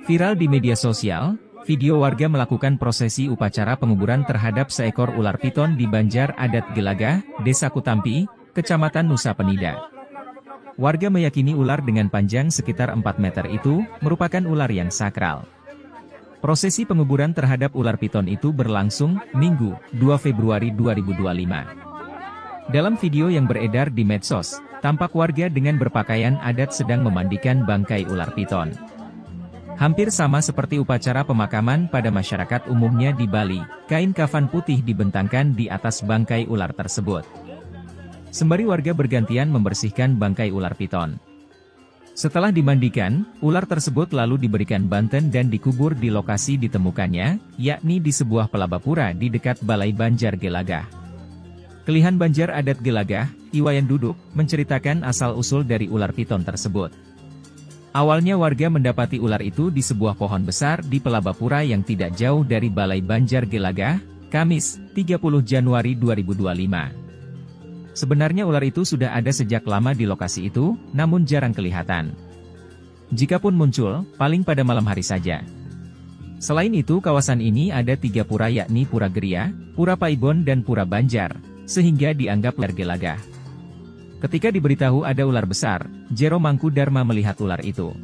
Viral di media sosial, video warga melakukan prosesi upacara penguburan terhadap seekor ular piton di Banjar Adat Gelagah, Desa Kutampi, Kecamatan Nusa Penida. Warga meyakini ular dengan panjang sekitar 4 meter itu merupakan ular yang sakral. Prosesi penguburan terhadap ular piton itu berlangsung Minggu, 2 Februari 2025. Dalam video yang beredar di medsos, tampak warga dengan berpakaian adat sedang memandikan bangkai ular piton. Hampir sama seperti upacara pemakaman pada masyarakat umumnya di Bali, kain kafan putih dibentangkan di atas bangkai ular tersebut. Sembari warga bergantian membersihkan bangkai ular piton. Setelah dimandikan, ular tersebut lalu diberikan banten dan dikubur di lokasi ditemukannya, yakni di sebuah pelabapura di dekat Balai Banjar Gelagah. Kelihan Banjar Adat Gelagah, Iwayan Duduk, menceritakan asal-usul dari ular piton tersebut. Awalnya warga mendapati ular itu di sebuah pohon besar di pelabapura yang tidak jauh dari Balai Banjar Gelagah, Kamis, 30 Januari 2025. Sebenarnya ular itu sudah ada sejak lama di lokasi itu, namun jarang kelihatan. Jikapun muncul, paling pada malam hari saja. Selain itu kawasan ini ada 3 pura yakni Pura Geria, Pura Paibon dan Pura Banjar, sehingga dianggap ular Gelagah. Ketika diberitahu ada ular besar, Jero Mangkudarma melihat ular itu.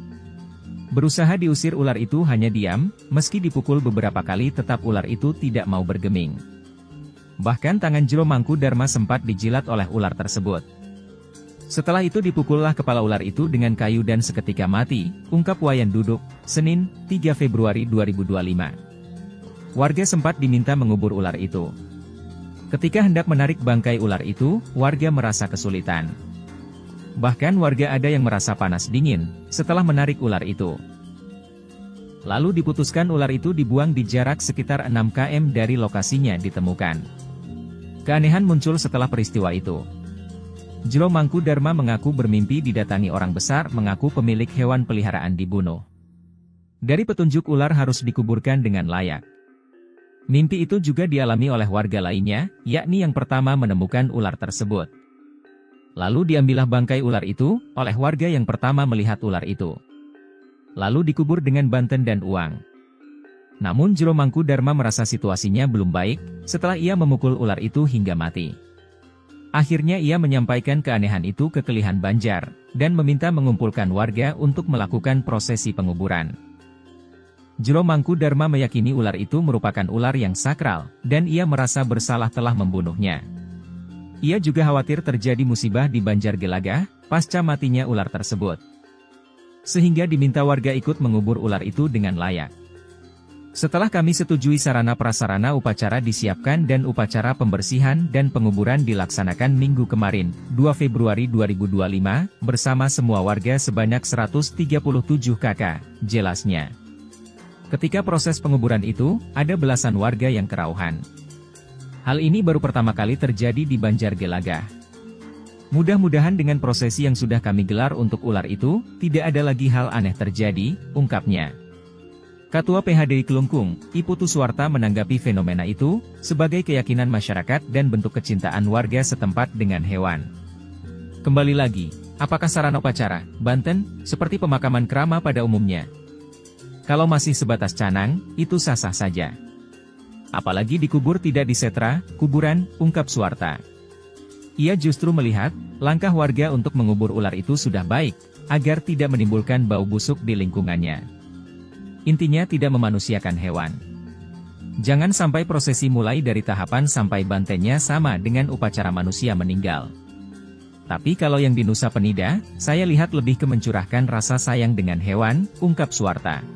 Berusaha diusir ular itu hanya diam, meski dipukul beberapa kali tetap ular itu tidak mau bergeming. Bahkan tangan Jero Mangkudarma sempat dijilat oleh ular tersebut. Setelah itu dipukullah kepala ular itu dengan kayu dan seketika mati, ungkap Wayan Duduk, Senin, 3 Februari 2025. Warga sempat diminta mengubur ular itu. Ketika hendak menarik bangkai ular itu, warga merasa kesulitan. Bahkan warga ada yang merasa panas dingin, setelah menarik ular itu. Lalu diputuskan ular itu dibuang di jarak sekitar 6 km dari lokasinya ditemukan. Keanehan muncul setelah peristiwa itu. Jero Mangkudarma mengaku bermimpi didatangi orang besar mengaku pemilik hewan peliharaan dibunuh. Dari petunjuk ular harus dikuburkan dengan layak. Mimpi itu juga dialami oleh warga lainnya, yakni yang pertama menemukan ular tersebut. Lalu diambillah bangkai ular itu, oleh warga yang pertama melihat ular itu. Lalu dikubur dengan banten dan uang. Namun Jero Mangkudarma merasa situasinya belum baik, setelah ia memukul ular itu hingga mati. Akhirnya ia menyampaikan keanehan itu ke Kelihan Banjar, dan meminta mengumpulkan warga untuk melakukan prosesi penguburan. Jero Mangkudarma meyakini ular itu merupakan ular yang sakral, dan ia merasa bersalah telah membunuhnya. Ia juga khawatir terjadi musibah di Banjar Gelagah, pasca matinya ular tersebut. Sehingga diminta warga ikut mengubur ular itu dengan layak. Setelah kami setujui sarana prasarana upacara disiapkan dan upacara pembersihan dan penguburan dilaksanakan minggu kemarin, 2 Februari 2025, bersama semua warga sebanyak 137 kakak, jelasnya. Ketika proses penguburan itu, ada belasan warga yang kerauhan. Hal ini baru pertama kali terjadi di Banjar Gelagah. Mudah-mudahan dengan prosesi yang sudah kami gelar untuk ular itu, tidak ada lagi hal aneh terjadi, ungkapnya. Ketua PHDI Kelungkung, Iputu Suwarta menanggapi fenomena itu, sebagai keyakinan masyarakat dan bentuk kecintaan warga setempat dengan hewan. Kembali lagi, apakah sarana upacara, banten, seperti pemakaman krama pada umumnya? Kalau masih sebatas canang, itu sah-sah saja. Apalagi dikubur tidak disetra, kuburan, ungkap Suwarta. Ia justru melihat, langkah warga untuk mengubur ular itu sudah baik, agar tidak menimbulkan bau busuk di lingkungannya. Intinya tidak memanusiakan hewan. Jangan sampai prosesi mulai dari tahapan sampai bantennya sama dengan upacara manusia meninggal. Tapi kalau yang di Nusa Penida, saya lihat lebih ke mencurahkan rasa sayang dengan hewan, ungkap Suwarta.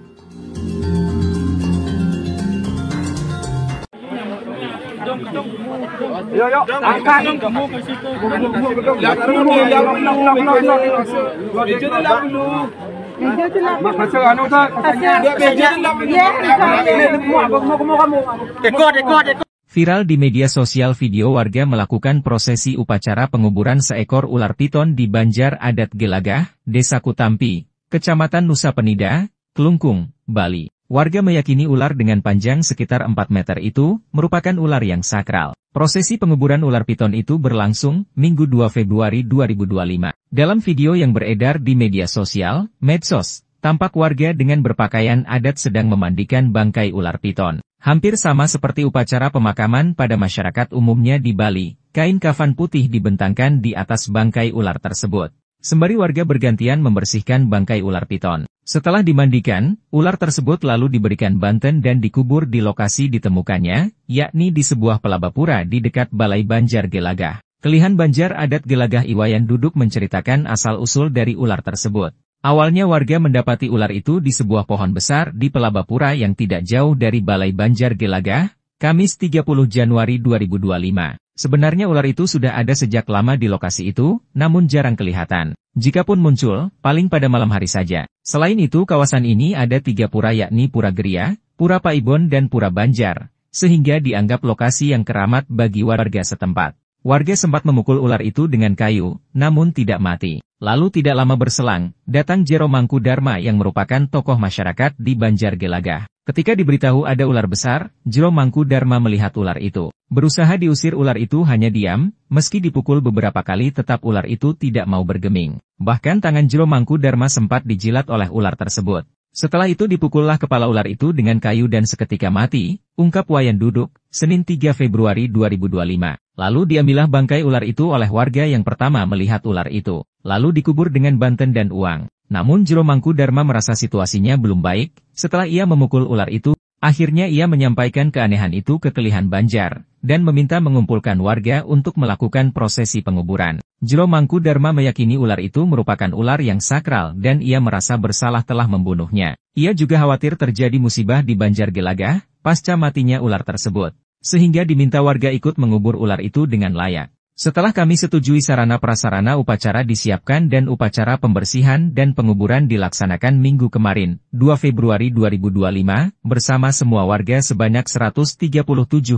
Viral di media sosial video warga melakukan prosesi upacara penguburan seekor ular piton di Banjar Adat Gelagah, Desa Kutampi, Kecamatan Nusa Penida, Kelungkung, Bali. Warga meyakini ular dengan panjang sekitar 4 meter itu merupakan ular yang sakral. Prosesi penguburan ular piton itu berlangsung Minggu 2 Februari 2025. Dalam video yang beredar di media sosial, medsos, tampak warga dengan berpakaian adat sedang memandikan bangkai ular piton. Hampir sama seperti upacara pemakaman pada masyarakat umumnya di Bali, kain kafan putih dibentangkan di atas bangkai ular tersebut. Sembari warga bergantian membersihkan bangkai ular piton. Setelah dimandikan, ular tersebut lalu diberikan banten dan dikubur di lokasi ditemukannya, yakni di sebuah pelabapura di dekat Balai Banjar Gelagah. Kelihan Banjar Adat Gelagah Iwayan Duduk menceritakan asal-usul dari ular tersebut. Awalnya warga mendapati ular itu di sebuah pohon besar di pelabapura yang tidak jauh dari Balai Banjar Gelagah, Kamis 30 Januari 2025. Sebenarnya ular itu sudah ada sejak lama di lokasi itu, namun jarang kelihatan. Jikapun muncul, paling pada malam hari saja. Selain itu kawasan ini ada 3 pura yakni Pura Geria, Pura Paibon dan Pura Banjar, sehingga dianggap lokasi yang keramat bagi warga setempat. Warga sempat memukul ular itu dengan kayu, namun tidak mati. Lalu tidak lama berselang, datang Jero Mangku Dharma yang merupakan tokoh masyarakat di Banjar Gelagah. Ketika diberitahu ada ular besar, Jero Mangku Dharma melihat ular itu. Berusaha diusir ular itu hanya diam, meski dipukul beberapa kali tetap ular itu tidak mau bergeming. Bahkan tangan Jero Mangku Dharma sempat dijilat oleh ular tersebut. Setelah itu dipukullah kepala ular itu dengan kayu dan seketika mati, ungkap Wayan Duduk, Senin 3 Februari 2025. Lalu diambillah bangkai ular itu oleh warga yang pertama melihat ular itu. Lalu dikubur dengan banten dan uang. Namun Jero Mangku Dharma merasa situasinya belum baik, setelah ia memukul ular itu, akhirnya ia menyampaikan keanehan itu ke Kelihan Banjar, dan meminta mengumpulkan warga untuk melakukan prosesi penguburan. Jero Mangku Dharma meyakini ular itu merupakan ular yang sakral dan ia merasa bersalah telah membunuhnya. Ia juga khawatir terjadi musibah di Banjar Gelagah, pasca matinya ular tersebut, sehingga diminta warga ikut mengubur ular itu dengan layak. Setelah kami setujui sarana-prasarana upacara disiapkan dan upacara pembersihan dan penguburan dilaksanakan minggu kemarin, 2 Februari 2025, bersama semua warga sebanyak 137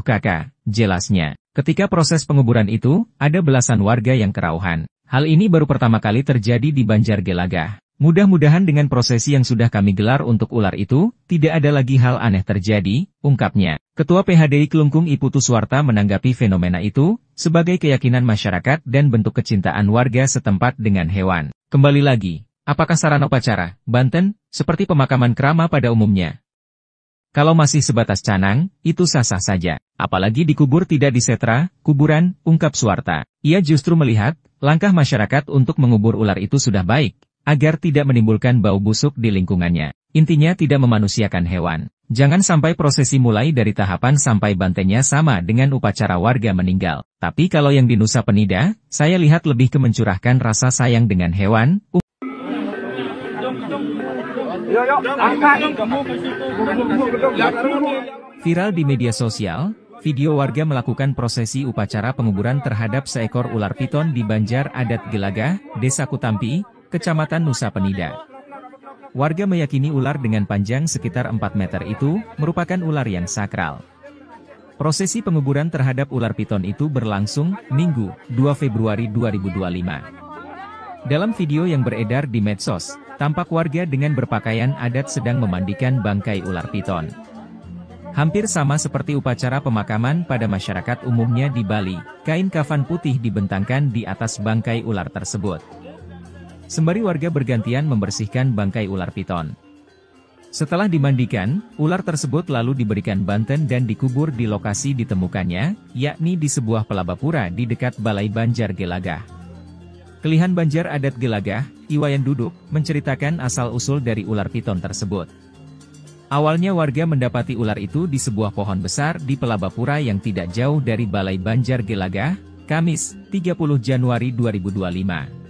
kakak, jelasnya. Ketika proses penguburan itu, ada belasan warga yang kerauhan. Hal ini baru pertama kali terjadi di Banjar Gelagah. Mudah-mudahan dengan prosesi yang sudah kami gelar untuk ular itu, tidak ada lagi hal aneh terjadi, ungkapnya. Ketua PHDI Kelungkung Iputu Suwarta menanggapi fenomena itu, sebagai keyakinan masyarakat dan bentuk kecintaan warga setempat dengan hewan. Kembali lagi, apakah sarana upacara, banten, seperti pemakaman kerama pada umumnya? Kalau masih sebatas canang, itu sah-sah saja. Apalagi dikubur tidak disetra, kuburan, ungkap Suwarta. Ia justru melihat, langkah masyarakat untuk mengubur ular itu sudah baik, agar tidak menimbulkan bau busuk di lingkungannya. Intinya tidak memanusiakan hewan. Jangan sampai prosesi mulai dari tahapan sampai bantennya sama dengan upacara warga meninggal. Tapi kalau yang di Nusa Penida, saya lihat lebih ke mencurahkan rasa sayang dengan hewan. Viral di media sosial, video warga melakukan prosesi upacara penguburan terhadap seekor ular piton di Banjar Adat Gelagah, Desa Kutampi, Kecamatan Nusa Penida. Warga meyakini ular dengan panjang sekitar 4 meter itu merupakan ular yang sakral. Prosesi penguburan terhadap ular piton itu berlangsung Minggu, 2 Februari 2025. Dalam video yang beredar di medsos, tampak warga dengan berpakaian adat sedang memandikan bangkai ular piton. Hampir sama seperti upacara pemakaman pada masyarakat umumnya di Bali, kain kafan putih dibentangkan di atas bangkai ular tersebut. Sembari warga bergantian membersihkan bangkai ular piton. Setelah dimandikan, ular tersebut lalu diberikan banten dan dikubur di lokasi ditemukannya, yakni di sebuah pelabapura di dekat Balai Banjar Gelagah. Kelihan Banjar Adat Gelagah, Iwayan Duduk, menceritakan asal-usul dari ular piton tersebut. Awalnya warga mendapati ular itu di sebuah pohon besar di pelabapura yang tidak jauh dari Balai Banjar Gelagah, Kamis, 30 Januari 2025.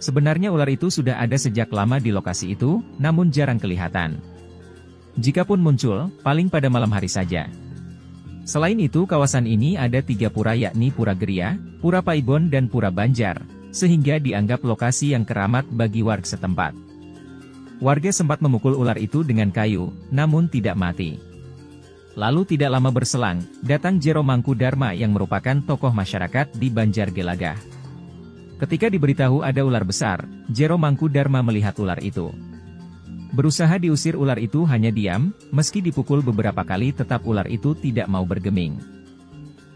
Sebenarnya ular itu sudah ada sejak lama di lokasi itu, namun jarang kelihatan. Jikapun muncul, paling pada malam hari saja. Selain itu kawasan ini ada 3 pura yakni Pura Geria, Pura Paibon dan Pura Banjar, sehingga dianggap lokasi yang keramat bagi warga setempat. Warga sempat memukul ular itu dengan kayu, namun tidak mati. Lalu tidak lama berselang, datang Jero Mangku Dharma yang merupakan tokoh masyarakat di Banjar Gelagah. Ketika diberitahu ada ular besar, Jero Mangku Dharma melihat ular itu. Berusaha diusir ular itu hanya diam, meski dipukul beberapa kali tetap ular itu tidak mau bergeming.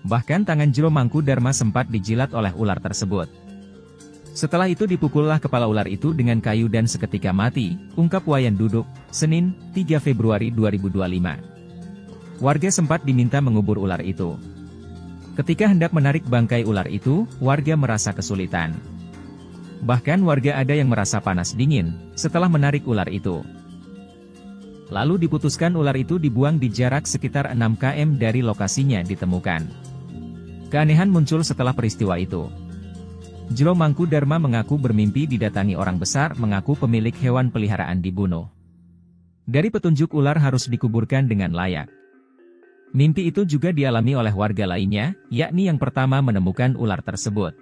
Bahkan tangan Jero Mangkudarma sempat dijilat oleh ular tersebut. Setelah itu dipukullah kepala ular itu dengan kayu dan seketika mati, ungkap Wayan Duduk, Senin, 3 Februari 2025. Warga sempat diminta mengubur ular itu. Ketika hendak menarik bangkai ular itu, warga merasa kesulitan. Bahkan warga ada yang merasa panas dingin, setelah menarik ular itu. Lalu diputuskan ular itu dibuang di jarak sekitar 6 km dari lokasinya ditemukan. Keanehan muncul setelah peristiwa itu. Jero Mangkudarma mengaku bermimpi didatangi orang besar mengaku pemilik hewan peliharaan dibunuh. Dari petunjuk ular harus dikuburkan dengan layak. Mimpi itu juga dialami oleh warga lainnya, yakni yang pertama menemukan ular tersebut.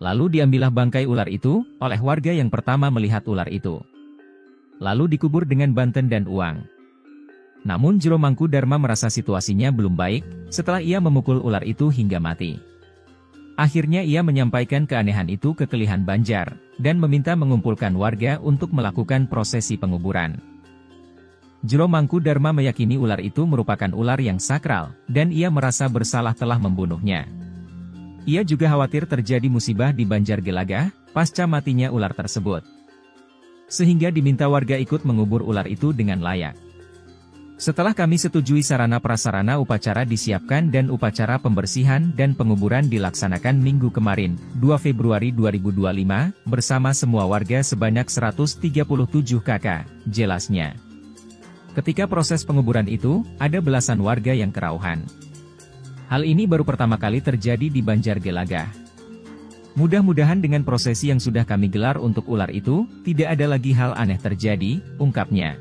Lalu diambillah bangkai ular itu, oleh warga yang pertama melihat ular itu. Lalu dikubur dengan banten dan uang. Namun Jero Mangkudarma merasa situasinya belum baik, setelah ia memukul ular itu hingga mati. Akhirnya ia menyampaikan keanehan itu ke Kelihan Banjar, dan meminta mengumpulkan warga untuk melakukan prosesi penguburan. Jero Mangkudarma meyakini ular itu merupakan ular yang sakral, dan ia merasa bersalah telah membunuhnya. Ia juga khawatir terjadi musibah di Banjargelagah, pasca matinya ular tersebut. Sehingga diminta warga ikut mengubur ular itu dengan layak. Setelah kami setujui sarana prasarana upacara disiapkan dan upacara pembersihan dan penguburan dilaksanakan minggu kemarin, 2 Februari 2025, bersama semua warga sebanyak 137 kakak, jelasnya. Ketika proses penguburan itu, ada belasan warga yang kerauhan. Hal ini baru pertama kali terjadi di Banjargelagah. Mudah-mudahan dengan prosesi yang sudah kami gelar untuk ular itu, tidak ada lagi hal aneh terjadi, ungkapnya.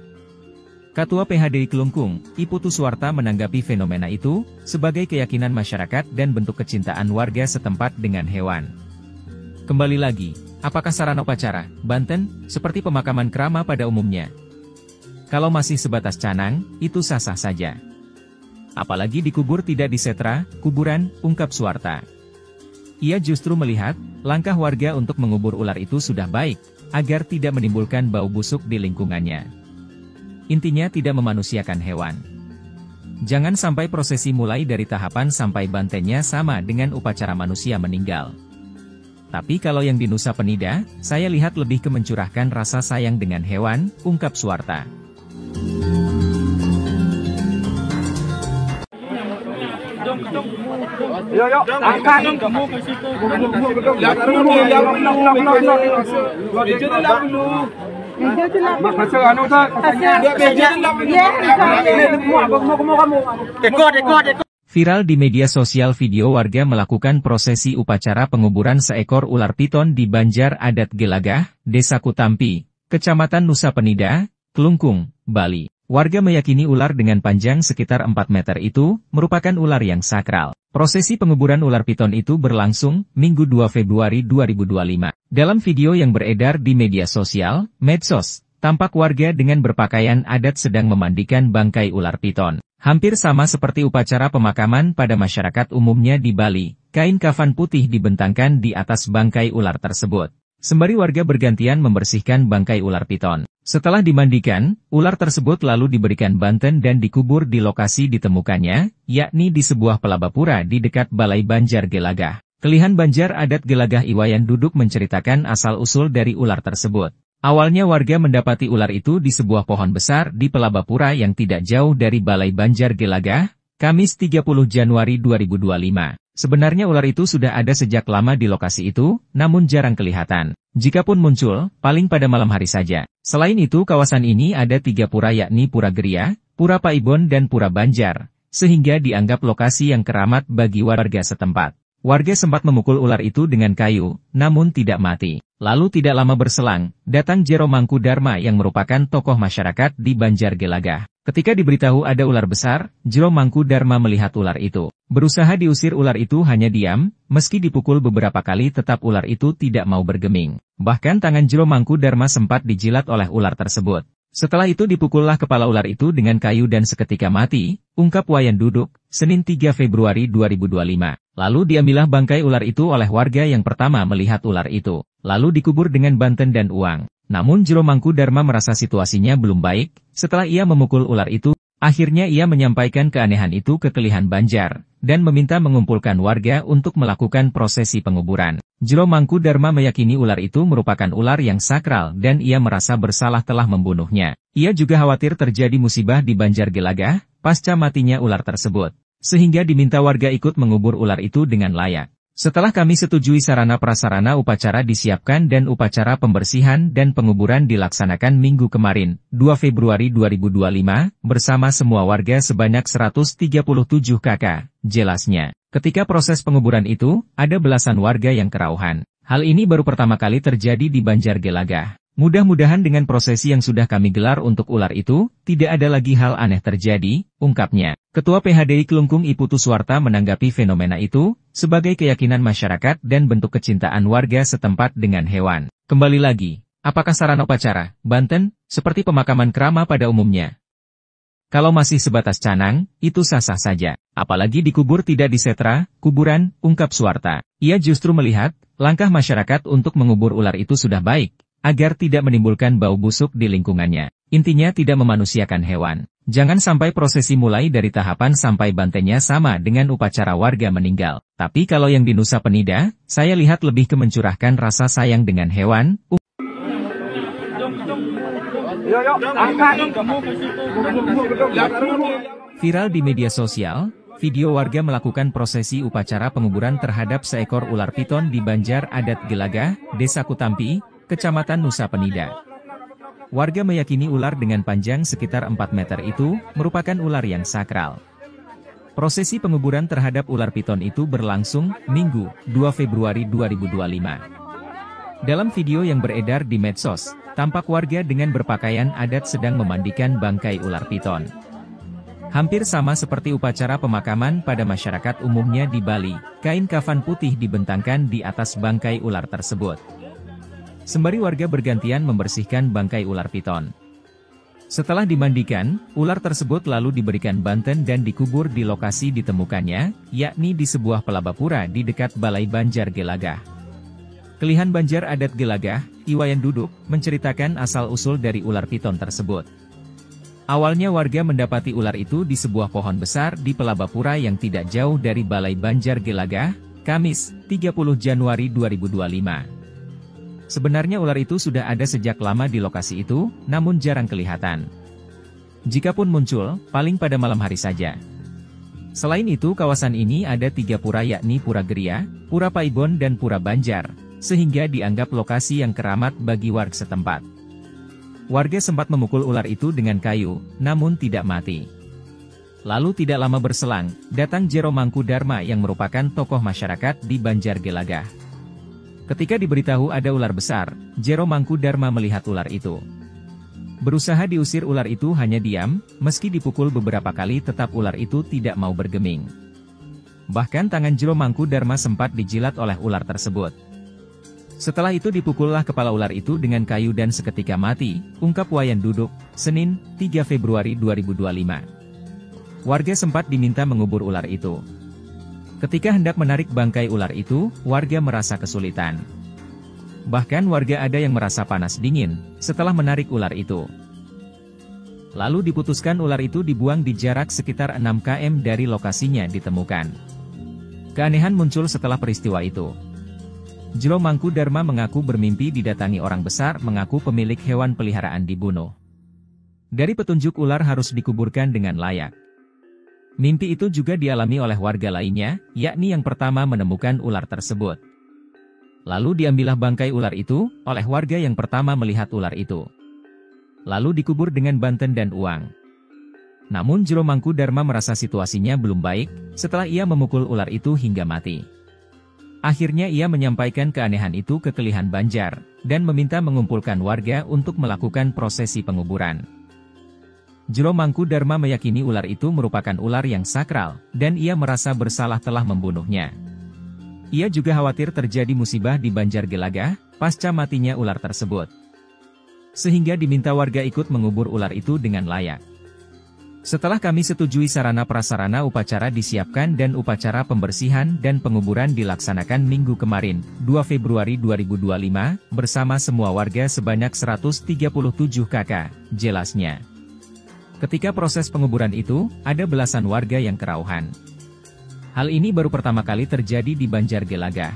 Ketua PHDI Kelungkung, Iputu Suwarta menanggapi fenomena itu, sebagai keyakinan masyarakat dan bentuk kecintaan warga setempat dengan hewan. Kembali lagi, apakah sarana upacara, Banten, seperti pemakaman krama pada umumnya? Kalau masih sebatas canang, itu sah-sah saja. Apalagi dikubur tidak disetra, kuburan, ungkap Suwarta. Ia justru melihat, langkah warga untuk mengubur ular itu sudah baik, agar tidak menimbulkan bau busuk di lingkungannya. Intinya tidak memanusiakan hewan. Jangan sampai prosesi mulai dari tahapan sampai bantennya sama dengan upacara manusia meninggal. Tapi kalau yang di Nusa Penida, saya lihat lebih ke mencurahkan rasa sayang dengan hewan, ungkap Suwarta. Yo, angkat. Viral di media sosial video warga melakukan prosesi upacara penguburan seekor ular piton di Banjar Adat Gelagah, Desa Kutampi, Kecamatan Nusa Penida, Kelungkung, Bali. Warga meyakini ular dengan panjang sekitar 4 meter itu merupakan ular yang sakral. Prosesi penguburan ular piton itu berlangsung Minggu 2 Februari 2025. Dalam video yang beredar di media sosial, medsos, tampak warga dengan berpakaian adat sedang memandikan bangkai ular piton. Hampir sama seperti upacara pemakaman pada masyarakat umumnya di Bali, kain kafan putih dibentangkan di atas bangkai ular tersebut. Sembari warga bergantian membersihkan bangkai ular piton. Setelah dimandikan, ular tersebut lalu diberikan banten dan dikubur di lokasi ditemukannya, yakni di sebuah pelabapura di dekat Balai Banjargelagah. Kelihan Banjar Adat Gelagah Iwayan Duduk menceritakan asal-usul dari ular tersebut. Awalnya warga mendapati ular itu di sebuah pohon besar di pelabapura yang tidak jauh dari Balai Banjargelagah, Kamis 30 Januari 2025. Sebenarnya ular itu sudah ada sejak lama di lokasi itu, namun jarang kelihatan. Jikapun muncul, paling pada malam hari saja. Selain itu kawasan ini ada 3 pura yakni Pura Geria, Pura Paibon dan Pura Banjar, sehingga dianggap lokasi yang keramat bagi warga setempat. Warga sempat memukul ular itu dengan kayu, namun tidak mati. Lalu tidak lama berselang, datang Jero Mangkudarma yang merupakan tokoh masyarakat di Banjargelagah. Ketika diberitahu ada ular besar, Jero Mangkudarma melihat ular itu. Berusaha diusir ular itu hanya diam, meski dipukul beberapa kali tetap ular itu tidak mau bergeming. Bahkan tangan Jero Mangkudarma sempat dijilat oleh ular tersebut. Setelah itu dipukullah kepala ular itu dengan kayu dan seketika mati, ungkap Wayan Duduk, Senin 3 Februari 2025. Lalu diambillah bangkai ular itu oleh warga yang pertama melihat ular itu. Lalu dikubur dengan banten dan uang. Namun Jero Mangkudarma merasa situasinya belum baik, setelah ia memukul ular itu, akhirnya ia menyampaikan keanehan itu ke Kelihan Banjar, dan meminta mengumpulkan warga untuk melakukan prosesi penguburan. Jero Mangkudarma meyakini ular itu merupakan ular yang sakral dan ia merasa bersalah telah membunuhnya. Ia juga khawatir terjadi musibah di Banjar Gelagah, pasca matinya ular tersebut, sehingga diminta warga ikut mengubur ular itu dengan layak. Setelah kami setujui sarana prasarana upacara disiapkan dan upacara pembersihan dan penguburan dilaksanakan minggu kemarin, 2 Februari 2025, bersama semua warga sebanyak 137 kakak, jelasnya. Ketika proses penguburan itu, ada belasan warga yang kerauhan. Hal ini baru pertama kali terjadi di Banjar Gelagah. Mudah-mudahan dengan prosesi yang sudah kami gelar untuk ular itu, tidak ada lagi hal aneh terjadi, ungkapnya. Ketua PHDI Kelungkung I Putu Suwarta menanggapi fenomena itu, sebagai keyakinan masyarakat dan bentuk kecintaan warga setempat dengan hewan. Kembali lagi, apakah sarana upacara, Banten, seperti pemakaman krama pada umumnya? Kalau masih sebatas canang, itu sah-sah saja. Apalagi dikubur tidak disetra, kuburan, ungkap Suwarta. Ia justru melihat, langkah masyarakat untuk mengubur ular itu sudah baik, agar tidak menimbulkan bau busuk di lingkungannya. Intinya tidak memanusiakan hewan. Jangan sampai prosesi mulai dari tahapan sampai bantainya sama dengan upacara warga meninggal. Tapi kalau yang di Nusa Penida, saya lihat lebih ke mencurahkan rasa sayang dengan hewan. Viral di media sosial, video warga melakukan prosesi upacara penguburan terhadap seekor ular piton di Banjar Adat Gelagah, Desa Kutampi, Kecamatan Nusa Penida. Warga meyakini ular dengan panjang sekitar 4 meter itu merupakan ular yang sakral. Prosesi penguburan terhadap ular piton itu berlangsung Minggu, 2 Februari 2025. Dalam video yang beredar di medsos, tampak warga dengan berpakaian adat sedang memandikan bangkai ular piton. Hampir sama seperti upacara pemakaman pada masyarakat umumnya di Bali, kain kafan putih dibentangkan di atas bangkai ular tersebut. Sembari warga bergantian membersihkan bangkai ular piton. Setelah dimandikan, ular tersebut lalu diberikan banten dan dikubur di lokasi ditemukannya, yakni di sebuah pelabapura di dekat Balai Banjar Gelagah. Kelihan Banjar Adat Gelagah, Iwayan Duduk, menceritakan asal-usul dari ular piton tersebut. Awalnya warga mendapati ular itu di sebuah pohon besar di pelabapura yang tidak jauh dari Balai Banjar Gelagah, Kamis, 30 Januari 2025. Sebenarnya ular itu sudah ada sejak lama di lokasi itu, namun jarang kelihatan. Jikapun muncul, paling pada malam hari saja. Selain itu kawasan ini ada 3 pura yakni Pura Geria, Pura Paibon dan Pura Banjar, sehingga dianggap lokasi yang keramat bagi warga setempat. Warga sempat memukul ular itu dengan kayu, namun tidak mati. Lalu tidak lama berselang, datang Jero Mangkudarma yang merupakan tokoh masyarakat di Banjar Gelagah. Ketika diberitahu ada ular besar, Jero Mangkudarma melihat ular itu. Berusaha diusir ular itu hanya diam, meski dipukul beberapa kali tetap ular itu tidak mau bergeming. Bahkan tangan Jero Mangkudarma sempat dijilat oleh ular tersebut. Setelah itu dipukullah kepala ular itu dengan kayu dan seketika mati, ungkap Wayan Duduk, Senin, 3 Februari 2025. Warga sempat diminta mengubur ular itu. Ketika hendak menarik bangkai ular itu, warga merasa kesulitan. Bahkan warga ada yang merasa panas dingin, setelah menarik ular itu. Lalu diputuskan ular itu dibuang di jarak sekitar 6 km dari lokasinya ditemukan. Keanehan muncul setelah peristiwa itu. Jero Mangkudarma mengaku bermimpi didatangi orang besar mengaku pemilik hewan peliharaan dibunuh. Dari petunjuk ular harus dikuburkan dengan layak. Mimpi itu juga dialami oleh warga lainnya, yakni yang pertama menemukan ular tersebut. Lalu diambillah bangkai ular itu, oleh warga yang pertama melihat ular itu. Lalu dikubur dengan banten dan uang. Namun Jero Mangkudarma merasa situasinya belum baik, setelah ia memukul ular itu hingga mati. Akhirnya ia menyampaikan keanehan itu ke Kelihan Banjar, dan meminta mengumpulkan warga untuk melakukan prosesi penguburan. Jero Mangkudarma meyakini ular itu merupakan ular yang sakral, dan ia merasa bersalah telah membunuhnya. Ia juga khawatir terjadi musibah di Banjar Gelagah, pasca matinya ular tersebut. Sehingga diminta warga ikut mengubur ular itu dengan layak. Setelah kami setujui sarana prasarana upacara disiapkan dan upacara pembersihan dan penguburan dilaksanakan minggu kemarin, 2 Februari 2025, bersama semua warga sebanyak 137 kakak, jelasnya. Ketika proses penguburan itu, ada belasan warga yang kerauhan. Hal ini baru pertama kali terjadi di Banjargelagah.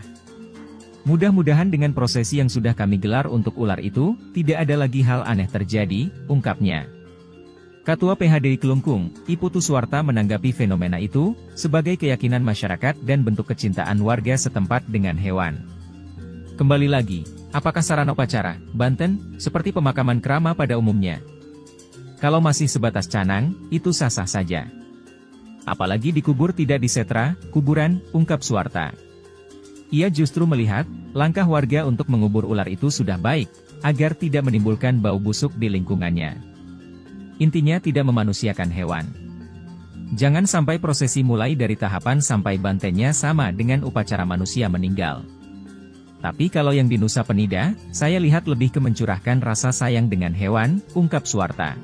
Mudah-mudahan dengan prosesi yang sudah kami gelar untuk ular itu, tidak ada lagi hal aneh terjadi, ungkapnya. Ketua PHDI Kelungkung, Iputu Suwarta menanggapi fenomena itu, sebagai keyakinan masyarakat dan bentuk kecintaan warga setempat dengan hewan. Kembali lagi, apakah sarana upacara, Banten, seperti pemakaman krama pada umumnya? Kalau masih sebatas canang, itu sah-sah saja. Apalagi dikubur tidak di setra, kuburan, ungkap Suwarta. Ia justru melihat, langkah warga untuk mengubur ular itu sudah baik, agar tidak menimbulkan bau busuk di lingkungannya. Intinya tidak memanusiakan hewan. Jangan sampai prosesi mulai dari tahapan sampai bantennya sama dengan upacara manusia meninggal. Tapi kalau yang di Nusa Penida, saya lihat lebih ke mencurahkan rasa sayang dengan hewan, ungkap Suwarta.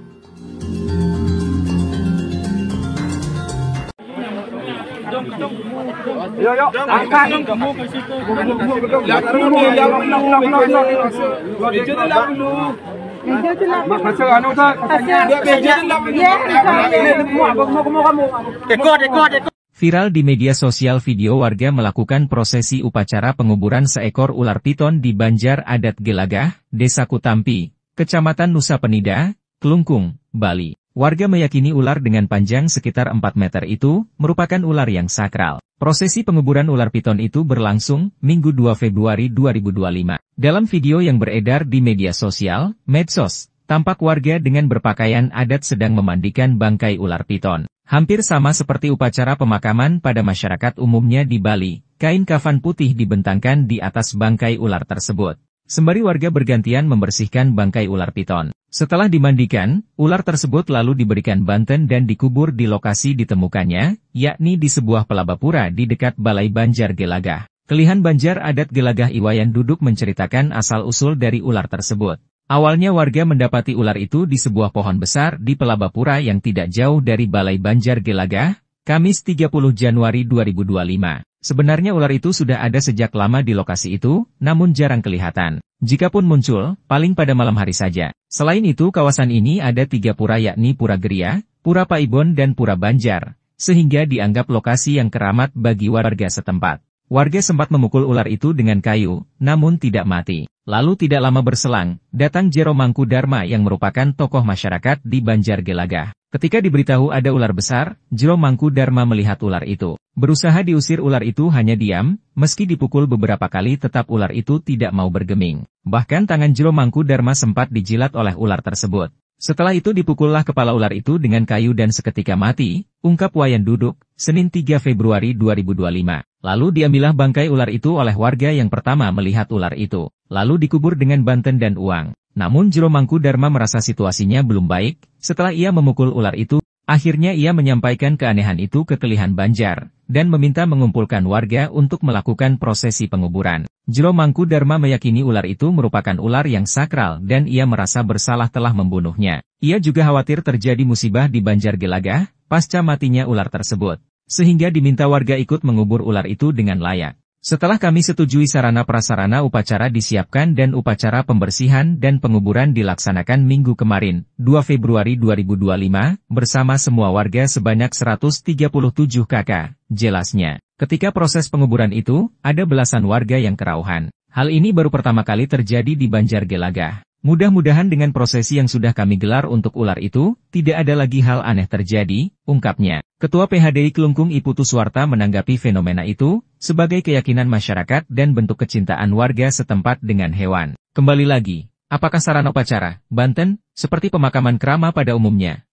Viral di media sosial video warga melakukan prosesi upacara penguburan seekor ular piton di Banjar Adat Gelagah, Desa Kutampi, Kecamatan Nusa Penida, Kelungkung, Bali. Warga meyakini ular dengan panjang sekitar 4 meter itu merupakan ular yang sakral. Prosesi penguburan ular piton itu berlangsung Minggu 2 Februari 2025. Dalam video yang beredar di media sosial, medsos, tampak warga dengan berpakaian adat sedang memandikan bangkai ular piton. Hampir sama seperti upacara pemakaman pada masyarakat umumnya di Bali, kain kafan putih dibentangkan di atas bangkai ular tersebut. Sembari warga bergantian membersihkan bangkai ular piton. Setelah dimandikan, ular tersebut lalu diberikan banten dan dikubur di lokasi ditemukannya, yakni di sebuah pelabapura di dekat Balai Banjargelagah. Kelihan Banjar Adat Gelagah Iwayan Duduk menceritakan asal-usul dari ular tersebut. Awalnya warga mendapati ular itu di sebuah pohon besar di pelabapura yang tidak jauh dari Balai Banjargelagah, Kamis 30 Januari 2025. Sebenarnya ular itu sudah ada sejak lama di lokasi itu, namun jarang kelihatan. Jikapun muncul, paling pada malam hari saja. Selain itu kawasan ini ada 3 pura yakni Pura Geria, Pura Paibon dan Pura Banjar, sehingga dianggap lokasi yang keramat bagi warga setempat. Warga sempat memukul ular itu dengan kayu, namun tidak mati. Lalu tidak lama berselang, datang Jero Mangku Dharma yang merupakan tokoh masyarakat di Banjargelagah. Ketika diberitahu ada ular besar, Jero Mangku Dharma melihat ular itu. Berusaha diusir ular itu hanya diam, meski dipukul beberapa kali tetap ular itu tidak mau bergeming. Bahkan tangan Jero Mangku Dharma sempat dijilat oleh ular tersebut. Setelah itu dipukullah kepala ular itu dengan kayu dan seketika mati, ungkap Wayan Duduk, Senin 3 Februari 2025. Lalu diambillah bangkai ular itu oleh warga yang pertama melihat ular itu. Lalu dikubur dengan banten dan uang. Namun Jero Mangku Dharma merasa situasinya belum baik, setelah ia memukul ular itu, akhirnya ia menyampaikan keanehan itu ke Kelihan Banjar, dan meminta mengumpulkan warga untuk melakukan prosesi penguburan. Jero Mangku Dharma meyakini ular itu merupakan ular yang sakral dan ia merasa bersalah telah membunuhnya. Ia juga khawatir terjadi musibah di Banjargelagah, pasca matinya ular tersebut. Sehingga diminta warga ikut mengubur ular itu dengan layak. Setelah kami setujui sarana prasarana upacara disiapkan dan upacara pembersihan dan penguburan dilaksanakan minggu kemarin, 2 Februari 2025, bersama semua warga sebanyak 137 kakak, jelasnya. Ketika proses penguburan itu, ada belasan warga yang kerauhan. Hal ini baru pertama kali terjadi di Banjargelagah. Mudah-mudahan dengan prosesi yang sudah kami gelar untuk ular itu, tidak ada lagi hal aneh terjadi, ungkapnya. Ketua PHDI Kelungkung Iputu Suwarta menanggapi fenomena itu, sebagai keyakinan masyarakat dan bentuk kecintaan warga setempat dengan hewan. Kembali lagi, apakah sarana upacara, Banten, seperti pemakaman krama pada umumnya?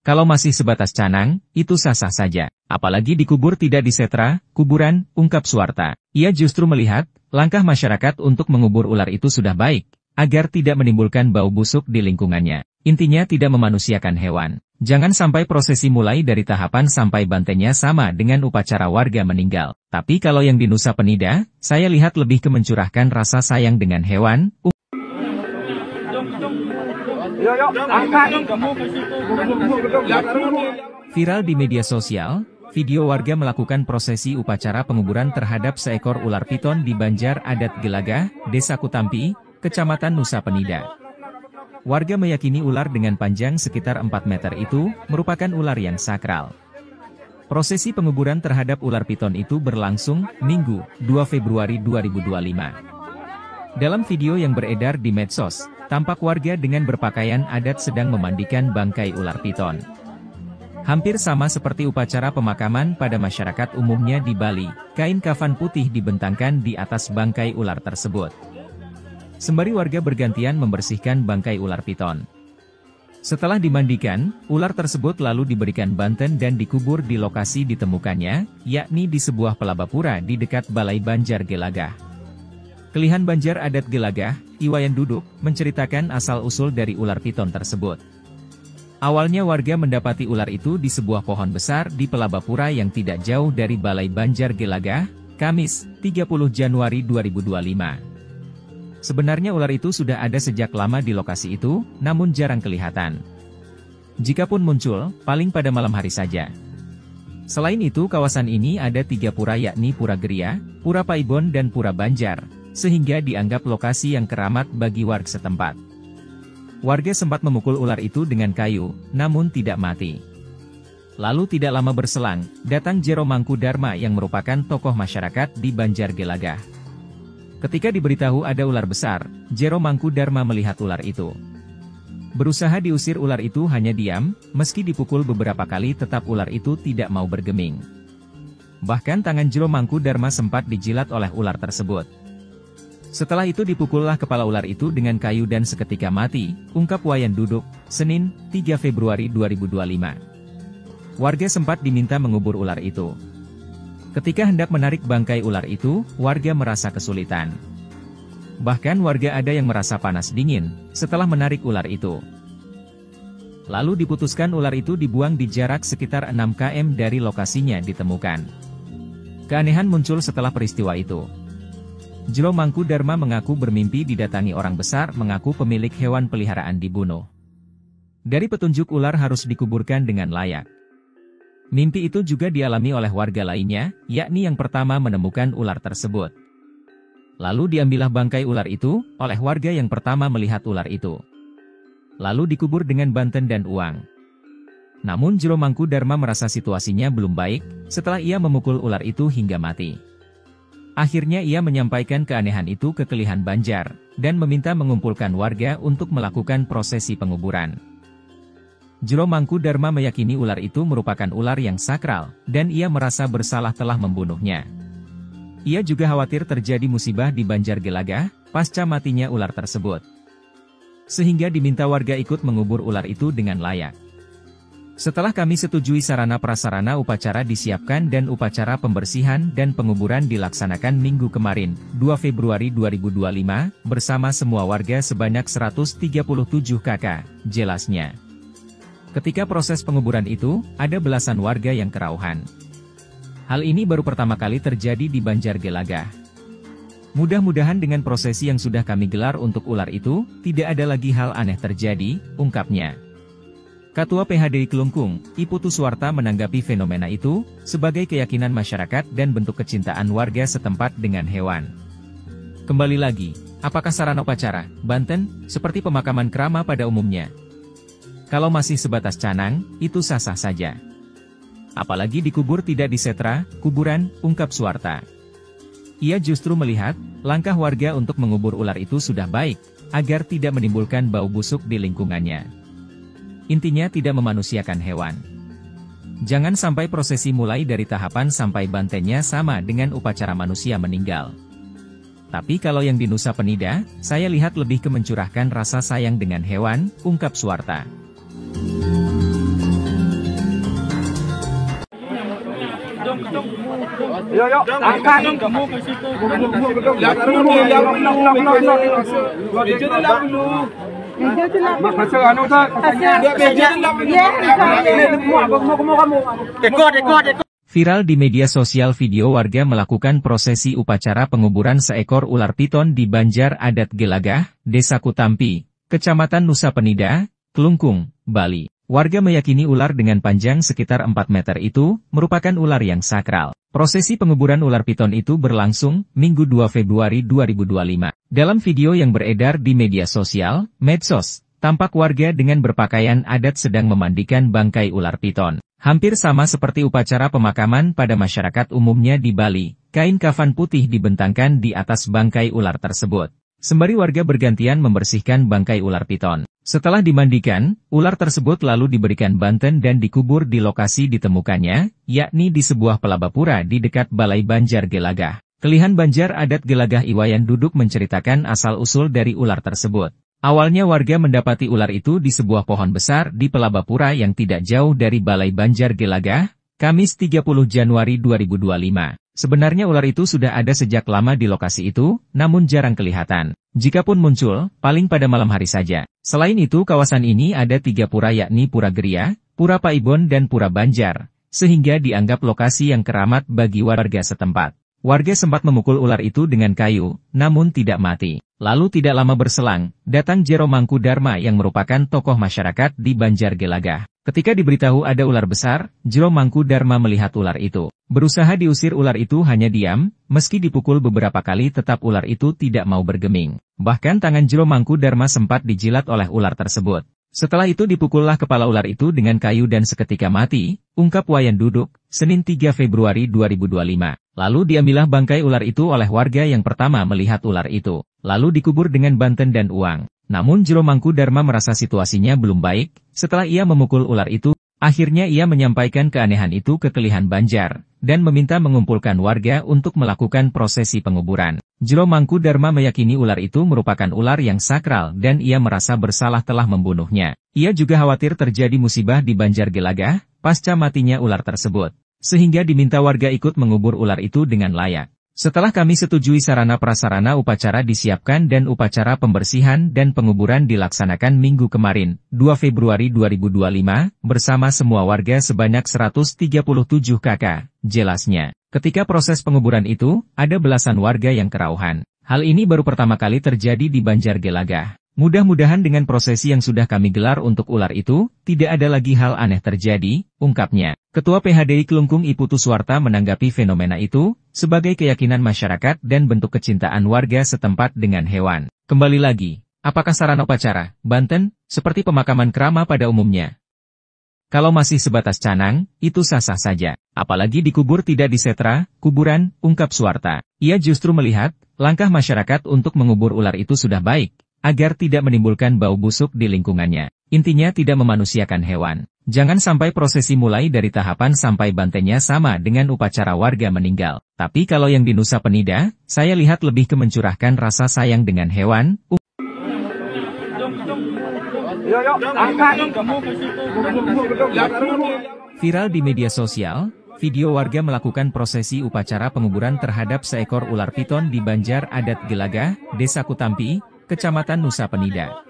Kalau masih sebatas canang, itu sah-sah saja. Apalagi dikubur tidak di setra, kuburan, ungkap Suwarta. Ia justru melihat, langkah masyarakat untuk mengubur ular itu sudah baik, agar tidak menimbulkan bau busuk di lingkungannya. Intinya tidak memanusiakan hewan. Jangan sampai prosesi mulai dari tahapan sampai bantennya sama dengan upacara warga meninggal. Tapi kalau yang di Nusa Penida, saya lihat lebih ke mencurahkan rasa sayang dengan hewan. Viral di media sosial, video warga melakukan prosesi upacara penguburan terhadap seekor ular piton di Banjar Adat Gelagah, Desa Kutampi, Kecamatan Nusa Penida. Warga meyakini ular dengan panjang sekitar 4 meter itu merupakan ular yang sakral. Prosesi penguburan terhadap ular piton itu berlangsung Minggu, 2 Februari 2025. Dalam video yang beredar di medsos, tampak warga dengan berpakaian adat sedang memandikan bangkai ular piton. Hampir sama seperti upacara pemakaman pada masyarakat umumnya di Bali, kain kafan putih dibentangkan di atas bangkai ular tersebut. Sembari warga bergantian membersihkan bangkai ular piton. Setelah dimandikan, ular tersebut lalu diberikan banten dan dikubur di lokasi ditemukannya, yakni di sebuah pelabapura di dekat Balai Banjar Gelagah. Kelihan Banjar Adat Gelagah, Iwayan Duduk, menceritakan asal-usul dari ular piton tersebut. Awalnya warga mendapati ular itu di sebuah pohon besar di pelabapura yang tidak jauh dari Balai Banjar Gelagah, Kamis, 30 Januari 2025. Sebenarnya ular itu sudah ada sejak lama di lokasi itu, namun jarang kelihatan. Jikapun muncul, paling pada malam hari saja. Selain itu kawasan ini ada 3 pura yakni Pura Geria, Pura Paibon dan Pura Banjar, sehingga dianggap lokasi yang keramat bagi warga setempat. Warga sempat memukul ular itu dengan kayu, namun tidak mati. Lalu tidak lama berselang, datang Jero Mangkudarma yang merupakan tokoh masyarakat di Banjar Gelagah. Ketika diberitahu ada ular besar, Jero Mangkudarma melihat ular itu. Berusaha diusir ular itu hanya diam, meski dipukul beberapa kali tetap ular itu tidak mau bergeming. Bahkan tangan Jero Mangkudarma sempat dijilat oleh ular tersebut. Setelah itu dipukullah kepala ular itu dengan kayu dan seketika mati, ungkap Wayan Duduk, Senin, 3 Februari 2025. Warga sempat diminta mengubur ular itu. Ketika hendak menarik bangkai ular itu, warga merasa kesulitan. Bahkan warga ada yang merasa panas dingin, setelah menarik ular itu. Lalu diputuskan ular itu dibuang di jarak sekitar 6 km dari lokasinya ditemukan. Keanehan muncul setelah peristiwa itu. Jero Mangkudarma mengaku bermimpi didatangi orang besar mengaku pemilik hewan peliharaan dibunuh. Dari petunjuk ular harus dikuburkan dengan layak. Mimpi itu juga dialami oleh warga lainnya, yakni yang pertama menemukan ular tersebut. Lalu diambillah bangkai ular itu, oleh warga yang pertama melihat ular itu. Lalu dikubur dengan banten dan uang. Namun Jero Mangkudarma merasa situasinya belum baik, setelah ia memukul ular itu hingga mati. Akhirnya ia menyampaikan keanehan itu ke Kelihan Banjar, dan meminta mengumpulkan warga untuk melakukan prosesi penguburan. Jero Mangkudarma meyakini ular itu merupakan ular yang sakral, dan ia merasa bersalah telah membunuhnya. Ia juga khawatir terjadi musibah di Banjar Gelagah, pasca matinya ular tersebut. Sehingga diminta warga ikut mengubur ular itu dengan layak. Setelah kami setujui sarana prasarana upacara disiapkan dan upacara pembersihan dan penguburan dilaksanakan minggu kemarin, 2 Februari 2025, bersama semua warga sebanyak 137 kakak, jelasnya. Ketika proses penguburan itu, ada belasan warga yang kerauhan. Hal ini baru pertama kali terjadi di Banjar Gelagah. Mudah-mudahan dengan prosesi yang sudah kami gelar untuk ular itu, tidak ada lagi hal aneh terjadi, ungkapnya. Ketua PHDI Kelungkung, Iputu Suwarta menanggapi fenomena itu, sebagai keyakinan masyarakat dan bentuk kecintaan warga setempat dengan hewan. Kembali lagi, apakah sarana upacara, banten, seperti pemakaman krama pada umumnya? Kalau masih sebatas canang, itu sah-sah saja. Apalagi dikubur tidak disetra, kuburan, ungkap Suwarta. Ia justru melihat, langkah warga untuk mengubur ular itu sudah baik, agar tidak menimbulkan bau busuk di lingkungannya. Intinya tidak memanusiakan hewan. Jangan sampai prosesi mulai dari tahapan sampai bantennya sama dengan upacara manusia meninggal. Tapi kalau yang di Nusa Penida, saya lihat lebih ke mencurahkan rasa sayang dengan hewan, ungkap Suwarta. Viral di media sosial video warga melakukan prosesi upacara penguburan seekor ular piton di Banjar Adat Gelagah, Desa Kutampi, Kecamatan Nusa Penida, Kelungkung, Bali. Warga meyakini ular dengan panjang sekitar 4 meter itu merupakan ular yang sakral. Prosesi penguburan ular piton itu berlangsung Minggu 2 Februari 2025. Dalam video yang beredar di media sosial, medsos, tampak warga dengan berpakaian adat sedang memandikan bangkai ular piton. Hampir sama seperti upacara pemakaman pada masyarakat umumnya di Bali, kain kafan putih dibentangkan di atas bangkai ular tersebut. Sembari warga bergantian membersihkan bangkai ular piton. Setelah dimandikan, ular tersebut lalu diberikan banten dan dikubur di lokasi ditemukannya, yakni di sebuah pelabapura di dekat Balai Banjar Gelagah. Kelihan Banjar Adat Gelagah Iwayan Duduk menceritakan asal-usul dari ular tersebut. Awalnya warga mendapati ular itu di sebuah pohon besar di pelabapura yang tidak jauh dari Balai Banjar Gelagah, Kamis 30 Januari 2025. Sebenarnya ular itu sudah ada sejak lama di lokasi itu, namun jarang kelihatan. Jikapun muncul, paling pada malam hari saja. Selain itu kawasan ini ada 3 pura yakni Pura Geria, Pura Paibon dan Pura Banjar, sehingga dianggap lokasi yang keramat bagi warga setempat. Warga sempat memukul ular itu dengan kayu, namun tidak mati. Lalu tidak lama berselang, datang Jero Mangku Dharma yang merupakan tokoh masyarakat di Banjar Gelagah. Ketika diberitahu ada ular besar, Jero Mangku Dharma melihat ular itu. Berusaha diusir ular itu hanya diam, meski dipukul beberapa kali tetap ular itu tidak mau bergeming. Bahkan tangan Jero Mangku Dharma sempat dijilat oleh ular tersebut. Setelah itu dipukullah kepala ular itu dengan kayu dan seketika mati, ungkap Wayan Duduk, Senin 3 Februari 2025. Lalu diambillah bangkai ular itu oleh warga yang pertama melihat ular itu. Lalu dikubur dengan banten dan uang. Namun Jero Mangku Dharma merasa situasinya belum baik, setelah ia memukul ular itu, akhirnya ia menyampaikan keanehan itu ke Kelihan Banjar, dan meminta mengumpulkan warga untuk melakukan prosesi penguburan. Jero Mangku Dharma meyakini ular itu merupakan ular yang sakral dan ia merasa bersalah telah membunuhnya. Ia juga khawatir terjadi musibah di Banjar Gelagah, pasca matinya ular tersebut, sehingga diminta warga ikut mengubur ular itu dengan layak. Setelah kami setujui sarana prasarana upacara disiapkan dan upacara pembersihan dan penguburan dilaksanakan minggu kemarin, 2 Februari 2025, bersama semua warga sebanyak 137 kakak, jelasnya. Ketika proses penguburan itu, ada belasan warga yang kerauhan. Hal ini baru pertama kali terjadi di Banjar Gelagah. Mudah-mudahan dengan prosesi yang sudah kami gelar untuk ular itu, tidak ada lagi hal aneh terjadi, ungkapnya. Ketua PHDI Kelungkung I Putu Suwarta menanggapi fenomena itu, sebagai keyakinan masyarakat dan bentuk kecintaan warga setempat dengan hewan. Kembali lagi, apakah sarana upacara, banten, seperti pemakaman kerama pada umumnya? Kalau masih sebatas canang, itu sah-sah saja. Apalagi dikubur tidak disetra, kuburan, ungkap Suwarta. Ia justru melihat, langkah masyarakat untuk mengubur ular itu sudah baik, agar tidak menimbulkan bau busuk di lingkungannya. Intinya tidak memanusiakan hewan. Jangan sampai prosesi mulai dari tahapan sampai bantenya sama dengan upacara warga meninggal. Tapi kalau yang di Nusa Penida, saya lihat lebih ke mencurahkan rasa sayang dengan hewan. Viral di media sosial, video warga melakukan prosesi upacara penguburan terhadap seekor ular piton di Banjar Adat Gelagah, Desa Kutampi, Kecamatan Nusa Penida.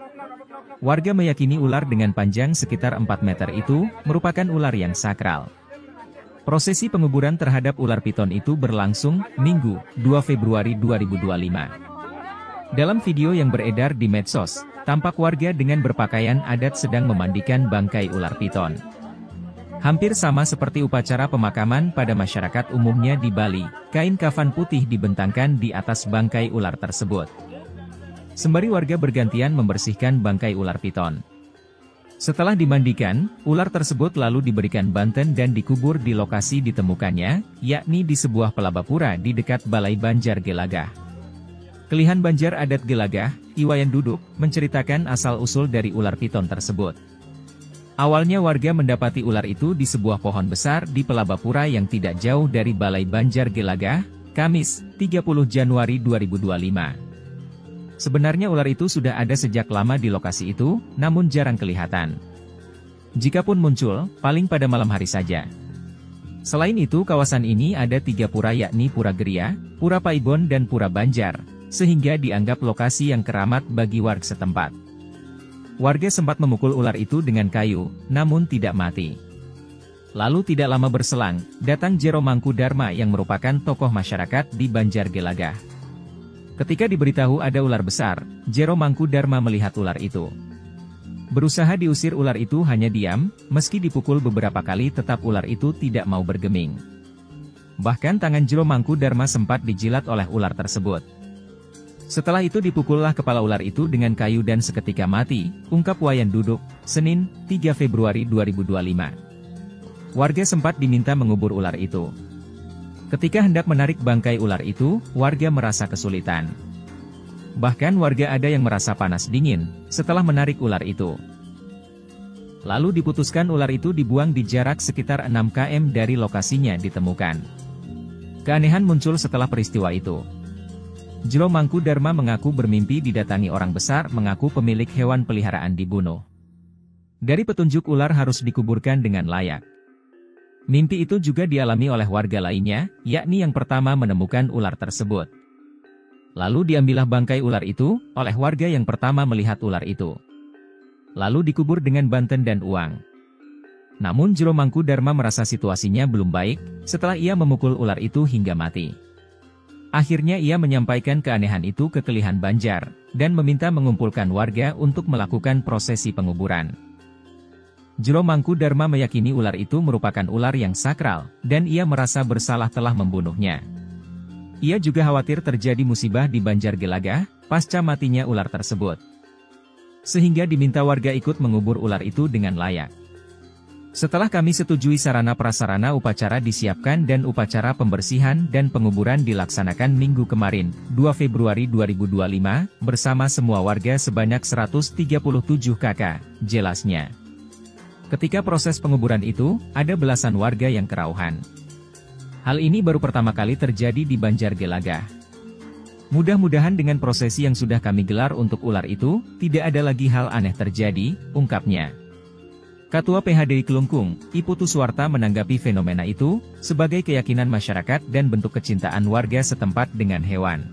Warga meyakini ular dengan panjang sekitar 4 meter itu merupakan ular yang sakral. Prosesi penguburan terhadap ular piton itu berlangsung Minggu, 2 Februari 2025. Dalam video yang beredar di medsos, tampak warga dengan berpakaian adat sedang memandikan bangkai ular piton. Hampir sama seperti upacara pemakaman pada masyarakat umumnya di Bali, kain kafan putih dibentangkan di atas bangkai ular tersebut. Sembari warga bergantian membersihkan bangkai ular piton. Setelah dimandikan, ular tersebut lalu diberikan banten dan dikubur di lokasi ditemukannya, yakni di sebuah pelabapura di dekat Balai Banjar Gelagah. Kelihan Banjar Adat Gelagah, Iwayan Duduk, menceritakan asal-usul dari ular piton tersebut. Awalnya warga mendapati ular itu di sebuah pohon besar di pelabapura yang tidak jauh dari Balai Banjar Gelagah, Kamis, 30 Januari 2025. Sebenarnya ular itu sudah ada sejak lama di lokasi itu, namun jarang kelihatan. Jikapun muncul, paling pada malam hari saja. Selain itu kawasan ini ada 3 pura yakni Pura Geria, Pura Paibon dan Pura Banjar, sehingga dianggap lokasi yang keramat bagi warga setempat. Warga sempat memukul ular itu dengan kayu, namun tidak mati. Lalu tidak lama berselang, datang Jero Mangku Dharma yang merupakan tokoh masyarakat di Banjar Gelagah. Ketika diberitahu ada ular besar, Jero Mangkudarma melihat ular itu. Berusaha diusir ular itu hanya diam, meski dipukul beberapa kali tetap ular itu tidak mau bergeming. Bahkan tangan Jero Mangkudarma sempat dijilat oleh ular tersebut. Setelah itu dipukullah kepala ular itu dengan kayu dan seketika mati, ungkap Wayan Duduk, Senin, 3 Februari 2025. Warga sempat diminta mengubur ular itu. Ketika hendak menarik bangkai ular itu, warga merasa kesulitan. Bahkan warga ada yang merasa panas dingin, setelah menarik ular itu. Lalu diputuskan ular itu dibuang di jarak sekitar 6 km dari lokasinya ditemukan. Keanehan muncul setelah peristiwa itu. Jero Mangkudarma mengaku bermimpi didatangi orang besar mengaku pemilik hewan peliharaan dibunuh. Dari petunjuk ular harus dikuburkan dengan layak. Mimpi itu juga dialami oleh warga lainnya, yakni yang pertama menemukan ular tersebut. Lalu diambillah bangkai ular itu, oleh warga yang pertama melihat ular itu. Lalu dikubur dengan banten dan uang. Namun Jero Mangkudarma merasa situasinya belum baik, setelah ia memukul ular itu hingga mati. Akhirnya ia menyampaikan keanehan itu ke Kelihan Banjar, dan meminta mengumpulkan warga untuk melakukan prosesi penguburan. Jero Mangkudarma meyakini ular itu merupakan ular yang sakral, dan ia merasa bersalah telah membunuhnya. Ia juga khawatir terjadi musibah di Banjar Gelagah, pasca matinya ular tersebut. Sehingga diminta warga ikut mengubur ular itu dengan layak. Setelah kami setujui sarana prasarana upacara disiapkan dan upacara pembersihan dan penguburan dilaksanakan minggu kemarin, 2 Februari 2025, bersama semua warga sebanyak 137 kakak, jelasnya. Ketika proses penguburan itu, ada belasan warga yang kerauhan. Hal ini baru pertama kali terjadi di Banjar Gelagah. Mudah-mudahan dengan prosesi yang sudah kami gelar untuk ular itu, tidak ada lagi hal aneh terjadi, ungkapnya. Ketua PHDI Kelungkung, Iputu Suwarta menanggapi fenomena itu, sebagai keyakinan masyarakat dan bentuk kecintaan warga setempat dengan hewan.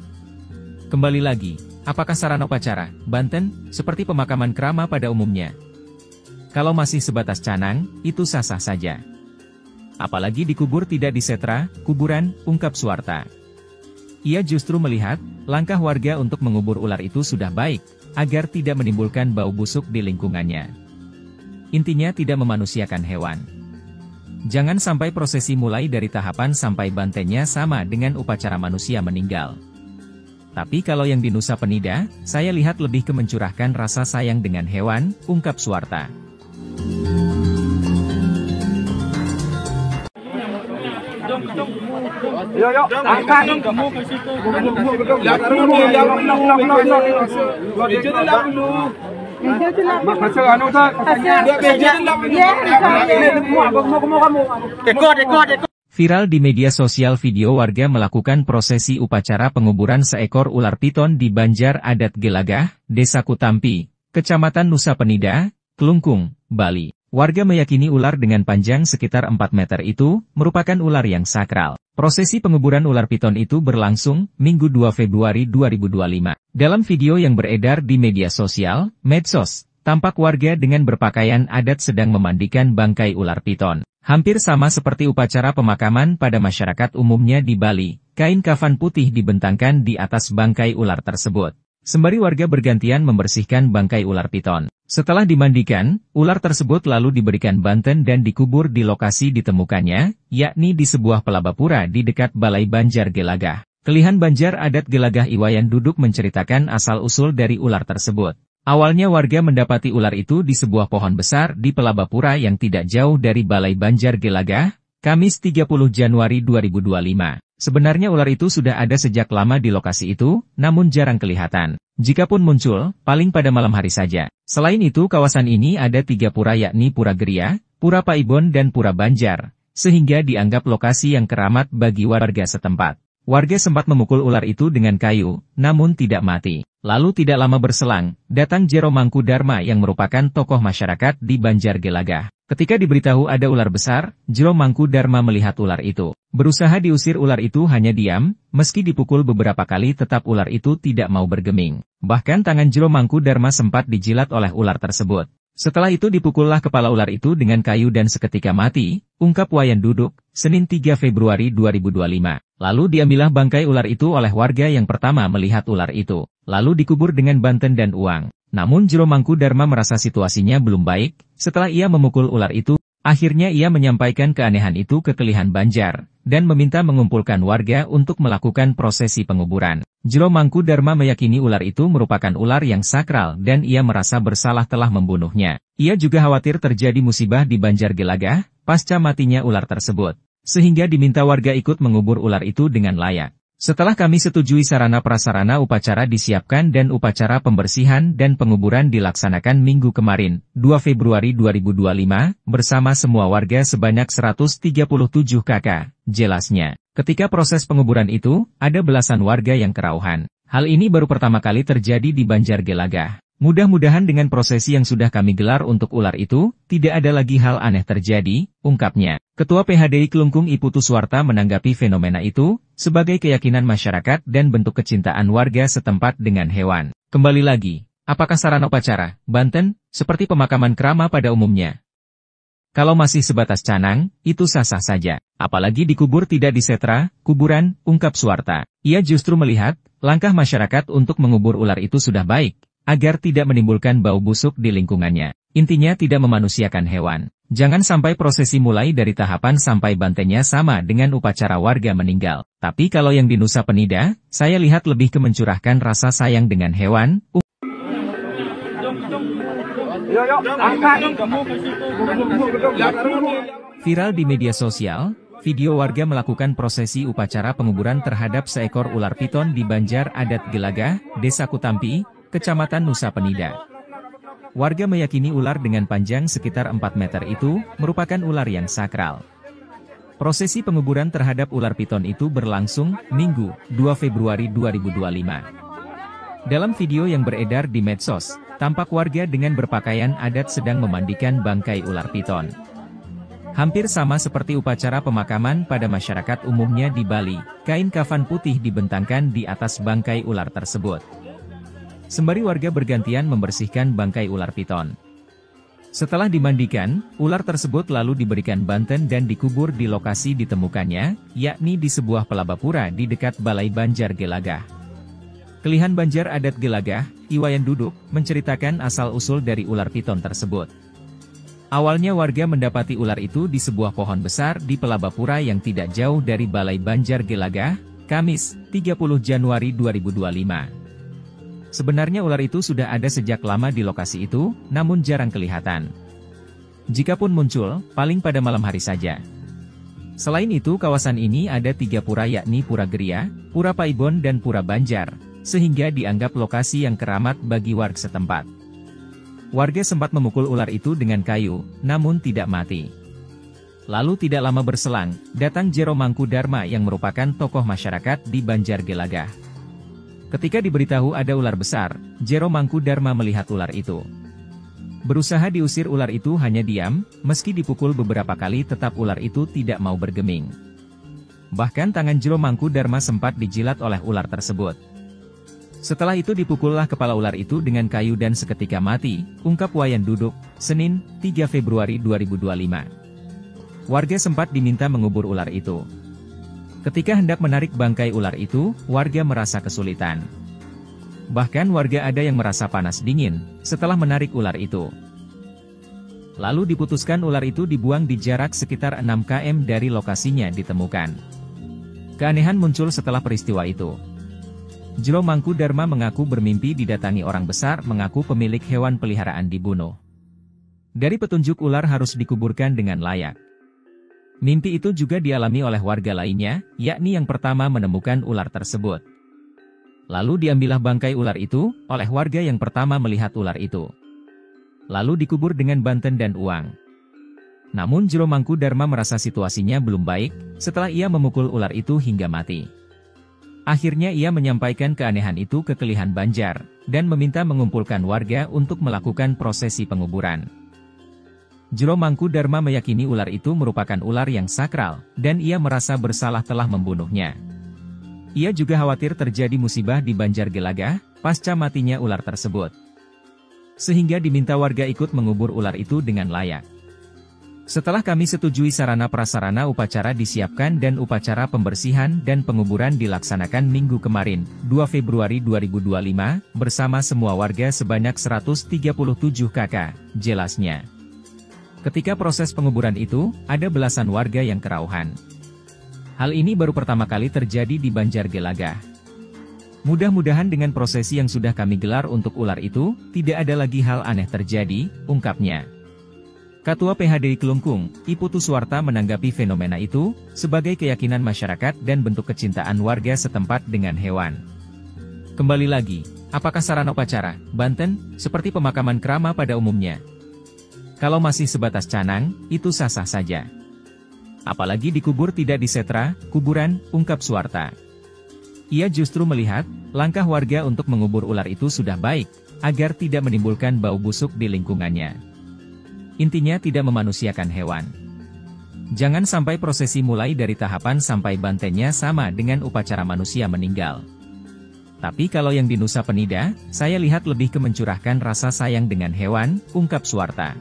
Kembali lagi, apakah sarana upacara, Banten, seperti pemakaman krama pada umumnya? Kalau masih sebatas canang, itu sah-sah saja. Apalagi dikubur tidak di setra, kuburan, ungkap Suwarta. Ia justru melihat, langkah warga untuk mengubur ular itu sudah baik, agar tidak menimbulkan bau busuk di lingkungannya. Intinya tidak memanusiakan hewan. Jangan sampai prosesi mulai dari tahapan sampai bantennya sama dengan upacara manusia meninggal. Tapi kalau yang di Nusa Penida, saya lihat lebih ke mencurahkan rasa sayang dengan hewan, ungkap Suwarta. Viral di media sosial video warga melakukan prosesi upacara penguburan seekor ular piton di Banjar Adat Gelagah, Desa Kutampi, Kecamatan Nusa Penida, Kelungkung, Bali. Warga meyakini ular dengan panjang sekitar 4 meter itu merupakan ular yang sakral. Prosesi penguburan ular piton itu berlangsung Minggu 2 Februari 2025. Dalam video yang beredar di media sosial, medsos, tampak warga dengan berpakaian adat sedang memandikan bangkai ular piton. Hampir sama seperti upacara pemakaman pada masyarakat umumnya di Bali, kain kafan putih dibentangkan di atas bangkai ular tersebut. Sembari warga bergantian membersihkan bangkai ular piton. Setelah dimandikan, ular tersebut lalu diberikan banten dan dikubur di lokasi ditemukannya, yakni di sebuah pelabapura di dekat Balai Banjar Gelagah. Kelihan Banjar Adat Gelagah Iwayan Duduk menceritakan asal-usul dari ular tersebut. Awalnya warga mendapati ular itu di sebuah pohon besar di pelabapura yang tidak jauh dari Balai Banjar Gelagah, Kamis 30 Januari 2025. Sebenarnya ular itu sudah ada sejak lama di lokasi itu, namun jarang kelihatan. Jikapun muncul, paling pada malam hari saja. Selain itu kawasan ini ada 3 pura yakni Pura Geria, Pura Paibon dan Pura Banjar, sehingga dianggap lokasi yang keramat bagi warga setempat. Warga sempat memukul ular itu dengan kayu, namun tidak mati. Lalu tidak lama berselang, datang Jero Mangkudarma yang merupakan tokoh masyarakat di Banjar Gelagah. Ketika diberitahu ada ular besar, Jero Mangkudarma melihat ular itu. Berusaha diusir ular itu hanya diam, meski dipukul beberapa kali tetap ular itu tidak mau bergeming. Bahkan tangan Jero Mangkudarma sempat dijilat oleh ular tersebut. Setelah itu dipukullah kepala ular itu dengan kayu dan seketika mati, ungkap Wayan Duduk, Senin 3 Februari 2025. Lalu diambillah bangkai ular itu oleh warga yang pertama melihat ular itu, lalu dikubur dengan banten dan uang. Namun Jero Mangkudarma merasa situasinya belum baik, setelah ia memukul ular itu, akhirnya ia menyampaikan keanehan itu ke Kelihan Banjar, dan meminta mengumpulkan warga untuk melakukan prosesi penguburan. Jero Mangkudarma meyakini ular itu merupakan ular yang sakral dan ia merasa bersalah telah membunuhnya. Ia juga khawatir terjadi musibah di Banjar Gelagah, pasca matinya ular tersebut. Sehingga diminta warga ikut mengubur ular itu dengan layak. Setelah kami setujui sarana prasarana upacara disiapkan dan upacara pembersihan dan penguburan dilaksanakan minggu kemarin, 2 Februari 2025, bersama semua warga sebanyak 137 kakak, jelasnya. Ketika proses penguburan itu, ada belasan warga yang kerauhan. Hal ini baru pertama kali terjadi di Banjar Gelagah. Mudah-mudahan dengan prosesi yang sudah kami gelar untuk ular itu, tidak ada lagi hal aneh terjadi, ungkapnya. Ketua PHDI Kelungkung Iputu Suwarta menanggapi fenomena itu, sebagai keyakinan masyarakat dan bentuk kecintaan warga setempat dengan hewan. Kembali lagi, apakah sarana upacara, banten, seperti pemakaman krama pada umumnya? Kalau masih sebatas canang, itu sah-sah saja. Apalagi dikubur tidak disetra, kuburan, ungkap Suwarta. Ia justru melihat, langkah masyarakat untuk mengubur ular itu sudah baik, agar tidak menimbulkan bau busuk di lingkungannya. Intinya tidak memanusiakan hewan. Jangan sampai prosesi mulai dari tahapan sampai bantennya sama dengan upacara warga meninggal. Tapi kalau yang di Nusa Penida, saya lihat lebih ke mencurahkan rasa sayang dengan hewan. Viral di media sosial, video warga melakukan prosesi upacara penguburan terhadap seekor ular piton di Banjar Adat Gelagah, Desa Kutampi, Kecamatan Nusa Penida. Warga meyakini ular dengan panjang sekitar 4 meter itu merupakan ular yang sakral. Prosesi penguburan terhadap ular piton itu berlangsung Minggu, 2 Februari 2025. Dalam video yang beredar di medsos, tampak warga dengan berpakaian adat sedang memandikan bangkai ular piton. Hampir sama seperti upacara pemakaman pada masyarakat umumnya di Bali, kain kafan putih dibentangkan di atas bangkai ular tersebut. Sembari warga bergantian membersihkan bangkai ular piton. Setelah dimandikan, ular tersebut lalu diberikan banten dan dikubur di lokasi ditemukannya, yakni di sebuah pelabapura di dekat Balai Banjar Gelagah. Kelihan Banjar Adat Gelagah, Iwayan Duduk, menceritakan asal-usul dari ular piton tersebut. Awalnya warga mendapati ular itu di sebuah pohon besar di pelabapura yang tidak jauh dari Balai Banjar Gelagah, Kamis, 30 Januari 2025. Sebenarnya ular itu sudah ada sejak lama di lokasi itu, namun jarang kelihatan. Jikapun muncul, paling pada malam hari saja. Selain itu kawasan ini ada 3 pura yakni Pura Geria, Pura Paibon dan Pura Banjar, sehingga dianggap lokasi yang keramat bagi warga setempat. Warga sempat memukul ular itu dengan kayu, namun tidak mati. Lalu tidak lama berselang, datang Jero Mangkudarma yang merupakan tokoh masyarakat di Banjar Gelagah. Ketika diberitahu ada ular besar, Jero Mangkudarma melihat ular itu. Berusaha diusir ular itu hanya diam, meski dipukul beberapa kali tetap ular itu tidak mau bergeming. Bahkan tangan Jero Mangkudarma sempat dijilat oleh ular tersebut. Setelah itu dipukullah kepala ular itu dengan kayu dan seketika mati, ungkap Wayan Duduk, Senin, 3 Februari 2025. Warga sempat diminta mengubur ular itu. Ketika hendak menarik bangkai ular itu, warga merasa kesulitan. Bahkan warga ada yang merasa panas dingin, setelah menarik ular itu. Lalu diputuskan ular itu dibuang di jarak sekitar 6 km dari lokasinya ditemukan. Keanehan muncul setelah peristiwa itu. Jero Mangkudarma mengaku bermimpi didatangi orang besar mengaku pemilik hewan peliharaan dibunuh. Dari petunjuk ular harus dikuburkan dengan layak. Mimpi itu juga dialami oleh warga lainnya, yakni yang pertama menemukan ular tersebut. Lalu diambillah bangkai ular itu, oleh warga yang pertama melihat ular itu. Lalu dikubur dengan banten dan uang. Namun Jero Mangkudarma merasa situasinya belum baik, setelah ia memukul ular itu hingga mati. Akhirnya ia menyampaikan keanehan itu ke Kelihan Banjar, dan meminta mengumpulkan warga untuk melakukan prosesi penguburan. Jero Mangkudarma meyakini ular itu merupakan ular yang sakral, dan ia merasa bersalah telah membunuhnya. Ia juga khawatir terjadi musibah di Banjar Gelagah, pasca matinya ular tersebut. sehingga diminta warga ikut mengubur ular itu dengan layak. Setelah kami setujui sarana prasarana upacara disiapkan dan upacara pembersihan dan penguburan dilaksanakan minggu kemarin, 2 Februari 2025, bersama semua warga sebanyak 137 kakak, jelasnya. Ketika proses penguburan itu, ada belasan warga yang kerauhan. Hal ini baru pertama kali terjadi di Banjar Gelagah. Mudah-mudahan dengan prosesi yang sudah kami gelar untuk ular itu, tidak ada lagi hal aneh terjadi, ungkapnya. Ketua PHDI Kelungkung, Iputu Suwarta menanggapi fenomena itu, sebagai keyakinan masyarakat dan bentuk kecintaan warga setempat dengan hewan. Kembali lagi, apakah sarana upacara, Banten, seperti pemakaman krama pada umumnya? Kalau masih sebatas canang, itu sah-sah saja. Apalagi dikubur tidak di setra, kuburan, ungkap Suwarta. Ia justru melihat, langkah warga untuk mengubur ular itu sudah baik, agar tidak menimbulkan bau busuk di lingkungannya. Intinya tidak memanusiakan hewan. Jangan sampai prosesi mulai dari tahapan sampai bantennya sama dengan upacara manusia meninggal. Tapi kalau yang di Nusa Penida, saya lihat lebih ke mencurahkan rasa sayang dengan hewan, ungkap Suwarta.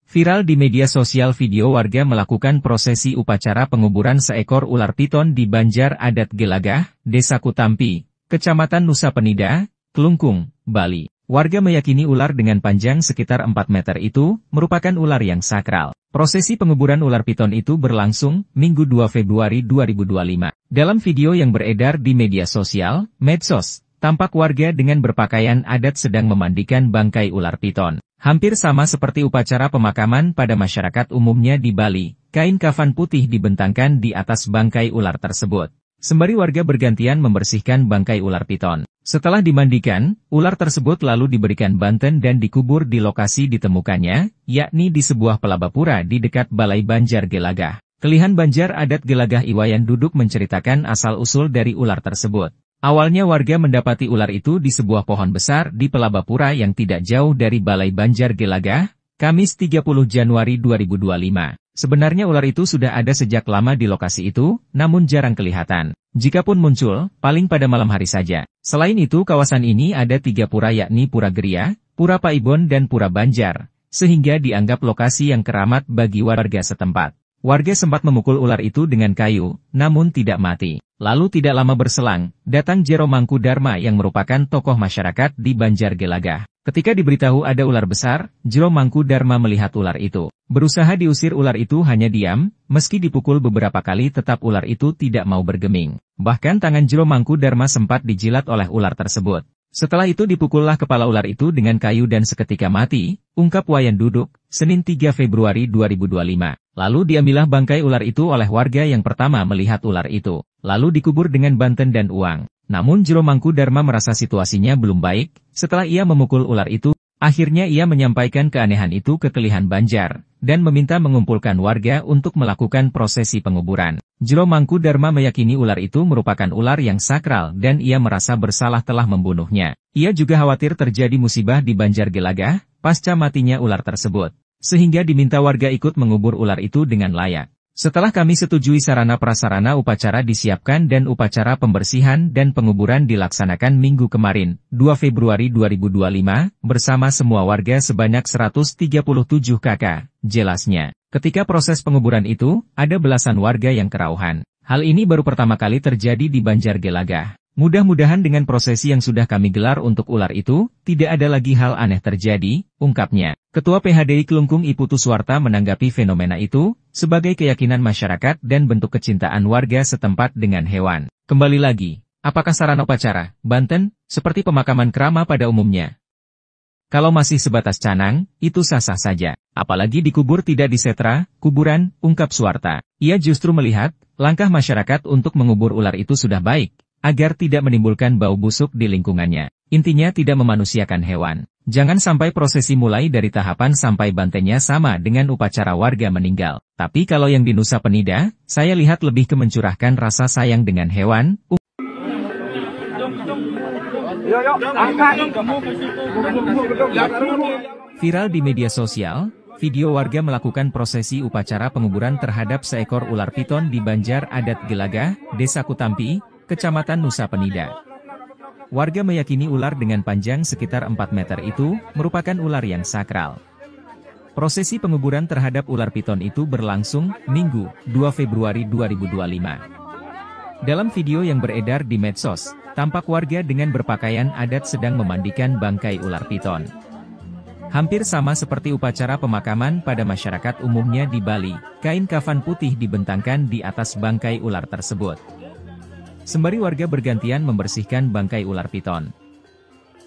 Viral di media sosial video warga melakukan prosesi upacara penguburan seekor ular piton di Banjar Adat Gelagah, Desa Kutampi, Kecamatan Nusa Penida, Kelungkung, Bali. Warga meyakini ular dengan panjang sekitar 4 meter itu merupakan ular yang sakral. Prosesi penguburan ular piton itu berlangsung Minggu 2 Februari 2025. Dalam video yang beredar di media sosial, medsos, tampak warga dengan berpakaian adat sedang memandikan bangkai ular piton. Hampir sama seperti upacara pemakaman pada masyarakat umumnya di Bali, kain kafan putih dibentangkan di atas bangkai ular tersebut. Sembari warga bergantian membersihkan bangkai ular piton. Setelah dimandikan, ular tersebut lalu diberikan banten dan dikubur di lokasi ditemukannya, yakni di sebuah pelabapura di dekat Balai Banjar Gelagah. Kelihan Banjar Adat Gelagah Iwayan Duduk menceritakan asal-usul dari ular tersebut. Awalnya warga mendapati ular itu di sebuah pohon besar di pelabapura yang tidak jauh dari Balai Banjar Gelagah, Kamis 30 Januari 2025. Sebenarnya ular itu sudah ada sejak lama di lokasi itu, namun jarang kelihatan. Jikapun muncul, paling pada malam hari saja. Selain itu kawasan ini ada 3 pura yakni Pura Geria, Pura Paibon dan Pura Banjar, sehingga dianggap lokasi yang keramat bagi warga setempat. Warga sempat memukul ular itu dengan kayu, namun tidak mati. Lalu tidak lama berselang, datang Jero Mangku Dharma yang merupakan tokoh masyarakat di Banjar Gelagah. Ketika diberitahu ada ular besar, Jero Mangku Dharma melihat ular itu. Berusaha diusir ular itu hanya diam, meski dipukul beberapa kali tetap ular itu tidak mau bergeming. Bahkan tangan Jero Mangku Dharma sempat dijilat oleh ular tersebut. Setelah itu dipukullah kepala ular itu dengan kayu dan seketika mati, ungkap Wayan Duduk, Senin 3 Februari 2025. Lalu diambillah bangkai ular itu oleh warga yang pertama melihat ular itu. Lalu dikubur dengan banten dan uang. Namun Jero Mangku Dharma merasa situasinya belum baik, setelah ia memukul ular itu, akhirnya ia menyampaikan keanehan itu ke Kelihan Banjar, dan meminta mengumpulkan warga untuk melakukan prosesi penguburan. Jero Mangku Dharma meyakini ular itu merupakan ular yang sakral dan ia merasa bersalah telah membunuhnya. Ia juga khawatir terjadi musibah di Banjar Gelagah, pasca matinya ular tersebut. Sehingga diminta warga ikut mengubur ular itu dengan layak. Setelah kami setujui sarana prasarana upacara disiapkan dan upacara pembersihan dan penguburan dilaksanakan minggu kemarin, 2 Februari 2025, bersama semua warga sebanyak 137 kakak, jelasnya. Ketika proses penguburan itu, ada belasan warga yang kerauhan. Hal ini baru pertama kali terjadi di Banjar Gelagah. Mudah-mudahan dengan prosesi yang sudah kami gelar untuk ular itu, tidak ada lagi hal aneh terjadi, ungkapnya. Ketua PHDI Kelungkung Iputu Suwarta menanggapi fenomena itu, sebagai keyakinan masyarakat dan bentuk kecintaan warga setempat dengan hewan. Kembali lagi, apakah sarana upacara, Banten, seperti pemakaman krama pada umumnya? Kalau masih sebatas canang, itu sah-sah saja. Apalagi dikubur tidak di setra, kuburan, ungkap Suwarta. Ia justru melihat, langkah masyarakat untuk mengubur ular itu sudah baik, agar tidak menimbulkan bau busuk di lingkungannya. Intinya tidak memanusiakan hewan. Jangan sampai prosesi mulai dari tahapan sampai bantennya sama dengan upacara warga meninggal. Tapi kalau yang di Nusa Penida, saya lihat lebih ke mencurahkan rasa sayang dengan hewan. Viral di media sosial, video warga melakukan prosesi upacara penguburan terhadap seekor ular piton di Banjar Adat Gelagah, Desa Kutampi, Kecamatan Nusa Penida. Warga meyakini ular dengan panjang sekitar 4 meter itu merupakan ular yang sakral. Prosesi penguburan terhadap ular piton itu berlangsung Minggu, 2 Februari 2025. Dalam video yang beredar di medsos, tampak warga dengan berpakaian adat sedang memandikan bangkai ular piton. Hampir sama seperti upacara pemakaman pada masyarakat umumnya di Bali, kain kafan putih dibentangkan di atas bangkai ular tersebut. Sembari warga bergantian membersihkan bangkai ular piton.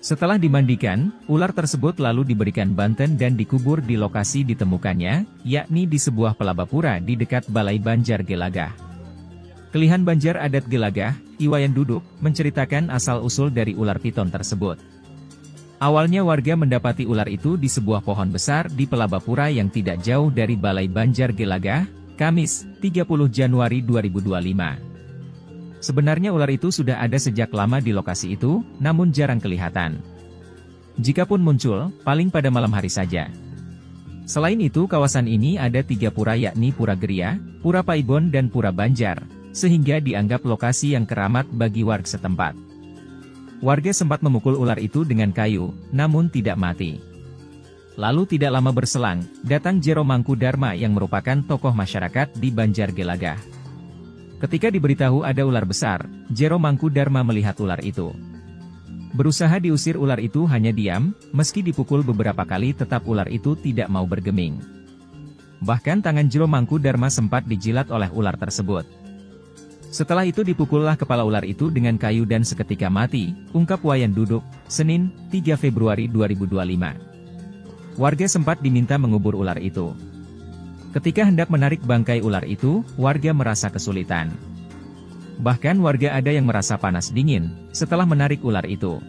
Setelah dimandikan, ular tersebut lalu diberikan banten dan dikubur di lokasi ditemukannya, yakni di sebuah pelabapura di dekat Balai Banjar Gelagah. Kelihan Banjar Adat Gelagah, Iwayan Duduk, menceritakan asal-usul dari ular piton tersebut. Awalnya warga mendapati ular itu di sebuah pohon besar di pelabapura yang tidak jauh dari Balai Banjar Gelagah, Kamis, 30 Januari 2025. Sebenarnya ular itu sudah ada sejak lama di lokasi itu, namun jarang kelihatan. Jikapun muncul, paling pada malam hari saja. Selain itu kawasan ini ada 3 pura yakni Pura Geria, Pura Paibon dan Pura Banjar, sehingga dianggap lokasi yang keramat bagi warga setempat. Warga sempat memukul ular itu dengan kayu, namun tidak mati. Lalu tidak lama berselang, datang Jero Mangkudarma yang merupakan tokoh masyarakat di Banjar Gelagah. Ketika diberitahu ada ular besar, Jero Mangkudarma melihat ular itu. Berusaha diusir ular itu hanya diam, meski dipukul beberapa kali tetap ular itu tidak mau bergeming. Bahkan tangan Jero Mangkudarma sempat dijilat oleh ular tersebut. Setelah itu dipukullah kepala ular itu dengan kayu dan seketika mati, ungkap Wayan Duduk, Senin, 3 Februari 2025. Warga sempat diminta mengubur ular itu. Ketika hendak menarik bangkai ular itu, warga merasa kesulitan. Bahkan warga ada yang merasa panas dingin, setelah menarik ular itu.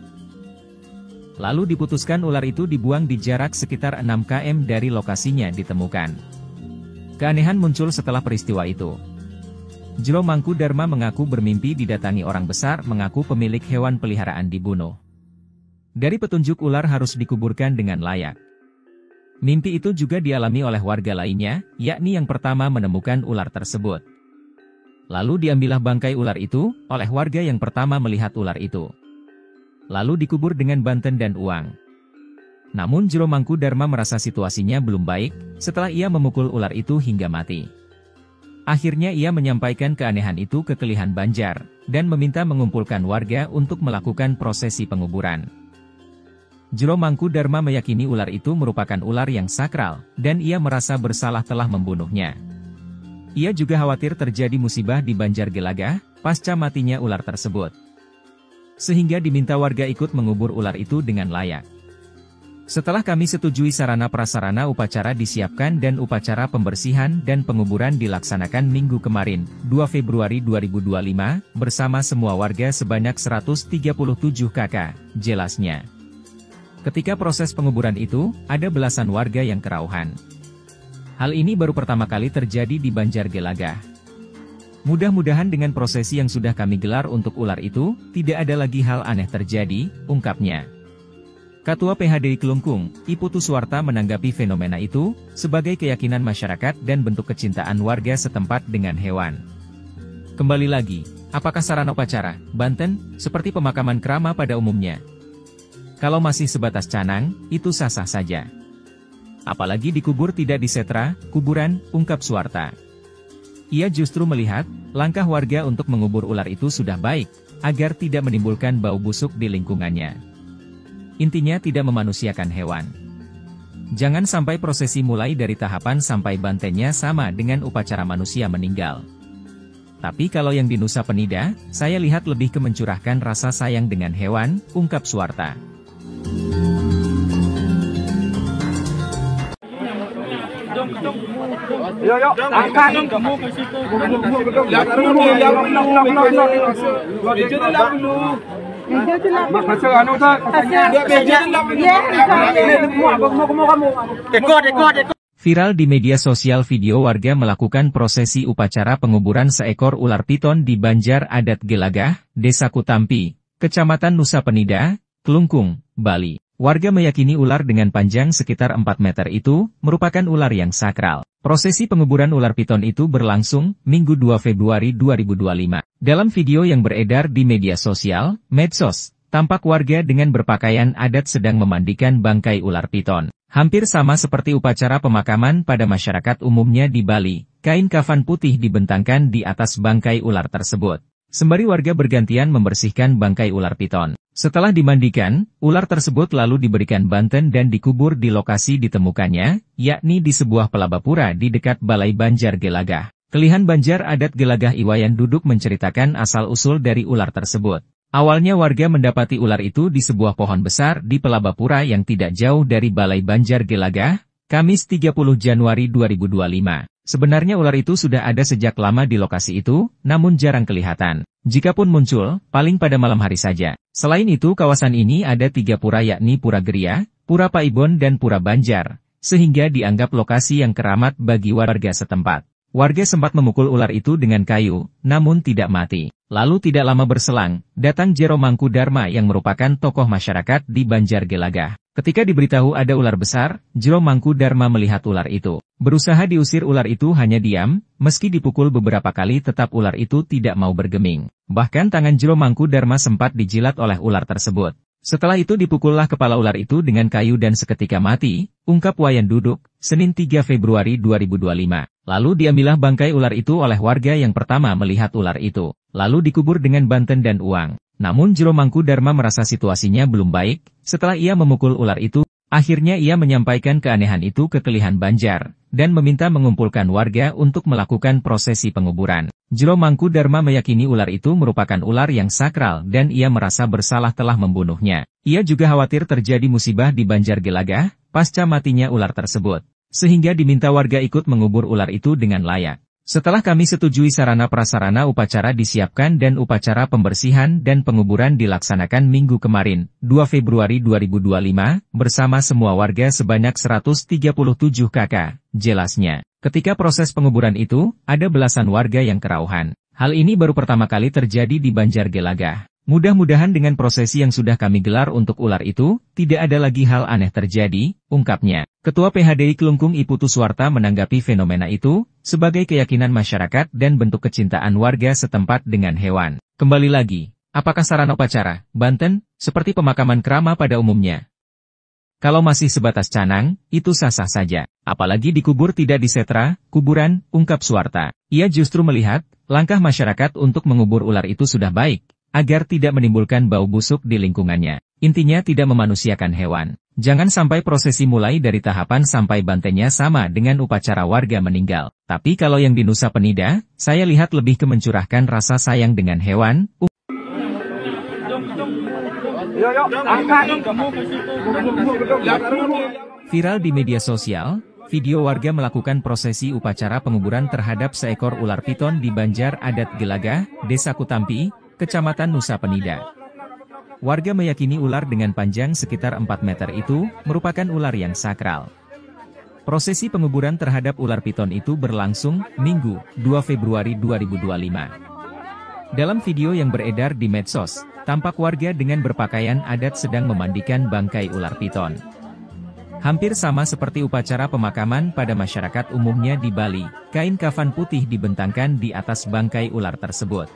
Lalu diputuskan ular itu dibuang di jarak sekitar 6 km dari lokasinya ditemukan. Keanehan muncul setelah peristiwa itu. Jero Mangkudarma mengaku bermimpi didatangi orang besar mengaku pemilik hewan peliharaan dibunuh. Dari petunjuk ular harus dikuburkan dengan layak. Mimpi itu juga dialami oleh warga lainnya, yakni yang pertama menemukan ular tersebut. Lalu diambillah bangkai ular itu, oleh warga yang pertama melihat ular itu. Lalu dikubur dengan banten dan uang. Namun Jero Mangkudarma merasa situasinya belum baik, setelah ia memukul ular itu hingga mati. Akhirnya ia menyampaikan keanehan itu ke Kelihan Banjar, dan meminta mengumpulkan warga untuk melakukan prosesi penguburan. Jero Mangkudarma meyakini ular itu merupakan ular yang sakral, dan ia merasa bersalah telah membunuhnya. Ia juga khawatir terjadi musibah di Banjar Gelagah, pasca matinya ular tersebut. Sehingga diminta warga ikut mengubur ular itu dengan layak. Setelah kami setujui sarana prasarana upacara disiapkan dan upacara pembersihan dan penguburan dilaksanakan minggu kemarin, 2 Februari 2025, bersama semua warga sebanyak 137 kakak, jelasnya. Ketika proses penguburan itu, ada belasan warga yang kerauhan. Hal ini baru pertama kali terjadi di Banjar Gelagah. Mudah-mudahan dengan prosesi yang sudah kami gelar untuk ular itu, tidak ada lagi hal aneh terjadi, ungkapnya. Ketua PHDI Kelungkung, Iputu Suwarta menanggapi fenomena itu, sebagai keyakinan masyarakat dan bentuk kecintaan warga setempat dengan hewan. Kembali lagi, apakah sarana upacara, banten, seperti pemakaman krama pada umumnya? Kalau masih sebatas canang, itu sah-sah saja. Apalagi dikubur tidak disetra, kuburan, ungkap Suwarta. Ia justru melihat, langkah warga untuk mengubur ular itu sudah baik, agar tidak menimbulkan bau busuk di lingkungannya. Intinya tidak memanusiakan hewan. Jangan sampai prosesi mulai dari tahapan sampai bantennya sama dengan upacara manusia meninggal. Tapi kalau yang di Nusa Penida, saya lihat lebih ke mencurahkan rasa sayang dengan hewan, ungkap Suwarta. Viral di media sosial video warga melakukan prosesi upacara penguburan seekor ular piton di Banjar Adat Gelagah, Desa Kutampi, Kecamatan Nusa Penida, Kelungkung, Bali. Warga meyakini ular dengan panjang sekitar 4 meter itu merupakan ular yang sakral. Prosesi penguburan ular piton itu berlangsung Minggu 2 Februari 2025. Dalam video yang beredar di media sosial, medsos, tampak warga dengan berpakaian adat sedang memandikan bangkai ular piton. Hampir sama seperti upacara pemakaman pada masyarakat umumnya di Bali, kain kafan putih dibentangkan di atas bangkai ular tersebut. Sembari warga bergantian membersihkan bangkai ular piton. Setelah dimandikan, ular tersebut lalu diberikan banten dan dikubur di lokasi ditemukannya, yakni di sebuah pelabapura di dekat Balai Banjar Gelagah. Kelihan Banjar Adat Gelagah Iwayan Duduk menceritakan asal-usul dari ular tersebut. Awalnya warga mendapati ular itu di sebuah pohon besar di pelabapura yang tidak jauh dari Balai Banjar Gelagah, Kamis 30 Januari 2025. Sebenarnya ular itu sudah ada sejak lama di lokasi itu, namun jarang kelihatan. Jikapun muncul, paling pada malam hari saja. Selain itu kawasan ini ada 3 pura yakni Pura Geria, Pura Paibon dan Pura Banjar, sehingga dianggap lokasi yang keramat bagi warga setempat. Warga sempat memukul ular itu dengan kayu, namun tidak mati. Lalu tidak lama berselang, datang Jero Mangkudarma yang merupakan tokoh masyarakat di Banjar Gelagah. Ketika diberitahu ada ular besar, Jero Mangkudarma melihat ular itu. Berusaha diusir ular itu hanya diam, meski dipukul beberapa kali tetap ular itu tidak mau bergeming. Bahkan tangan Jero Mangkudarma sempat dijilat oleh ular tersebut. Setelah itu dipukullah kepala ular itu dengan kayu dan seketika mati, ungkap Wayan Duduk, Senin 3 Februari 2025. Lalu diambillah bangkai ular itu oleh warga yang pertama melihat ular itu. Lalu dikubur dengan banten dan uang. Namun Jero Mangkudarma merasa situasinya belum baik, setelah ia memukul ular itu, akhirnya ia menyampaikan keanehan itu ke Kelihan Banjar, dan meminta mengumpulkan warga untuk melakukan prosesi penguburan. Jero Mangkudarma meyakini ular itu merupakan ular yang sakral dan ia merasa bersalah telah membunuhnya. Ia juga khawatir terjadi musibah di Banjar Gelagah, pasca matinya ular tersebut, sehingga diminta warga ikut mengubur ular itu dengan layak. Setelah kami setujui sarana-prasarana upacara disiapkan dan upacara pembersihan dan penguburan dilaksanakan minggu kemarin, 2 Februari 2025, bersama semua warga sebanyak 137 kakak, jelasnya. Ketika proses penguburan itu, ada belasan warga yang kerauhan. Hal ini baru pertama kali terjadi di Banjar Gelagah. Mudah-mudahan dengan prosesi yang sudah kami gelar untuk ular itu, tidak ada lagi hal aneh terjadi, ungkapnya. Ketua PHDI Kelungkung I Putu Suwarta menanggapi fenomena itu, sebagai keyakinan masyarakat dan bentuk kecintaan warga setempat dengan hewan. Kembali lagi, apakah sarana upacara, banten, seperti pemakaman kerama pada umumnya? Kalau masih sebatas canang, itu sah-sah saja. Apalagi dikubur tidak disetra, kuburan, ungkap Suwarta. Ia justru melihat, langkah masyarakat untuk mengubur ular itu sudah baik, agar tidak menimbulkan bau busuk di lingkungannya. Intinya tidak memanusiakan hewan. Jangan sampai prosesi mulai dari tahapan sampai bantenya sama dengan upacara warga meninggal. Tapi kalau yang di Nusa Penida, saya lihat lebih ke mencurahkan rasa sayang dengan hewan. Viral di media sosial, video warga melakukan prosesi upacara penguburan terhadap seekor ular piton di Banjar Adat Gelagah, Desa Kutampi, Kecamatan Nusa Penida. Warga meyakini ular dengan panjang sekitar 4 meter itu merupakan ular yang sakral. Prosesi penguburan terhadap ular piton itu berlangsung Minggu, 2 Februari 2025. Dalam video yang beredar di medsos, tampak warga dengan berpakaian adat sedang memandikan bangkai ular piton. Hampir sama seperti upacara pemakaman pada masyarakat umumnya di Bali, kain kafan putih dibentangkan di atas bangkai ular tersebut.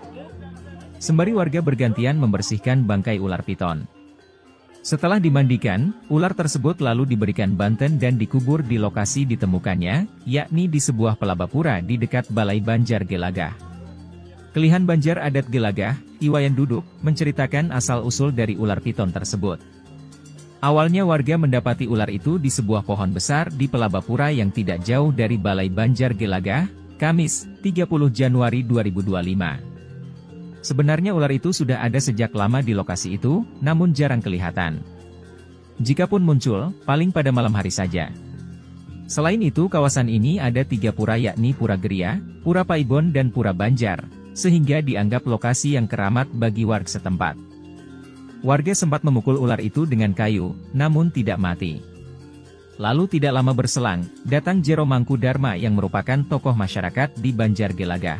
Sembari warga bergantian membersihkan bangkai ular piton. Setelah dimandikan, ular tersebut lalu diberikan banten dan dikubur di lokasi ditemukannya, yakni di sebuah pelabapura di dekat Balai Banjar Gelagah. Kelihan Banjar Adat Gelagah, Iwayan Duduk, menceritakan asal-usul dari ular piton tersebut. Awalnya warga mendapati ular itu di sebuah pohon besar di pelabapura yang tidak jauh dari Balai Banjar Gelagah, Kamis, 30 Januari 2025. Sebenarnya ular itu sudah ada sejak lama di lokasi itu, namun jarang kelihatan. Jikapun muncul, paling pada malam hari saja. Selain itu kawasan ini ada 3 pura yakni Pura Geria, Pura Paibon dan Pura Banjar, sehingga dianggap lokasi yang keramat bagi warga setempat. Warga sempat memukul ular itu dengan kayu, namun tidak mati. Lalu tidak lama berselang, datang Jero Mangkudarma yang merupakan tokoh masyarakat di Banjar Gelagah.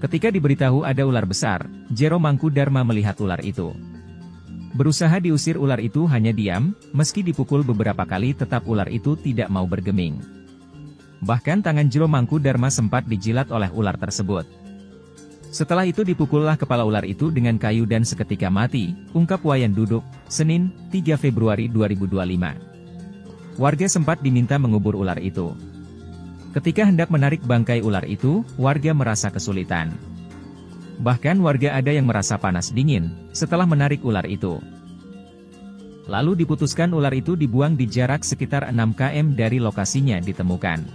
Ketika diberitahu ada ular besar, Jero Mangkudarma melihat ular itu. Berusaha diusir ular itu hanya diam, meski dipukul beberapa kali tetap ular itu tidak mau bergeming. Bahkan tangan Jero Mangkudarma sempat dijilat oleh ular tersebut. Setelah itu dipukullah kepala ular itu dengan kayu dan seketika mati, ungkap Wayan Duduk, Senin, 3 Februari 2025. Warga sempat diminta mengubur ular itu. Ketika hendak menarik bangkai ular itu, warga merasa kesulitan. Bahkan warga ada yang merasa panas dingin, setelah menarik ular itu. Lalu diputuskan ular itu dibuang di jarak sekitar 6 km dari lokasinya ditemukan.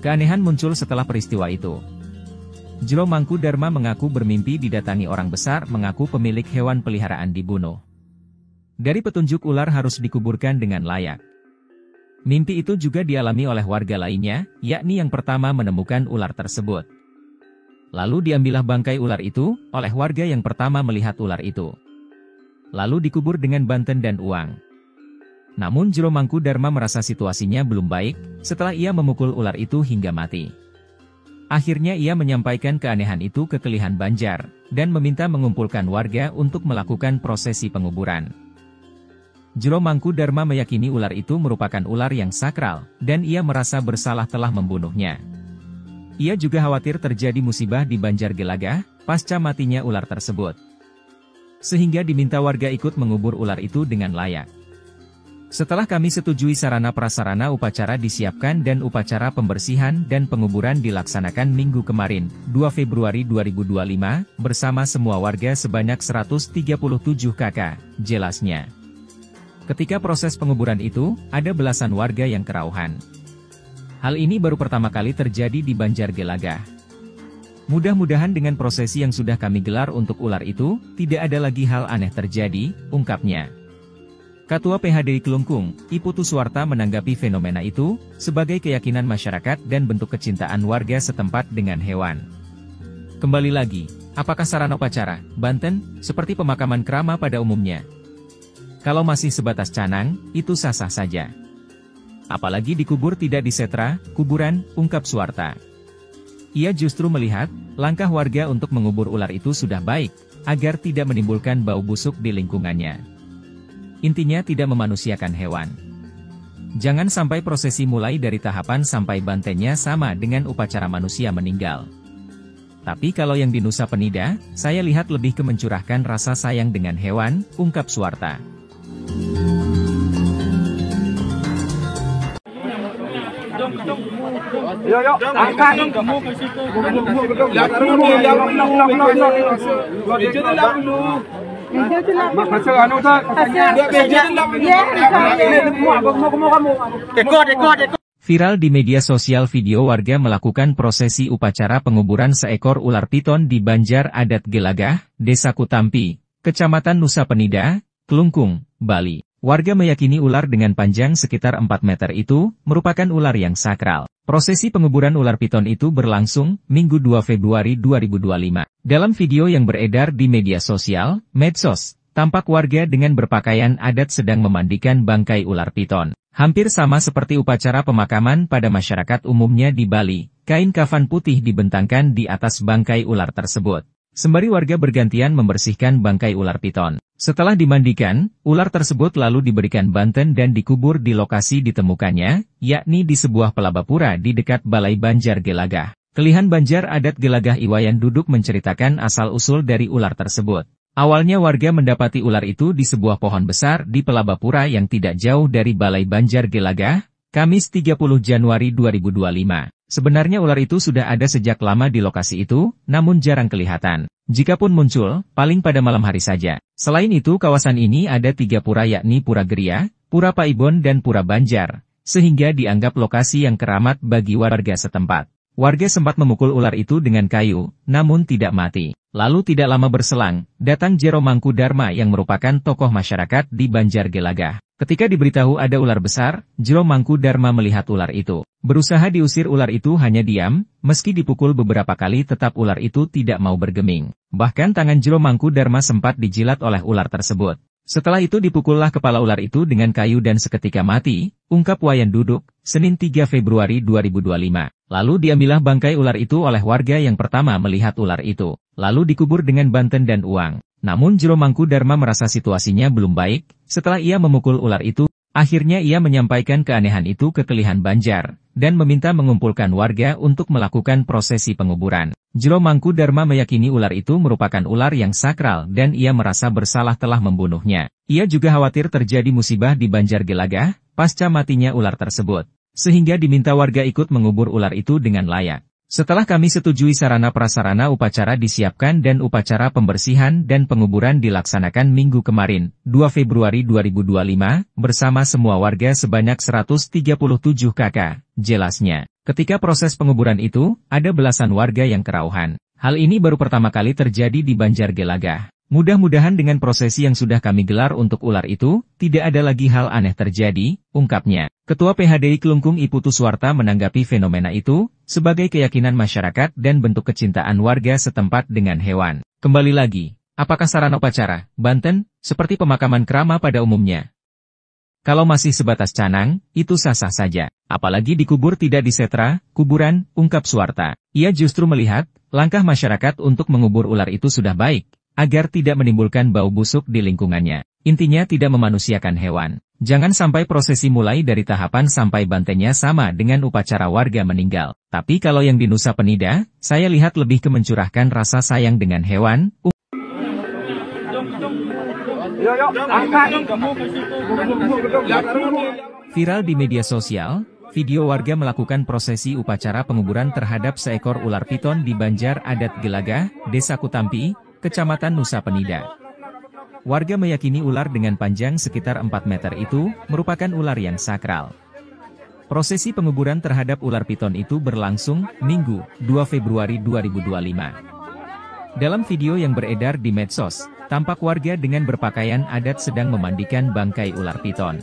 Keanehan muncul setelah peristiwa itu. Jero Mangkudarma mengaku bermimpi didatangi orang besar mengaku pemilik hewan peliharaan dibunuh. Dari petunjuk ular harus dikuburkan dengan layak. Mimpi itu juga dialami oleh warga lainnya, yakni yang pertama menemukan ular tersebut. Lalu diambillah bangkai ular itu, oleh warga yang pertama melihat ular itu. Lalu dikubur dengan banten dan uang. Namun Jero Mangkudarma merasa situasinya belum baik, setelah ia memukul ular itu hingga mati. Akhirnya ia menyampaikan keanehan itu ke Kelihan Banjar, dan meminta mengumpulkan warga untuk melakukan prosesi penguburan. Jero Mangkudarma meyakini ular itu merupakan ular yang sakral, dan ia merasa bersalah telah membunuhnya. Ia juga khawatir terjadi musibah di Banjar Gelagah, pasca matinya ular tersebut. Sehingga diminta warga ikut mengubur ular itu dengan layak. Setelah kami setujui sarana prasarana upacara disiapkan dan upacara pembersihan dan penguburan dilaksanakan minggu kemarin, 2 Februari 2025, bersama semua warga sebanyak 137 kakak, jelasnya. Ketika proses penguburan itu, ada belasan warga yang kerauhan. Hal ini baru pertama kali terjadi di Banjar Gelagah. Mudah-mudahan dengan prosesi yang sudah kami gelar untuk ular itu, tidak ada lagi hal aneh terjadi, ungkapnya. Ketua PHDI Kelungkung, Iputu Suwarta menanggapi fenomena itu, sebagai keyakinan masyarakat dan bentuk kecintaan warga setempat dengan hewan. Kembali lagi, apakah sarana upacara, Banten, seperti pemakaman krama pada umumnya? Kalau masih sebatas canang, itu sah-sah saja. Apalagi dikubur tidak disetra, kuburan, ungkap Suwarta. Ia justru melihat, langkah warga untuk mengubur ular itu sudah baik, agar tidak menimbulkan bau busuk di lingkungannya. Intinya tidak memanusiakan hewan. Jangan sampai prosesi mulai dari tahapan sampai bantennya sama dengan upacara manusia meninggal. Tapi kalau yang di Nusa Penida, saya lihat lebih ke mencurahkan rasa sayang dengan hewan, ungkap Suwarta. Viral di media sosial video warga melakukan prosesi upacara penguburan seekor ular piton di Banjar Adat Gelagah, Desa Kutampi, Kecamatan Nusa Penida, Kelungkung, Bali. Warga meyakini ular dengan panjang sekitar 4 meter itu merupakan ular yang sakral. Prosesi penguburan ular piton itu berlangsung Minggu 2 Februari 2025. Dalam video yang beredar di media sosial, medsos, tampak warga dengan berpakaian adat sedang memandikan bangkai ular piton. Hampir sama seperti upacara pemakaman pada masyarakat umumnya di Bali, kain kafan putih dibentangkan di atas bangkai ular tersebut. Sembari warga bergantian membersihkan bangkai ular piton. Setelah dimandikan, ular tersebut lalu diberikan banten dan dikubur di lokasi ditemukannya, yakni di sebuah pelabapura di dekat Balai Banjar Gelagah. Kelihan Banjar Adat Gelagah Iwayan Duduk menceritakan asal-usul dari ular tersebut. Awalnya warga mendapati ular itu di sebuah pohon besar di pelabapura yang tidak jauh dari Balai Banjar Gelagah, Kamis 30 Januari 2025. Sebenarnya ular itu sudah ada sejak lama di lokasi itu, namun jarang kelihatan. Jikapun muncul, paling pada malam hari saja. Selain itu kawasan ini ada 3 pura yakni Pura Geria, Pura Paibon dan Pura Banjar, sehingga dianggap lokasi yang keramat bagi warga setempat. Warga sempat memukul ular itu dengan kayu, namun tidak mati. Lalu tidak lama berselang, datang Jero Mangkudarma yang merupakan tokoh masyarakat di Banjar Gelagah. Ketika diberitahu ada ular besar, Jero Mangkudarma melihat ular itu. Berusaha diusir ular itu hanya diam, meski dipukul beberapa kali tetap ular itu tidak mau bergeming. Bahkan tangan Jero Mangkudarma sempat dijilat oleh ular tersebut. Setelah itu dipukullah kepala ular itu dengan kayu dan seketika mati, ungkap Wayan Duduk, Senin 3 Februari 2025. Lalu diambillah bangkai ular itu oleh warga yang pertama melihat ular itu, lalu dikubur dengan banten dan uang. Namun Jero Mangkudarma merasa situasinya belum baik, setelah ia memukul ular itu, akhirnya ia menyampaikan keanehan itu ke Kelihan Banjar, dan meminta mengumpulkan warga untuk melakukan prosesi penguburan. Jero Mangkudarma meyakini ular itu merupakan ular yang sakral dan ia merasa bersalah telah membunuhnya. Ia juga khawatir terjadi musibah di Banjar Gelagah, pasca matinya ular tersebut, sehingga diminta warga ikut mengubur ular itu dengan layak. Setelah kami setujui sarana prasarana upacara disiapkan dan upacara pembersihan dan penguburan dilaksanakan minggu kemarin, 2 Februari 2025, bersama semua warga sebanyak 137 kakak, jelasnya. Ketika proses penguburan itu, ada belasan warga yang kerauhan. Hal ini baru pertama kali terjadi di Banjar Gelagah. Mudah-mudahan dengan prosesi yang sudah kami gelar untuk ular itu, tidak ada lagi hal aneh terjadi, ungkapnya. Ketua PHDI Kelungkung I Putu Suwarta menanggapi fenomena itu, sebagai keyakinan masyarakat dan bentuk kecintaan warga setempat dengan hewan. Kembali lagi, apakah sarana upacara, banten, seperti pemakaman krama pada umumnya? Kalau masih sebatas canang, itu sah-sah saja. Apalagi dikubur tidak di setra, kuburan, ungkap Suwarta. Ia justru melihat, langkah masyarakat untuk mengubur ular itu sudah baik, agar tidak menimbulkan bau busuk di lingkungannya. Intinya tidak memanusiakan hewan. Jangan sampai prosesi mulai dari tahapan sampai bantennya sama dengan upacara warga meninggal. Tapi kalau yang di Nusa Penida, saya lihat lebih ke mencurahkan rasa sayang dengan hewan. Viral di media sosial, video warga melakukan prosesi upacara penguburan terhadap seekor ular piton di Banjar Adat Gelagah, Desa Kutampi, Kecamatan Nusa Penida. Warga meyakini ular dengan panjang sekitar 4 meter itu merupakan ular yang sakral. Prosesi penguburan terhadap ular piton itu berlangsung Minggu, 2 Februari 2025. Dalam video yang beredar di medsos, tampak warga dengan berpakaian adat sedang memandikan bangkai ular piton.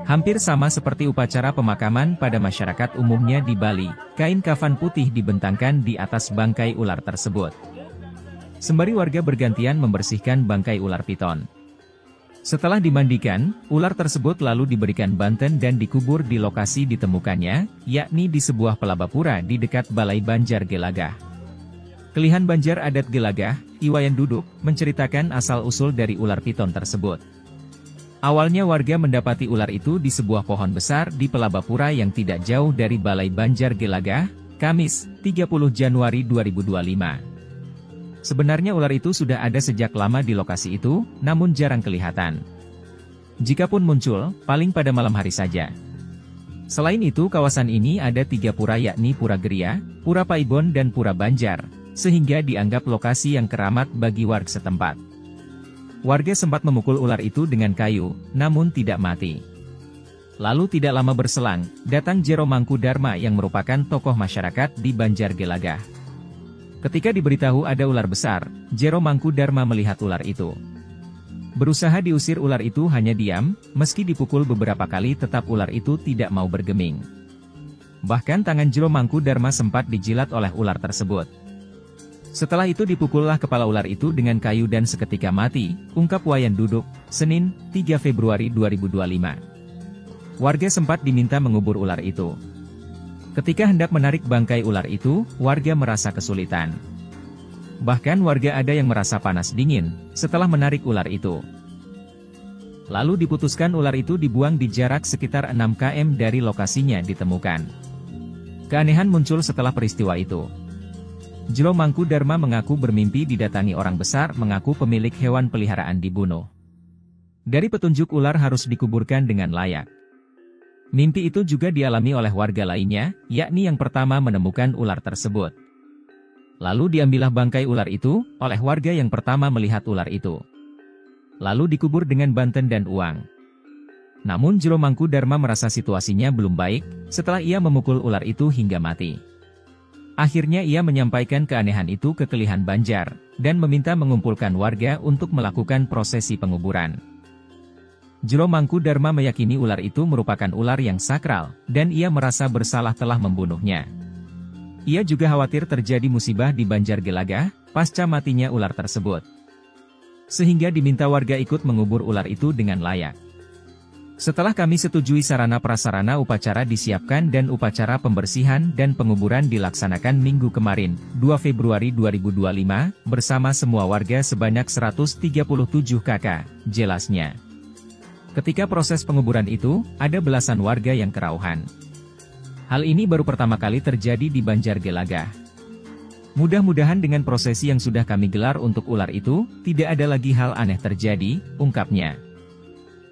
Hampir sama seperti upacara pemakaman pada masyarakat umumnya di Bali, kain kafan putih dibentangkan di atas bangkai ular tersebut. Sembari warga bergantian membersihkan bangkai ular piton. Setelah dimandikan, ular tersebut lalu diberikan banten dan dikubur di lokasi ditemukannya, yakni di sebuah pelabapura di dekat Balai Banjar Gelagah. Kelihan Banjar Adat Gelagah, Iwayan Duduk, menceritakan asal-usul dari ular piton tersebut. Awalnya warga mendapati ular itu di sebuah pohon besar di pelabapura yang tidak jauh dari Balai Banjar Gelagah, Kamis, 30 Januari 2025. Sebenarnya ular itu sudah ada sejak lama di lokasi itu, namun jarang kelihatan. Jikapun muncul, paling pada malam hari saja. Selain itu kawasan ini ada 3 pura yakni Pura Geria, Pura Paibon dan Pura Banjar, sehingga dianggap lokasi yang keramat bagi warga setempat. Warga sempat memukul ular itu dengan kayu, namun tidak mati. Lalu tidak lama berselang, datang Jero Mangkudarma yang merupakan tokoh masyarakat di Banjar Gelagah. Ketika diberitahu ada ular besar, Jero Mangkudarma melihat ular itu. Berusaha diusir ular itu hanya diam, meski dipukul beberapa kali tetap ular itu tidak mau bergeming. Bahkan tangan Jero Mangkudarma sempat dijilat oleh ular tersebut. Setelah itu dipukullah kepala ular itu dengan kayu dan seketika mati, ungkap Wayan Duduk, Senin, 3 Februari 2025. Warga sempat diminta mengubur ular itu. Ketika hendak menarik bangkai ular itu, warga merasa kesulitan. Bahkan warga ada yang merasa panas dingin, setelah menarik ular itu. Lalu diputuskan ular itu dibuang di jarak sekitar 6 km dari lokasinya ditemukan. Keanehan muncul setelah peristiwa itu. Jero Mangkudarma mengaku bermimpi didatangi orang besar mengaku pemilik hewan peliharaan dibunuh. Dari petunjuk ular harus dikuburkan dengan layak. Mimpi itu juga dialami oleh warga lainnya, yakni yang pertama menemukan ular tersebut. Lalu diambillah bangkai ular itu, oleh warga yang pertama melihat ular itu. Lalu dikubur dengan banten dan uang. Namun Jero Mangkudarma merasa situasinya belum baik, setelah ia memukul ular itu hingga mati. Akhirnya ia menyampaikan keanehan itu ke Kelihan Banjar, dan meminta mengumpulkan warga untuk melakukan prosesi penguburan. Jero Mangkudarma meyakini ular itu merupakan ular yang sakral, dan ia merasa bersalah telah membunuhnya. Ia juga khawatir terjadi musibah di Banjar Gelagah, pasca matinya ular tersebut. sehingga diminta warga ikut mengubur ular itu dengan layak. Setelah kami setujui sarana prasarana upacara disiapkan dan upacara pembersihan dan penguburan dilaksanakan minggu kemarin, 2 Februari 2025, bersama semua warga sebanyak 137 kakak, jelasnya. Ketika proses penguburan itu, ada belasan warga yang kerauhan. Hal ini baru pertama kali terjadi di Banjar Gelagah. Mudah-mudahan dengan prosesi yang sudah kami gelar untuk ular itu, tidak ada lagi hal aneh terjadi, ungkapnya.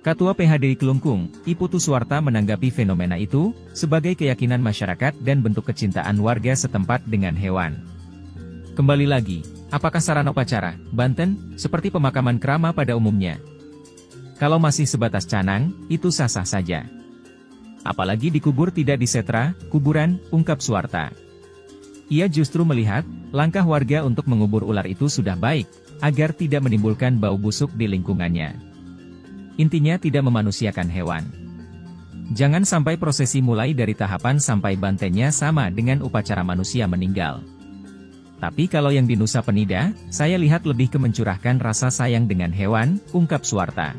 Ketua PHDI Kelungkung, Iputu Suwarta menanggapi fenomena itu, sebagai keyakinan masyarakat dan bentuk kecintaan warga setempat dengan hewan. Kembali lagi, apakah sarana upacara, Banten, seperti pemakaman kerama pada umumnya? Kalau masih sebatas canang, itu sah-sah saja. Apalagi dikubur tidak di setra, kuburan, ungkap Suwarta. Ia justru melihat, langkah warga untuk mengubur ular itu sudah baik, agar tidak menimbulkan bau busuk di lingkungannya. Intinya tidak memanusiakan hewan. Jangan sampai prosesi mulai dari tahapan sampai bantennya sama dengan upacara manusia meninggal. Tapi kalau yang di Nusa Penida, saya lihat lebih ke mencurahkan rasa sayang dengan hewan, ungkap Suwarta.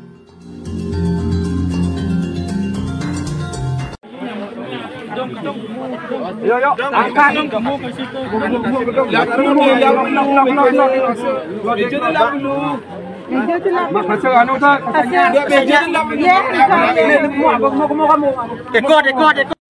Yuk, angkat.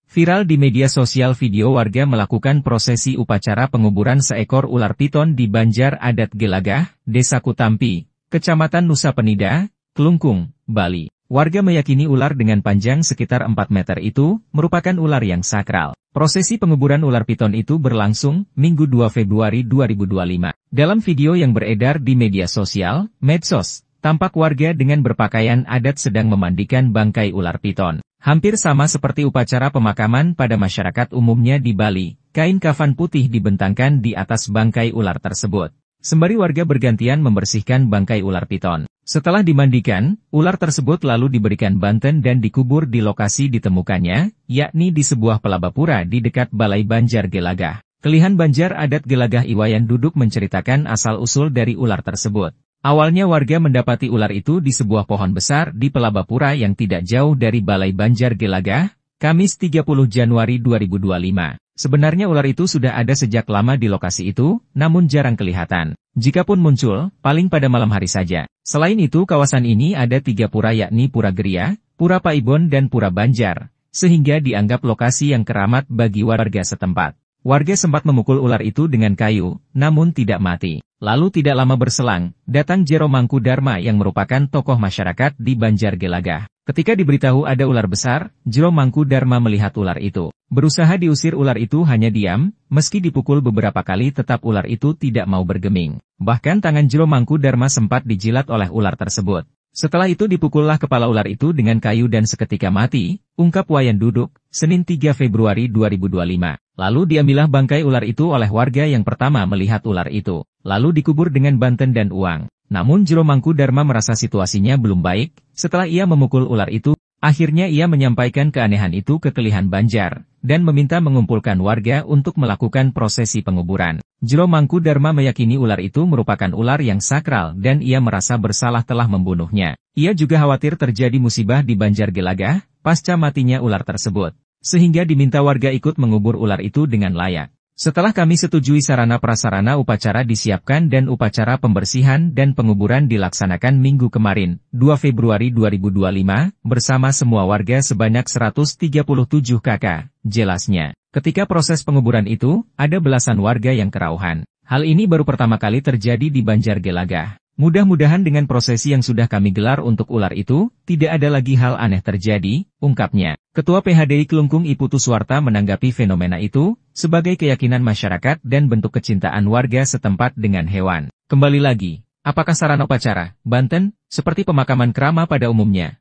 Viral di media sosial video warga melakukan prosesi upacara penguburan seekor ular piton di Banjar Adat Gelagah, Desa Kutampi, Kecamatan Nusa Penida, Kelungkung, Bali. Warga meyakini ular dengan panjang sekitar 4 meter itu merupakan ular yang sakral. Prosesi penguburan ular piton itu berlangsung Minggu 2 Februari 2025. Dalam video yang beredar di media sosial, medsos, tampak warga dengan berpakaian adat sedang memandikan bangkai ular piton. Hampir sama seperti upacara pemakaman pada masyarakat umumnya di Bali, kain kafan putih dibentangkan di atas bangkai ular tersebut. Sembari warga bergantian membersihkan bangkai ular piton. Setelah dimandikan, ular tersebut lalu diberikan banten dan dikubur di lokasi ditemukannya, yakni di sebuah pelabapura di dekat Balai Banjar Gelagah. Kelihan Banjar Adat Gelagah Iwayan Duduk menceritakan asal-usul dari ular tersebut. Awalnya warga mendapati ular itu di sebuah pohon besar di pelabapura yang tidak jauh dari Balai Banjar Gelagah, Kamis 30 Januari 2025. Sebenarnya ular itu sudah ada sejak lama di lokasi itu, namun jarang kelihatan. Jikapun muncul, paling pada malam hari saja. Selain itu kawasan ini ada 3 pura yakni Pura Geria, Pura Paibon dan Pura Banjar, sehingga dianggap lokasi yang keramat bagi warga setempat. Warga sempat memukul ular itu dengan kayu, namun tidak mati. Lalu tidak lama berselang, datang Jero Mangku Dharma yang merupakan tokoh masyarakat di Banjar Gelagah. Ketika diberitahu ada ular besar, Jero Mangku Dharma melihat ular itu. Berusaha diusir ular itu hanya diam, meski dipukul beberapa kali tetap ular itu tidak mau bergeming. Bahkan tangan Jero Mangku Dharma sempat dijilat oleh ular tersebut. Setelah itu dipukullah kepala ular itu dengan kayu dan seketika mati, ungkap Wayan Duduk, Senin 3 Februari 2025. Lalu diambillah bangkai ular itu oleh warga yang pertama melihat ular itu. Lalu dikubur dengan banten dan uang. Namun Jero Mangku Dharma merasa situasinya belum baik, setelah ia memukul ular itu, akhirnya ia menyampaikan keanehan itu ke Kelihan Banjar, dan meminta mengumpulkan warga untuk melakukan prosesi penguburan. Jero Mangku Dharma meyakini ular itu merupakan ular yang sakral dan ia merasa bersalah telah membunuhnya. Ia juga khawatir terjadi musibah di Banjar Gelagah, pasca matinya ular tersebut. Sehingga diminta warga ikut mengubur ular itu dengan layak. Setelah kami setujui sarana prasarana upacara disiapkan dan upacara pembersihan dan penguburan dilaksanakan minggu kemarin, 2 Februari 2025, bersama semua warga sebanyak 137 kakak, jelasnya. Ketika proses penguburan itu, ada belasan warga yang kerauhan. Hal ini baru pertama kali terjadi di Banjar Gelagah. Mudah-mudahan dengan prosesi yang sudah kami gelar untuk ular itu, tidak ada lagi hal aneh terjadi, ungkapnya. Ketua PHDI Kelungkung Iputu Suwarta menanggapi fenomena itu, sebagai keyakinan masyarakat dan bentuk kecintaan warga setempat dengan hewan. Kembali lagi, apakah sarana upacara, Banten, seperti pemakaman kerama pada umumnya?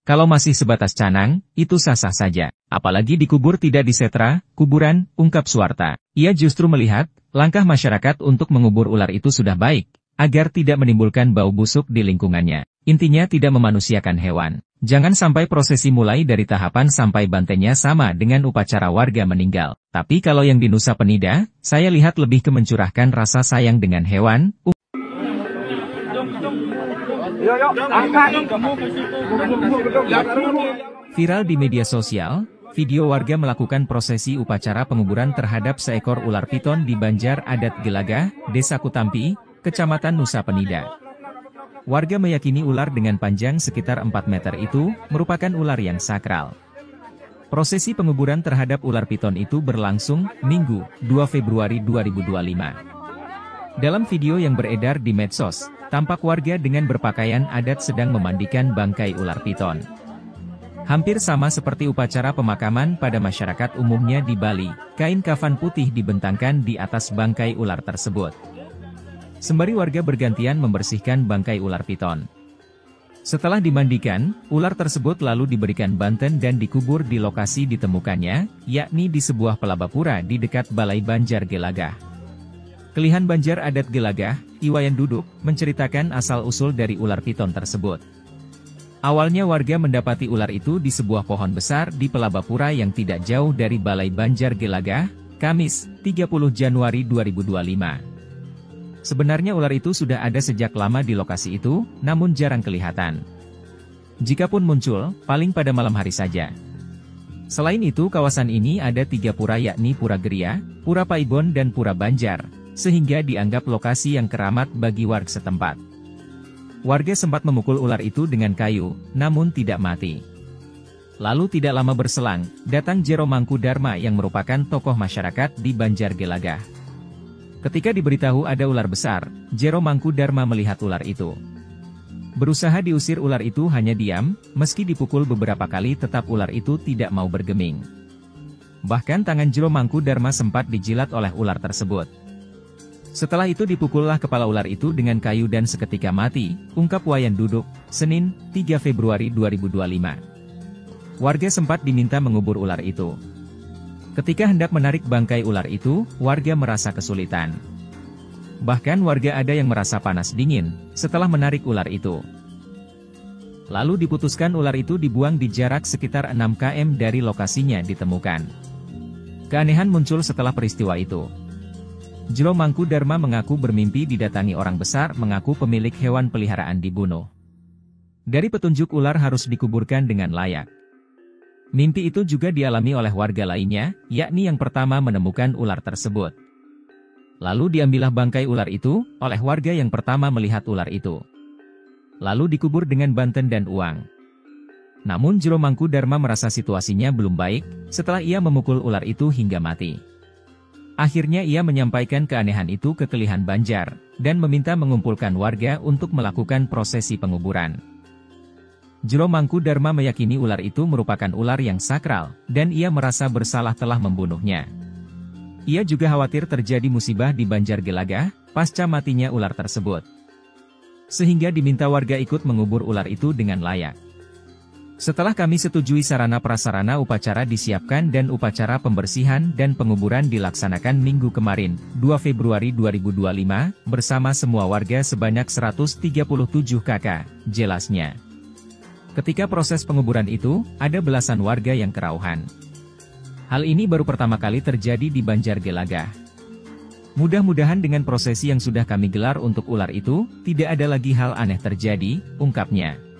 Kalau masih sebatas canang, itu sah-sah saja. Apalagi dikubur tidak di setra, kuburan, ungkap Suwarta. Ia justru melihat, langkah masyarakat untuk mengubur ular itu sudah baik, agar tidak menimbulkan bau busuk di lingkungannya. Intinya tidak memanusiakan hewan. Jangan sampai prosesi mulai dari tahapan sampai bantennya sama dengan upacara warga meninggal. Tapi kalau yang di Nusa Penida, saya lihat lebih ke mencurahkan rasa sayang dengan hewan. Viral di media sosial, video warga melakukan prosesi upacara penguburan terhadap seekor ular piton di Banjar Adat Gelagah, Desa Kutampi, Kecamatan Nusa Penida. Warga meyakini ular dengan panjang sekitar 4 meter itu merupakan ular yang sakral. Prosesi penguburan terhadap ular piton itu berlangsung Minggu, 2 Februari 2025. Dalam video yang beredar di medsos, tampak warga dengan berpakaian adat sedang memandikan bangkai ular piton. Hampir sama seperti upacara pemakaman pada masyarakat umumnya di Bali, kain kafan putih dibentangkan di atas bangkai ular tersebut. Sembari warga bergantian membersihkan bangkai ular piton. Setelah dimandikan, ular tersebut lalu diberikan banten dan dikubur di lokasi ditemukannya, yakni di sebuah pelabapura di dekat Balai Banjar Gelagah. Kelihan Banjar Adat Gelagah, Iwayan Duduk, menceritakan asal-usul dari ular piton tersebut. Awalnya warga mendapati ular itu di sebuah pohon besar di pelabapura yang tidak jauh dari Balai Banjar Gelagah, Kamis, 30 Januari 2025. Sebenarnya ular itu sudah ada sejak lama di lokasi itu, namun jarang kelihatan. Jikapun muncul, paling pada malam hari saja. Selain itu kawasan ini ada 3 pura yakni Pura Geria, Pura Paibon dan Pura Banjar, sehingga dianggap lokasi yang keramat bagi warga setempat. Warga sempat memukul ular itu dengan kayu, namun tidak mati. Lalu tidak lama berselang, datang Jero Mangkudarma yang merupakan tokoh masyarakat di Banjar Gelagah. Ketika diberitahu ada ular besar, Jero Mangkudarma melihat ular itu. Berusaha diusir ular itu hanya diam, meski dipukul beberapa kali tetap ular itu tidak mau bergeming. Bahkan tangan Jero Mangkudarma sempat dijilat oleh ular tersebut. Setelah itu dipukullah kepala ular itu dengan kayu dan seketika mati, ungkap Wayan Duduk, Senin, 3 Februari 2025. Warga sempat diminta mengubur ular itu. Ketika hendak menarik bangkai ular itu, warga merasa kesulitan. Bahkan warga ada yang merasa panas dingin, setelah menarik ular itu. Lalu diputuskan ular itu dibuang di jarak sekitar 6 km dari lokasinya ditemukan. Keanehan muncul setelah peristiwa itu. Jero Mangkudarma mengaku bermimpi didatangi orang besar mengaku pemilik hewan peliharaan dibunuh. Dari petunjuk ular harus dikuburkan dengan layak. Mimpi itu juga dialami oleh warga lainnya, yakni yang pertama menemukan ular tersebut. Lalu diambillah bangkai ular itu, oleh warga yang pertama melihat ular itu. Lalu dikubur dengan banten dan uang. Namun Jero Mangkudarma merasa situasinya belum baik, setelah ia memukul ular itu hingga mati. Akhirnya ia menyampaikan keanehan itu ke Kelihan Banjar, dan meminta mengumpulkan warga untuk melakukan prosesi penguburan. Jero Mangkudarma meyakini ular itu merupakan ular yang sakral, dan ia merasa bersalah telah membunuhnya. Ia juga khawatir terjadi musibah di Banjar Gelagah, pasca matinya ular tersebut. Sehingga diminta warga ikut mengubur ular itu dengan layak. Setelah kami setujui sarana prasarana upacara disiapkan dan upacara pembersihan dan penguburan dilaksanakan minggu kemarin, 2 Februari 2025, bersama semua warga sebanyak 137 kakak, jelasnya. Ketika proses penguburan itu, ada belasan warga yang kerauhan. Hal ini baru pertama kali terjadi di Banjar Gelagah. Mudah-mudahan dengan prosesi yang sudah kami gelar untuk ular itu, tidak ada lagi hal aneh terjadi, ungkapnya.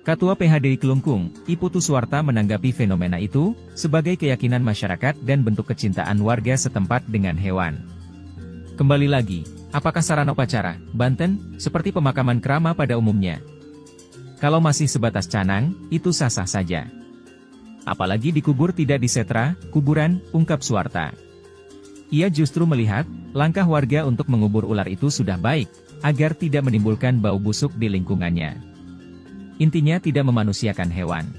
Ketua PHDI Kelungkung, Iputu Suwarta menanggapi fenomena itu, sebagai keyakinan masyarakat dan bentuk kecintaan warga setempat dengan hewan. Kembali lagi, apakah sarana upacara, banten, seperti pemakaman krama pada umumnya? Kalau masih sebatas canang, itu sah-sah saja. Apalagi dikubur tidak disetra, kuburan, ungkap Suwarta. Ia justru melihat, langkah warga untuk mengubur ular itu sudah baik, agar tidak menimbulkan bau busuk di lingkungannya. Intinya tidak memanusiakan hewan.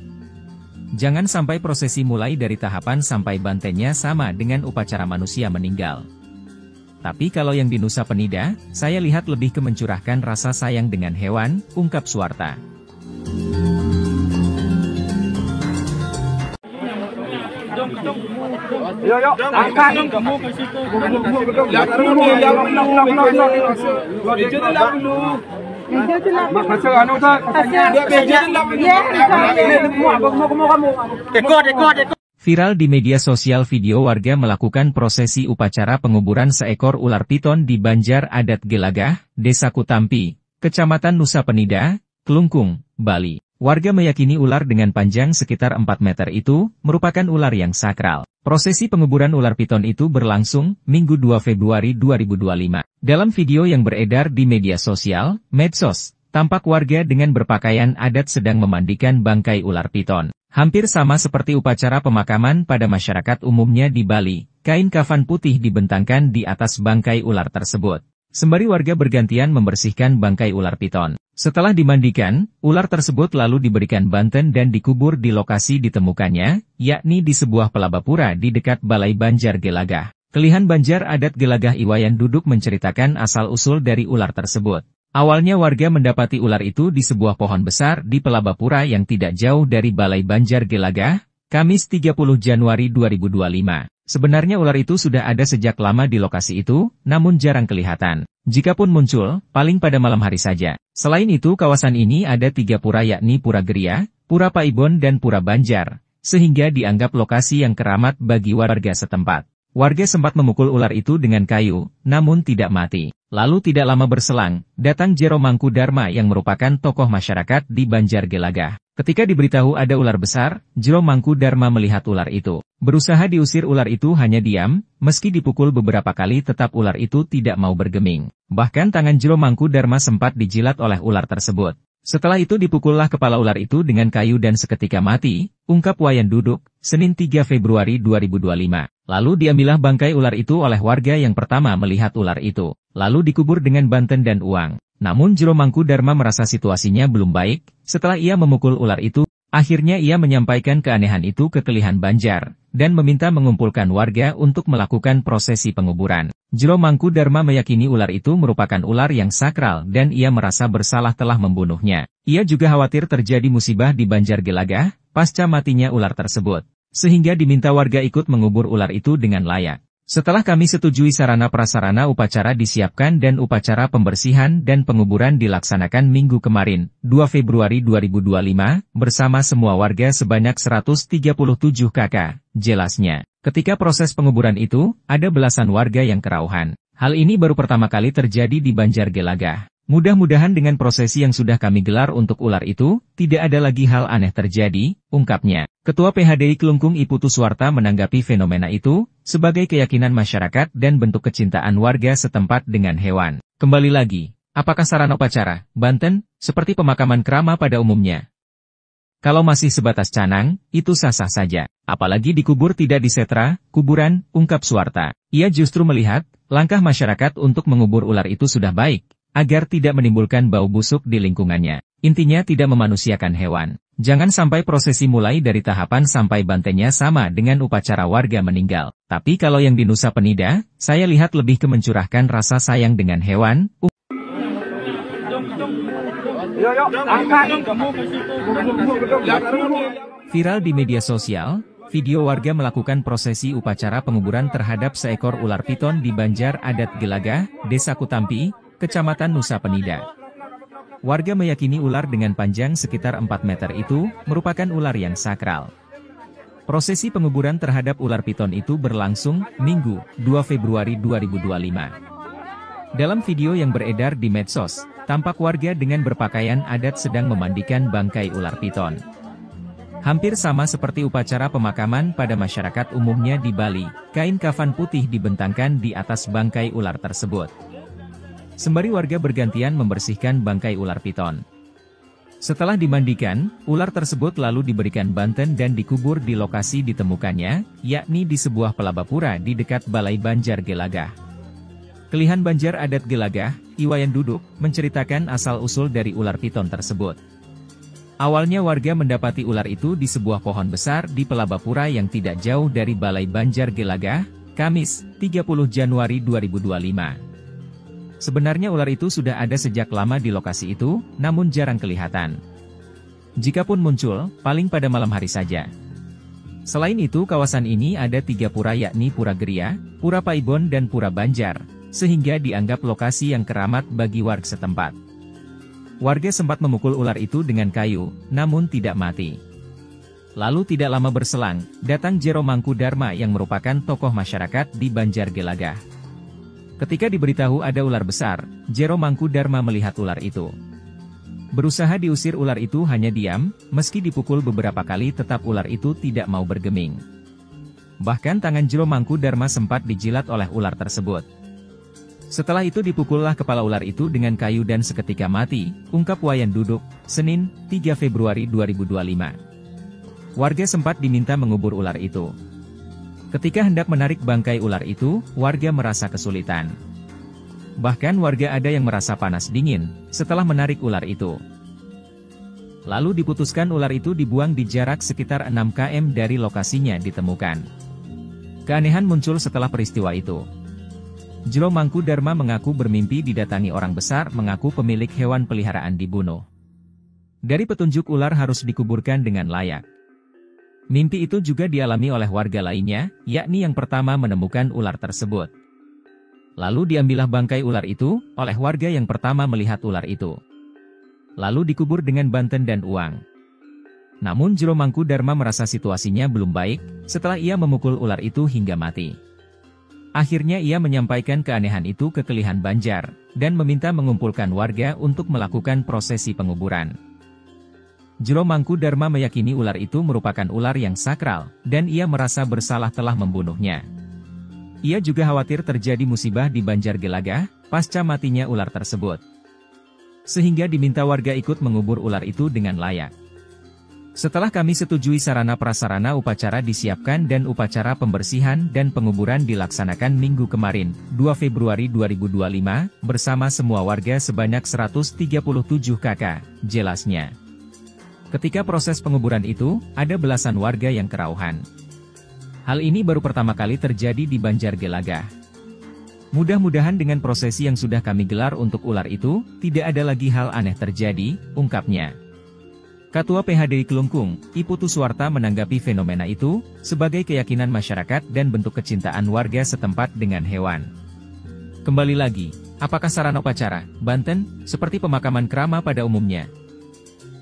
Jangan sampai prosesi mulai dari tahapan sampai bantennya sama dengan upacara manusia meninggal. Tapi kalau yang di Nusa Penida, saya lihat lebih ke mencurahkan rasa sayang dengan hewan, ungkap Suwarta. Viral di media sosial video warga melakukan prosesi upacara penguburan seekor ular piton di Banjar Adat Gelagah, Desa Kutampi, Kecamatan Nusa Penida, Kelungkung, Bali. Warga meyakini ular dengan panjang sekitar 4 meter itu merupakan ular yang sakral. Prosesi penguburan ular piton itu berlangsung Minggu 2 Februari 2025. Dalam video yang beredar di media sosial, medsos, tampak warga dengan berpakaian adat sedang memandikan bangkai ular piton. Hampir sama seperti upacara pemakaman pada masyarakat umumnya di Bali, kain kafan putih dibentangkan di atas bangkai ular tersebut. Sembari warga bergantian membersihkan bangkai ular piton. Setelah dimandikan, ular tersebut lalu diberikan banten dan dikubur di lokasi ditemukannya, yakni di sebuah pelabapura di dekat Balai Banjar Gelagah. Kelihan Banjar Adat Gelagah Iwayan Duduk menceritakan asal-usul dari ular tersebut. Awalnya warga mendapati ular itu di sebuah pohon besar di pelabapura yang tidak jauh dari Balai Banjar Gelagah, Kamis 30 Januari 2025. Sebenarnya ular itu sudah ada sejak lama di lokasi itu, namun jarang kelihatan. Jikapun muncul, paling pada malam hari saja. Selain itu kawasan ini ada 3 pura yakni Pura Geria, Pura Paibon dan Pura Banjar, sehingga dianggap lokasi yang keramat bagi warga setempat. Warga sempat memukul ular itu dengan kayu, namun tidak mati. Lalu tidak lama berselang, datang Jero Mangkudarma yang merupakan tokoh masyarakat di Banjar Gelagah. Ketika diberitahu ada ular besar, Jero Mangkudarma melihat ular itu. Berusaha diusir ular itu hanya diam, meski dipukul beberapa kali tetap ular itu tidak mau bergeming. Bahkan tangan Jero Mangkudarma sempat dijilat oleh ular tersebut. Setelah itu dipukullah kepala ular itu dengan kayu dan seketika mati, ungkap Wayan Duduk, Senin 3 Februari 2025. Lalu diambillah bangkai ular itu oleh warga yang pertama melihat ular itu. Lalu dikubur dengan banten dan uang. Namun Jero Mangkudarma merasa situasinya belum baik, setelah ia memukul ular itu, akhirnya ia menyampaikan keanehan itu ke Kelihan Banjar, dan meminta mengumpulkan warga untuk melakukan prosesi penguburan. Jero Mangkudarma meyakini ular itu merupakan ular yang sakral dan ia merasa bersalah telah membunuhnya. Ia juga khawatir terjadi musibah di Banjar Gelagah, pasca matinya ular tersebut. Sehingga diminta warga ikut mengubur ular itu dengan layak. Setelah kami setujui sarana prasarana upacara disiapkan dan upacara pembersihan dan penguburan dilaksanakan minggu kemarin, 2 Februari 2025, bersama semua warga sebanyak 137 kakak, jelasnya. Ketika proses penguburan itu, ada belasan warga yang kerauhan. Hal ini baru pertama kali terjadi di Banjar Gelagah. Mudah-mudahan dengan prosesi yang sudah kami gelar untuk ular itu, tidak ada lagi hal aneh terjadi, ungkapnya. Ketua PHDI Kelungkung I Putu Suwarta menanggapi fenomena itu, sebagai keyakinan masyarakat dan bentuk kecintaan warga setempat dengan hewan. Kembali lagi, apakah sarana upacara, banten, seperti pemakaman kerama pada umumnya? Kalau masih sebatas canang, itu sah-sah saja. Apalagi dikubur tidak disetra, kuburan, ungkap Suwarta. Ia justru melihat, langkah masyarakat untuk mengubur ular itu sudah baik, agar tidak menimbulkan bau busuk di lingkungannya. Intinya tidak memanusiakan hewan. Jangan sampai prosesi mulai dari tahapan sampai bantenya sama dengan upacara warga meninggal. Tapi kalau yang di Nusa Penida, saya lihat lebih ke mencurahkan rasa sayang dengan hewan. Viral di media sosial, video warga melakukan prosesi upacara penguburan terhadap seekor ular piton di Banjar Adat Gelagah, Desa Kutampi, Kecamatan Nusa Penida. Warga meyakini ular dengan panjang sekitar 4 meter itu merupakan ular yang sakral. Prosesi penguburan terhadap ular piton itu berlangsung Minggu, 2 Februari 2025. Dalam video yang beredar di medsos, tampak warga dengan berpakaian adat sedang memandikan bangkai ular piton. Hampir sama seperti upacara pemakaman pada masyarakat umumnya di Bali, kain kafan putih dibentangkan di atas bangkai ular tersebut. Sembari warga bergantian membersihkan bangkai ular piton. Setelah dimandikan, ular tersebut lalu diberikan banten dan dikubur di lokasi ditemukannya, yakni di sebuah pelabapura di dekat Balai Banjar Gelagah. Kelihan Banjar Adat Gelagah, Iwayan Duduk, menceritakan asal-usul dari ular piton tersebut. Awalnya warga mendapati ular itu di sebuah pohon besar di pelabapura yang tidak jauh dari Balai Banjar Gelagah, Kamis, 30 Januari 2025. Sebenarnya ular itu sudah ada sejak lama di lokasi itu, namun jarang kelihatan. Jikapun muncul, paling pada malam hari saja. Selain itu kawasan ini ada 3 pura yakni Pura Geria, Pura Paibon dan Pura Banjar, sehingga dianggap lokasi yang keramat bagi warga setempat. Warga sempat memukul ular itu dengan kayu, namun tidak mati. Lalu tidak lama berselang, datang Jero Mangkudarma yang merupakan tokoh masyarakat di Banjar Gelagah. Ketika diberitahu ada ular besar, Jero Mangkudarma melihat ular itu. Berusaha diusir ular itu hanya diam, meski dipukul beberapa kali tetap ular itu tidak mau bergeming. Bahkan tangan Jero Mangkudarma sempat dijilat oleh ular tersebut. Setelah itu dipukullah kepala ular itu dengan kayu dan seketika mati, ungkap Wayan Duduk, Senin, 3 Februari 2025. Warga sempat diminta mengubur ular itu. Ketika hendak menarik bangkai ular itu, warga merasa kesulitan. Bahkan warga ada yang merasa panas dingin, setelah menarik ular itu. Lalu diputuskan ular itu dibuang di jarak sekitar 6 km dari lokasinya ditemukan. Keanehan muncul setelah peristiwa itu. Jero Mangkudarma mengaku bermimpi didatangi orang besar mengaku pemilik hewan peliharaan dibunuh. Dari petunjuk ular harus dikuburkan dengan layak. Mimpi itu juga dialami oleh warga lainnya, yakni yang pertama menemukan ular tersebut. Lalu diambillah bangkai ular itu, oleh warga yang pertama melihat ular itu. Lalu dikubur dengan banten dan uang. Namun Jero Mangkudarma merasa situasinya belum baik, setelah ia memukul ular itu hingga mati. Akhirnya ia menyampaikan keanehan itu ke Kelihan Banjar, dan meminta mengumpulkan warga untuk melakukan prosesi penguburan. Jero Mangkudarma meyakini ular itu merupakan ular yang sakral, dan ia merasa bersalah telah membunuhnya. Ia juga khawatir terjadi musibah di Banjar Gelagah, pasca matinya ular tersebut. Sehingga diminta warga ikut mengubur ular itu dengan layak. Setelah kami setujui sarana prasarana upacara disiapkan dan upacara pembersihan dan penguburan dilaksanakan minggu kemarin, 2 Februari 2025, bersama semua warga sebanyak 137 kakak, jelasnya. Ketika proses penguburan itu, ada belasan warga yang kerauhan. Hal ini baru pertama kali terjadi di Banjar Gelagah. Mudah-mudahan dengan prosesi yang sudah kami gelar untuk ular itu, tidak ada lagi hal aneh terjadi, ungkapnya. Ketua PHDI Kelungkung, Iputu Suwarta menanggapi fenomena itu, sebagai keyakinan masyarakat dan bentuk kecintaan warga setempat dengan hewan. Kembali lagi, apakah sarana upacara, Banten, seperti pemakaman krama pada umumnya?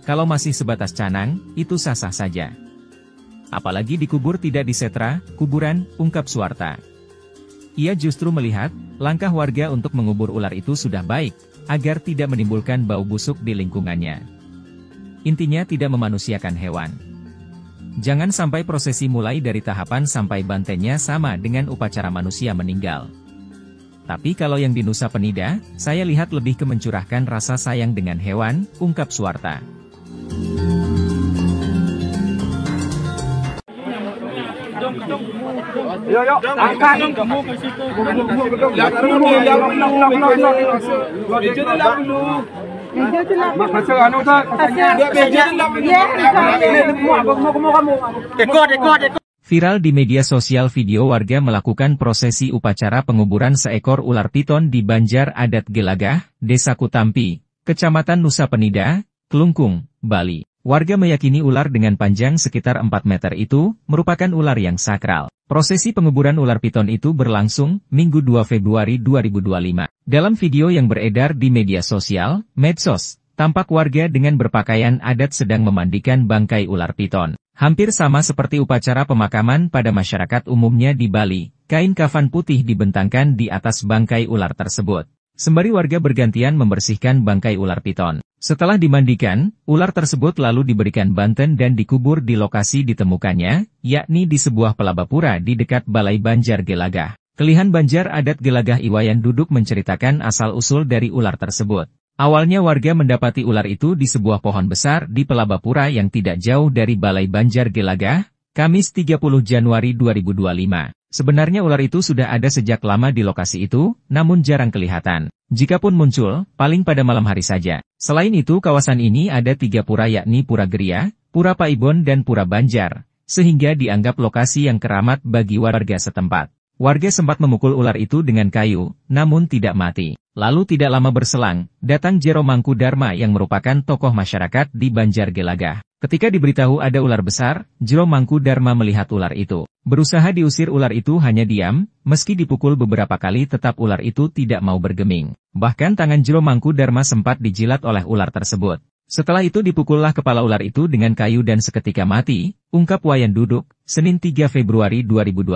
Kalau masih sebatas canang, itu sah-sah saja. Apalagi dikubur tidak di setra, kuburan, ungkap Suwarta. Ia justru melihat, langkah warga untuk mengubur ular itu sudah baik, agar tidak menimbulkan bau busuk di lingkungannya. Intinya tidak memanusiakan hewan. Jangan sampai prosesi mulai dari tahapan sampai bantennya sama dengan upacara manusia meninggal. Tapi kalau yang di Nusa Penida, saya lihat lebih ke mencurahkan rasa sayang dengan hewan, ungkap Suwarta. Viral di media sosial video warga melakukan prosesi upacara penguburan seekor ular piton di Banjar Adat Gelagah, Desa Kutampi, Kecamatan Nusa Penida, Kelungkung, Bali. Warga meyakini ular dengan panjang sekitar 4 meter itu merupakan ular yang sakral. Prosesi penguburan ular piton itu berlangsung Minggu 2 Februari 2025. Dalam video yang beredar di media sosial, medsos, tampak warga dengan berpakaian adat sedang memandikan bangkai ular piton. Hampir sama seperti upacara pemakaman pada masyarakat umumnya di Bali, kain kafan putih dibentangkan di atas bangkai ular tersebut. Sembari warga bergantian membersihkan bangkai ular piton. Setelah dimandikan, ular tersebut lalu diberikan banten dan dikubur di lokasi ditemukannya, yakni di sebuah pelabapura di dekat Balai Banjar Gelagah. Kelihan Banjar Adat Gelagah Iwayan Duduk menceritakan asal-usul dari ular tersebut. Awalnya warga mendapati ular itu di sebuah pohon besar di pelabapura yang tidak jauh dari Balai Banjar Gelagah, Kamis 30 Januari 2025. Sebenarnya ular itu sudah ada sejak lama di lokasi itu, namun jarang kelihatan. Jikapun muncul, paling pada malam hari saja. Selain itu kawasan ini ada 3 pura yakni Pura Geria, Pura Paibon dan Pura Banjar, sehingga dianggap lokasi yang keramat bagi warga setempat. Warga sempat memukul ular itu dengan kayu, namun tidak mati. Lalu tidak lama berselang, datang Jero Mangkudarma yang merupakan tokoh masyarakat di Banjar Gelagah. Ketika diberitahu ada ular besar, Jero Mangkudarma melihat ular itu. Berusaha diusir ular itu hanya diam, meski dipukul beberapa kali tetap ular itu tidak mau bergeming. Bahkan tangan Jero Mangkudarma sempat dijilat oleh ular tersebut. Setelah itu dipukullah kepala ular itu dengan kayu dan seketika mati, ungkap Wayan Duduk, Senin 3 Februari 2025.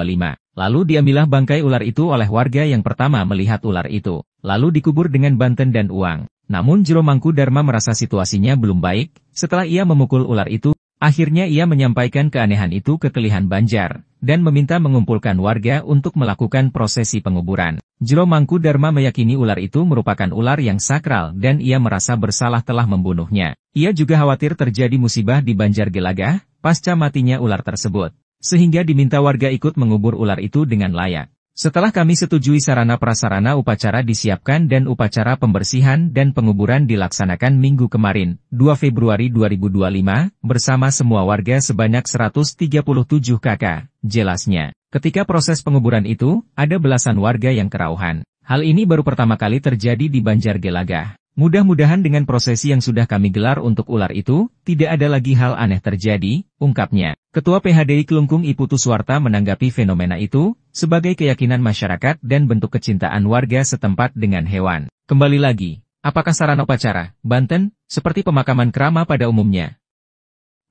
Lalu diambillah bangkai ular itu oleh warga yang pertama melihat ular itu, lalu dikubur dengan banten dan uang. Namun Jero Mangkudarma merasa situasinya belum baik, setelah ia memukul ular itu, akhirnya ia menyampaikan keanehan itu ke Kelihan Banjar, dan meminta mengumpulkan warga untuk melakukan prosesi penguburan. Jero Mangkudarma meyakini ular itu merupakan ular yang sakral dan ia merasa bersalah telah membunuhnya. Ia juga khawatir terjadi musibah di Banjar Gelagah, pasca matinya ular tersebut. Sehingga diminta warga ikut mengubur ular itu dengan layak. Setelah kami setujui sarana prasarana upacara disiapkan dan upacara pembersihan dan penguburan dilaksanakan minggu kemarin, 2 Februari 2025, bersama semua warga sebanyak 137 kakak, jelasnya. Ketika proses penguburan itu, ada belasan warga yang kerauhan. Hal ini baru pertama kali terjadi di Banjar Gelagah. Mudah-mudahan dengan prosesi yang sudah kami gelar untuk ular itu, tidak ada lagi hal aneh terjadi, ungkapnya. Ketua PHDI Kelungkung Iputu Suwarta menanggapi fenomena itu, sebagai keyakinan masyarakat dan bentuk kecintaan warga setempat dengan hewan. Kembali lagi, apakah sarana upacara, Banten, seperti pemakaman krama pada umumnya?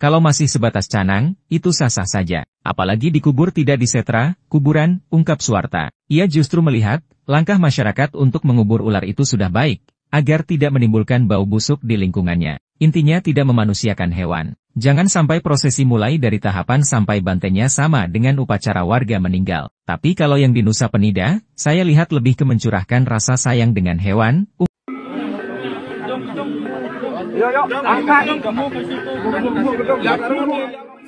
Kalau masih sebatas canang, itu sah-sah saja. Apalagi dikubur tidak di setra, kuburan, ungkap Suwarta. Ia justru melihat, langkah masyarakat untuk mengubur ular itu sudah baik, agar tidak menimbulkan bau busuk di lingkungannya. Intinya tidak memanusiakan hewan. Jangan sampai prosesi mulai dari tahapan sampai bantennya sama dengan upacara warga meninggal. Tapi kalau yang di Nusa Penida, saya lihat lebih ke mencurahkan rasa sayang dengan hewan.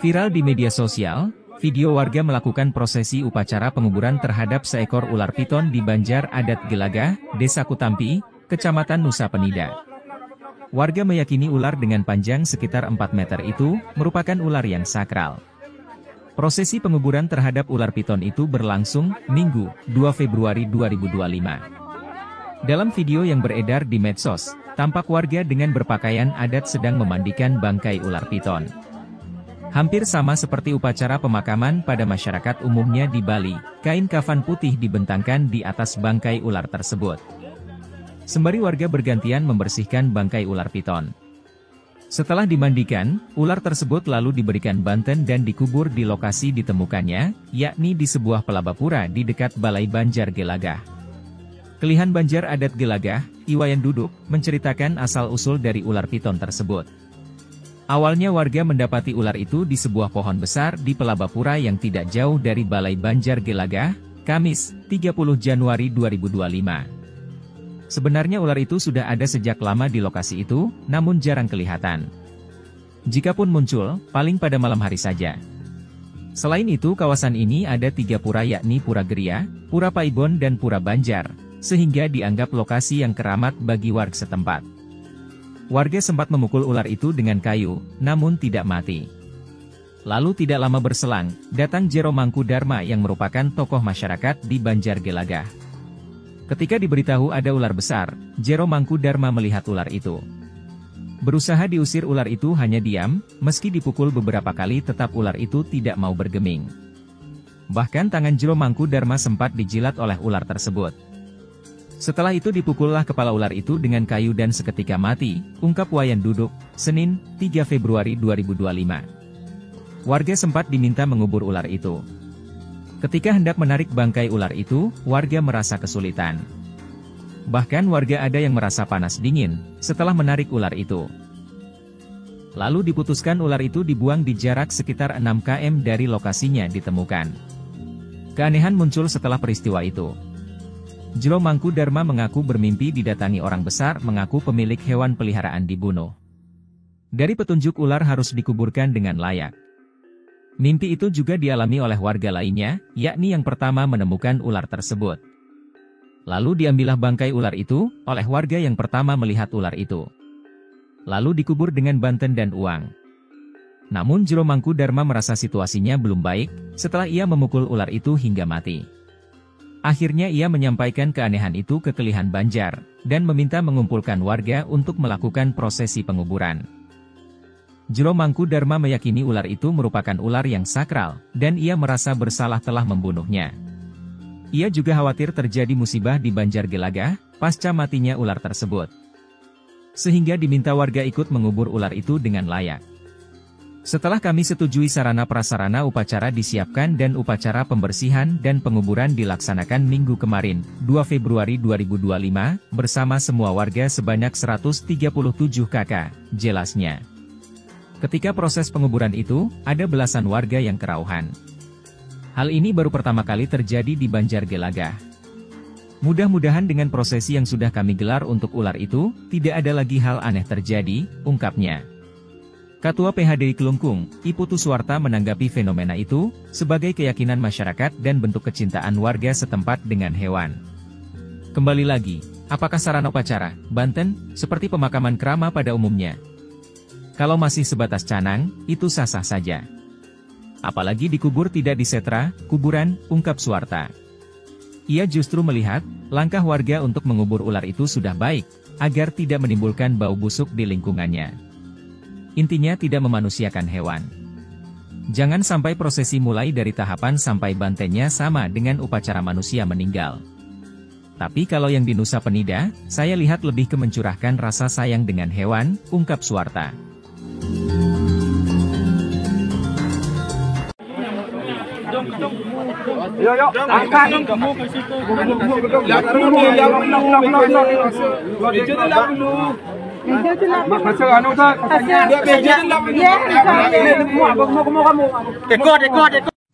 Viral di media sosial, video warga melakukan prosesi upacara penguburan terhadap seekor ular piton di Banjar Adat Gelagah, Desa Kutampi, Kecamatan Nusa Penida. Warga meyakini ular dengan panjang sekitar 4 meter itu merupakan ular yang sakral. Prosesi penguburan terhadap ular piton itu berlangsung Minggu, 2 Februari 2025. Dalam video yang beredar di medsos, tampak warga dengan berpakaian adat sedang memandikan bangkai ular piton. Hampir sama seperti upacara pemakaman pada masyarakat umumnya di Bali, kain kafan putih dibentangkan di atas bangkai ular tersebut. Sembari warga bergantian membersihkan bangkai ular piton. Setelah dimandikan, ular tersebut lalu diberikan banten dan dikubur di lokasi ditemukannya, yakni di sebuah pelabapura di dekat Balai Banjar Gelagah. Kelihan Banjar Adat Gelagah, Iwayan Duduk, menceritakan asal-usul dari ular piton tersebut. Awalnya warga mendapati ular itu di sebuah pohon besar di pelabapura yang tidak jauh dari Balai Banjar Gelagah, Kamis, 30 Januari 2025. Sebenarnya ular itu sudah ada sejak lama di lokasi itu, namun jarang kelihatan. Jikapun muncul, paling pada malam hari saja. Selain itu kawasan ini ada 3 pura yakni Pura Geria, Pura Paibon dan Pura Banjar, sehingga dianggap lokasi yang keramat bagi warga setempat. Warga sempat memukul ular itu dengan kayu, namun tidak mati. Lalu tidak lama berselang, datang Jero Mangkudarma yang merupakan tokoh masyarakat di Banjar Gelagah. Ketika diberitahu ada ular besar, Jero Mangkudarma melihat ular itu. Berusaha diusir ular itu hanya diam, meski dipukul beberapa kali tetap ular itu tidak mau bergeming. Bahkan tangan Jero Mangkudarma sempat dijilat oleh ular tersebut. Setelah itu dipukullah kepala ular itu dengan kayu dan seketika mati, ungkap Wayan Duduk, Senin, 3 Februari 2025. Warga sempat diminta mengubur ular itu. Ketika hendak menarik bangkai ular itu, warga merasa kesulitan. Bahkan warga ada yang merasa panas dingin, setelah menarik ular itu. Lalu diputuskan ular itu dibuang di jarak sekitar 6 km dari lokasinya ditemukan. Keanehan muncul setelah peristiwa itu. Jero Mangkudarma mengaku bermimpi didatangi orang besar mengaku pemilik hewan peliharaan dibunuh. Dari petunjuk ular harus dikuburkan dengan layak. Mimpi itu juga dialami oleh warga lainnya, yakni yang pertama menemukan ular tersebut. Lalu diambillah bangkai ular itu, oleh warga yang pertama melihat ular itu. Lalu dikubur dengan banten dan uang. Namun Jero Mangkudarma merasa situasinya belum baik, setelah ia memukul ular itu hingga mati. Akhirnya ia menyampaikan keanehan itu ke Kelihan Banjar, dan meminta mengumpulkan warga untuk melakukan prosesi penguburan. Jero Mangkudarma meyakini ular itu merupakan ular yang sakral, dan ia merasa bersalah telah membunuhnya. Ia juga khawatir terjadi musibah di Banjar Gelagah, pasca matinya ular tersebut. sehingga diminta warga ikut mengubur ular itu dengan layak. Setelah kami setujui sarana prasarana upacara disiapkan dan upacara pembersihan dan penguburan dilaksanakan minggu kemarin, 2 Februari 2025, bersama semua warga sebanyak 137 kakak, jelasnya. Ketika proses penguburan itu, ada belasan warga yang kerauhan. Hal ini baru pertama kali terjadi di Banjar Gelagah. Mudah-mudahan dengan prosesi yang sudah kami gelar untuk ular itu, tidak ada lagi hal aneh terjadi, ungkapnya. Ketua PHDI Kelungkung, I Putu Suwarta menanggapi fenomena itu, sebagai keyakinan masyarakat dan bentuk kecintaan warga setempat dengan hewan. Kembali lagi, apakah sarana upacara, Banten, seperti pemakaman krama pada umumnya? Kalau masih sebatas canang, itu sah-sah saja. Apalagi dikubur tidak di setra, kuburan, ungkap Suwarta. Ia justru melihat, langkah warga untuk mengubur ular itu sudah baik, agar tidak menimbulkan bau busuk di lingkungannya. Intinya tidak memanusiakan hewan. Jangan sampai prosesi mulai dari tahapan sampai bantennya sama dengan upacara manusia meninggal. Tapi kalau yang di Nusa Penida, saya lihat lebih ke mencurahkan rasa sayang dengan hewan, ungkap Suwarta. Yo, angkat.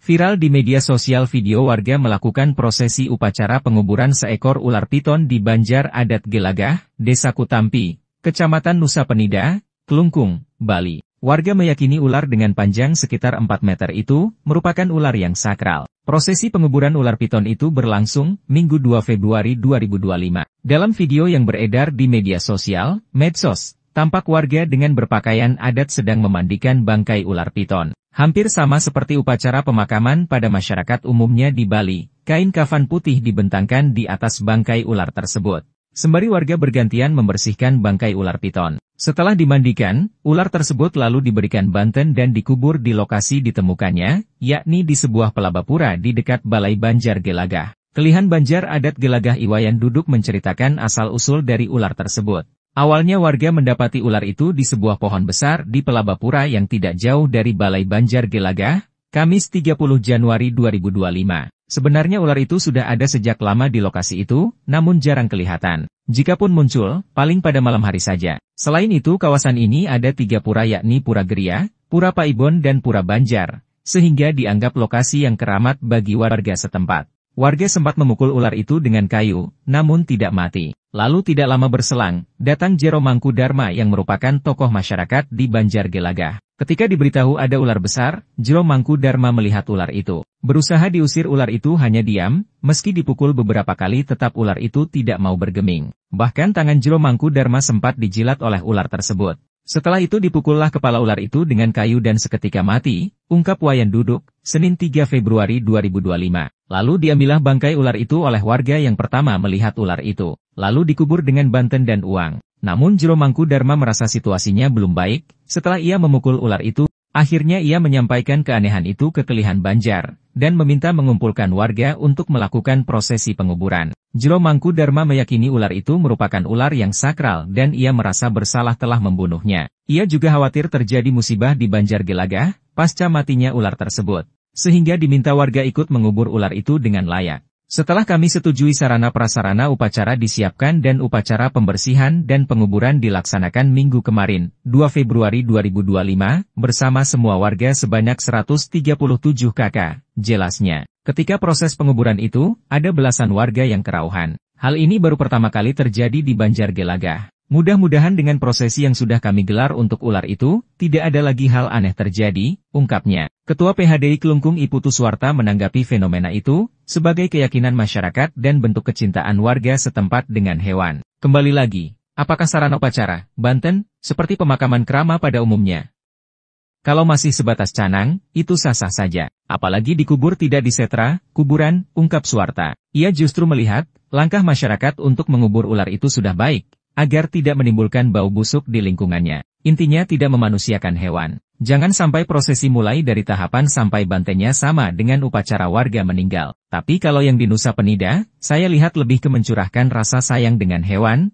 Viral di media sosial video warga melakukan prosesi upacara penguburan seekor ular piton di Banjar Adat Gelagah, Desa Kutampi, Kecamatan Nusa Penida, Kelungkung, Bali. Warga meyakini ular dengan panjang sekitar 4 meter itu merupakan ular yang sakral. Prosesi penguburan ular piton itu berlangsung Minggu 2 Februari 2025. Dalam video yang beredar di media sosial, medsos, tampak warga dengan berpakaian adat sedang memandikan bangkai ular piton. Hampir sama seperti upacara pemakaman pada masyarakat umumnya di Bali, kain kafan putih dibentangkan di atas bangkai ular tersebut. Sembari warga bergantian membersihkan bangkai ular piton. Setelah dimandikan, ular tersebut lalu diberikan banten dan dikubur di lokasi ditemukannya, yakni di sebuah pelabapura di dekat Balai Banjar Gelagah. Kelihan Banjar Adat Gelagah Iwayan Duduk menceritakan asal-usul dari ular tersebut. Awalnya warga mendapati ular itu di sebuah pohon besar di pelabapura yang tidak jauh dari Balai Banjar Gelagah, Kamis 30 Januari 2025. Sebenarnya ular itu sudah ada sejak lama di lokasi itu, namun jarang kelihatan. Jikapun muncul, paling pada malam hari saja. Selain itu kawasan ini ada 3 pura yakni Pura Geria, Pura Paibon dan Pura Banjar, sehingga dianggap lokasi yang keramat bagi warga setempat. Warga sempat memukul ular itu dengan kayu, namun tidak mati. Lalu tidak lama berselang, datang Jero Mangku Dharma yang merupakan tokoh masyarakat di Banjar Gelagah. Ketika diberitahu ada ular besar, Jero Mangku Dharma melihat ular itu. Berusaha diusir ular itu hanya diam, meski dipukul beberapa kali tetap ular itu tidak mau bergeming. Bahkan tangan Jero Mangku Dharma sempat dijilat oleh ular tersebut. Setelah itu dipukullah kepala ular itu dengan kayu dan seketika mati, ungkap Wayan Duduk, Senin 3 Februari 2025. Lalu diambillah bangkai ular itu oleh warga yang pertama melihat ular itu. Lalu dikubur dengan banten dan uang. Namun Jero Mangku Dharma merasa situasinya belum baik, setelah ia memukul ular itu, akhirnya ia menyampaikan keanehan itu ke Kelihan Banjar, dan meminta mengumpulkan warga untuk melakukan prosesi penguburan. Jero Mangku Dharma meyakini ular itu merupakan ular yang sakral dan ia merasa bersalah telah membunuhnya. Ia juga khawatir terjadi musibah di Banjar Gelagah, pasca matinya ular tersebut. Sehingga diminta warga ikut mengubur ular itu dengan layak. Setelah kami setujui sarana prasarana upacara disiapkan dan upacara pembersihan dan penguburan dilaksanakan minggu kemarin, 2 Februari 2025, bersama semua warga sebanyak 137 kakak, jelasnya. Ketika proses penguburan itu, ada belasan warga yang kerauhan. Hal ini baru pertama kali terjadi di Banjar Gelagah. Mudah-mudahan dengan prosesi yang sudah kami gelar untuk ular itu, tidak ada lagi hal aneh terjadi, ungkapnya. Ketua PHDI Kelungkung I Putu Suwarta menanggapi fenomena itu, sebagai keyakinan masyarakat dan bentuk kecintaan warga setempat dengan hewan. Kembali lagi, apakah sarana upacara, Banten, seperti pemakaman krama pada umumnya? Kalau masih sebatas canang, itu sah-sah saja. Apalagi dikubur tidak di setra, kuburan, ungkap Suwarta. Ia justru melihat, langkah masyarakat untuk mengubur ular itu sudah baik, agar tidak menimbulkan bau busuk di lingkungannya. Intinya tidak memanusiakan hewan. Jangan sampai prosesi mulai dari tahapan sampai bantennya sama dengan upacara warga meninggal. Tapi kalau yang di Nusa Penida, saya lihat lebih ke mencurahkan rasa sayang dengan hewan.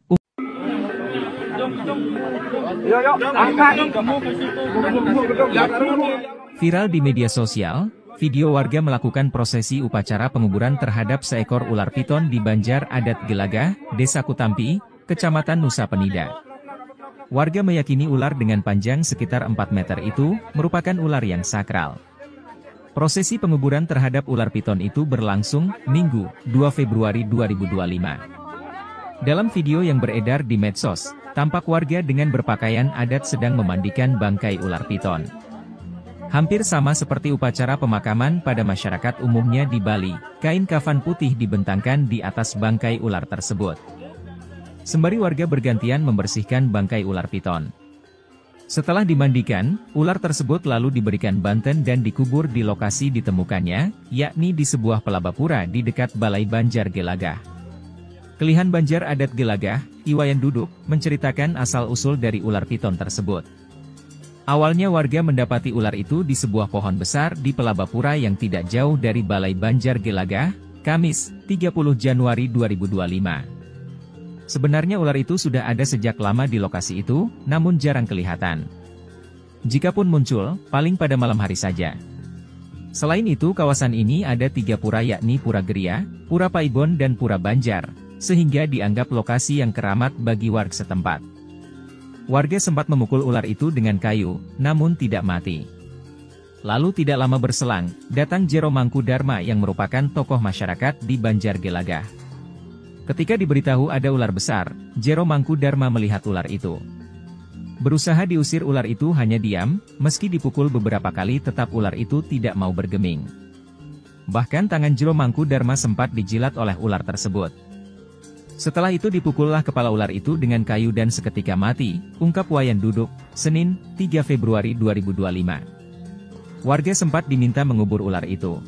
Viral di media sosial, video warga melakukan prosesi upacara penguburan terhadap seekor ular piton di Banjar Adat Gelagah, Desa Kutampi, Kecamatan Nusa Penida. Warga meyakini ular dengan panjang sekitar 4 meter itu merupakan ular yang sakral. Prosesi penguburan terhadap ular piton itu berlangsung Minggu, 2 Februari 2025. Dalam video yang beredar di medsos, tampak warga dengan berpakaian adat sedang memandikan bangkai ular piton. Hampir sama seperti upacara pemakaman pada masyarakat umumnya di Bali, kain kafan putih dibentangkan di atas bangkai ular tersebut. Sembari warga bergantian membersihkan bangkai ular piton. Setelah dimandikan, ular tersebut lalu diberikan banten dan dikubur di lokasi ditemukannya, yakni di sebuah pelabapura di dekat Balai Banjar Gelagah. Kelihan Banjar Adat Gelagah, Iwayan Duduk, menceritakan asal-usul dari ular piton tersebut. Awalnya warga mendapati ular itu di sebuah pohon besar di pelabapura yang tidak jauh dari Balai Banjar Gelagah, Kamis, 30 Januari 2025. Sebenarnya ular itu sudah ada sejak lama di lokasi itu, namun jarang kelihatan. Jikapun muncul, paling pada malam hari saja. Selain itu kawasan ini ada 3 pura yakni Pura Geria, Pura Paibon dan Pura Banjar, sehingga dianggap lokasi yang keramat bagi warga setempat. Warga sempat memukul ular itu dengan kayu, namun tidak mati. Lalu tidak lama berselang, datang Jero Mangkudarma yang merupakan tokoh masyarakat di Banjar Gelagah. Ketika diberitahu ada ular besar, Jero Mangkudarma melihat ular itu. Berusaha diusir ular itu hanya diam, meski dipukul beberapa kali tetap ular itu tidak mau bergeming. Bahkan tangan Jero Mangkudarma sempat dijilat oleh ular tersebut. Setelah itu dipukullah kepala ular itu dengan kayu dan seketika mati, ungkap Wayan Duduk, Senin, 3 Februari 2025. Warga sempat diminta mengubur ular itu.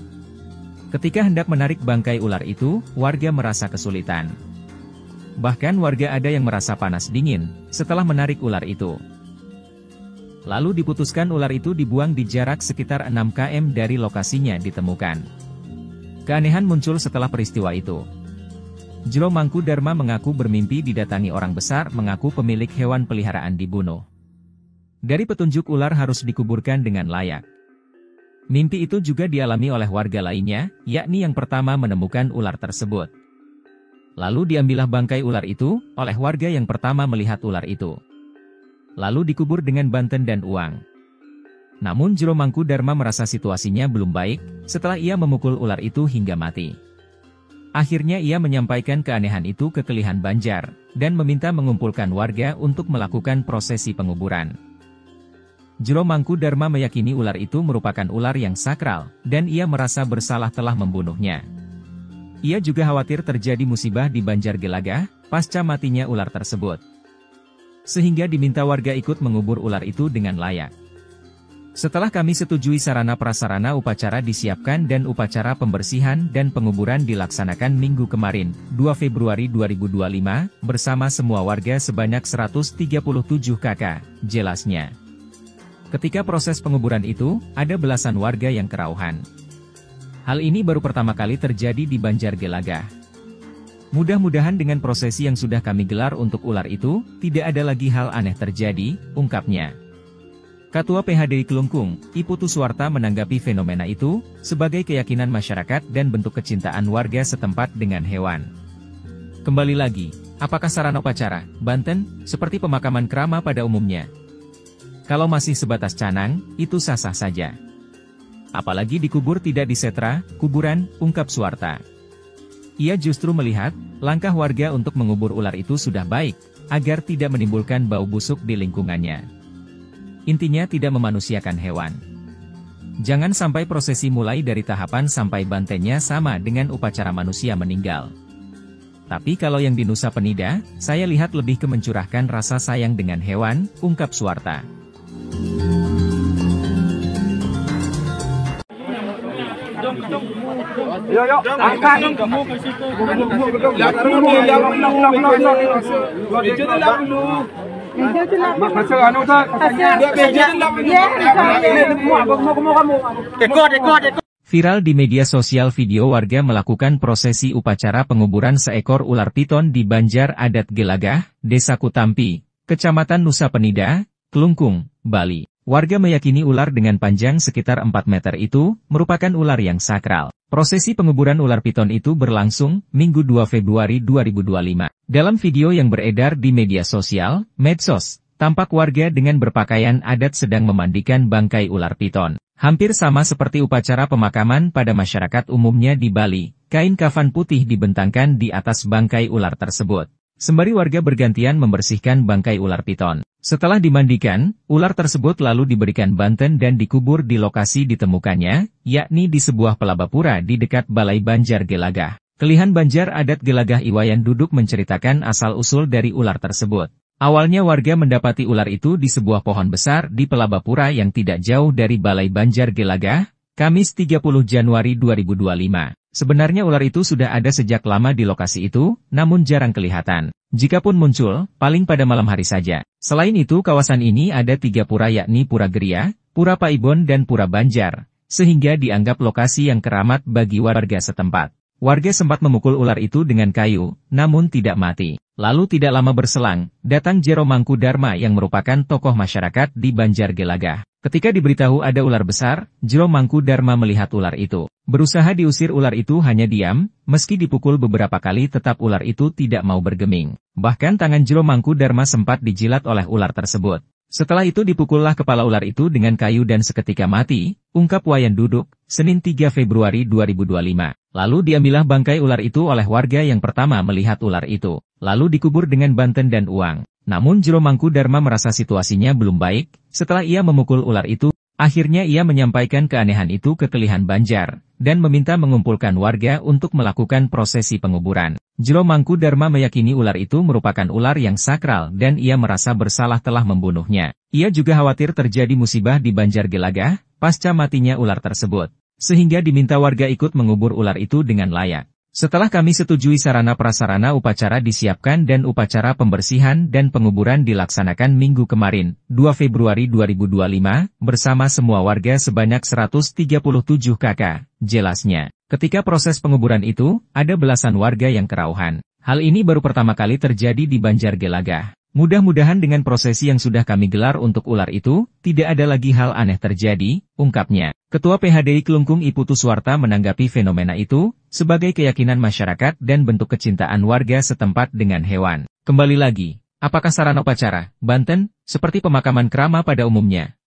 Ketika hendak menarik bangkai ular itu, warga merasa kesulitan. Bahkan warga ada yang merasa panas dingin, setelah menarik ular itu. Lalu diputuskan ular itu dibuang di jarak sekitar 6 km dari lokasinya ditemukan. Keanehan muncul setelah peristiwa itu. Jero Mangkudarma mengaku bermimpi didatangi orang besar mengaku pemilik hewan peliharaan dibunuh. Dari petunjuk ular harus dikuburkan dengan layak. Mimpi itu juga dialami oleh warga lainnya, yakni yang pertama menemukan ular tersebut. Lalu diambillah bangkai ular itu, oleh warga yang pertama melihat ular itu. Lalu dikubur dengan banten dan uang. Namun Jero Mangkudarma merasa situasinya belum baik, setelah ia memukul ular itu hingga mati. Akhirnya ia menyampaikan keanehan itu ke Kelihan Banjar, dan meminta mengumpulkan warga untuk melakukan prosesi penguburan. Jero Mangkudarma meyakini ular itu merupakan ular yang sakral, dan ia merasa bersalah telah membunuhnya. Ia juga khawatir terjadi musibah di Banjar Gelagah, pasca matinya ular tersebut. Sehingga diminta warga ikut mengubur ular itu dengan layak. Setelah kami setujui sarana prasarana upacara disiapkan dan upacara pembersihan dan penguburan dilaksanakan minggu kemarin, 2 Februari 2025, bersama semua warga sebanyak 137 kakak, jelasnya. Ketika proses penguburan itu, ada belasan warga yang kerauhan. Hal ini baru pertama kali terjadi di Banjar Gelagah. Mudah-mudahan dengan prosesi yang sudah kami gelar untuk ular itu, tidak ada lagi hal aneh terjadi, ungkapnya. Ketua PHDI Kelungkung, Iputu Suwarta menanggapi fenomena itu, sebagai keyakinan masyarakat dan bentuk kecintaan warga setempat dengan hewan. Kembali lagi, apakah sarana upacara, banten, seperti pemakaman krama pada umumnya? Kalau masih sebatas canang, itu sah-sah saja. Apalagi dikubur tidak disetra, kuburan, ungkap Suwarta. Ia justru melihat, langkah warga untuk mengubur ular itu sudah baik, agar tidak menimbulkan bau busuk di lingkungannya. Intinya tidak memanusiakan hewan. Jangan sampai prosesi mulai dari tahapan sampai bantennya sama dengan upacara manusia meninggal. Tapi kalau yang di Nusa Penida, saya lihat lebih ke mencurahkan rasa sayang dengan hewan, ungkap Suwarta. Viral di media sosial video warga melakukan prosesi upacara penguburan seekor ular piton di Banjar Adat Gelagah, Desa Kutampi, Kecamatan Nusa Penida, Kelungkung, Bali. Warga meyakini ular dengan panjang sekitar 4 meter itu merupakan ular yang sakral. Prosesi penguburan ular piton itu berlangsung Minggu 2 Februari 2025. Dalam video yang beredar di media sosial, medsos, tampak warga dengan berpakaian adat sedang memandikan bangkai ular piton. Hampir sama seperti upacara pemakaman pada masyarakat umumnya di Bali, kain kafan putih dibentangkan di atas bangkai ular tersebut. Sembari warga bergantian membersihkan bangkai ular piton. Setelah dimandikan, ular tersebut lalu diberikan banten dan dikubur di lokasi ditemukannya, yakni di sebuah pelabapura di dekat Balai Banjar Gelagah. Kelihan Banjar Adat Gelagah Iwayan Duduk menceritakan asal-usul dari ular tersebut. Awalnya warga mendapati ular itu di sebuah pohon besar di pelabapura yang tidak jauh dari Balai Banjar Gelagah, Kamis 30 Januari 2025. Sebenarnya ular itu sudah ada sejak lama di lokasi itu, namun jarang kelihatan. Jikapun muncul, paling pada malam hari saja. Selain itu kawasan ini ada 3 pura yakni Pura Geria, Pura Paibon dan Pura Banjar, sehingga dianggap lokasi yang keramat bagi warga setempat. Warga sempat memukul ular itu dengan kayu, namun tidak mati. Lalu tidak lama berselang, datang Jero Mangkudarma yang merupakan tokoh masyarakat di Banjar Gelagah. Ketika diberitahu ada ular besar, Jero Mangkudarma melihat ular itu. Berusaha diusir ular itu hanya diam, meski dipukul beberapa kali tetap ular itu tidak mau bergeming. Bahkan tangan Jero Mangkudarma sempat dijilat oleh ular tersebut. Setelah itu dipukullah kepala ular itu dengan kayu dan seketika mati, ungkap Wayan Duduk, Senin 3 Februari 2025. Lalu diambillah bangkai ular itu oleh warga yang pertama melihat ular itu. Lalu dikubur dengan banten dan uang. Namun Jero Mangkudarma merasa situasinya belum baik, setelah ia memukul ular itu, akhirnya ia menyampaikan keanehan itu ke Kelihan Banjar, dan meminta mengumpulkan warga untuk melakukan prosesi penguburan. Jero Mangkudarma meyakini ular itu merupakan ular yang sakral dan ia merasa bersalah telah membunuhnya. Ia juga khawatir terjadi musibah di Banjar Gelagah, pasca matinya ular tersebut, sehingga diminta warga ikut mengubur ular itu dengan layak. Setelah kami setujui sarana prasarana upacara disiapkan dan upacara pembersihan dan penguburan dilaksanakan minggu kemarin, 2 Februari 2025, bersama semua warga sebanyak 137 kakak, jelasnya. Ketika proses penguburan itu, ada belasan warga yang kerauhan. Hal ini baru pertama kali terjadi di Banjar Gelagah. Mudah-mudahan dengan prosesi yang sudah kami gelar untuk ular itu, tidak ada lagi hal aneh terjadi, ungkapnya. Ketua PHDI Kelungkung Iputu Suwarta menanggapi fenomena itu, sebagai keyakinan masyarakat dan bentuk kecintaan warga setempat dengan hewan. Kembali lagi, apakah sarana upacara, banten, seperti pemakaman krama pada umumnya?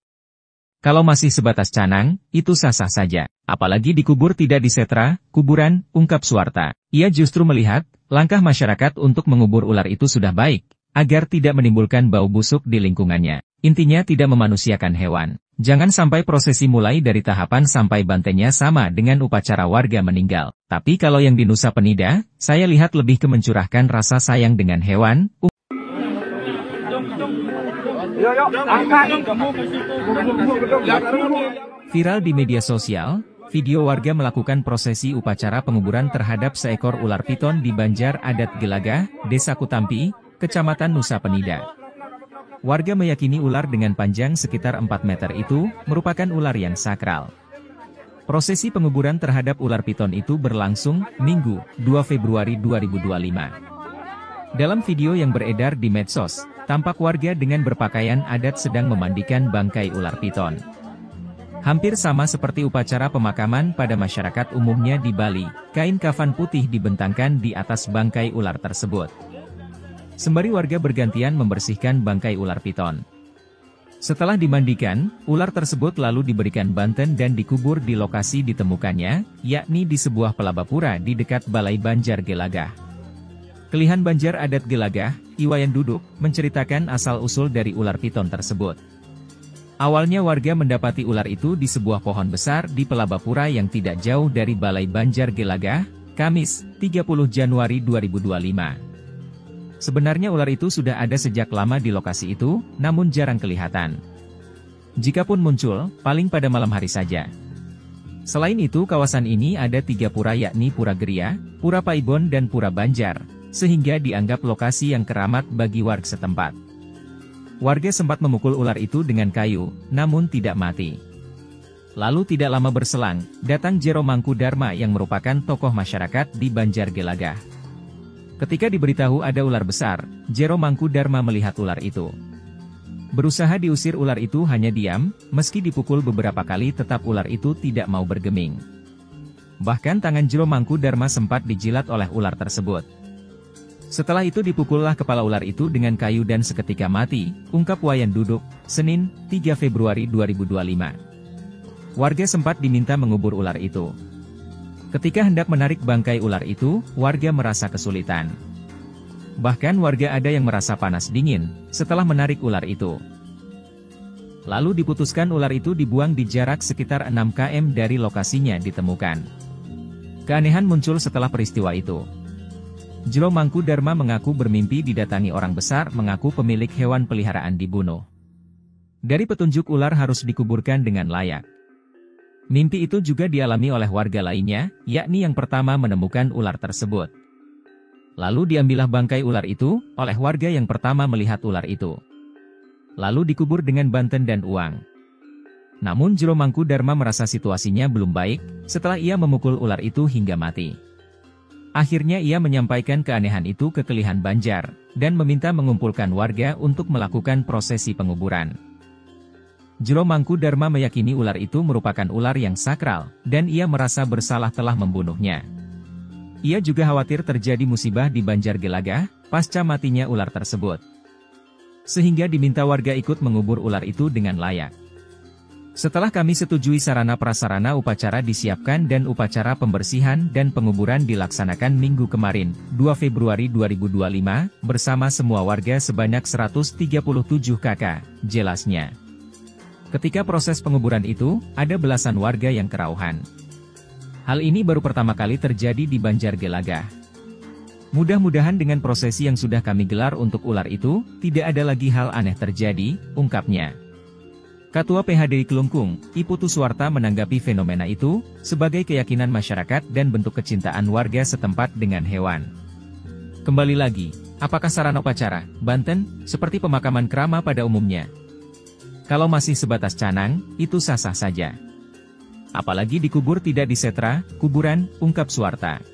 Kalau masih sebatas canang, itu sah-sah saja. Apalagi dikubur tidak disetra, kuburan, ungkap Suwarta. Ia justru melihat, langkah masyarakat untuk mengubur ular itu sudah baik, agar tidak menimbulkan bau busuk di lingkungannya. Intinya tidak memanusiakan hewan. Jangan sampai prosesi mulai dari tahapan sampai bantennya sama dengan upacara warga meninggal. Tapi kalau yang di Nusa Penida, saya lihat lebih ke mencurahkan rasa sayang dengan hewan. Viral di media sosial, video warga melakukan prosesi upacara penguburan terhadap seekor ular piton di Banjar Adat Gelagah, Desa Kutampi, Kecamatan Nusa Penida. Warga meyakini ular dengan panjang sekitar 4 meter itu merupakan ular yang sakral. Prosesi penguburan terhadap ular piton itu berlangsung Minggu, 2 Februari 2025. Dalam video yang beredar di medsos, tampak warga dengan berpakaian adat sedang memandikan bangkai ular piton. Hampir sama seperti upacara pemakaman pada masyarakat umumnya di Bali, kain kafan putih dibentangkan di atas bangkai ular tersebut. Sembari warga bergantian membersihkan bangkai ular piton. Setelah dimandikan, ular tersebut lalu diberikan banten dan dikubur di lokasi ditemukannya, yakni di sebuah pelabapura di dekat Balai Banjar Gelagah. Kelihan Banjar Adat Gelagah, Iwayan Duduk, menceritakan asal-usul dari ular piton tersebut. Awalnya warga mendapati ular itu di sebuah pohon besar di pelabapura yang tidak jauh dari Balai Banjar Gelagah, Kamis, 30 Januari 2025. Sebenarnya ular itu sudah ada sejak lama di lokasi itu, namun jarang kelihatan. Jikapun muncul, paling pada malam hari saja. Selain itu kawasan ini ada 3 pura yakni Pura Geria, Pura Paibon dan Pura Banjar, sehingga dianggap lokasi yang keramat bagi warga setempat. Warga sempat memukul ular itu dengan kayu, namun tidak mati. Lalu tidak lama berselang, datang Jero Mangkudarma yang merupakan tokoh masyarakat di Banjar Gelagah. Ketika diberitahu ada ular besar, Jero Mangkudarma melihat ular itu. Berusaha diusir ular itu hanya diam, meski dipukul beberapa kali tetap ular itu tidak mau bergeming. Bahkan tangan Jero Mangkudarma sempat dijilat oleh ular tersebut. Setelah itu dipukullah kepala ular itu dengan kayu dan seketika mati, ungkap Wayan Duduk, Senin, 3 Februari 2025. Warga sempat diminta mengubur ular itu. Ketika hendak menarik bangkai ular itu, warga merasa kesulitan. Bahkan warga ada yang merasa panas dingin, setelah menarik ular itu. Lalu diputuskan ular itu dibuang di jarak sekitar 6 km dari lokasinya ditemukan. Keanehan muncul setelah peristiwa itu. Jero Mangkudarma mengaku bermimpi didatangi orang besar mengaku pemilik hewan peliharaan dibunuh. Dari petunjuk ular harus dikuburkan dengan layak. Mimpi itu juga dialami oleh warga lainnya, yakni yang pertama menemukan ular tersebut. Lalu diambillah bangkai ular itu, oleh warga yang pertama melihat ular itu. Lalu dikubur dengan banten dan uang. Namun Jero Mangkudarma merasa situasinya belum baik, setelah ia memukul ular itu hingga mati. Akhirnya ia menyampaikan keanehan itu ke Kelihan Banjar, dan meminta mengumpulkan warga untuk melakukan prosesi penguburan. Jero Mangkudarma meyakini ular itu merupakan ular yang sakral, dan ia merasa bersalah telah membunuhnya. Ia juga khawatir terjadi musibah di Banjar Gelagah, pasca matinya ular tersebut. Sehingga diminta warga ikut mengubur ular itu dengan layak. Setelah kami setujui sarana prasarana upacara disiapkan dan upacara pembersihan dan penguburan dilaksanakan minggu kemarin, 2 Februari 2025, bersama semua warga sebanyak 137 kakak, jelasnya. Ketika proses penguburan itu, ada belasan warga yang kerauhan. Hal ini baru pertama kali terjadi di Banjar Gelagah. Mudah-mudahan dengan prosesi yang sudah kami gelar untuk ular itu, tidak ada lagi hal aneh terjadi, ungkapnya. Ketua PHDI Kelungkung, Iputu Suwarta menanggapi fenomena itu, sebagai keyakinan masyarakat dan bentuk kecintaan warga setempat dengan hewan. Kembali lagi, apakah sarana upacara, Banten, seperti pemakaman kerama pada umumnya? Kalau masih sebatas canang, itu sah-sah saja. Apalagi dikubur tidak disetra, kuburan, ungkap Suwarta.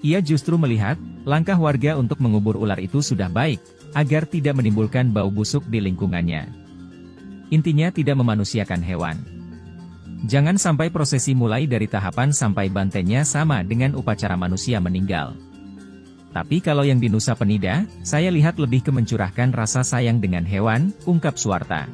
Ia justru melihat, langkah warga untuk mengubur ular itu sudah baik, agar tidak menimbulkan bau busuk di lingkungannya. Intinya tidak memanusiakan hewan. Jangan sampai prosesi mulai dari tahapan sampai bantennya sama dengan upacara manusia meninggal. Tapi kalau yang di Nusa Penida, saya lihat lebih ke mencurahkan rasa sayang dengan hewan, ungkap Suwarta.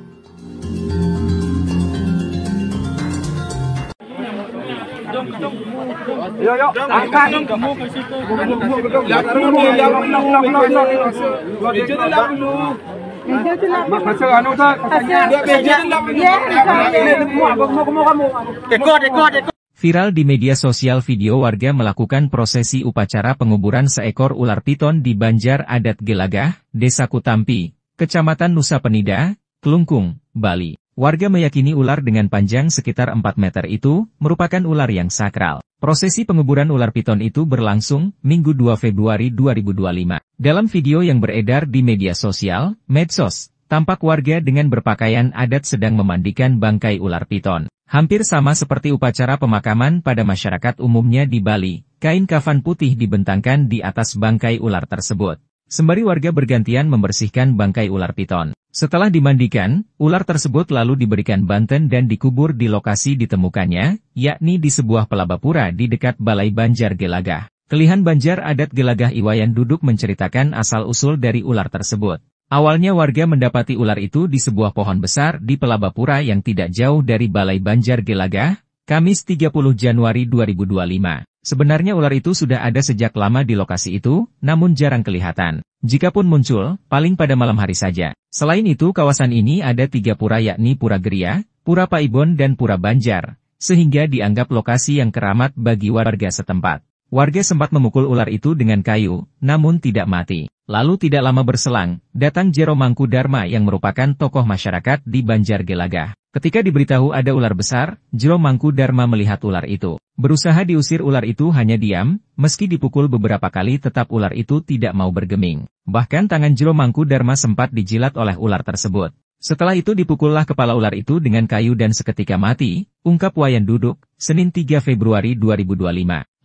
Viral di media sosial video warga melakukan prosesi upacara penguburan seekor ular piton di Banjar Adat Gelagah, Desa Kutampi, Kecamatan Nusa Penida, Kelungkung, Bali. Warga meyakini ular dengan panjang sekitar 4 meter itu merupakan ular yang sakral. Prosesi penguburan ular piton itu berlangsung Minggu 2 Februari 2025. Dalam video yang beredar di media sosial, medsos, tampak warga dengan berpakaian adat sedang memandikan bangkai ular piton. Hampir sama seperti upacara pemakaman pada masyarakat umumnya di Bali, kain kafan putih dibentangkan di atas bangkai ular tersebut. Sembari warga bergantian membersihkan bangkai ular piton. Setelah dimandikan, ular tersebut lalu diberikan banten dan dikubur di lokasi ditemukannya, yakni di sebuah pelabapura di dekat Balai Banjar Gelagah. Kelihan Banjar Adat Gelagah Iwayan Duduk menceritakan asal-usul dari ular tersebut. Awalnya warga mendapati ular itu di sebuah pohon besar di pelabapura yang tidak jauh dari Balai Banjar Gelagah, Kamis 30 Januari 2025. Sebenarnya ular itu sudah ada sejak lama di lokasi itu, namun jarang kelihatan. Jikapun muncul, paling pada malam hari saja. Selain itu kawasan ini ada 3 pura yakni Pura Geria, Pura Paibon dan Pura Banjar, sehingga dianggap lokasi yang keramat bagi warga setempat. Warga sempat memukul ular itu dengan kayu, namun tidak mati. Lalu tidak lama berselang, datang Jero Mangkudarma yang merupakan tokoh masyarakat di Banjar Gelagah. Ketika diberitahu ada ular besar, Jero Mangkudarma melihat ular itu. Berusaha diusir ular itu hanya diam, meski dipukul beberapa kali tetap ular itu tidak mau bergeming. Bahkan tangan Jero Mangkudarma sempat dijilat oleh ular tersebut. Setelah itu dipukullah kepala ular itu dengan kayu dan seketika mati, ungkap Wayan Duduk, Senin 3 Februari 2025.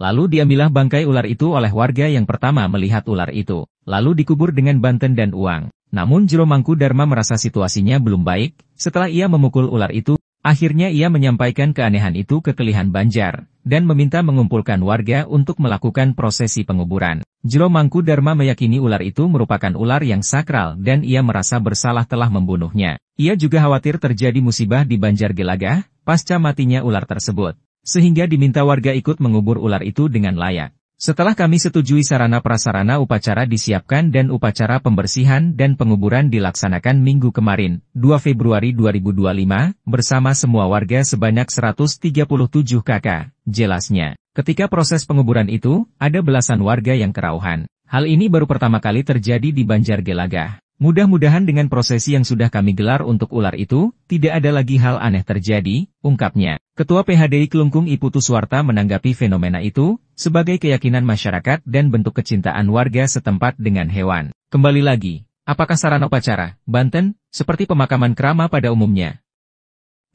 Lalu diambillah bangkai ular itu oleh warga yang pertama melihat ular itu, lalu dikubur dengan banten dan uang. Namun Jero Mangkudarma merasa situasinya belum baik, setelah ia memukul ular itu, akhirnya ia menyampaikan keanehan itu ke Kelihan Banjar, dan meminta mengumpulkan warga untuk melakukan prosesi penguburan. Jero Mangkudarma meyakini ular itu merupakan ular yang sakral dan ia merasa bersalah telah membunuhnya. Ia juga khawatir terjadi musibah di Banjar Gelagah, pasca matinya ular tersebut, sehingga diminta warga ikut mengubur ular itu dengan layak. Setelah kami setujui sarana prasarana upacara disiapkan dan upacara pembersihan dan penguburan dilaksanakan minggu kemarin, 2 Februari 2025, bersama semua warga sebanyak 137 kakak, jelasnya. Ketika proses penguburan itu, ada belasan warga yang kerauhan. Hal ini baru pertama kali terjadi di Banjar Gelagah. Mudah-mudahan dengan prosesi yang sudah kami gelar untuk ular itu, tidak ada lagi hal aneh terjadi, ungkapnya. Ketua PHDI Kelungkung Iputu Suwarta menanggapi fenomena itu, sebagai keyakinan masyarakat dan bentuk kecintaan warga setempat dengan hewan. Kembali lagi, apakah sarana upacara, Banten, seperti pemakaman kerama pada umumnya?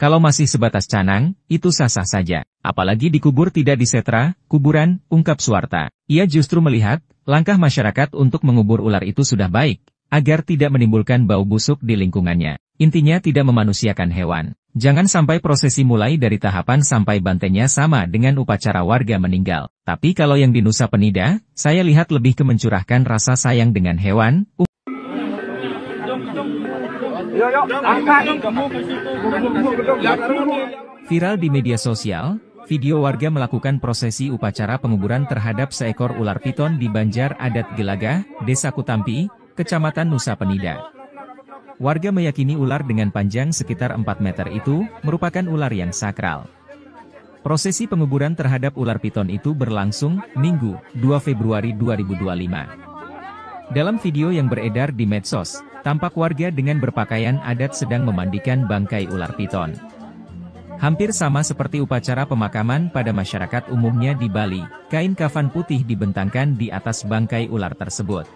Kalau masih sebatas canang, itu sah-sah saja. Apalagi dikubur tidak di setra, kuburan, ungkap Suwarta. Ia justru melihat, langkah masyarakat untuk mengubur ular itu sudah baik, agar tidak menimbulkan bau busuk di lingkungannya. Intinya tidak memanusiakan hewan. Jangan sampai prosesi mulai dari tahapan sampai bantennya sama dengan upacara warga meninggal. Tapi kalau yang di Nusa Penida, saya lihat lebih ke mencurahkan rasa sayang dengan hewan. Viral di media sosial, video warga melakukan prosesi upacara penguburan terhadap seekor ular piton di Banjar Adat Gelagah, Desa Kutampi, Kecamatan Nusa Penida. Warga meyakini ular dengan panjang sekitar 4 meter itu merupakan ular yang sakral. Prosesi penguburan terhadap ular piton itu berlangsung Minggu, 2 Februari 2025. Dalam video yang beredar di medsos, tampak warga dengan berpakaian adat sedang memandikan bangkai ular piton. Hampir sama seperti upacara pemakaman pada masyarakat umumnya di Bali, kain kafan putih dibentangkan di atas bangkai ular tersebut.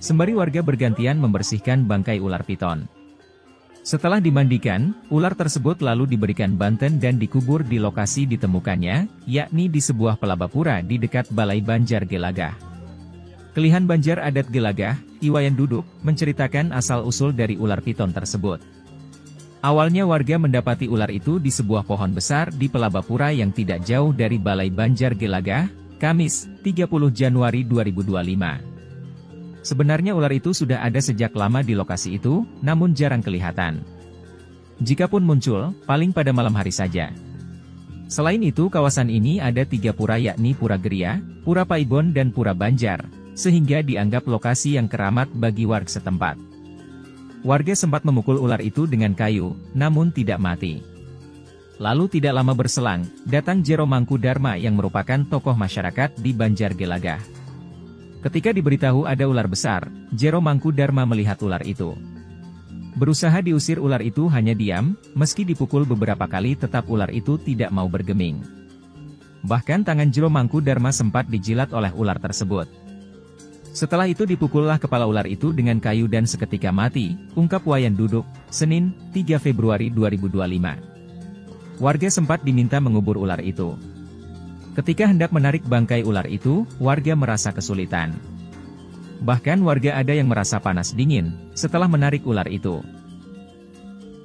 Sembari warga bergantian membersihkan bangkai ular piton. Setelah dimandikan, ular tersebut lalu diberikan banten dan dikubur di lokasi ditemukannya, yakni di sebuah pelabapura di dekat Balai Banjar Gelagah. Kelihan Banjar Adat Gelagah, Iwayan Duduk, menceritakan asal-usul dari ular piton tersebut. Awalnya warga mendapati ular itu di sebuah pohon besar di pelabapura yang tidak jauh dari Balai Banjar Gelagah, Kamis, 30 Januari 2025. Sebenarnya ular itu sudah ada sejak lama di lokasi itu, namun jarang kelihatan. Jikapun muncul, paling pada malam hari saja. Selain itu kawasan ini ada 3 pura yakni Pura Geria, Pura Paibon dan Pura Banjar, sehingga dianggap lokasi yang keramat bagi warga setempat. Warga sempat memukul ular itu dengan kayu, namun tidak mati. Lalu tidak lama berselang, datang Jero Mangkudarma yang merupakan tokoh masyarakat di Banjar Gelagah. Ketika diberitahu ada ular besar, Jero Mangkudarma melihat ular itu. Berusaha diusir ular itu hanya diam, meski dipukul beberapa kali tetap ular itu tidak mau bergeming. Bahkan tangan Jero Mangkudarma sempat dijilat oleh ular tersebut. Setelah itu dipukullah kepala ular itu dengan kayu dan seketika mati, ungkap Wayan Duduk, Senin, 3 Februari 2025. Warga sempat diminta mengubur ular itu. Ketika hendak menarik bangkai ular itu, warga merasa kesulitan. Bahkan warga ada yang merasa panas dingin, setelah menarik ular itu.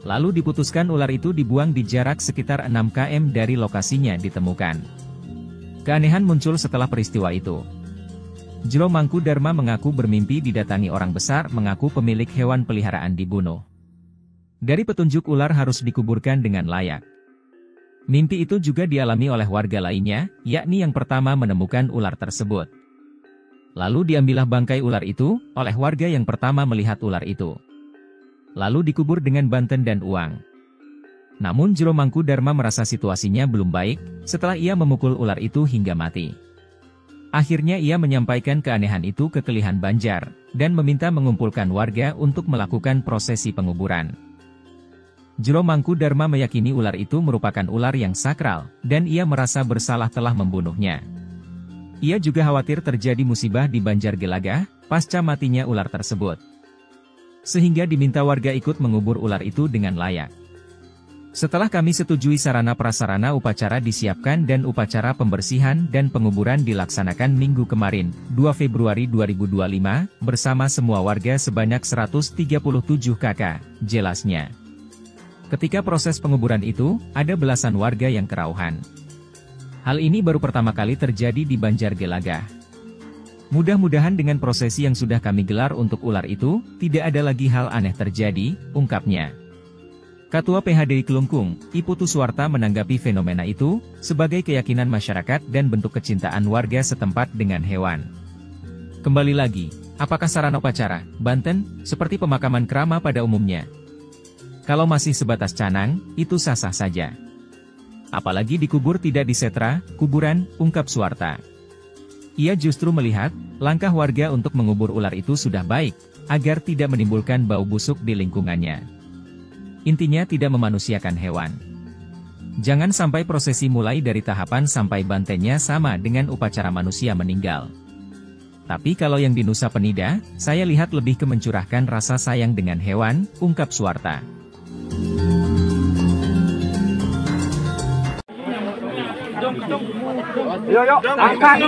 Lalu diputuskan ular itu dibuang di jarak sekitar 6 km dari lokasinya ditemukan. Keanehan muncul setelah peristiwa itu. Jero Mangkudarma mengaku bermimpi didatangi orang besar mengaku pemilik hewan peliharaan dibunuh. Dari petunjuk ular harus dikuburkan dengan layak. Mimpi itu juga dialami oleh warga lainnya, yakni yang pertama menemukan ular tersebut. Lalu diambillah bangkai ular itu, oleh warga yang pertama melihat ular itu. Lalu dikubur dengan banten dan uang. Namun Jero Mangkudarma merasa situasinya belum baik, setelah ia memukul ular itu hingga mati. Akhirnya ia menyampaikan keanehan itu ke Kelihan Banjar, dan meminta mengumpulkan warga untuk melakukan prosesi penguburan. Jero Mangkudarma meyakini ular itu merupakan ular yang sakral, dan ia merasa bersalah telah membunuhnya. Ia juga khawatir terjadi musibah di Banjar Gelagah, pasca matinya ular tersebut. sehingga diminta warga ikut mengubur ular itu dengan layak. Setelah kami setujui sarana prasarana upacara disiapkan dan upacara pembersihan dan penguburan dilaksanakan minggu kemarin, 2 Februari 2025, bersama semua warga sebanyak 137 kakak, jelasnya. Ketika proses penguburan itu, ada belasan warga yang kerauhan. Hal ini baru pertama kali terjadi di Banjar Gelagah. Mudah-mudahan dengan prosesi yang sudah kami gelar untuk ular itu, tidak ada lagi hal aneh terjadi, ungkapnya. Ketua PHDI Kelungkung, I Putuswarta menanggapi fenomena itu, sebagai keyakinan masyarakat dan bentuk kecintaan warga setempat dengan hewan. Kembali lagi, apakah sarana upacara, Banten, seperti pemakaman kerama pada umumnya? Kalau masih sebatas canang, itu sah-sah saja. Apalagi dikubur tidak disetra, kuburan, ungkap Suwarta. Ia justru melihat, langkah warga untuk mengubur ular itu sudah baik, agar tidak menimbulkan bau busuk di lingkungannya. Intinya tidak memanusiakan hewan. Jangan sampai prosesi mulai dari tahapan sampai bantennya sama dengan upacara manusia meninggal. Tapi kalau yang di Nusa Penida, saya lihat lebih ke mencurahkan rasa sayang dengan hewan, ungkap Suwarta. Yo, angkat.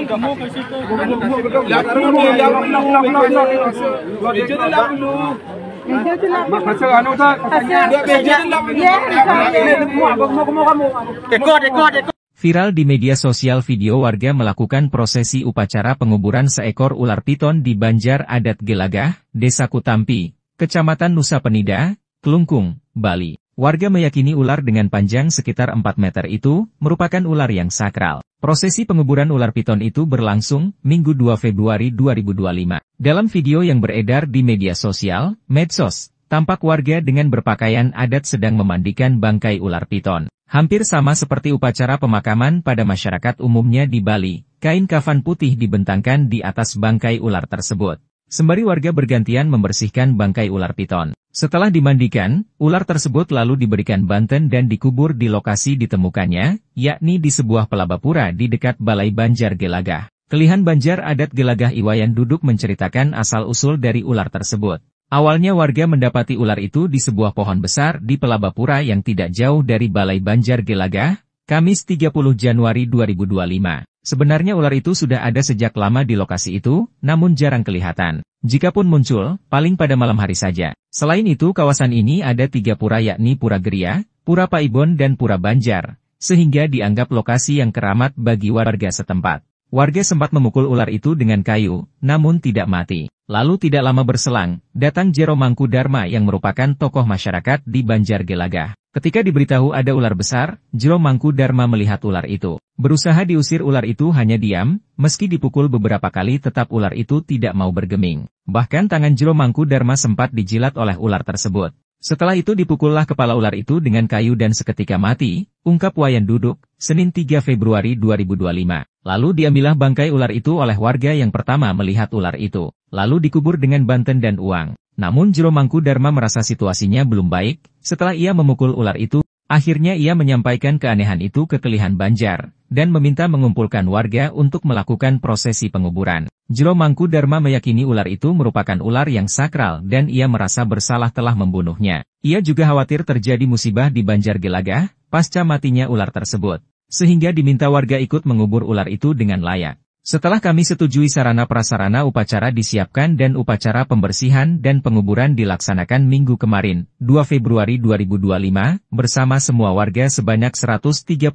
Viral di media sosial video warga melakukan prosesi upacara penguburan seekor ular piton di Banjar Adat Gelagah, Desa Kutampi, Kecamatan Nusa Penida, Kelungkung, Bali. Warga meyakini ular dengan panjang sekitar 4 meter itu merupakan ular yang sakral. Prosesi penguburan ular piton itu berlangsung Minggu 2 Februari 2025. Dalam video yang beredar di media sosial, medsos, tampak warga dengan berpakaian adat sedang memandikan bangkai ular piton. Hampir sama seperti upacara pemakaman pada masyarakat umumnya di Bali, kain kafan putih dibentangkan di atas bangkai ular tersebut. Sembari warga bergantian membersihkan bangkai ular piton. Setelah dimandikan, ular tersebut lalu diberikan banten dan dikubur di lokasi ditemukannya, yakni di sebuah pelabapura di dekat Balai Banjar Gelagah. Kelihan Banjar Adat Gelagah Iwayan Duduk menceritakan asal-usul dari ular tersebut. Awalnya warga mendapati ular itu di sebuah pohon besar di pelabapura yang tidak jauh dari Balai Banjar Gelagah, Kamis 30 Januari 2025. Sebenarnya ular itu sudah ada sejak lama di lokasi itu, namun jarang kelihatan. Jikapun muncul, paling pada malam hari saja. Selain itu kawasan ini ada 3 pura yakni Pura Geria, Pura Paibon dan Pura Banjar, sehingga dianggap lokasi yang keramat bagi warga setempat. Warga sempat memukul ular itu dengan kayu, namun tidak mati. Lalu tidak lama berselang, datang Jero Mangku Dharma yang merupakan tokoh masyarakat di Banjar Gelagah. Ketika diberitahu ada ular besar, Jero Mangku Dharma melihat ular itu. Berusaha diusir ular itu hanya diam, meski dipukul beberapa kali tetap ular itu tidak mau bergeming. Bahkan tangan Jero Mangku Dharma sempat dijilat oleh ular tersebut. Setelah itu dipukullah kepala ular itu dengan kayu dan seketika mati, ungkap Wayan Duduk, Senin 3 Februari 2025. Lalu diambillah bangkai ular itu oleh warga yang pertama melihat ular itu. Lalu dikubur dengan banten dan uang. Namun Jero Mangku Dharma merasa situasinya belum baik, setelah ia memukul ular itu, akhirnya ia menyampaikan keanehan itu ke Kelihan Banjar, dan meminta mengumpulkan warga untuk melakukan prosesi penguburan. Jero Mangku Dharma meyakini ular itu merupakan ular yang sakral dan ia merasa bersalah telah membunuhnya. Ia juga khawatir terjadi musibah di Banjar Gelagah, pasca matinya ular tersebut. Sehingga diminta warga ikut mengubur ular itu dengan layak. Setelah kami setujui sarana prasarana upacara disiapkan dan upacara pembersihan dan penguburan dilaksanakan minggu kemarin, 2 Februari 2025, bersama semua warga sebanyak 137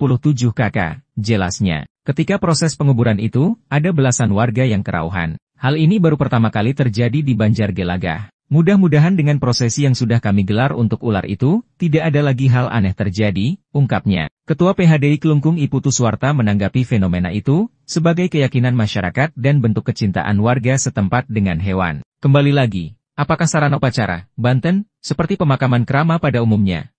kakak, jelasnya. Ketika proses penguburan itu, ada belasan warga yang kerauhan. Hal ini baru pertama kali terjadi di Banjar Gelagah. Mudah-mudahan dengan prosesi yang sudah kami gelar untuk ular itu, tidak ada lagi hal aneh terjadi, ungkapnya. Ketua PHDI Kelungkung I Putuswarta menanggapi fenomena itu, sebagai keyakinan masyarakat dan bentuk kecintaan warga setempat dengan hewan. Kembali lagi, apakah sarana upacara, Banten, seperti pemakaman kerama pada umumnya?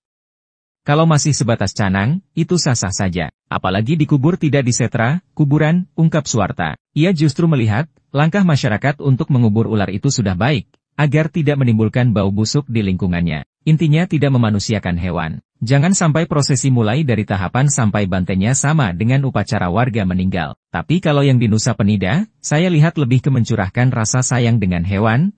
Kalau masih sebatas canang, itu sah-sah saja. Apalagi dikubur tidak disetra, kuburan, ungkap Suwarta. Ia justru melihat, langkah masyarakat untuk mengubur ular itu sudah baik, agar tidak menimbulkan bau busuk di lingkungannya. Intinya tidak memanusiakan hewan. Jangan sampai prosesi mulai dari tahapan sampai bantennya sama dengan upacara warga meninggal. Tapi kalau yang di Nusa Penida, saya lihat lebih ke mencurahkan rasa sayang dengan hewan.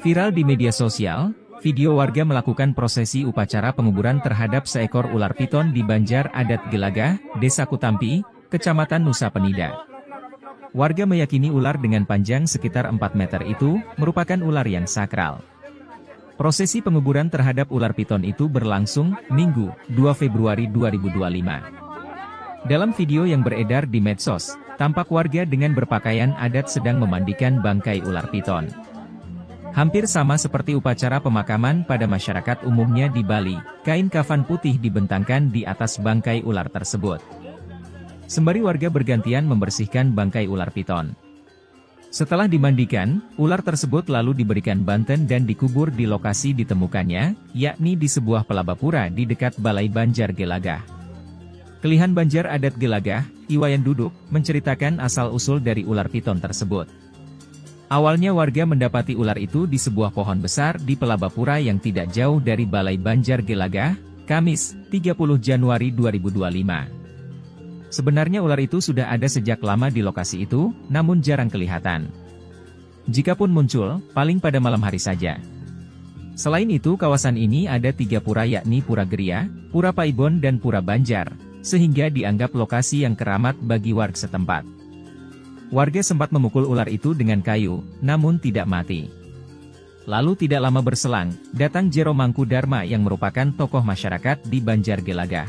Viral di media sosial, video warga melakukan prosesi upacara penguburan terhadap seekor ular piton di Banjar Adat Gelagah, Desa Kutampi, Kecamatan Nusa Penida. Warga meyakini ular dengan panjang sekitar 4 meter itu merupakan ular yang sakral. Prosesi penguburan terhadap ular piton itu berlangsung Minggu, 2 Februari 2025. Dalam video yang beredar di medsos, tampak warga dengan berpakaian adat sedang memandikan bangkai ular piton. Hampir sama seperti upacara pemakaman pada masyarakat umumnya di Bali, kain kafan putih dibentangkan di atas bangkai ular tersebut. Sembari warga bergantian membersihkan bangkai ular piton. Setelah dimandikan, ular tersebut lalu diberikan banten dan dikubur di lokasi ditemukannya, yakni di sebuah pelabapura di dekat Balai Banjar Gelagah. Kelihan Banjar Adat Gelagah, Iwayan Duduk, menceritakan asal-usul dari ular piton tersebut. Awalnya warga mendapati ular itu di sebuah pohon besar di pelabapura yang tidak jauh dari Balai Banjar Gelagah, Kamis, 30 Januari 2025. Sebenarnya ular itu sudah ada sejak lama di lokasi itu, namun jarang kelihatan. Jikapun muncul, paling pada malam hari saja. Selain itu kawasan ini ada 3 pura yakni Pura Geria, Pura Paibon dan Pura Banjar, sehingga dianggap lokasi yang keramat bagi warga setempat. Warga sempat memukul ular itu dengan kayu, namun tidak mati. Lalu tidak lama berselang, datang Jero Mangkudarma yang merupakan tokoh masyarakat di Banjar Gelagah.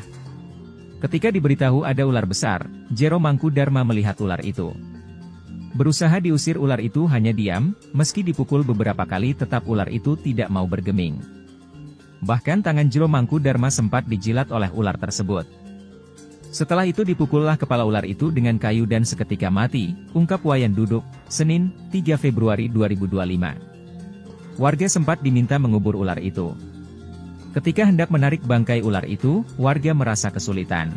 Ketika diberitahu ada ular besar, Jero Mangkudarma melihat ular itu. Berusaha diusir ular itu hanya diam, meski dipukul beberapa kali tetap ular itu tidak mau bergeming. Bahkan tangan Jero Mangkudarma sempat dijilat oleh ular tersebut. Setelah itu dipukullah kepala ular itu dengan kayu dan seketika mati, ungkap Wayan Duduk, Senin, 3 Februari 2025. Warga sempat diminta mengubur ular itu. Ketika hendak menarik bangkai ular itu, warga merasa kesulitan.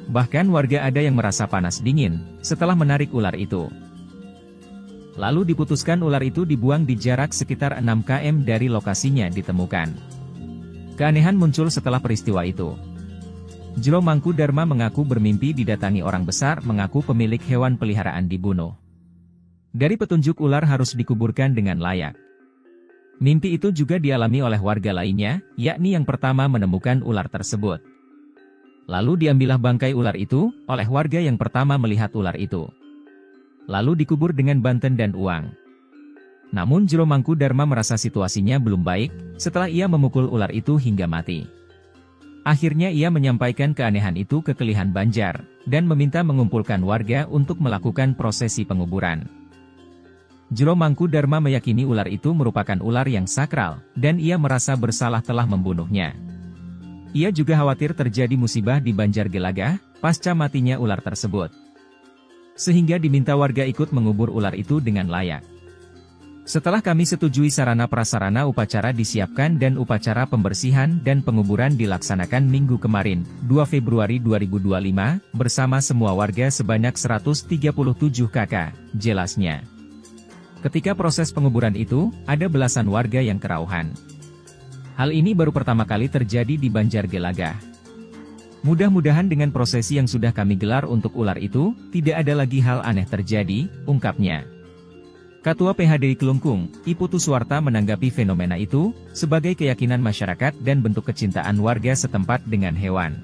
Bahkan warga ada yang merasa panas dingin, setelah menarik ular itu. Lalu diputuskan ular itu dibuang di jarak sekitar 6 km dari lokasinya ditemukan. Keanehan muncul setelah peristiwa itu. Jero Mangkudarma mengaku bermimpi didatangi orang besar mengaku pemilik hewan peliharaan dibunuh. Dari petunjuk ular harus dikuburkan dengan layak. Mimpi itu juga dialami oleh warga lainnya, yakni yang pertama menemukan ular tersebut. Lalu diambillah bangkai ular itu, oleh warga yang pertama melihat ular itu. Lalu dikubur dengan banten dan uang. Namun Jero Mangkudarma merasa situasinya belum baik, setelah ia memukul ular itu hingga mati. Akhirnya ia menyampaikan keanehan itu ke Kelihan Banjar, dan meminta mengumpulkan warga untuk melakukan prosesi penguburan. Jero Mangkudarma meyakini ular itu merupakan ular yang sakral, dan ia merasa bersalah telah membunuhnya. Ia juga khawatir terjadi musibah di Banjar Gelagah, pasca matinya ular tersebut. Sehingga diminta warga ikut mengubur ular itu dengan layak. Setelah kami setujui sarana prasarana upacara disiapkan dan upacara pembersihan dan penguburan dilaksanakan minggu kemarin, 2 Februari 2025, bersama semua warga sebanyak 137 kakak, jelasnya. Ketika proses penguburan itu, ada belasan warga yang kerauhan. Hal ini baru pertama kali terjadi di Banjar Gelagah. Mudah-mudahan dengan prosesi yang sudah kami gelar untuk ular itu, tidak ada lagi hal aneh terjadi, ungkapnya. Ketua PHDI Kelungkung, Iputu Suwarta menanggapi fenomena itu, sebagai keyakinan masyarakat dan bentuk kecintaan warga setempat dengan hewan.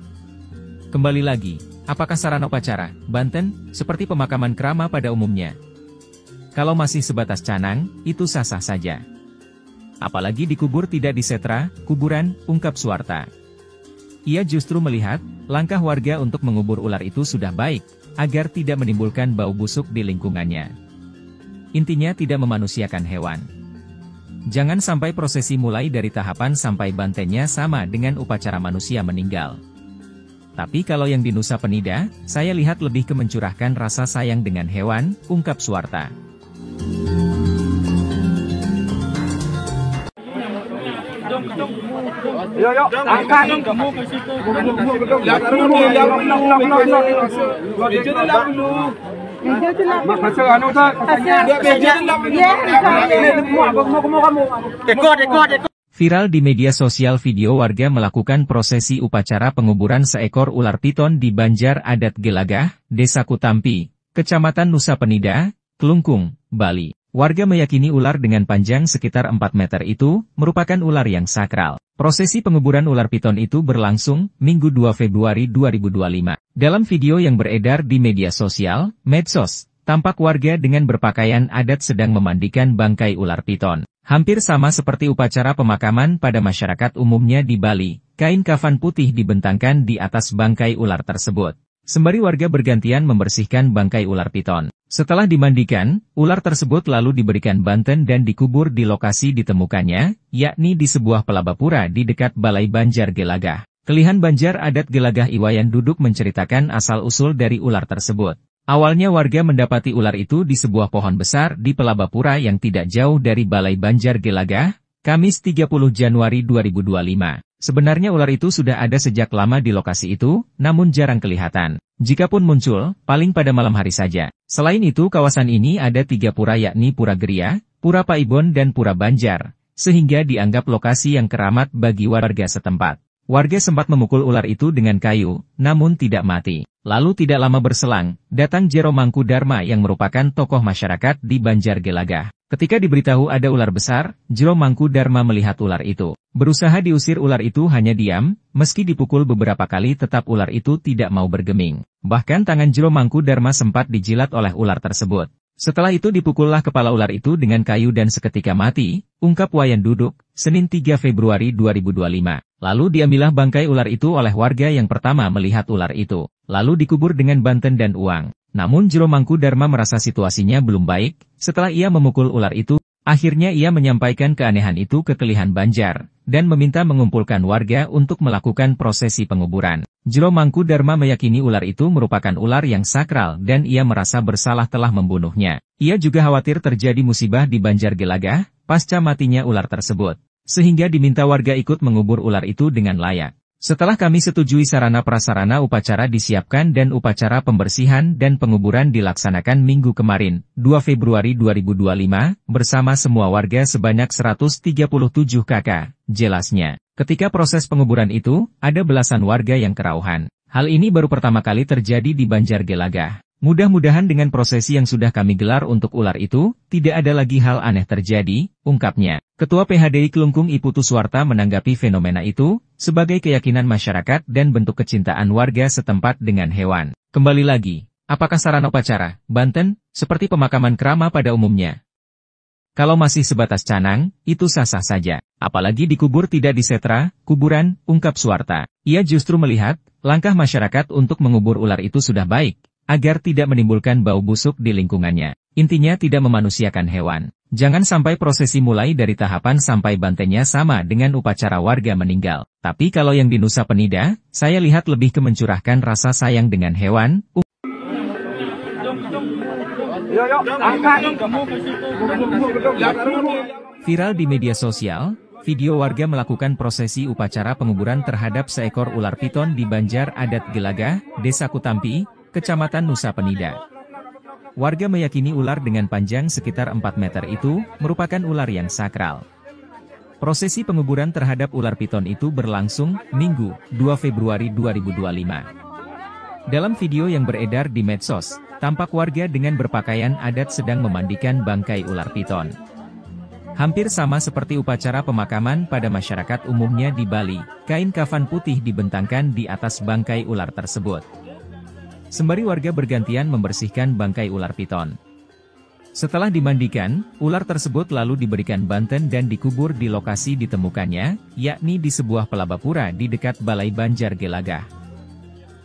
Kembali lagi, apakah sarana upacara, banten, seperti pemakaman krama pada umumnya? Kalau masih sebatas canang, itu sah-sah saja. Apalagi dikubur tidak disetra, kuburan, ungkap Suwarta. Ia justru melihat, langkah warga untuk mengubur ular itu sudah baik, agar tidak menimbulkan bau busuk di lingkungannya. Intinya tidak memanusiakan hewan. Jangan sampai prosesi mulai dari tahapan sampai bantennya sama dengan upacara manusia meninggal. Tapi kalau yang di Nusa Penida, saya lihat lebih ke mencurahkan rasa sayang dengan hewan, ungkap Suwarta. Viral di media sosial video warga melakukan prosesi upacara penguburan seekor ular piton di Banjar Adat Gelagah, Desa Kutampi, Kecamatan Nusa Penida, Klungkung, Bali. Warga meyakini ular dengan panjang sekitar 4 meter itu merupakan ular yang sakral. Prosesi penguburan ular piton itu berlangsung Minggu 2 Februari 2025. Dalam video yang beredar di media sosial, medsos, tampak warga dengan berpakaian adat sedang memandikan bangkai ular piton. Hampir sama seperti upacara pemakaman pada masyarakat umumnya di Bali, kain kafan putih dibentangkan di atas bangkai ular tersebut. Sembari warga bergantian membersihkan bangkai ular piton. Setelah dimandikan, ular tersebut lalu diberikan banten dan dikubur di lokasi ditemukannya, yakni di sebuah pelabapura di dekat Balai Banjar Gelagah. Kelihan Banjar adat Gelagah Iwayan Duduk menceritakan asal-usul dari ular tersebut. Awalnya warga mendapati ular itu di sebuah pohon besar di pelabapura yang tidak jauh dari Balai Banjar Gelagah, Kamis 30 Januari 2025. Sebenarnya ular itu sudah ada sejak lama di lokasi itu, namun jarang kelihatan. Jikapun muncul, paling pada malam hari saja. Selain itu kawasan ini ada 3 pura yakni Pura Geria, Pura Paibon dan Pura Banjar, sehingga dianggap lokasi yang keramat bagi warga setempat. Warga sempat memukul ular itu dengan kayu, namun tidak mati. Lalu tidak lama berselang, datang Jero Mangkudarma yang merupakan tokoh masyarakat di Banjar Gelagah. Ketika diberitahu ada ular besar, Jero Mangkudarma melihat ular itu. Berusaha diusir ular itu hanya diam, meski dipukul beberapa kali tetap ular itu tidak mau bergeming. Bahkan tangan Jero Mangkudarma sempat dijilat oleh ular tersebut. Setelah itu dipukullah kepala ular itu dengan kayu dan seketika mati, ungkap Wayan Duduk, Senin 3 Februari 2025. Lalu diambillah bangkai ular itu oleh warga yang pertama melihat ular itu. Lalu dikubur dengan banten dan uang. Namun Jero Mangkudarma merasa situasinya belum baik, setelah ia memukul ular itu, akhirnya ia menyampaikan keanehan itu ke Kelihan Banjar, dan meminta mengumpulkan warga untuk melakukan prosesi penguburan. Jero Mangkudarma meyakini ular itu merupakan ular yang sakral dan ia merasa bersalah telah membunuhnya. Ia juga khawatir terjadi musibah di Banjar Gelagah, pasca matinya ular tersebut. Sehingga diminta warga ikut mengubur ular itu dengan layak. Setelah kami setujui sarana prasarana upacara disiapkan dan upacara pembersihan dan penguburan dilaksanakan minggu kemarin, 2 Februari 2025, bersama semua warga sebanyak 137 kakak, jelasnya. Ketika proses penguburan itu, ada belasan warga yang kerauhan. Hal ini baru pertama kali terjadi di Banjar Gelagah. Mudah-mudahan dengan prosesi yang sudah kami gelar untuk ular itu, tidak ada lagi hal aneh terjadi, ungkapnya. Ketua PHDI Klungkung Iputu Suwarta menanggapi fenomena itu, sebagai keyakinan masyarakat dan bentuk kecintaan warga setempat dengan hewan. Kembali lagi, apakah sarana upacara, banten, seperti pemakaman krama pada umumnya? Kalau masih sebatas canang, itu sah-sah saja. Apalagi dikubur tidak disetra, kuburan, ungkap Suwarta. Ia justru melihat, langkah masyarakat untuk mengubur ular itu sudah baik, agar tidak menimbulkan bau busuk di lingkungannya. Intinya tidak memanusiakan hewan. Jangan sampai prosesi mulai dari tahapan sampai bantennya sama dengan upacara warga meninggal. Tapi kalau yang di Nusa Penida, saya lihat lebih ke mencurahkan rasa sayang dengan hewan. Viral di media sosial, video warga melakukan prosesi upacara penguburan terhadap seekor ular piton di Banjar Adat Gelagah, Desa Kutampi, Kecamatan Nusa Penida. Warga meyakini ular dengan panjang sekitar 4 meter itu merupakan ular yang sakral. Prosesi penguburan terhadap ular piton itu berlangsung Minggu, 2 Februari 2025. Dalam video yang beredar di medsos, tampak warga dengan berpakaian adat sedang memandikan bangkai ular piton. Hampir sama seperti upacara pemakaman pada masyarakat umumnya di Bali, kain kafan putih dibentangkan di atas bangkai ular tersebut. Sembari warga bergantian membersihkan bangkai ular piton. Setelah dimandikan, ular tersebut lalu diberikan banten dan dikubur di lokasi ditemukannya, yakni di sebuah pelabapura di dekat Balai Banjar Gelagah.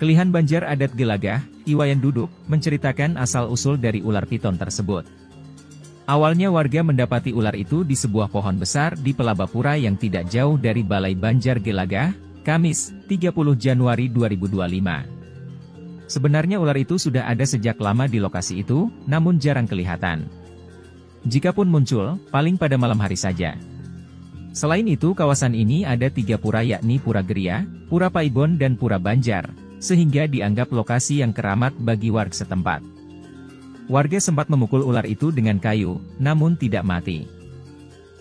Kelihan Banjar adat Gelagah, Iwayan Duduk, menceritakan asal-usul dari ular piton tersebut. Awalnya warga mendapati ular itu di sebuah pohon besar di pelabapura yang tidak jauh dari Balai Banjar Gelagah, Kamis, 30 Januari 2025. Sebenarnya ular itu sudah ada sejak lama di lokasi itu, namun jarang kelihatan. Jikapun muncul, paling pada malam hari saja. Selain itu kawasan ini ada 3 pura yakni Pura Geria, Pura Paibon dan Pura Banjar, sehingga dianggap lokasi yang keramat bagi warga setempat. Warga sempat memukul ular itu dengan kayu, namun tidak mati.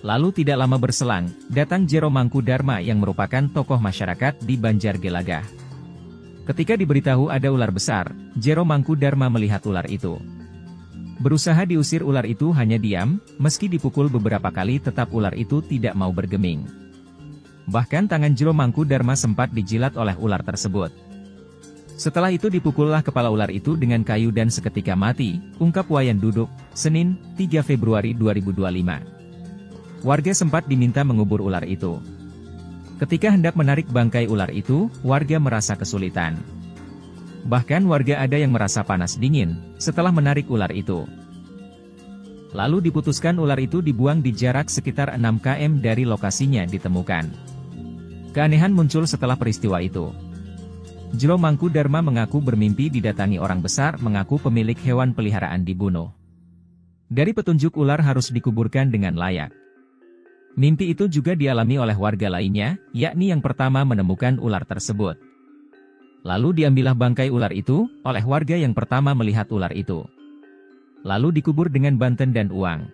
Lalu tidak lama berselang, datang Jero Mangkudarma yang merupakan tokoh masyarakat di Banjar Gelagah. Ketika diberitahu ada ular besar, Jero Mangkudarma melihat ular itu. Berusaha diusir ular itu hanya diam, meski dipukul beberapa kali tetap ular itu tidak mau bergeming. Bahkan tangan Jero Mangkudarma sempat dijilat oleh ular tersebut. Setelah itu dipukullah kepala ular itu dengan kayu dan seketika mati, ungkap Wayan Duduk, Senin, 3 Februari 2025. Warga sempat diminta mengubur ular itu. Ketika hendak menarik bangkai ular itu, warga merasa kesulitan. Bahkan warga ada yang merasa panas dingin, setelah menarik ular itu. Lalu diputuskan ular itu dibuang di jarak sekitar 6 km dari lokasinya ditemukan. Keanehan muncul setelah peristiwa itu. Jero Mangkudarma mengaku bermimpi didatangi orang besar mengaku pemilik hewan peliharaan dibunuh. Dari petunjuk ular harus dikuburkan dengan layak. Mimpi itu juga dialami oleh warga lainnya, yakni yang pertama menemukan ular tersebut. Lalu diambillah bangkai ular itu, oleh warga yang pertama melihat ular itu. Lalu dikubur dengan banten dan uang.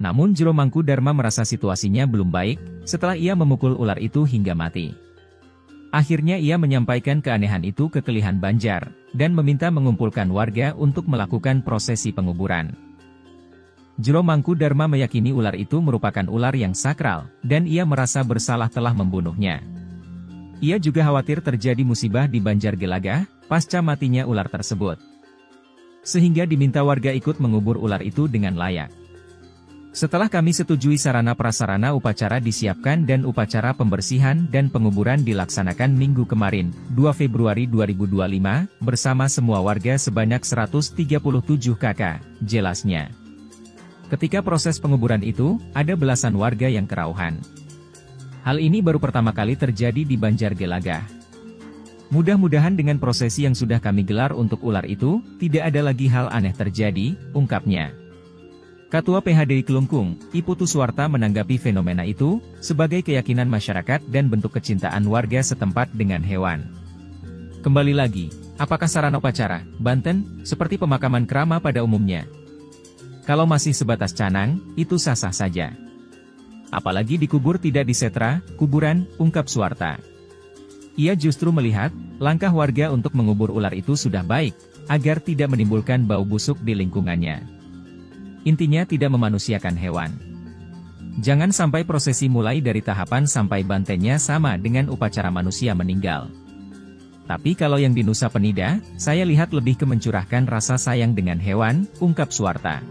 Namun Jero Mangkudarma merasa situasinya belum baik, setelah ia memukul ular itu hingga mati. Akhirnya ia menyampaikan keanehan itu ke Kelihan Banjar, dan meminta mengumpulkan warga untuk melakukan prosesi penguburan. Jero Mangkudarma meyakini ular itu merupakan ular yang sakral, dan ia merasa bersalah telah membunuhnya. Ia juga khawatir terjadi musibah di Banjar Gelagah, pasca matinya ular tersebut. Sehingga diminta warga ikut mengubur ular itu dengan layak. Setelah kami setujui sarana prasarana upacara disiapkan dan upacara pembersihan dan penguburan dilaksanakan minggu kemarin, 2 Februari 2025, bersama semua warga sebanyak 137 kakak, jelasnya. Ketika proses penguburan itu, ada belasan warga yang kerauhan. Hal ini baru pertama kali terjadi di Banjar Gelagah. Mudah-mudahan dengan prosesi yang sudah kami gelar untuk ular itu, tidak ada lagi hal aneh terjadi, ungkapnya. Ketua PHDI Kelungkung, Iputu Suwarta menanggapi fenomena itu, sebagai keyakinan masyarakat dan bentuk kecintaan warga setempat dengan hewan. Kembali lagi, apakah sarana upacara, Banten, seperti pemakaman krama pada umumnya? Kalau masih sebatas canang, itu sah-sah saja. Apalagi dikubur tidak disetra, kuburan, ungkap Suwarta. Ia justru melihat, langkah warga untuk mengubur ular itu sudah baik, agar tidak menimbulkan bau busuk di lingkungannya. Intinya tidak memanusiakan hewan. Jangan sampai prosesi mulai dari tahapan sampai bantennya sama dengan upacara manusia meninggal. Tapi kalau yang di Nusa Penida, saya lihat lebih ke mencurahkan rasa sayang dengan hewan, ungkap Suwarta.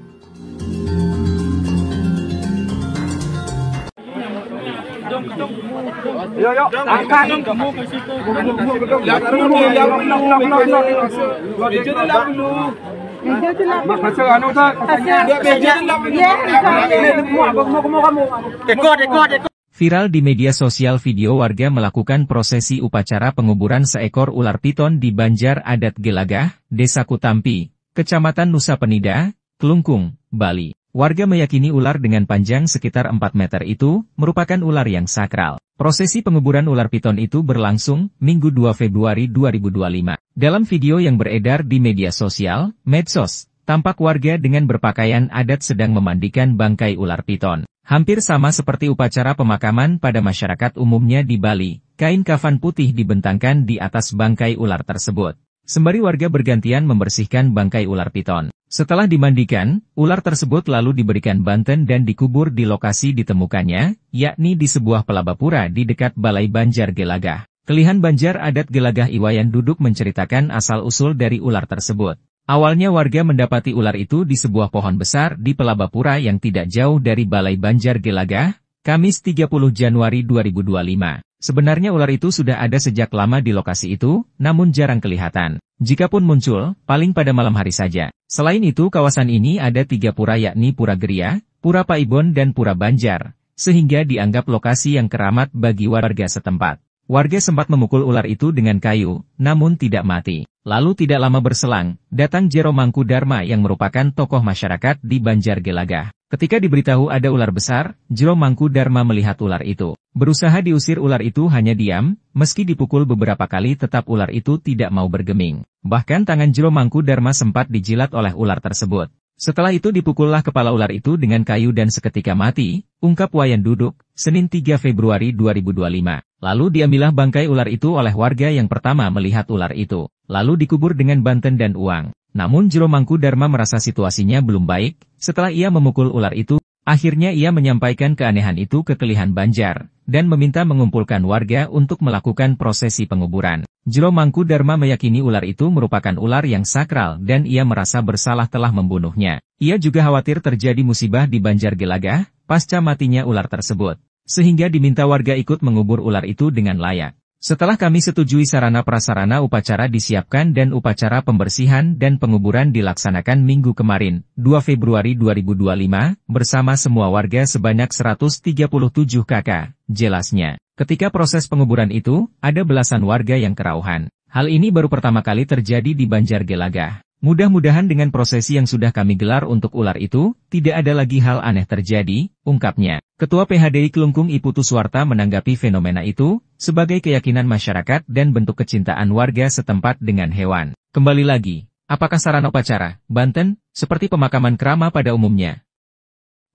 Viral di media sosial video warga melakukan prosesi upacara penguburan seekor ular piton di Banjar Adat Gelagah, Desa Kutampi, Kecamatan Nusa Penida, Kelungkung, Bali. Warga meyakini ular dengan panjang sekitar 4 meter itu merupakan ular yang sakral. Prosesi penguburan ular piton itu berlangsung Minggu 2 Februari 2025. Dalam video yang beredar di media sosial, medsos, tampak warga dengan berpakaian adat sedang memandikan bangkai ular piton. Hampir sama seperti upacara pemakaman pada masyarakat umumnya di Bali, kain kafan putih dibentangkan di atas bangkai ular tersebut. Sembari warga bergantian membersihkan bangkai ular piton. Setelah dimandikan, ular tersebut lalu diberikan banten dan dikubur di lokasi ditemukannya, yakni di sebuah pelabapura di dekat Balai Banjar Gelagah. Kelihan Banjar Adat Gelagah Iwayan Duduk menceritakan asal-usul dari ular tersebut. Awalnya warga mendapati ular itu di sebuah pohon besar di pelabapura yang tidak jauh dari Balai Banjar Gelagah, Kamis 30 Januari 2025. Sebenarnya ular itu sudah ada sejak lama di lokasi itu, namun jarang kelihatan. Jikapun muncul, paling pada malam hari saja. Selain itu kawasan ini ada 3 pura yakni Pura Geria, Pura Paibon dan Pura Banjar, sehingga dianggap lokasi yang keramat bagi warga setempat. Warga sempat memukul ular itu dengan kayu, namun tidak mati. Lalu tidak lama berselang, datang Jero Mangkudarma yang merupakan tokoh masyarakat di Banjar Gelagah. Ketika diberitahu ada ular besar, Jero Mangkudarma melihat ular itu. Berusaha diusir ular itu hanya diam, meski dipukul beberapa kali tetap ular itu tidak mau bergeming. Bahkan tangan Jero Mangkudarma sempat dijilat oleh ular tersebut. Setelah itu dipukullah kepala ular itu dengan kayu dan seketika mati, ungkap Wayan Duduk, Senin 3 Februari 2025. Lalu diambillah bangkai ular itu oleh warga yang pertama melihat ular itu. Lalu dikubur dengan banten dan uang. Namun Jero Mangkudarma merasa situasinya belum baik, setelah ia memukul ular itu, akhirnya ia menyampaikan keanehan itu ke Kelihan Banjar, dan meminta mengumpulkan warga untuk melakukan prosesi penguburan. Jero Mangkudarma meyakini ular itu merupakan ular yang sakral dan ia merasa bersalah telah membunuhnya. Ia juga khawatir terjadi musibah di Banjar Gelagah, pasca matinya ular tersebut, sehingga diminta warga ikut mengubur ular itu dengan layak. Setelah kami setujui sarana prasarana upacara disiapkan dan upacara pembersihan dan penguburan dilaksanakan minggu kemarin, 2 Februari 2025, bersama semua warga sebanyak 137 kakak, jelasnya. Ketika proses penguburan itu, ada belasan warga yang kerauhan. Hal ini baru pertama kali terjadi di Banjar Gelagah. Mudah-mudahan dengan prosesi yang sudah kami gelar untuk ular itu, tidak ada lagi hal aneh terjadi, ungkapnya. Ketua PHDI Kelungkung Iputu Suwarta menanggapi fenomena itu, sebagai keyakinan masyarakat dan bentuk kecintaan warga setempat dengan hewan. Kembali lagi, apakah sarana upacara, Banten, seperti pemakaman kerama pada umumnya?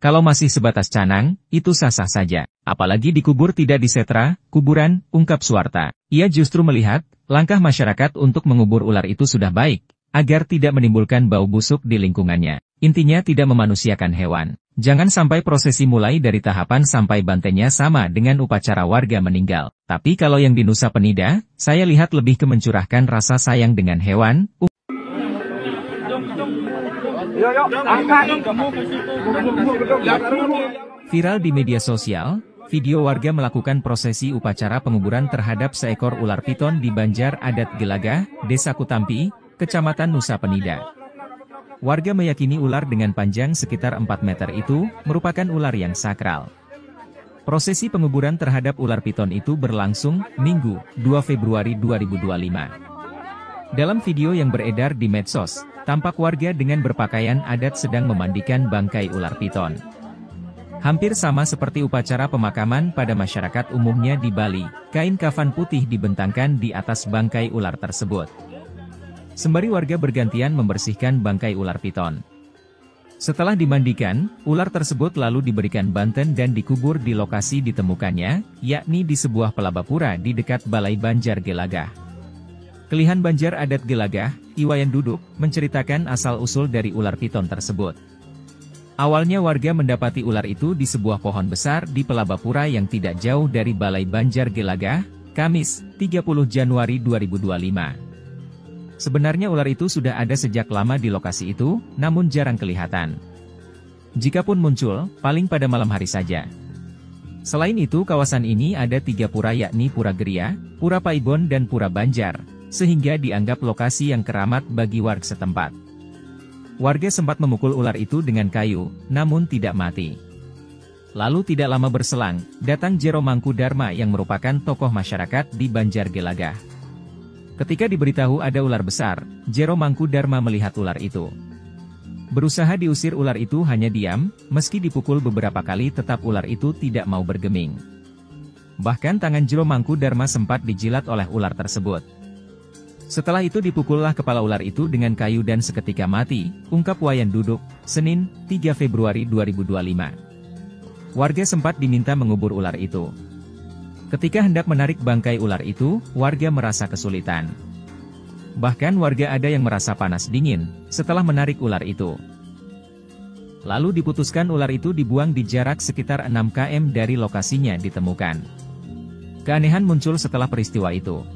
Kalau masih sebatas canang, itu sah-sah saja. Apalagi dikubur tidak di setra, kuburan, ungkap Suwarta. Ia justru melihat, langkah masyarakat untuk mengubur ular itu sudah baik, agar tidak menimbulkan bau busuk di lingkungannya. Intinya tidak memanusiakan hewan. Jangan sampai prosesi mulai dari tahapan sampai bantennya sama dengan upacara warga meninggal. Tapi kalau yang di Nusa Penida, saya lihat lebih ke mencurahkan rasa sayang dengan hewan. Viral di media sosial, video warga melakukan prosesi upacara penguburan terhadap seekor ular piton di Banjar Adat Gelagah, Desa Kutampi, Kecamatan Nusa Penida. Warga meyakini ular dengan panjang sekitar 4 meter itu merupakan ular yang sakral. Prosesi penguburan terhadap ular piton itu berlangsung Minggu, 2 Februari 2025. Dalam video yang beredar di medsos, tampak warga dengan berpakaian adat sedang memandikan bangkai ular piton. Hampir sama seperti upacara pemakaman pada masyarakat umumnya di Bali, kain kafan putih dibentangkan di atas bangkai ular tersebut. Sembari warga bergantian membersihkan bangkai ular piton. Setelah dimandikan, ular tersebut lalu diberikan banten dan dikubur di lokasi ditemukannya, yakni di sebuah pelabapura di dekat Balai Banjar Gelagah. Kelihan Banjar Adat Gelagah, Iwayan Duduk, menceritakan asal-usul dari ular piton tersebut. Awalnya warga mendapati ular itu di sebuah pohon besar di pelabapura yang tidak jauh dari Balai Banjar Gelagah, Kamis, 30 Januari 2025. Sebenarnya ular itu sudah ada sejak lama di lokasi itu, namun jarang kelihatan. Jikapun muncul, paling pada malam hari saja. Selain itu kawasan ini ada 3 pura yakni Pura Geria, Pura Paibon dan Pura Banjar, sehingga dianggap lokasi yang keramat bagi warga setempat. Warga sempat memukul ular itu dengan kayu, namun tidak mati. Lalu tidak lama berselang, datang Jero Mangkudarma yang merupakan tokoh masyarakat di Banjar Gelagah. Ketika diberitahu ada ular besar, Jero Mangkudarma melihat ular itu. Berusaha diusir ular itu hanya diam, meski dipukul beberapa kali tetap ular itu tidak mau bergeming. Bahkan tangan Jero Mangkudarma sempat dijilat oleh ular tersebut. Setelah itu dipukullah kepala ular itu dengan kayu dan seketika mati, ungkap Wayan Duduk, Senin, 3 Februari 2025. Warga sempat diminta mengubur ular itu. Ketika hendak menarik bangkai ular itu, warga merasa kesulitan. Bahkan warga ada yang merasa panas dingin, setelah menarik ular itu. Lalu diputuskan ular itu dibuang di jarak sekitar 6 km dari lokasinya ditemukan. Keanehan muncul setelah peristiwa itu.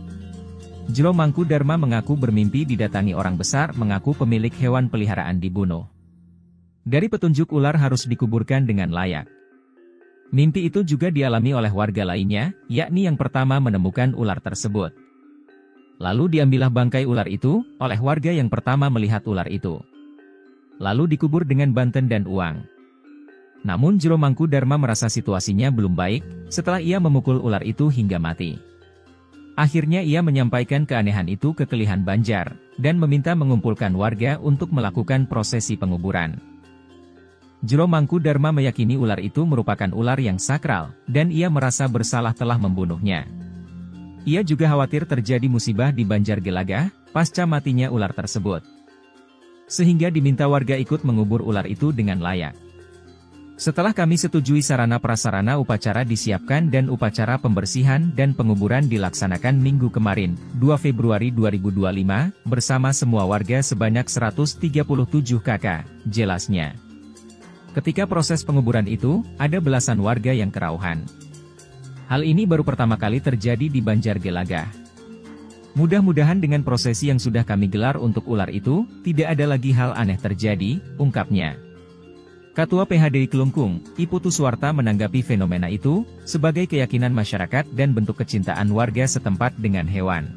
Jero Mangkudarma mengaku bermimpi didatangi orang besar mengaku pemilik hewan peliharaan dibunuh. Dari petunjuk ular harus dikuburkan dengan layak. Mimpi itu juga dialami oleh warga lainnya, yakni yang pertama menemukan ular tersebut. Lalu diambillah bangkai ular itu, oleh warga yang pertama melihat ular itu. Lalu dikubur dengan banten dan uang. Namun Jero Mangkudarma merasa situasinya belum baik, setelah ia memukul ular itu hingga mati. Akhirnya ia menyampaikan keanehan itu ke Kelihan Banjar, dan meminta mengumpulkan warga untuk melakukan prosesi penguburan. Jero Mangkudarma meyakini ular itu merupakan ular yang sakral, dan ia merasa bersalah telah membunuhnya. Ia juga khawatir terjadi musibah di Banjar Gelagah, pasca matinya ular tersebut. Sehingga diminta warga ikut mengubur ular itu dengan layak. Setelah kami setujui sarana prasarana upacara disiapkan dan upacara pembersihan dan penguburan dilaksanakan minggu kemarin, 2 Februari 2025, bersama semua warga sebanyak 137 kakak, jelasnya. Ketika proses penguburan itu, ada belasan warga yang kerauhan. Hal ini baru pertama kali terjadi di Banjar Gelagah. Mudah-mudahan dengan prosesi yang sudah kami gelar untuk ular itu, tidak ada lagi hal aneh terjadi, ungkapnya. Ketua PHDI Kelungkung, Iputu Suwarta menanggapi fenomena itu, sebagai keyakinan masyarakat dan bentuk kecintaan warga setempat dengan hewan.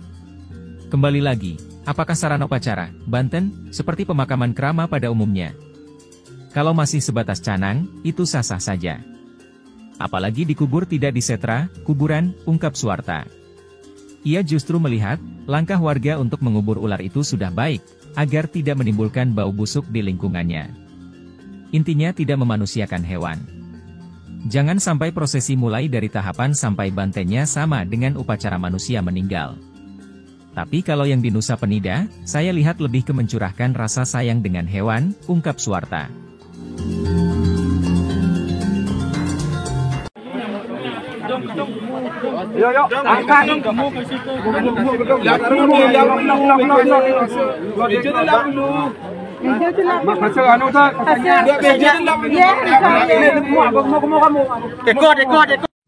Kembali lagi, apakah sarana upacara, Banten, seperti pemakaman krama pada umumnya? Kalau masih sebatas canang, itu sah-sah saja. Apalagi dikubur tidak disetra, kuburan, ungkap Suwarta. Ia justru melihat, langkah warga untuk mengubur ular itu sudah baik, agar tidak menimbulkan bau busuk di lingkungannya. Intinya tidak memanusiakan hewan. Jangan sampai prosesi mulai dari tahapan sampai bantennya sama dengan upacara manusia meninggal. Tapi kalau yang di Nusa Penida, saya lihat lebih ke mencurahkan rasa sayang dengan hewan, ungkap Suwarta.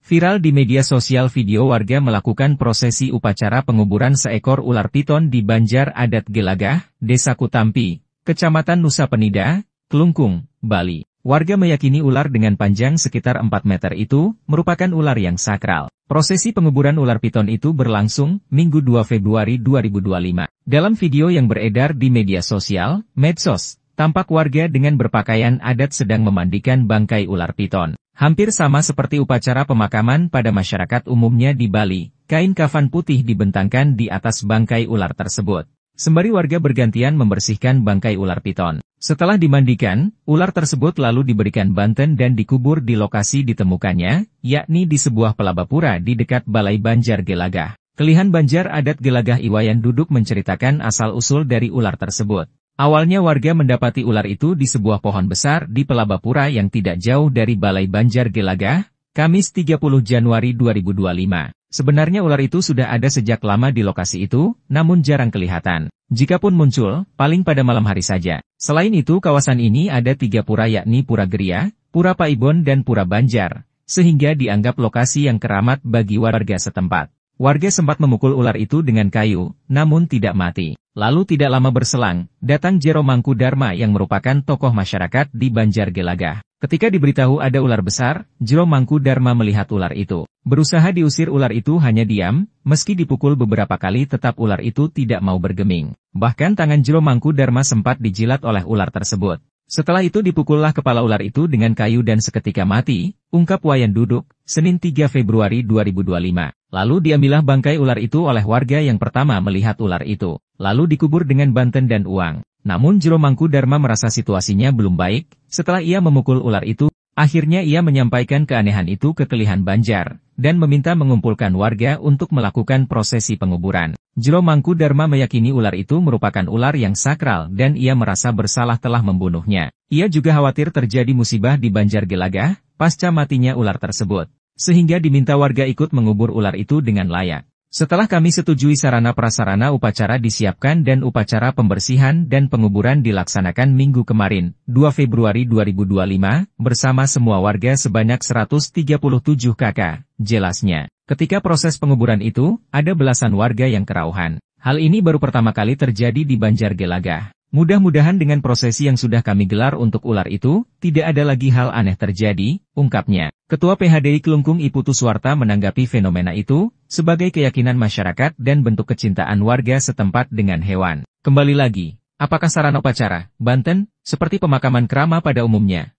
Viral di media sosial video warga melakukan prosesi upacara penguburan seekor ular piton di Banjar Adat Gelagah, Desa Kutampi, Kecamatan Nusa Penida, Kelungkung, Bali. Warga meyakini ular dengan panjang sekitar 4 meter itu merupakan ular yang sakral. Prosesi penguburan ular piton itu berlangsung Minggu 2 Februari 2025. Dalam video yang beredar di media sosial, medsos, tampak warga dengan berpakaian adat sedang memandikan bangkai ular piton. Hampir sama seperti upacara pemakaman pada masyarakat umumnya di Bali, kain kafan putih dibentangkan di atas bangkai ular tersebut. Sembari warga bergantian membersihkan bangkai ular piton. Setelah dimandikan, ular tersebut lalu diberikan banten dan dikubur di lokasi ditemukannya, yakni di sebuah pelabapura di dekat Balai Banjar Gelagah. Kelihan Banjar Adat Gelagah Iwayan Duduk menceritakan asal-usul dari ular tersebut. Awalnya warga mendapati ular itu di sebuah pohon besar di pelabapura yang tidak jauh dari Balai Banjar Gelagah, Kamis 30 Januari 2025. Sebenarnya ular itu sudah ada sejak lama di lokasi itu, namun jarang kelihatan. Jikapun muncul, paling pada malam hari saja. Selain itu kawasan ini ada 3 pura yakni Pura Geria, Pura Paibon dan Pura Banjar, sehingga dianggap lokasi yang keramat bagi warga setempat. Warga sempat memukul ular itu dengan kayu, namun tidak mati. Lalu tidak lama berselang, datang Jero Mangku Dharma yang merupakan tokoh masyarakat di Banjar Gelagah. Ketika diberitahu ada ular besar, Jero Mangku Dharma melihat ular itu. Berusaha diusir ular itu hanya diam, meski dipukul beberapa kali tetap ular itu tidak mau bergeming. Bahkan tangan Jero Mangku Dharma sempat dijilat oleh ular tersebut. Setelah itu dipukullah kepala ular itu dengan kayu dan seketika mati, ungkap Wayan Duduk, Senin 3 Februari 2025. Lalu diambillah bangkai ular itu oleh warga yang pertama melihat ular itu. Lalu dikubur dengan banten dan uang. Namun Jero Mangku Dharma merasa situasinya belum baik, setelah ia memukul ular itu, akhirnya ia menyampaikan keanehan itu ke Kelihan Banjar, dan meminta mengumpulkan warga untuk melakukan prosesi penguburan. Jero Mangku Dharma meyakini ular itu merupakan ular yang sakral dan ia merasa bersalah telah membunuhnya. Ia juga khawatir terjadi musibah di Banjar Gelagah, pasca matinya ular tersebut. Sehingga diminta warga ikut mengubur ular itu dengan layak. Setelah kami setujui sarana prasarana upacara disiapkan dan upacara pembersihan dan penguburan dilaksanakan minggu kemarin, 2 Februari 2025, bersama semua warga sebanyak 137 kakak, jelasnya. Ketika proses penguburan itu, ada belasan warga yang kerauhan. Hal ini baru pertama kali terjadi di Banjar Gelagah. Mudah-mudahan dengan prosesi yang sudah kami gelar untuk ular itu, tidak ada lagi hal aneh terjadi, ungkapnya. Ketua PHDI Kelungkung Iputu Suwarta menanggapi fenomena itu, sebagai keyakinan masyarakat dan bentuk kecintaan warga setempat dengan hewan. Kembali lagi, apakah sarana upacara, Banten, seperti pemakaman krama pada umumnya?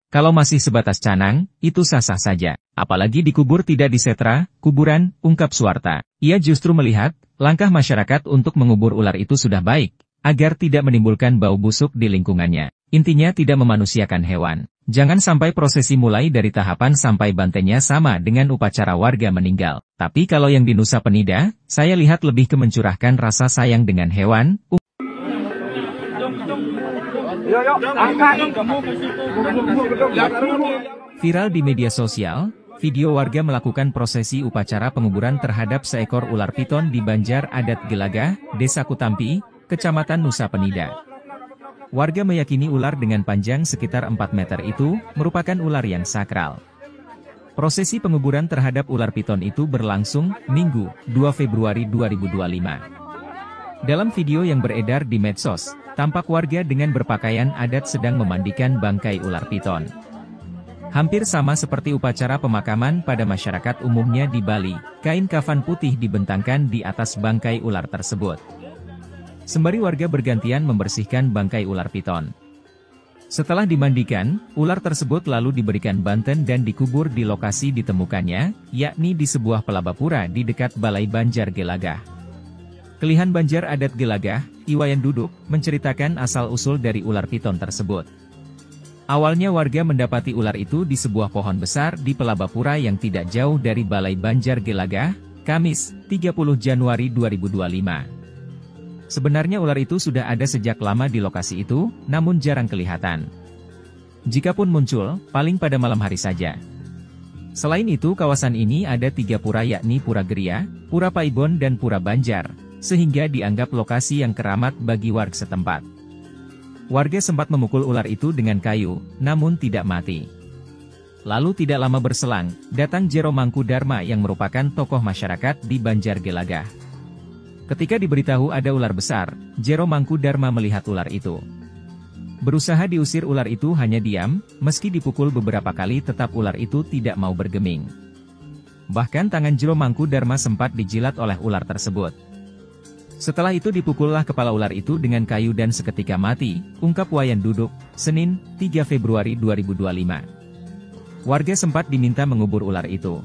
Kalau masih sebatas canang, itu sah-sah saja. Apalagi dikubur tidak disetra, kuburan, ungkap Suwarta. Ia justru melihat, langkah masyarakat untuk mengubur ular itu sudah baik, agar tidak menimbulkan bau busuk di lingkungannya. Intinya tidak memanusiakan hewan. Jangan sampai prosesi mulai dari tahapan sampai bantennya sama dengan upacara warga meninggal. Tapi kalau yang di Nusa Penida, saya lihat lebih ke mencurahkan rasa sayang dengan hewan. Viral di media sosial, video warga melakukan prosesi upacara penguburan terhadap seekor ular piton di Banjar Adat Gelagah, Desa Kutampi, Kecamatan Nusa Penida. Warga meyakini ular dengan panjang sekitar 4 meter itu merupakan ular yang sakral. Prosesi penguburan terhadap ular piton itu berlangsung Minggu, 2 Februari 2025. Dalam video yang beredar di medsos, tampak warga dengan berpakaian adat sedang memandikan bangkai ular piton. Hampir sama seperti upacara pemakaman pada masyarakat umumnya di Bali, kain kafan putih dibentangkan di atas bangkai ular tersebut. Sembari warga bergantian membersihkan bangkai ular piton. Setelah dimandikan, ular tersebut lalu diberikan banten dan dikubur di lokasi ditemukannya, yakni di sebuah pelabapura di dekat Balai Banjar Gelagah. Kelihan Banjar Adat Gelagah, Iwayan Duduk, menceritakan asal-usul dari ular piton tersebut. Awalnya warga mendapati ular itu di sebuah pohon besar di pelabapura yang tidak jauh dari Balai Banjar Gelagah, Kamis, 30 Januari 2025. Sebenarnya ular itu sudah ada sejak lama di lokasi itu, namun jarang kelihatan. Jikapun muncul, paling pada malam hari saja. Selain itu kawasan ini ada 3 pura yakni Pura Geria, Pura Paibon dan Pura Banjar, sehingga dianggap lokasi yang keramat bagi warga setempat. Warga sempat memukul ular itu dengan kayu, namun tidak mati. Lalu tidak lama berselang, datang Jero Mangkudarma yang merupakan tokoh masyarakat di Banjar Gelagah. Ketika diberitahu ada ular besar, Jero Mangkudarma melihat ular itu. Berusaha diusir ular itu hanya diam, meski dipukul beberapa kali tetap ular itu tidak mau bergeming. Bahkan tangan Jero Mangkudarma sempat dijilat oleh ular tersebut. Setelah itu dipukullah kepala ular itu dengan kayu dan seketika mati, ungkap Wayan Duduk, Senin, 3 Februari 2025. Warga sempat diminta mengubur ular itu.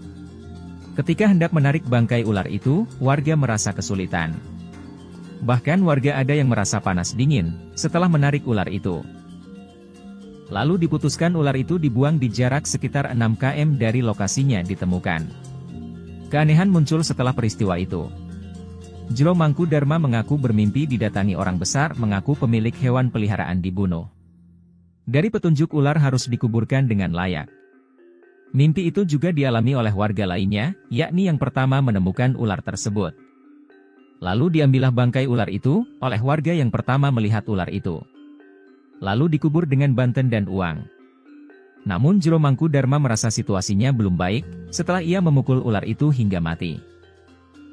Ketika hendak menarik bangkai ular itu, warga merasa kesulitan. Bahkan warga ada yang merasa panas dingin, setelah menarik ular itu. Lalu diputuskan ular itu dibuang di jarak sekitar 6 km dari lokasinya ditemukan. Keanehan muncul setelah peristiwa itu. Jero Mangkudarma mengaku bermimpi didatangi orang besar mengaku pemilik hewan peliharaan dibunuh. Dari petunjuk ular harus dikuburkan dengan layak. Mimpi itu juga dialami oleh warga lainnya, yakni yang pertama menemukan ular tersebut. Lalu diambillah bangkai ular itu, oleh warga yang pertama melihat ular itu. Lalu dikubur dengan banten dan uang. Namun Jero Mangkudarma merasa situasinya belum baik, setelah ia memukul ular itu hingga mati.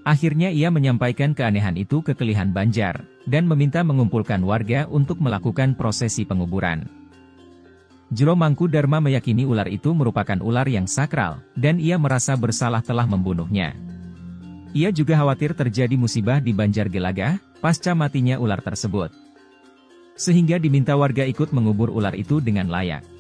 Akhirnya ia menyampaikan keanehan itu ke Kelihan Banjar, dan meminta mengumpulkan warga untuk melakukan prosesi penguburan. Jero Mangkudarma meyakini ular itu merupakan ular yang sakral, dan ia merasa bersalah telah membunuhnya. Ia juga khawatir terjadi musibah di Banjar Gelagah, pasca matinya ular tersebut. Sehingga diminta warga ikut mengubur ular itu dengan layak.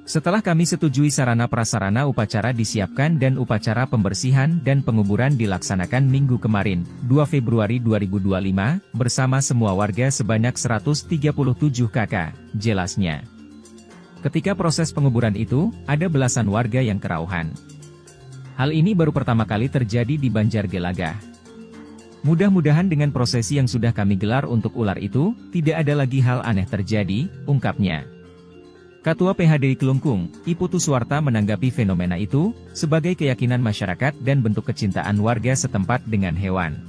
Setelah kami setujui sarana prasarana upacara disiapkan dan upacara pembersihan dan penguburan dilaksanakan minggu kemarin, 2 Februari 2025, bersama semua warga sebanyak 137 kakak, jelasnya. Ketika proses penguburan itu, ada belasan warga yang kerauhan. Hal ini baru pertama kali terjadi di Banjar Gelagah. Mudah-mudahan dengan prosesi yang sudah kami gelar untuk ular itu, tidak ada lagi hal aneh terjadi, ungkapnya. Ketua PHDI Kelungkung, Iputu Suwarta menanggapi fenomena itu, sebagai keyakinan masyarakat dan bentuk kecintaan warga setempat dengan hewan.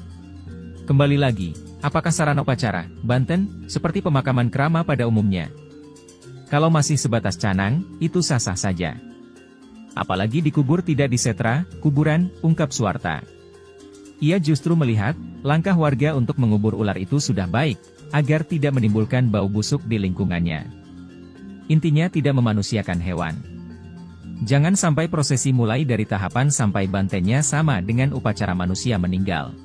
Kembali lagi, apakah sarana upacara, banten, seperti pemakaman krama pada umumnya? Kalau masih sebatas canang, itu sah-sah saja. Apalagi dikubur tidak disetra, kuburan, ungkap Suwarta. Ia justru melihat, langkah warga untuk mengubur ular itu sudah baik, agar tidak menimbulkan bau busuk di lingkungannya. Intinya tidak memanusiakan hewan. Jangan sampai prosesi mulai dari tahapan sampai bantennya sama dengan upacara manusia meninggal.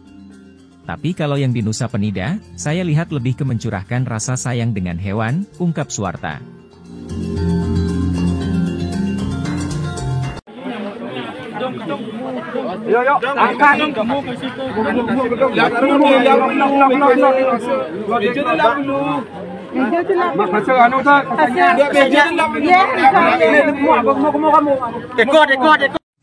Tapi kalau yang di Nusa Penida, saya lihat lebih ke mencurahkan rasa sayang dengan hewan, ungkap Suwarta.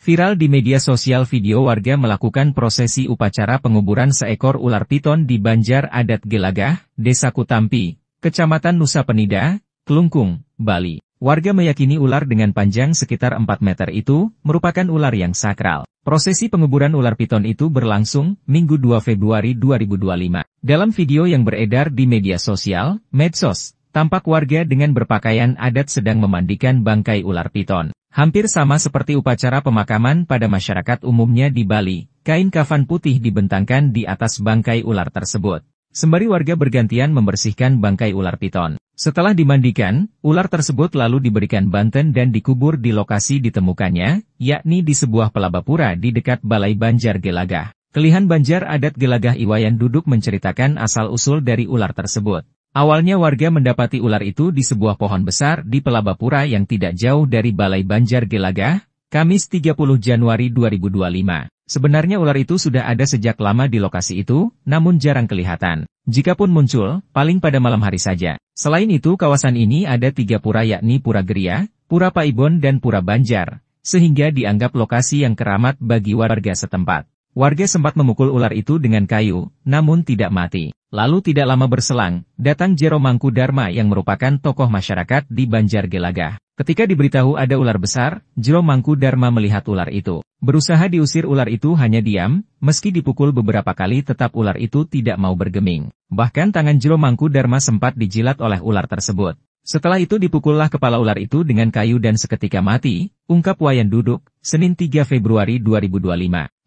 Viral di media sosial video warga melakukan prosesi upacara penguburan seekor ular piton di Banjar Adat Gelagah, Desa Kutampi, Kecamatan Nusa Penida, Kelungkung, Bali. Warga meyakini ular dengan panjang sekitar 4 meter itu merupakan ular yang sakral. Prosesi penguburan ular piton itu berlangsung Minggu 2 Februari 2025. Dalam video yang beredar di media sosial, medsos, tampak warga dengan berpakaian adat sedang memandikan bangkai ular piton. Hampir sama seperti upacara pemakaman pada masyarakat umumnya di Bali, kain kafan putih dibentangkan di atas bangkai ular tersebut. Sembari warga bergantian membersihkan bangkai ular piton. Setelah dimandikan, ular tersebut lalu diberikan banten dan dikubur di lokasi ditemukannya, yakni di sebuah pelabapura di dekat Balai Banjar Gelagah. Kelihan Banjar Adat Gelagah Iwayan Duduk menceritakan asal-usul dari ular tersebut. Awalnya warga mendapati ular itu di sebuah pohon besar di pelabapura yang tidak jauh dari Balai Banjar Gelagah, Kamis 30 Januari 2025. Sebenarnya ular itu sudah ada sejak lama di lokasi itu, namun jarang kelihatan. Jikapun muncul, paling pada malam hari saja. Selain itu kawasan ini ada 3 pura yakni Pura Geria, Pura Paibon dan Pura Banjar, sehingga dianggap lokasi yang keramat bagi warga setempat. Warga sempat memukul ular itu dengan kayu, namun tidak mati. Lalu tidak lama berselang, datang Jero Mangkudarma yang merupakan tokoh masyarakat di Banjar Gelagah. Ketika diberitahu ada ular besar, Jero Mangkudarma melihat ular itu. Berusaha diusir ular itu hanya diam, meski dipukul beberapa kali tetap ular itu tidak mau bergeming. Bahkan tangan Jero Mangkudarma sempat dijilat oleh ular tersebut. Setelah itu dipukullah kepala ular itu dengan kayu dan seketika mati, ungkap Wayan Duduk, Senin 3 Februari 2025.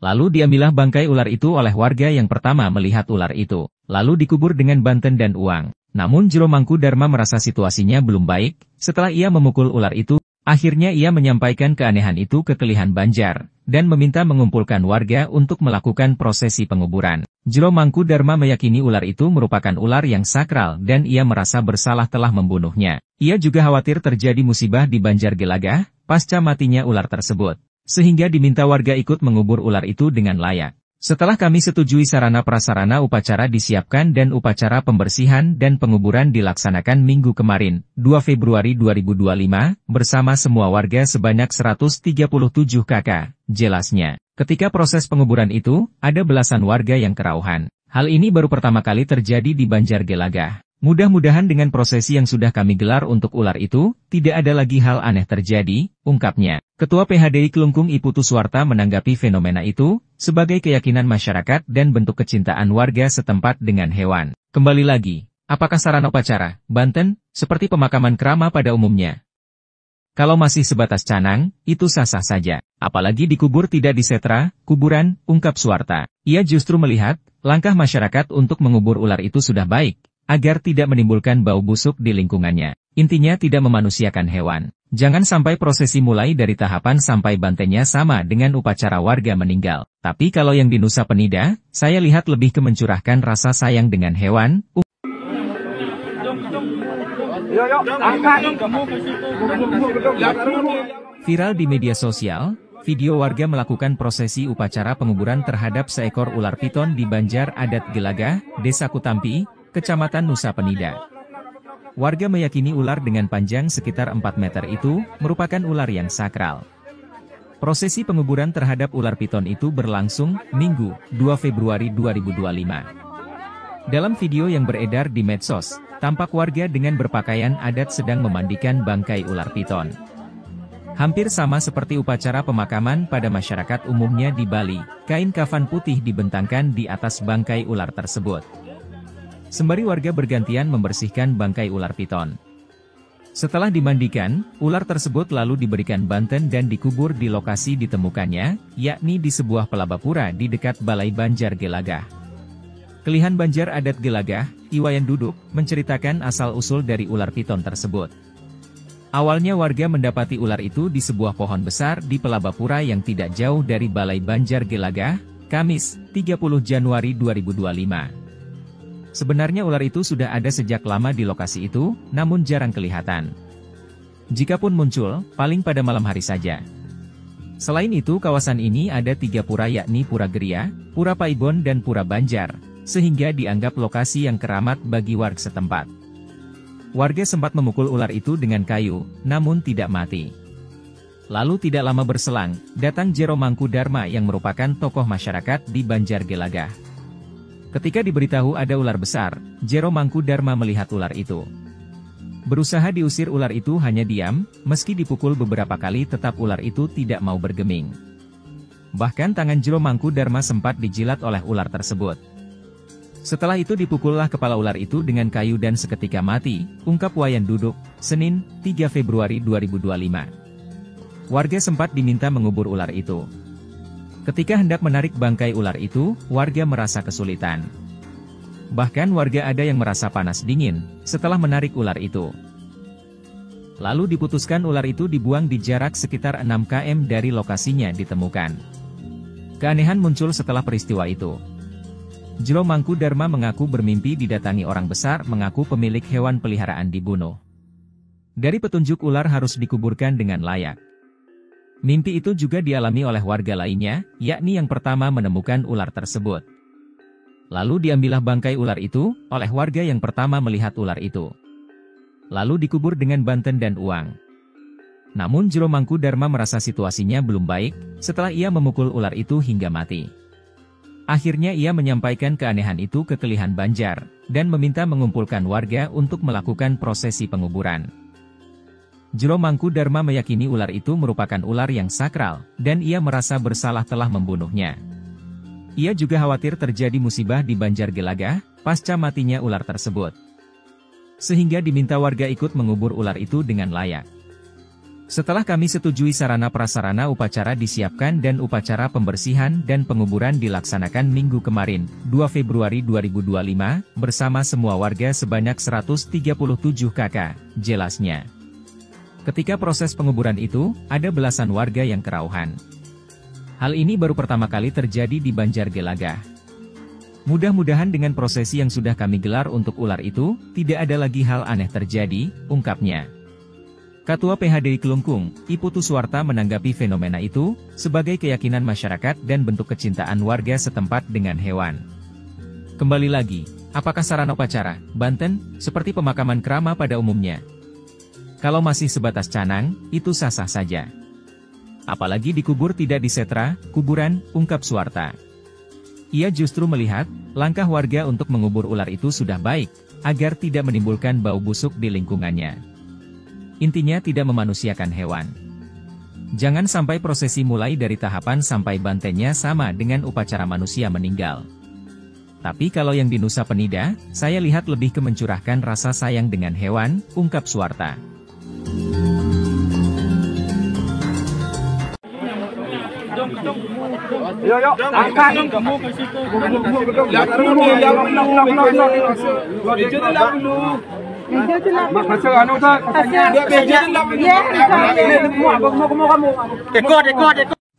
Lalu diambillah bangkai ular itu oleh warga yang pertama melihat ular itu. Lalu dikubur dengan banten dan uang. Namun Jero Mangkudarma merasa situasinya belum baik, setelah ia memukul ular itu, akhirnya ia menyampaikan keanehan itu ke Kelihan Banjar, dan meminta mengumpulkan warga untuk melakukan prosesi penguburan. Jero Mangkudarma meyakini ular itu merupakan ular yang sakral dan ia merasa bersalah telah membunuhnya. Ia juga khawatir terjadi musibah di Banjar Gelagah, pasca matinya ular tersebut. Sehingga diminta warga ikut mengubur ular itu dengan layak. Setelah kami setujui sarana prasarana upacara disiapkan dan upacara pembersihan dan penguburan dilaksanakan minggu kemarin, 2 Februari 2025, bersama semua warga sebanyak 137 kakak, jelasnya. Ketika proses penguburan itu, ada belasan warga yang kerauhan. Hal ini baru pertama kali terjadi di Banjar Gelagah. Mudah-mudahan dengan prosesi yang sudah kami gelar untuk ular itu, tidak ada lagi hal aneh terjadi, ungkapnya. Ketua PHDI Kelungkung Iputu Suwarta menanggapi fenomena itu, sebagai keyakinan masyarakat dan bentuk kecintaan warga setempat dengan hewan. Kembali lagi, apakah sarana upacara, banten, seperti pemakaman krama pada umumnya? Kalau masih sebatas canang, itu sah-sah saja. Apalagi dikubur tidak disetra, kuburan, ungkap Suwarta. Ia justru melihat, langkah masyarakat untuk mengubur ular itu sudah baik, agar tidak menimbulkan bau busuk di lingkungannya. Intinya tidak memanusiakan hewan. Jangan sampai prosesi mulai dari tahapan sampai bantainya sama dengan upacara warga meninggal. Tapi kalau yang di Nusa Penida, saya lihat lebih ke mencurahkan rasa sayang dengan hewan. Viral di media sosial, video warga melakukan prosesi upacara penguburan terhadap seekor ular piton di Banjar Adat Gelagah, Desa Kutampi, Kecamatan Nusa Penida. Warga meyakini ular dengan panjang sekitar 4 meter itu merupakan ular yang sakral. Prosesi penguburan terhadap ular piton itu berlangsung Minggu, 2 Februari 2025. Dalam video yang beredar di medsos, tampak warga dengan berpakaian adat sedang memandikan bangkai ular piton. Hampir sama seperti upacara pemakaman pada masyarakat umumnya di Bali, kain kafan putih dibentangkan di atas bangkai ular tersebut. Sembari warga bergantian membersihkan bangkai ular piton. Setelah dimandikan, ular tersebut lalu diberikan banten dan dikubur di lokasi ditemukannya, yakni di sebuah pelabapura di dekat Balai Banjar Gelagah. Kelihan Banjar Adat Gelagah, Iwayan Duduk, menceritakan asal-usul dari ular piton tersebut. Awalnya warga mendapati ular itu di sebuah pohon besar di pelabapura yang tidak jauh dari Balai Banjar Gelagah, Kamis, 30 Januari 2025. Sebenarnya ular itu sudah ada sejak lama di lokasi itu, namun jarang kelihatan. Jikapun muncul, paling pada malam hari saja. Selain itu kawasan ini ada 3 pura yakni Pura Geria, Pura Paibon dan Pura Banjar, sehingga dianggap lokasi yang keramat bagi warga setempat. Warga sempat memukul ular itu dengan kayu, namun tidak mati. Lalu tidak lama berselang, datang Jero Mangkudarma yang merupakan tokoh masyarakat di Banjar Gelagah. Ketika diberitahu ada ular besar, Jero Mangkudarma melihat ular itu. Berusaha diusir ular itu hanya diam, meski dipukul beberapa kali tetap ular itu tidak mau bergeming. Bahkan tangan Jero Mangkudarma sempat dijilat oleh ular tersebut. Setelah itu dipukullah kepala ular itu dengan kayu dan seketika mati, ungkap Wayan Duduk, Senin, 3 Februari 2025. Warga sempat diminta mengubur ular itu. Ketika hendak menarik bangkai ular itu, warga merasa kesulitan. Bahkan warga ada yang merasa panas dingin, setelah menarik ular itu. Lalu diputuskan ular itu dibuang di jarak sekitar 6 km dari lokasinya ditemukan. Keanehan muncul setelah peristiwa itu. Jero Mangkudarma mengaku bermimpi didatangi orang besar mengaku pemilik hewan peliharaan dibunuh. Dari petunjuk ular harus dikuburkan dengan layak. Mimpi itu juga dialami oleh warga lainnya, yakni yang pertama menemukan ular tersebut. Lalu diambillah bangkai ular itu, oleh warga yang pertama melihat ular itu. Lalu dikubur dengan banten dan uang. Namun Jero Mangkudarma merasa situasinya belum baik, setelah ia memukul ular itu hingga mati. Akhirnya ia menyampaikan keanehan itu ke Kelihan Banjar, dan meminta mengumpulkan warga untuk melakukan prosesi penguburan. Jero Mangkudarma meyakini ular itu merupakan ular yang sakral, dan ia merasa bersalah telah membunuhnya. Ia juga khawatir terjadi musibah di Banjar Gelagah, pasca matinya ular tersebut. Sehingga diminta warga ikut mengubur ular itu dengan layak. Setelah kami setujui sarana prasarana upacara disiapkan dan upacara pembersihan dan penguburan dilaksanakan minggu kemarin, 2 Februari 2025, bersama semua warga sebanyak 137 kakak, jelasnya. Ketika proses penguburan itu, ada belasan warga yang kerauhan. Hal ini baru pertama kali terjadi di Banjar Gelagah. Mudah-mudahan dengan prosesi yang sudah kami gelar untuk ular itu, tidak ada lagi hal aneh terjadi, ungkapnya. Ketua PHDI Kelungkung, Iputu Suwarta menanggapi fenomena itu, sebagai keyakinan masyarakat dan bentuk kecintaan warga setempat dengan hewan. Kembali lagi, apakah sarana upacara, banten, seperti pemakaman krama pada umumnya? Kalau masih sebatas canang, itu sah-sah saja. Apalagi dikubur tidak disetra, kuburan, ungkap Suwarta. Ia justru melihat, langkah warga untuk mengubur ular itu sudah baik, agar tidak menimbulkan bau busuk di lingkungannya. Intinya tidak memanusiakan hewan. Jangan sampai prosesi mulai dari tahapan sampai bantennya sama dengan upacara manusia meninggal. Tapi kalau yang di Nusa Penida, saya lihat lebih ke mencurahkan rasa sayang dengan hewan, ungkap Suwarta.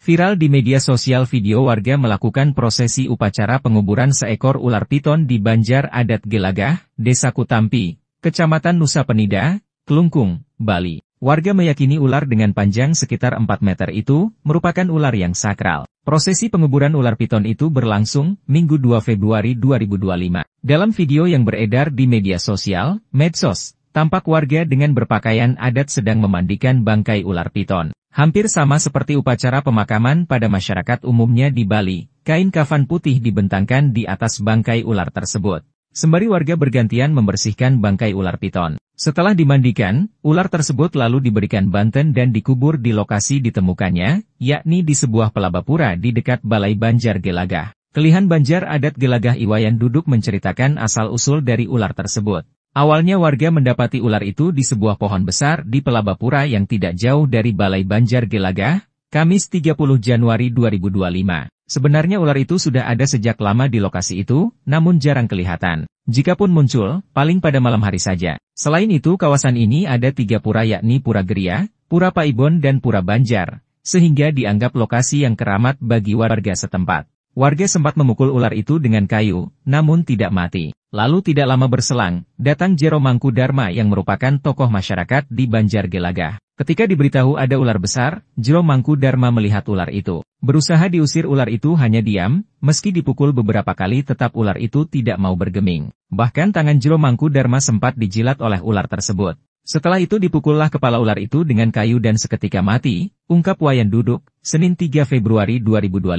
Viral di media sosial video warga melakukan prosesi upacara penguburan seekor ular piton di Banjar Adat Gelagah, Desa Kutampi, Kecamatan Nusa Penida, Kelungkung, Bali. Warga meyakini ular dengan panjang sekitar 4 meter itu merupakan ular yang sakral. Prosesi penguburan ular piton itu berlangsung Minggu 2 Februari 2025. Dalam video yang beredar di media sosial, medsos, tampak warga dengan berpakaian adat sedang memandikan bangkai ular piton. Hampir sama seperti upacara pemakaman pada masyarakat umumnya di Bali, kain kafan putih dibentangkan di atas bangkai ular tersebut. Sembari warga bergantian membersihkan bangkai ular piton. Setelah dimandikan, ular tersebut lalu diberikan banten dan dikubur di lokasi ditemukannya, yakni di sebuah pelabapura di dekat Balai Banjar Gelagah. Kelihan Banjar Adat Gelagah Iwayan Duduk menceritakan asal-usul dari ular tersebut. Awalnya warga mendapati ular itu di sebuah pohon besar di pelabapura yang tidak jauh dari Balai Banjar Gelagah, Kamis 30 Januari 2025. Sebenarnya ular itu sudah ada sejak lama di lokasi itu, namun jarang kelihatan. Jikapun muncul, paling pada malam hari saja. Selain itu kawasan ini ada 3 pura yakni Pura Geria, Pura Paibon dan Pura Banjar, sehingga dianggap lokasi yang keramat bagi warga setempat. Warga sempat memukul ular itu dengan kayu, namun tidak mati. Lalu tidak lama berselang, datang Jero Mangkudarma yang merupakan tokoh masyarakat di Banjar Gelagah. Ketika diberitahu ada ular besar, Jero Mangkudarma melihat ular itu. Berusaha diusir ular itu hanya diam, meski dipukul beberapa kali tetap ular itu tidak mau bergeming. Bahkan tangan Jero Mangkudarma sempat dijilat oleh ular tersebut. Setelah itu dipukullah kepala ular itu dengan kayu dan seketika mati, ungkap Wayan Duduk, Senin 3 Februari 2025.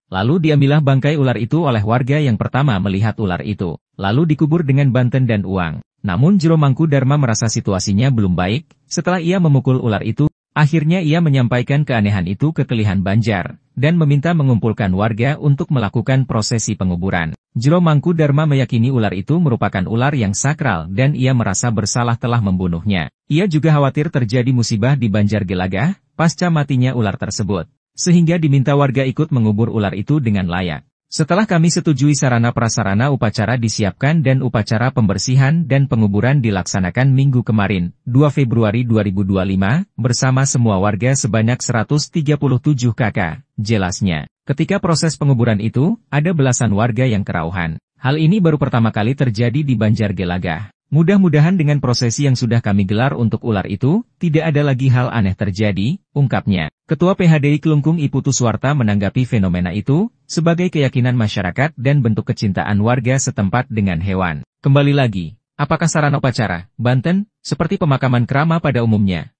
Lalu diambillah bangkai ular itu oleh warga yang pertama melihat ular itu, lalu dikubur dengan banten dan uang. Namun Jero Mangkudarma merasa situasinya belum baik, setelah ia memukul ular itu, akhirnya ia menyampaikan keanehan itu ke Kelihan Banjar, dan meminta mengumpulkan warga untuk melakukan prosesi penguburan. Jero Mangkudarma meyakini ular itu merupakan ular yang sakral dan ia merasa bersalah telah membunuhnya. Ia juga khawatir terjadi musibah di Banjar Gelagah, pasca matinya ular tersebut, sehingga diminta warga ikut mengubur ular itu dengan layak. Setelah kami setujui sarana prasarana upacara disiapkan dan upacara pembersihan dan penguburan dilaksanakan minggu kemarin, 2 Februari 2025, bersama semua warga sebanyak 137 kakak, jelasnya. Ketika proses penguburan itu, ada belasan warga yang kerauhan. Hal ini baru pertama kali terjadi di Banjar Gelagah. Mudah-mudahan dengan prosesi yang sudah kami gelar untuk ular itu, tidak ada lagi hal aneh terjadi, ungkapnya. Ketua PHDI Kelungkung Iputu Suwarta menanggapi fenomena itu, sebagai keyakinan masyarakat dan bentuk kecintaan warga setempat dengan hewan. Kembali lagi, apakah sarana upacara, Banten, seperti pemakaman kerama pada umumnya?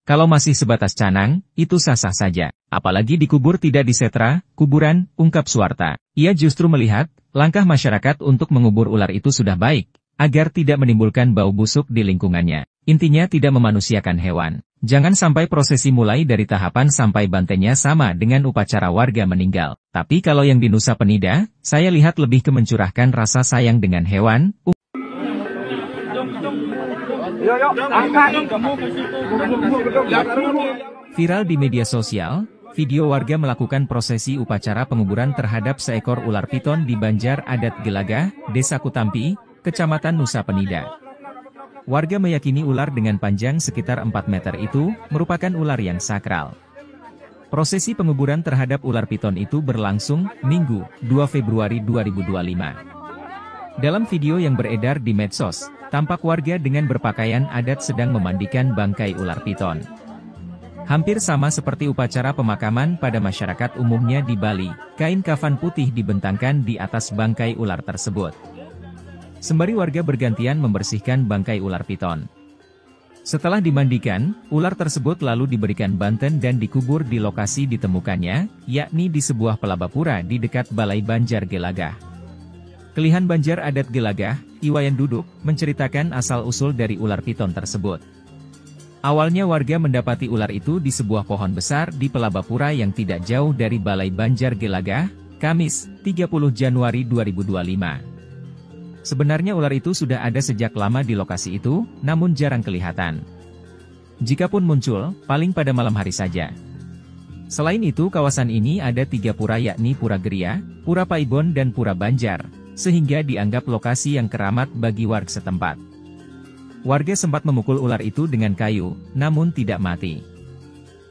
Kalau masih sebatas canang, itu sah-sah saja. Apalagi dikubur tidak di setra, kuburan, ungkap Suwarta. Ia justru melihat, langkah masyarakat untuk mengubur ular itu sudah baik, agar tidak menimbulkan bau busuk di lingkungannya. Intinya tidak memanusiakan hewan. Jangan sampai prosesi mulai dari tahapan sampai bantennya sama dengan upacara warga meninggal. Tapi kalau yang di Nusa Penida, saya lihat lebih ke mencurahkan rasa sayang dengan hewan. Viral di media sosial, video warga melakukan prosesi upacara penguburan terhadap seekor ular piton di Banjar Adat Gelagah, Desa Kutampi, Kecamatan Nusa Penida. Warga meyakini ular dengan panjang sekitar 4 meter itu merupakan ular yang sakral. Prosesi penguburan terhadap ular piton itu berlangsung Minggu, 2 Februari 2025. Dalam video yang beredar di medsos, tampak warga dengan berpakaian adat sedang memandikan bangkai ular piton. Hampir sama seperti upacara pemakaman pada masyarakat umumnya di Bali, kain kafan putih dibentangkan di atas bangkai ular tersebut. Sembari warga bergantian membersihkan bangkai ular piton. Setelah dimandikan, ular tersebut lalu diberikan banten dan dikubur di lokasi ditemukannya, yakni di sebuah pelabapura di dekat Balai Banjar Gelagah. Kelihan Banjar Adat Gelagah, Iwayan Duduk, menceritakan asal-usul dari ular piton tersebut. Awalnya warga mendapati ular itu di sebuah pohon besar di pelabapura yang tidak jauh dari Balai Banjar Gelagah, Kamis, 30 Januari 2025. Sebenarnya ular itu sudah ada sejak lama di lokasi itu, namun jarang kelihatan. Jikapun muncul, paling pada malam hari saja. Selain itu kawasan ini ada 3 pura yakni Pura Geria, Pura Paibon dan Pura Banjar, sehingga dianggap lokasi yang keramat bagi warga setempat. Warga sempat memukul ular itu dengan kayu, namun tidak mati.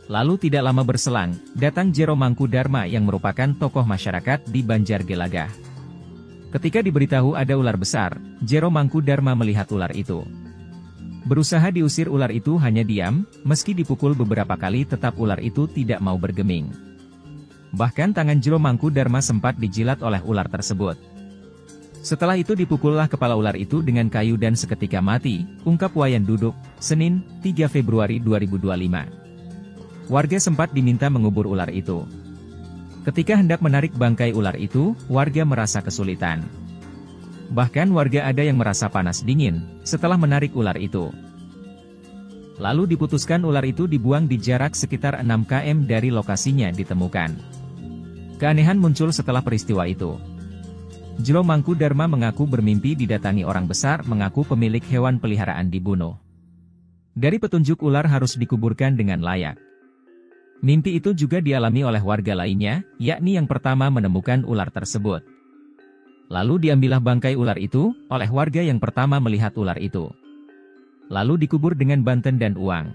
Lalu tidak lama berselang, datang Jero Mangkudarma yang merupakan tokoh masyarakat di Banjar Gelagah. Ketika diberitahu ada ular besar, Jero Mangkudarma melihat ular itu. Berusaha diusir ular itu hanya diam, meski dipukul beberapa kali tetap ular itu tidak mau bergeming. Bahkan tangan Jero Mangkudarma sempat dijilat oleh ular tersebut. Setelah itu dipukullah kepala ular itu dengan kayu dan seketika mati, ungkap Wayan Duduk, Senin, 3 Februari 2025. Warga sempat diminta mengubur ular itu. Ketika hendak menarik bangkai ular itu, warga merasa kesulitan. Bahkan warga ada yang merasa panas dingin, setelah menarik ular itu. Lalu diputuskan ular itu dibuang di jarak sekitar 6 km dari lokasinya ditemukan. Keanehan muncul setelah peristiwa itu. Jero Mangkudarma mengaku bermimpi didatangi orang besar mengaku pemilik hewan peliharaan dibunuh. Dari petunjuk ular harus dikuburkan dengan layak. Mimpi itu juga dialami oleh warga lainnya, yakni yang pertama menemukan ular tersebut. Lalu diambillah bangkai ular itu, oleh warga yang pertama melihat ular itu. Lalu dikubur dengan banten dan uang.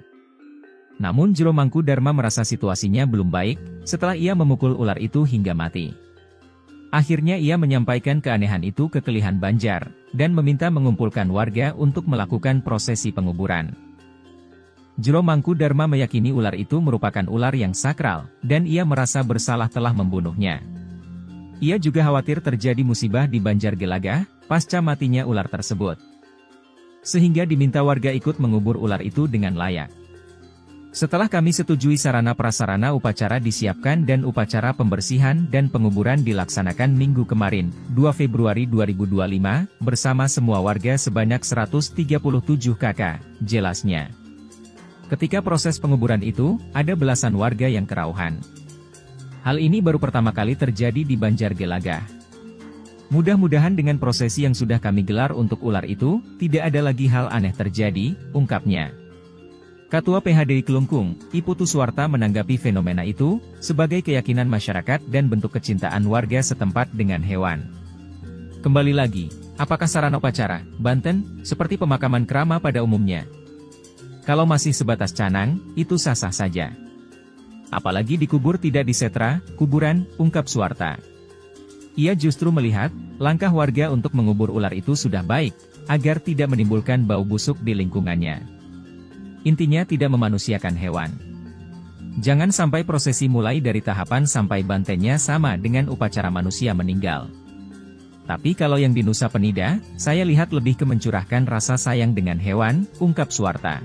Namun Jero Mangkudarma merasa situasinya belum baik, setelah ia memukul ular itu hingga mati. Akhirnya ia menyampaikan keanehan itu ke Kelihan Banjar, dan meminta mengumpulkan warga untuk melakukan prosesi penguburan. Jero Mangkudarma meyakini ular itu merupakan ular yang sakral, dan ia merasa bersalah telah membunuhnya. Ia juga khawatir terjadi musibah di Banjar Gelagah, pasca matinya ular tersebut. sehingga diminta warga ikut mengubur ular itu dengan layak. Setelah kami setujui sarana prasarana upacara disiapkan dan upacara pembersihan dan penguburan dilaksanakan minggu kemarin, 2 Februari 2025, bersama semua warga sebanyak 137 kakak, jelasnya. Ketika proses penguburan itu, ada belasan warga yang kerauhan. Hal ini baru pertama kali terjadi di Banjar Gelagah. Mudah-mudahan dengan prosesi yang sudah kami gelar untuk ular itu, tidak ada lagi hal aneh terjadi, ungkapnya. Ketua PHDI Kelungkung, Iputu Suwarta menanggapi fenomena itu, sebagai keyakinan masyarakat dan bentuk kecintaan warga setempat dengan hewan. Kembali lagi, apakah sarana upacara, Banten, seperti pemakaman krama pada umumnya? Kalau masih sebatas canang, itu sah-sah saja. Apalagi dikubur tidak disetra, kuburan, ungkap Suwarta. Ia justru melihat, langkah warga untuk mengubur ular itu sudah baik, agar tidak menimbulkan bau busuk di lingkungannya. Intinya tidak memanusiakan hewan. Jangan sampai prosesi mulai dari tahapan sampai bantennya sama dengan upacara manusia meninggal. Tapi kalau yang di Nusa Penida, saya lihat lebih ke mencurahkan rasa sayang dengan hewan, ungkap Suwarta.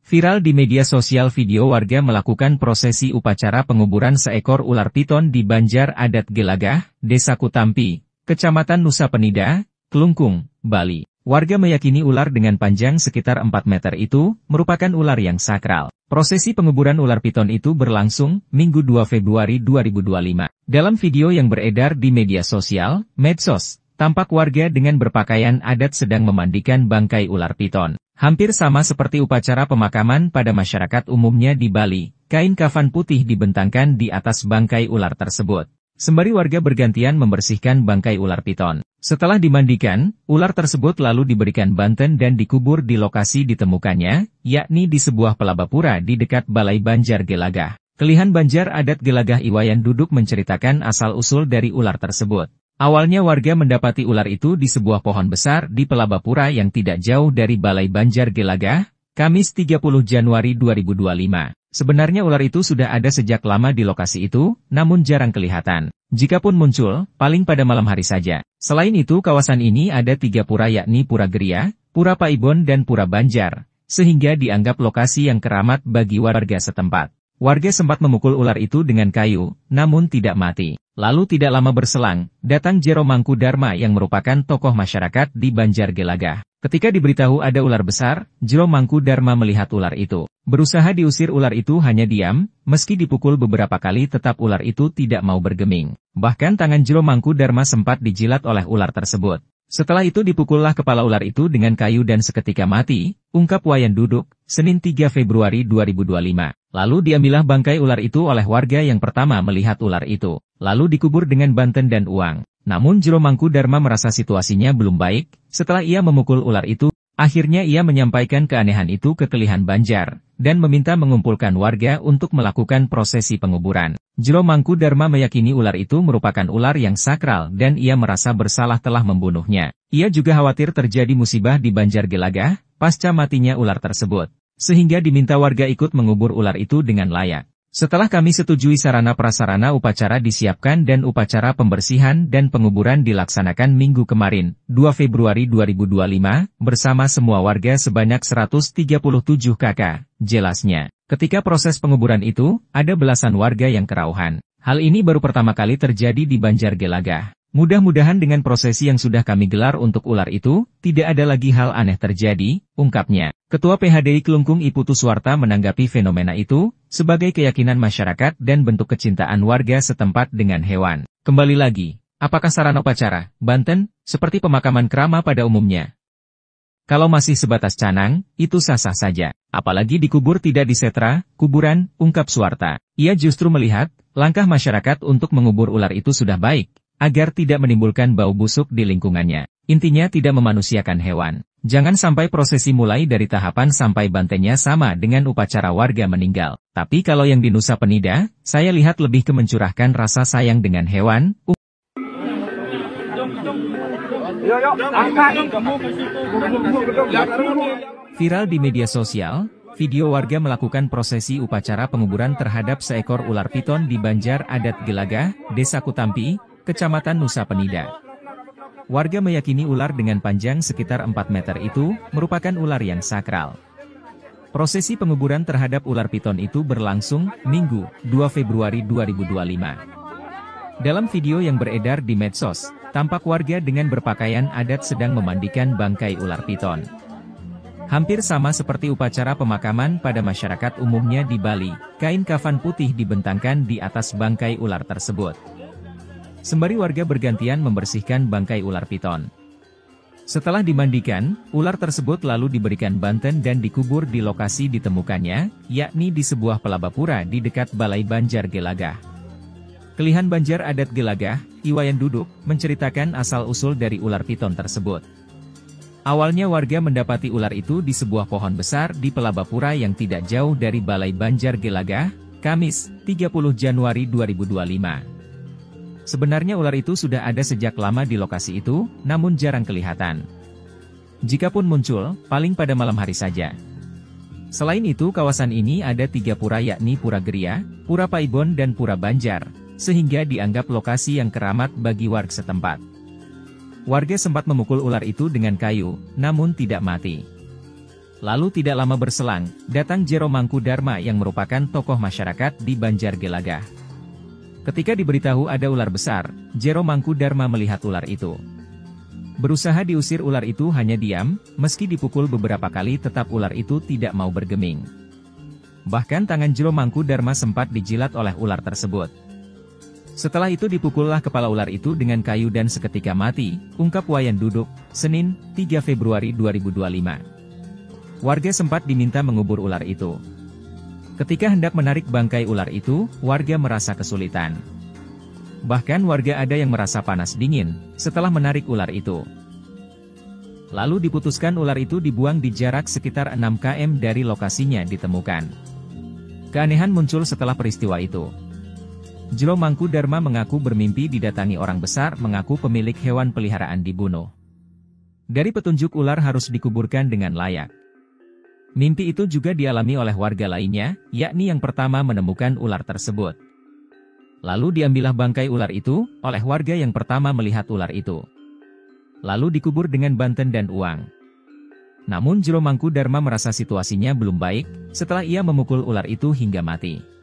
Viral di media sosial video warga melakukan prosesi upacara penguburan seekor ular piton di Banjar Adat Gelagah, Desa Kutampi, Kecamatan Nusa Penida, Kelungkung, Bali. Warga meyakini ular dengan panjang sekitar 4 meter itu merupakan ular yang sakral. Prosesi penguburan ular piton itu berlangsung Minggu 2 Februari 2025. Dalam video yang beredar di media sosial, medsos, tampak warga dengan berpakaian adat sedang memandikan bangkai ular piton. Hampir sama seperti upacara pemakaman pada masyarakat umumnya di Bali, kain kafan putih dibentangkan di atas bangkai ular tersebut. Sembari warga bergantian membersihkan bangkai ular piton. Setelah dimandikan, ular tersebut lalu diberikan banten dan dikubur di lokasi ditemukannya, yakni di sebuah pelabapura di dekat Balai Banjar Gelagah. Kelihan Banjar Adat Gelagah Iwayan Duduk menceritakan asal-usul dari ular tersebut. Awalnya warga mendapati ular itu di sebuah pohon besar di pelabapura yang tidak jauh dari Balai Banjar Gelagah, Kamis 30 Januari 2025. Sebenarnya ular itu sudah ada sejak lama di lokasi itu, namun jarang kelihatan. Jikapun muncul, paling pada malam hari saja. Selain itu kawasan ini ada 3 pura yakni Pura Geria, Pura Paibon dan Pura Banjar, sehingga dianggap lokasi yang keramat bagi warga setempat. Warga sempat memukul ular itu dengan kayu, namun tidak mati. Lalu tidak lama berselang, datang Jero Mangkudarma yang merupakan tokoh masyarakat di Banjar Gelagah. Ketika diberitahu ada ular besar, Jero Mangkudarma melihat ular itu. Berusaha diusir ular itu hanya diam, meski dipukul beberapa kali tetap ular itu tidak mau bergeming. Bahkan tangan Jero Mangkudarma sempat dijilat oleh ular tersebut. Setelah itu dipukullah kepala ular itu dengan kayu dan seketika mati, ungkap Wayan Duduk, Senin 3 Februari 2025. Lalu diambillah bangkai ular itu oleh warga yang pertama melihat ular itu. Lalu dikubur dengan banten dan uang. Namun Jero Mangkudarma merasa situasinya belum baik, setelah ia memukul ular itu, akhirnya ia menyampaikan keanehan itu ke Kelihan Banjar, dan meminta mengumpulkan warga untuk melakukan prosesi penguburan. Jero Mangkudarma meyakini ular itu merupakan ular yang sakral dan ia merasa bersalah telah membunuhnya. Ia juga khawatir terjadi musibah di Banjar Gelagah, pasca matinya ular tersebut. Sehingga diminta warga ikut mengubur ular itu dengan layak. Setelah kami setujui sarana prasarana upacara disiapkan dan upacara pembersihan dan penguburan dilaksanakan minggu kemarin, 2 Februari 2025, bersama semua warga sebanyak 137 kakak, jelasnya. Ketika proses penguburan itu, ada belasan warga yang kerauhan. Hal ini baru pertama kali terjadi di Banjar Gelagah. Mudah-mudahan dengan prosesi yang sudah kami gelar untuk ular itu, tidak ada lagi hal aneh terjadi, ungkapnya. Ketua PHDI Kelungkung Iputu Suwarta menanggapi fenomena itu, sebagai keyakinan masyarakat dan bentuk kecintaan warga setempat dengan hewan. Kembali lagi, apakah sarana upacara, Banten, seperti pemakaman krama pada umumnya? Kalau masih sebatas canang, itu sah-sah saja. Apalagi dikubur tidak disetra, kuburan, ungkap Suwarta. Ia justru melihat, langkah masyarakat untuk mengubur ular itu sudah baik, agar tidak menimbulkan bau busuk di lingkungannya. Intinya tidak memanusiakan hewan. Jangan sampai prosesi mulai dari tahapan sampai bantennya sama dengan upacara warga meninggal. Tapi kalau yang di Nusa Penida, saya lihat lebih ke mencurahkan rasa sayang dengan hewan. Viral di media sosial, video warga melakukan prosesi upacara penguburan terhadap seekor ular piton di Banjar Adat Gelagah, Desa Kutampi, Kecamatan Nusa Penida. Warga meyakini ular dengan panjang sekitar 4 meter itu merupakan ular yang sakral. Prosesi penguburan terhadap ular piton itu berlangsung Minggu, 2 Februari 2025. Dalam video yang beredar di medsos, tampak warga dengan berpakaian adat sedang memandikan bangkai ular piton. Hampir sama seperti upacara pemakaman pada masyarakat umumnya di Bali, kain kafan putih dibentangkan di atas bangkai ular tersebut. Sembari warga bergantian membersihkan bangkai ular piton. Setelah dimandikan, ular tersebut lalu diberikan banten dan dikubur di lokasi ditemukannya, yakni di sebuah pelabapura di dekat Balai Banjar Gelagah. Kelihan Banjar Adat Gelagah, Iwayan Duduk, menceritakan asal-usul dari ular piton tersebut. Awalnya warga mendapati ular itu di sebuah pohon besar di pelabapura yang tidak jauh dari Balai Banjar Gelagah, Kamis, 30 Januari 2025. Sebenarnya ular itu sudah ada sejak lama di lokasi itu, namun jarang kelihatan. Jikapun muncul, paling pada malam hari saja. Selain itu kawasan ini ada 3 pura yakni Pura Geria, Pura Paibon dan Pura Banjar, sehingga dianggap lokasi yang keramat bagi warga setempat. Warga sempat memukul ular itu dengan kayu, namun tidak mati. Lalu tidak lama berselang, datang Jero Mangkudarma yang merupakan tokoh masyarakat di Banjar Gelagah. Ketika diberitahu ada ular besar, Jero Mangkudarma melihat ular itu. Berusaha diusir ular itu hanya diam, meski dipukul beberapa kali tetap ular itu tidak mau bergeming. Bahkan tangan Jero Mangkudarma sempat dijilat oleh ular tersebut. Setelah itu dipukullah kepala ular itu dengan kayu dan seketika mati, ungkap Wayan Duduk, Senin, 3 Februari 2025. Warga sempat diminta mengubur ular itu. Ketika hendak menarik bangkai ular itu, warga merasa kesulitan. Bahkan warga ada yang merasa panas dingin, setelah menarik ular itu. Lalu diputuskan ular itu dibuang di jarak sekitar 6 km dari lokasinya ditemukan. Keanehan muncul setelah peristiwa itu. Jero Mangkudarma mengaku bermimpi didatangi orang besar mengaku pemilik hewan peliharaan dibunuh. Dari petunjuk ular harus dikuburkan dengan layak. Mimpi itu juga dialami oleh warga lainnya, yakni yang pertama menemukan ular tersebut. Lalu diambillah bangkai ular itu, oleh warga yang pertama melihat ular itu. Lalu dikubur dengan banten dan uang. Namun Jero Mangkudarma merasa situasinya belum baik, setelah ia memukul ular itu hingga mati.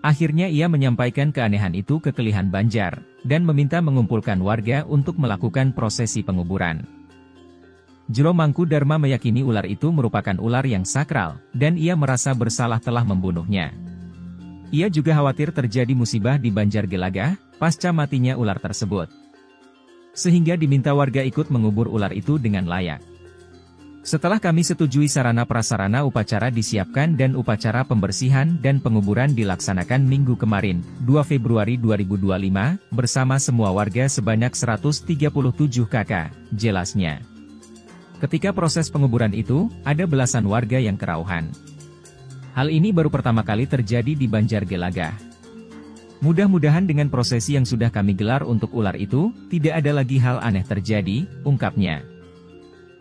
Akhirnya ia menyampaikan keanehan itu ke Kelihan Banjar, dan meminta mengumpulkan warga untuk melakukan prosesi penguburan. Jero Mangkudarma meyakini ular itu merupakan ular yang sakral, dan ia merasa bersalah telah membunuhnya. Ia juga khawatir terjadi musibah di Banjar Gelagah, pasca matinya ular tersebut. Sehingga diminta warga ikut mengubur ular itu dengan layak. Setelah kami setujui sarana prasarana upacara disiapkan dan upacara pembersihan dan penguburan dilaksanakan minggu kemarin, 2 Februari 2025, bersama semua warga sebanyak 137 kakak, jelasnya. Ketika proses penguburan itu, ada belasan warga yang kerauhan. Hal ini baru pertama kali terjadi di Banjar Gelagah. Mudah-mudahan dengan prosesi yang sudah kami gelar untuk ular itu, tidak ada lagi hal aneh terjadi, ungkapnya.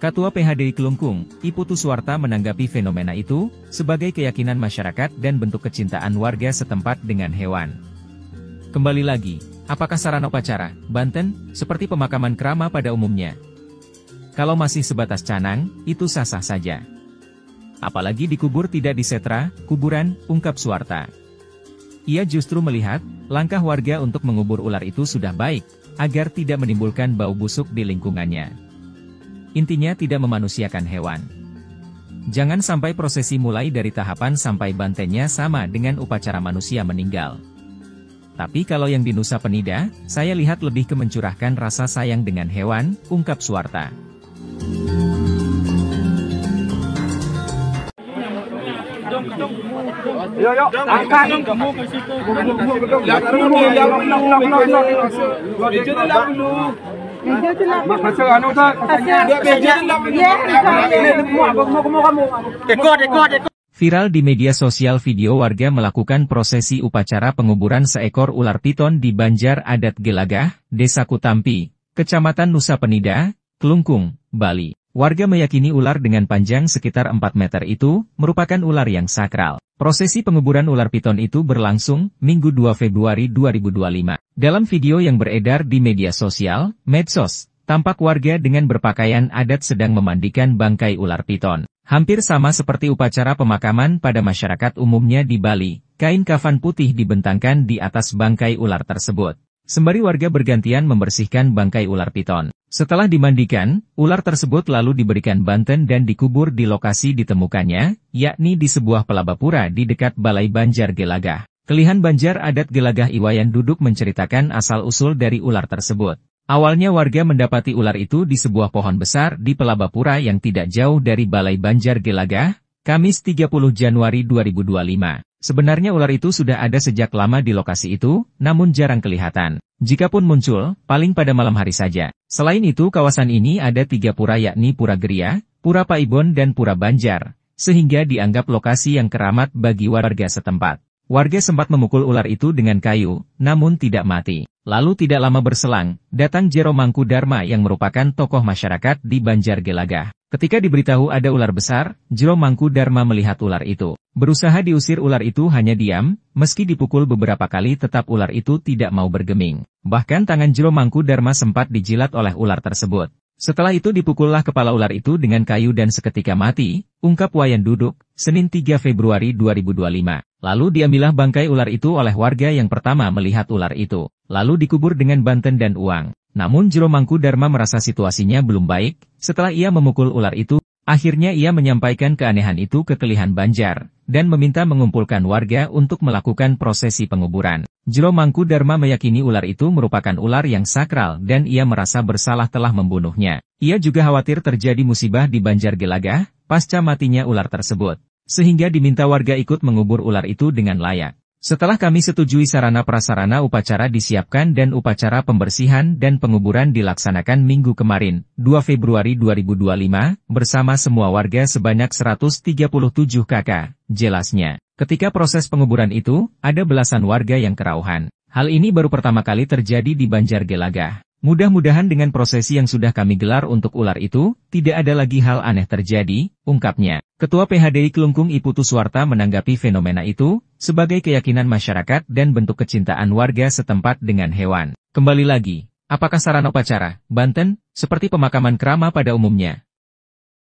Ketua PHDI Kelungkung, Iputu Suwarta menanggapi fenomena itu, sebagai keyakinan masyarakat dan bentuk kecintaan warga setempat dengan hewan. Kembali lagi, apakah sarana upacara, banten, seperti pemakaman krama pada umumnya? Kalau masih sebatas canang, itu sah-sah saja. Apalagi dikubur tidak disetra, kuburan, ungkap Suwarta. Ia justru melihat, langkah warga untuk mengubur ular itu sudah baik, agar tidak menimbulkan bau busuk di lingkungannya. Intinya tidak memanusiakan hewan. Jangan sampai prosesi mulai dari tahapan sampai bantennya sama dengan upacara manusia meninggal. Tapi kalau yang di Nusa Penida, saya lihat lebih ke mencurahkan rasa sayang dengan hewan, ungkap Suwarta. Viral di media sosial video warga melakukan prosesi upacara penguburan seekor ular piton di Banjar Adat Gelagah, Desa Kutampi, Kecamatan Nusa Penida, Kelungkung, Bali. Warga meyakini ular dengan panjang sekitar 4 meter itu merupakan ular yang sakral. Prosesi penguburan ular piton itu berlangsung Minggu 2 Februari 2025. Dalam video yang beredar di media sosial, medsos, tampak warga dengan berpakaian adat sedang memandikan bangkai ular piton. Hampir sama seperti upacara pemakaman pada masyarakat umumnya di Bali, kain kafan putih dibentangkan di atas bangkai ular tersebut. Sembari warga bergantian membersihkan bangkai ular piton. Setelah dimandikan, ular tersebut lalu diberikan banten dan dikubur di lokasi ditemukannya, yakni di sebuah pelabapura di dekat Balai Banjar Gelagah. Kelihan Banjar adat Gelagah Iwayan Duduk menceritakan asal-usul dari ular tersebut. Awalnya warga mendapati ular itu di sebuah pohon besar di pelabapura yang tidak jauh dari Balai Banjar Gelagah, Kamis 30 Januari 2025. Sebenarnya ular itu sudah ada sejak lama di lokasi itu, namun jarang kelihatan. Jikapun muncul, paling pada malam hari saja. Selain itu kawasan ini ada 3 pura yakni Pura Geria, Pura Paibon dan Pura Banjar, sehingga dianggap lokasi yang keramat bagi warga setempat. Warga sempat memukul ular itu dengan kayu, namun tidak mati. Lalu tidak lama berselang, datang Jero Mangkudarma yang merupakan tokoh masyarakat di Banjar Gelagah. Ketika diberitahu ada ular besar, Jero Mangkudarma melihat ular itu. Berusaha diusir ular itu hanya diam, meski dipukul beberapa kali tetap ular itu tidak mau bergeming. Bahkan tangan Jero Mangkudarma sempat dijilat oleh ular tersebut. Setelah itu dipukullah kepala ular itu dengan kayu dan seketika mati, ungkap Wayan Duduk, Senin 3 Februari 2025. Lalu diambillah bangkai ular itu oleh warga yang pertama melihat ular itu. Lalu dikubur dengan banten dan uang. Namun Jero Mangkudarma merasa situasinya belum baik, setelah ia memukul ular itu, akhirnya ia menyampaikan keanehan itu ke Kelihan Banjar, dan meminta mengumpulkan warga untuk melakukan prosesi penguburan. Jero Mangkudarma meyakini ular itu merupakan ular yang sakral dan ia merasa bersalah telah membunuhnya. Ia juga khawatir terjadi musibah di Banjar Gelagah, pasca matinya ular tersebut. Sehingga diminta warga ikut mengubur ular itu dengan layak. Setelah kami setujui sarana prasarana upacara disiapkan dan upacara pembersihan dan penguburan dilaksanakan minggu kemarin, 2 Februari 2025, bersama semua warga sebanyak 137 kakak, jelasnya. Ketika proses penguburan itu, ada belasan warga yang kerauhan. Hal ini baru pertama kali terjadi di Banjar Gelagah. Mudah-mudahan dengan prosesi yang sudah kami gelar untuk ular itu, tidak ada lagi hal aneh terjadi, ungkapnya. Ketua PHDI Kelungkung Iputu Suwarta menanggapi fenomena itu, sebagai keyakinan masyarakat dan bentuk kecintaan warga setempat dengan hewan. Kembali lagi, apakah sarana upacara, banten, seperti pemakaman krama pada umumnya?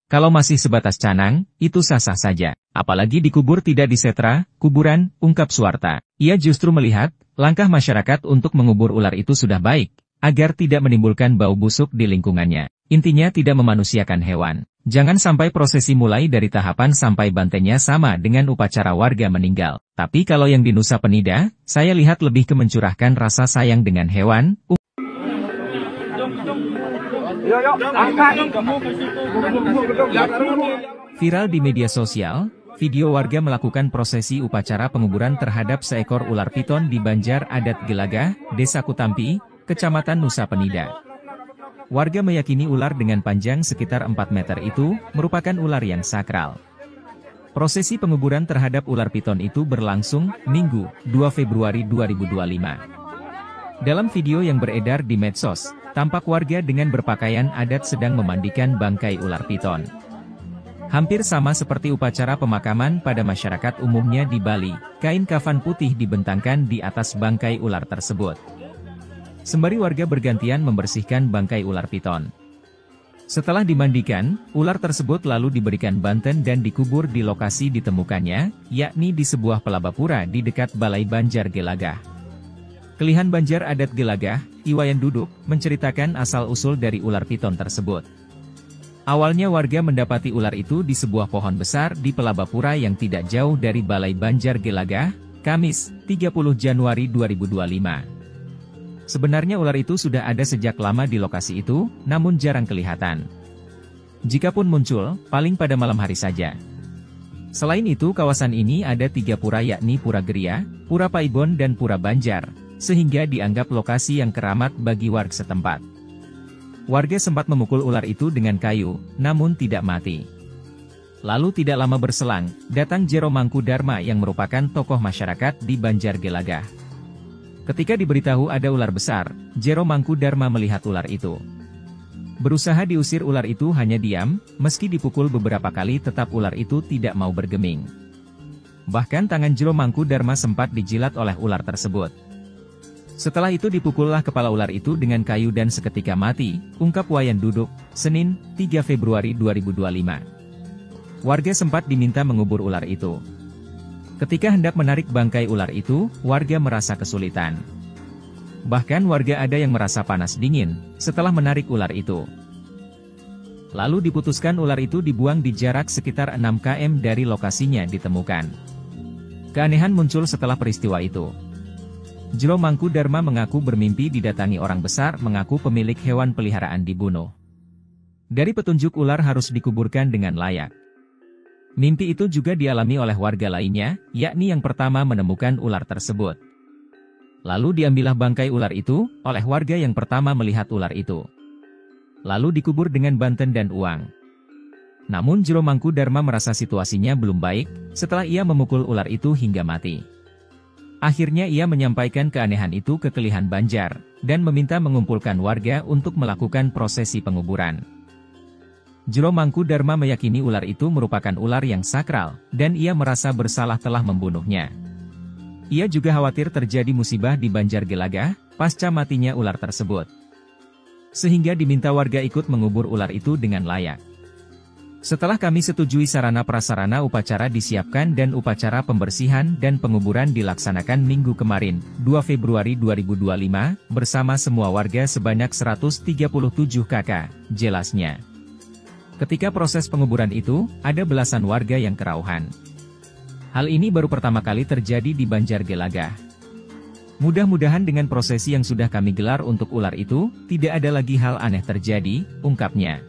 Kalau masih sebatas canang, itu sah-sah saja. Apalagi dikubur tidak disetra, kuburan, ungkap Suwarta. Ia justru melihat, langkah masyarakat untuk mengubur ular itu sudah baik, agar tidak menimbulkan bau busuk di lingkungannya. Intinya tidak memanusiakan hewan. Jangan sampai prosesi mulai dari tahapan sampai bantainya sama dengan upacara warga meninggal. Tapi kalau yang di Nusa Penida, saya lihat lebih ke mencurahkan rasa sayang dengan hewan. Viral di media sosial, video warga melakukan prosesi upacara penguburan terhadap seekor ular piton di Banjar Adat Gelagah, Desa Kutampi, Kecamatan Nusa Penida. Warga meyakini ular dengan panjang sekitar 4 meter itu merupakan ular yang sakral. Prosesi penguburan terhadap ular piton itu berlangsung Minggu, 2 Februari 2025. Dalam video yang beredar di medsos, tampak warga dengan berpakaian adat sedang memandikan bangkai ular piton. Hampir sama seperti upacara pemakaman pada masyarakat umumnya di Bali, kain kafan putih dibentangkan di atas bangkai ular tersebut. Sembari warga bergantian membersihkan bangkai ular piton. Setelah dimandikan, ular tersebut lalu diberikan banten dan dikubur di lokasi ditemukannya, yakni di sebuah pelabapura di dekat Balai Banjar Gelagah. Kelihan Banjar adat Gelagah, Iwayan Duduk, menceritakan asal-usul dari ular piton tersebut. Awalnya warga mendapati ular itu di sebuah pohon besar di pelabapura yang tidak jauh dari Balai Banjar Gelagah, Kamis, 30 Januari 2025. Sebenarnya ular itu sudah ada sejak lama di lokasi itu, namun jarang kelihatan. Jikapun muncul, paling pada malam hari saja. Selain itu kawasan ini ada 3 pura yakni Pura Geria, Pura Paibon dan Pura Banjar, sehingga dianggap lokasi yang keramat bagi warga setempat. Warga sempat memukul ular itu dengan kayu, namun tidak mati. Lalu tidak lama berselang, datang Jero Mangkudarma yang merupakan tokoh masyarakat di Banjar Gelagah. Ketika diberitahu ada ular besar, Jero Mangkudarma melihat ular itu. Berusaha diusir ular itu hanya diam, meski dipukul beberapa kali tetap ular itu tidak mau bergeming. Bahkan tangan Jero Mangkudarma sempat dijilat oleh ular tersebut. Setelah itu dipukullah kepala ular itu dengan kayu dan seketika mati, ungkap Wayan Duduk, Senin, 3 Februari 2025. Warga sempat diminta mengubur ular itu. Ketika hendak menarik bangkai ular itu, warga merasa kesulitan. Bahkan warga ada yang merasa panas dingin, setelah menarik ular itu. Lalu diputuskan ular itu dibuang di jarak sekitar 6 km dari lokasinya ditemukan. Keanehan muncul setelah peristiwa itu. Jero Mangkudarma mengaku bermimpi didatangi orang besar mengaku pemilik hewan peliharaan dibunuh. Dari petunjuk ular harus dikuburkan dengan layak. Mimpi itu juga dialami oleh warga lainnya, yakni yang pertama menemukan ular tersebut. Lalu diambillah bangkai ular itu, oleh warga yang pertama melihat ular itu. Lalu dikubur dengan banten dan uang. Namun Jero Mangkudarma merasa situasinya belum baik, setelah ia memukul ular itu hingga mati. Akhirnya ia menyampaikan keanehan itu ke Kelihan Banjar, dan meminta mengumpulkan warga untuk melakukan prosesi penguburan. Jero Mangkudarma meyakini ular itu merupakan ular yang sakral, dan ia merasa bersalah telah membunuhnya. Ia juga khawatir terjadi musibah di Banjar Gelagah, pasca matinya ular tersebut. Sehingga diminta warga ikut mengubur ular itu dengan layak. Setelah kami setujui sarana prasarana upacara disiapkan dan upacara pembersihan dan penguburan dilaksanakan minggu kemarin, 2 Februari 2025, bersama semua warga sebanyak 137 kakak, jelasnya. Ketika proses penguburan itu, ada belasan warga yang kerauhan. Hal ini baru pertama kali terjadi di Banjar Gelagah. Mudah-mudahan dengan prosesi yang sudah kami gelar untuk ular itu, tidak ada lagi hal aneh terjadi, ungkapnya.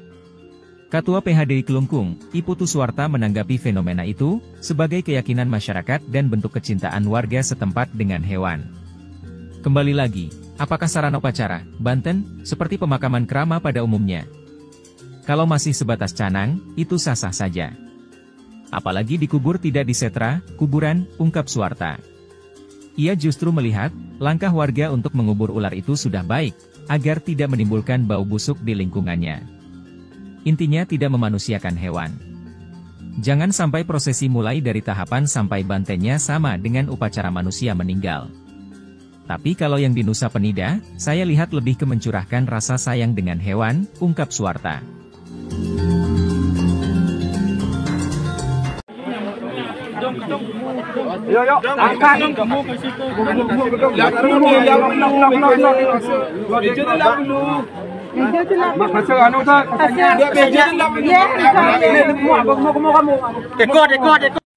Ketua PHDI Kelungkung, Iputu Suwarta menanggapi fenomena itu, sebagai keyakinan masyarakat dan bentuk kecintaan warga setempat dengan hewan. Kembali lagi, apakah sarana upacara, banten, seperti pemakaman krama pada umumnya? Kalau masih sebatas canang, itu sah-sah saja. Apalagi dikubur tidak disetra, kuburan, ungkap Suwarta. Ia justru melihat, langkah warga untuk mengubur ular itu sudah baik, agar tidak menimbulkan bau busuk di lingkungannya. Intinya tidak memanusiakan hewan. Jangan sampai prosesi mulai dari tahapan sampai bantennya sama dengan upacara manusia meninggal. Tapi kalau yang di Nusa Penida, saya lihat lebih ke mencurahkan rasa sayang dengan hewan, ungkap Suwarta. Yo, angkat.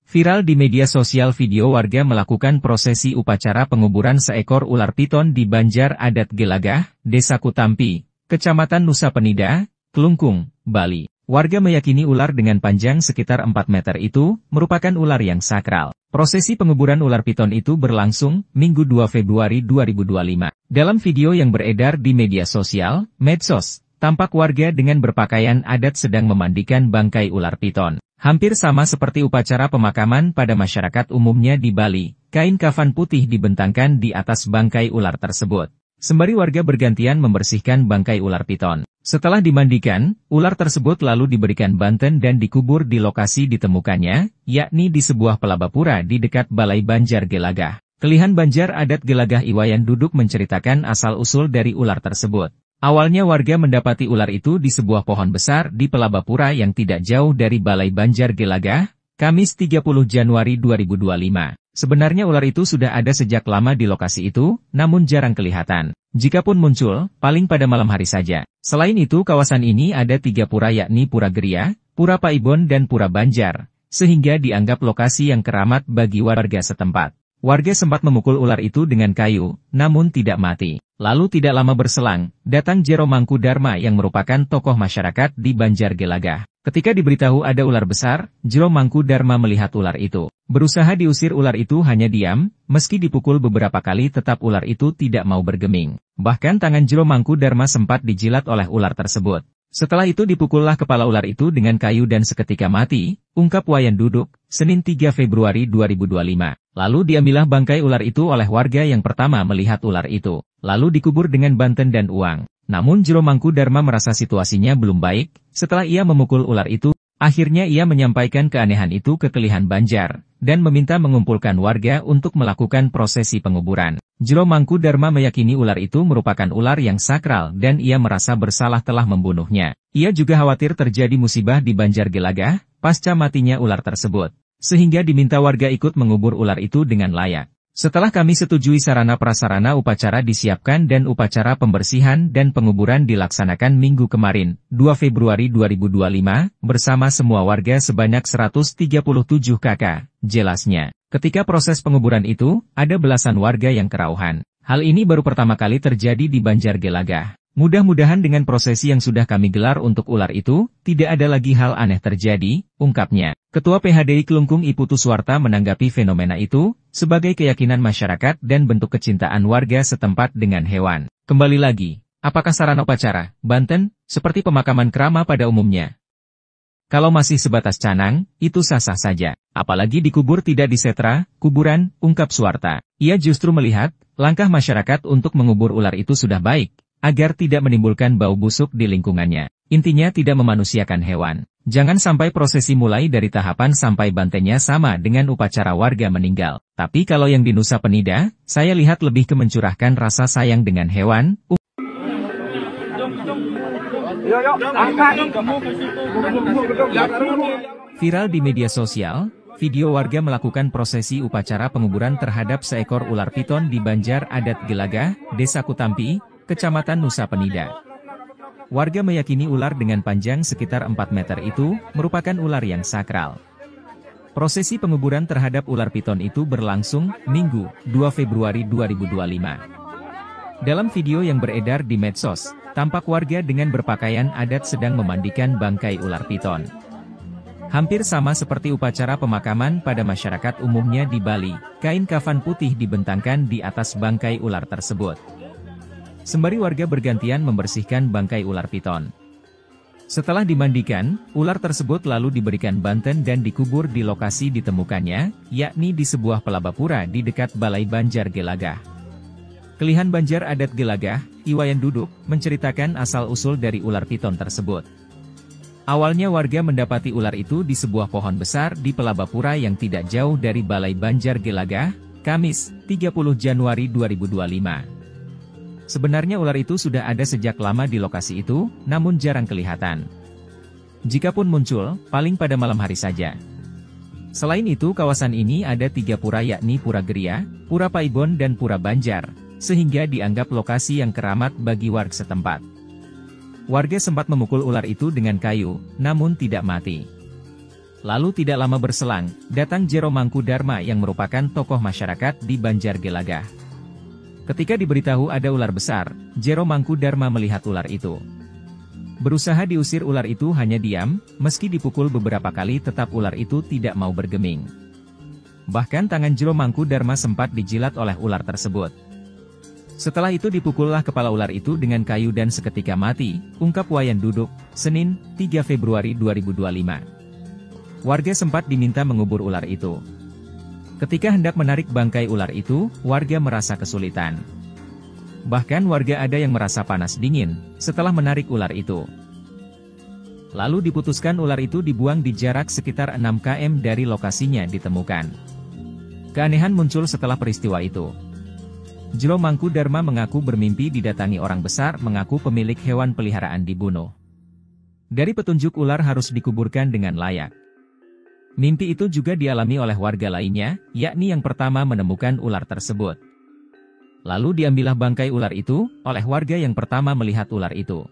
Viral di media sosial video warga melakukan prosesi upacara penguburan seekor ular piton di Banjar Adat Gelagah, Desa Kutampi, Kecamatan Nusa Penida, Kelungkung, Bali. Warga meyakini ular dengan panjang sekitar 4 meter itu merupakan ular yang sakral. Prosesi penguburan ular piton itu berlangsung Minggu 2 Februari 2025. Dalam video yang beredar di media sosial, medsos, tampak warga dengan berpakaian adat sedang memandikan bangkai ular piton. Hampir sama seperti upacara pemakaman pada masyarakat umumnya di Bali, kain kafan putih dibentangkan di atas bangkai ular tersebut. Sembari warga bergantian membersihkan bangkai ular piton. Setelah dimandikan, ular tersebut lalu diberikan banten dan dikubur di lokasi ditemukannya, yakni di sebuah pelabapura di dekat Balai Banjar Gelagah. Kelihan Banjar Adat Gelagah Iwayan Duduk menceritakan asal-usul dari ular tersebut. Awalnya warga mendapati ular itu di sebuah pohon besar di pelabapura yang tidak jauh dari Balai Banjar Gelagah, Kamis 30 Januari 2025. Sebenarnya ular itu sudah ada sejak lama di lokasi itu, namun jarang kelihatan. Jikapun muncul, paling pada malam hari saja. Selain itu kawasan ini ada 3 pura yakni Pura Geria, Pura Paibon dan Pura Banjar, sehingga dianggap lokasi yang keramat bagi warga setempat. Warga sempat memukul ular itu dengan kayu, namun tidak mati. Lalu tidak lama berselang, datang Jero Mangkudarma yang merupakan tokoh masyarakat di Banjar Gelagah. Ketika diberitahu ada ular besar, Jero Mangkudarma melihat ular itu. Berusaha diusir ular itu hanya diam, meski dipukul beberapa kali tetap ular itu tidak mau bergeming. Bahkan tangan Jero Mangkudarma sempat dijilat oleh ular tersebut. Setelah itu dipukullah kepala ular itu dengan kayu dan seketika mati, ungkap Wayan Duduk, Senin 3 Februari 2025. Lalu diambillah bangkai ular itu oleh warga yang pertama melihat ular itu, lalu dikubur dengan banten dan uang. Namun Jero Mangkudarma merasa situasinya belum baik, setelah ia memukul ular itu, akhirnya ia menyampaikan keanehan itu ke Kelihan Banjar, dan meminta mengumpulkan warga untuk melakukan prosesi penguburan. Jero Mangkudarma meyakini ular itu merupakan ular yang sakral dan ia merasa bersalah telah membunuhnya. Ia juga khawatir terjadi musibah di Banjar Gelagah, pasca matinya ular tersebut, sehingga diminta warga ikut mengubur ular itu dengan layak. Setelah kami setujui sarana prasarana upacara disiapkan dan upacara pembersihan dan penguburan dilaksanakan minggu kemarin, 2 Februari 2025, bersama semua warga sebanyak 137 kakak, jelasnya. Ketika proses penguburan itu, ada belasan warga yang kerauhan. Hal ini baru pertama kali terjadi di Banjar Gelagah. Mudah-mudahan dengan prosesi yang sudah kami gelar untuk ular itu, tidak ada lagi hal aneh terjadi, ungkapnya. Ketua PHDI Kelungkung Iputu Suwarta menanggapi fenomena itu, sebagai keyakinan masyarakat dan bentuk kecintaan warga setempat dengan hewan. Kembali lagi, apakah sarana upacara, Banten, seperti pemakaman kerama pada umumnya? Kalau masih sebatas canang, itu sah-sah saja. Apalagi dikubur tidak di setra, kuburan, ungkap Suwarta. Ia justru melihat, langkah masyarakat untuk mengubur ular itu sudah baik, agar tidak menimbulkan bau busuk di lingkungannya. Intinya tidak memanusiakan hewan. Jangan sampai prosesi mulai dari tahapan sampai bantennya sama dengan upacara warga meninggal. Tapi kalau yang di Nusa Penida, saya lihat lebih ke mencurahkan rasa sayang dengan hewan. Viral di media sosial, video warga melakukan prosesi upacara penguburan terhadap seekor ular piton di Banjar Adat Gelagah, Desa Kutampi, Kecamatan Nusa Penida. Warga meyakini ular dengan panjang sekitar 4 meter itu merupakan ular yang sakral. Prosesi penguburan terhadap ular piton itu berlangsung Minggu, 2 Februari 2025. Dalam video yang beredar di medsos, tampak warga dengan berpakaian adat sedang memandikan bangkai ular piton. Hampir sama seperti upacara pemakaman pada masyarakat umumnya di Bali, kain kafan putih dibentangkan di atas bangkai ular tersebut. Sembari warga bergantian membersihkan bangkai ular piton. Setelah dimandikan, ular tersebut lalu diberikan banten dan dikubur di lokasi ditemukannya, yakni di sebuah pelabapura di dekat Balai Banjar Gelagah. Kelihan Banjar Adat Gelagah, Iwayan Duduk, menceritakan asal-usul dari ular piton tersebut. Awalnya warga mendapati ular itu di sebuah pohon besar di pelabapura yang tidak jauh dari Balai Banjar Gelagah, Kamis, 30 Januari 2025. Sebenarnya ular itu sudah ada sejak lama di lokasi itu, namun jarang kelihatan. Jikapun muncul, paling pada malam hari saja. Selain itu kawasan ini ada 3 pura yakni Pura Geria, Pura Paibon dan Pura Banjar, sehingga dianggap lokasi yang keramat bagi warga setempat. Warga sempat memukul ular itu dengan kayu, namun tidak mati. Lalu tidak lama berselang, datang Jero Mangkudarma yang merupakan tokoh masyarakat di Banjar Gelagah. Ketika diberitahu ada ular besar, Jero Mangkudarma melihat ular itu. Berusaha diusir ular itu hanya diam, meski dipukul beberapa kali tetap ular itu tidak mau bergeming. Bahkan tangan Jero Mangkudarma sempat dijilat oleh ular tersebut. Setelah itu dipukullah kepala ular itu dengan kayu dan seketika mati, ungkap Wayan Duduk, Senin, 3 Februari 2025. Warga sempat diminta mengubur ular itu. Ketika hendak menarik bangkai ular itu, warga merasa kesulitan. Bahkan warga ada yang merasa panas dingin, setelah menarik ular itu. Lalu diputuskan ular itu dibuang di jarak sekitar 6 km dari lokasinya ditemukan. Keanehan muncul setelah peristiwa itu. Jero Mangkudarma mengaku bermimpi didatangi orang besar mengaku pemilik hewan peliharaan dibunuh. Dari petunjuk ular harus dikuburkan dengan layak. Mimpi itu juga dialami oleh warga lainnya, yakni yang pertama menemukan ular tersebut. Lalu diambillah bangkai ular itu, oleh warga yang pertama melihat ular itu.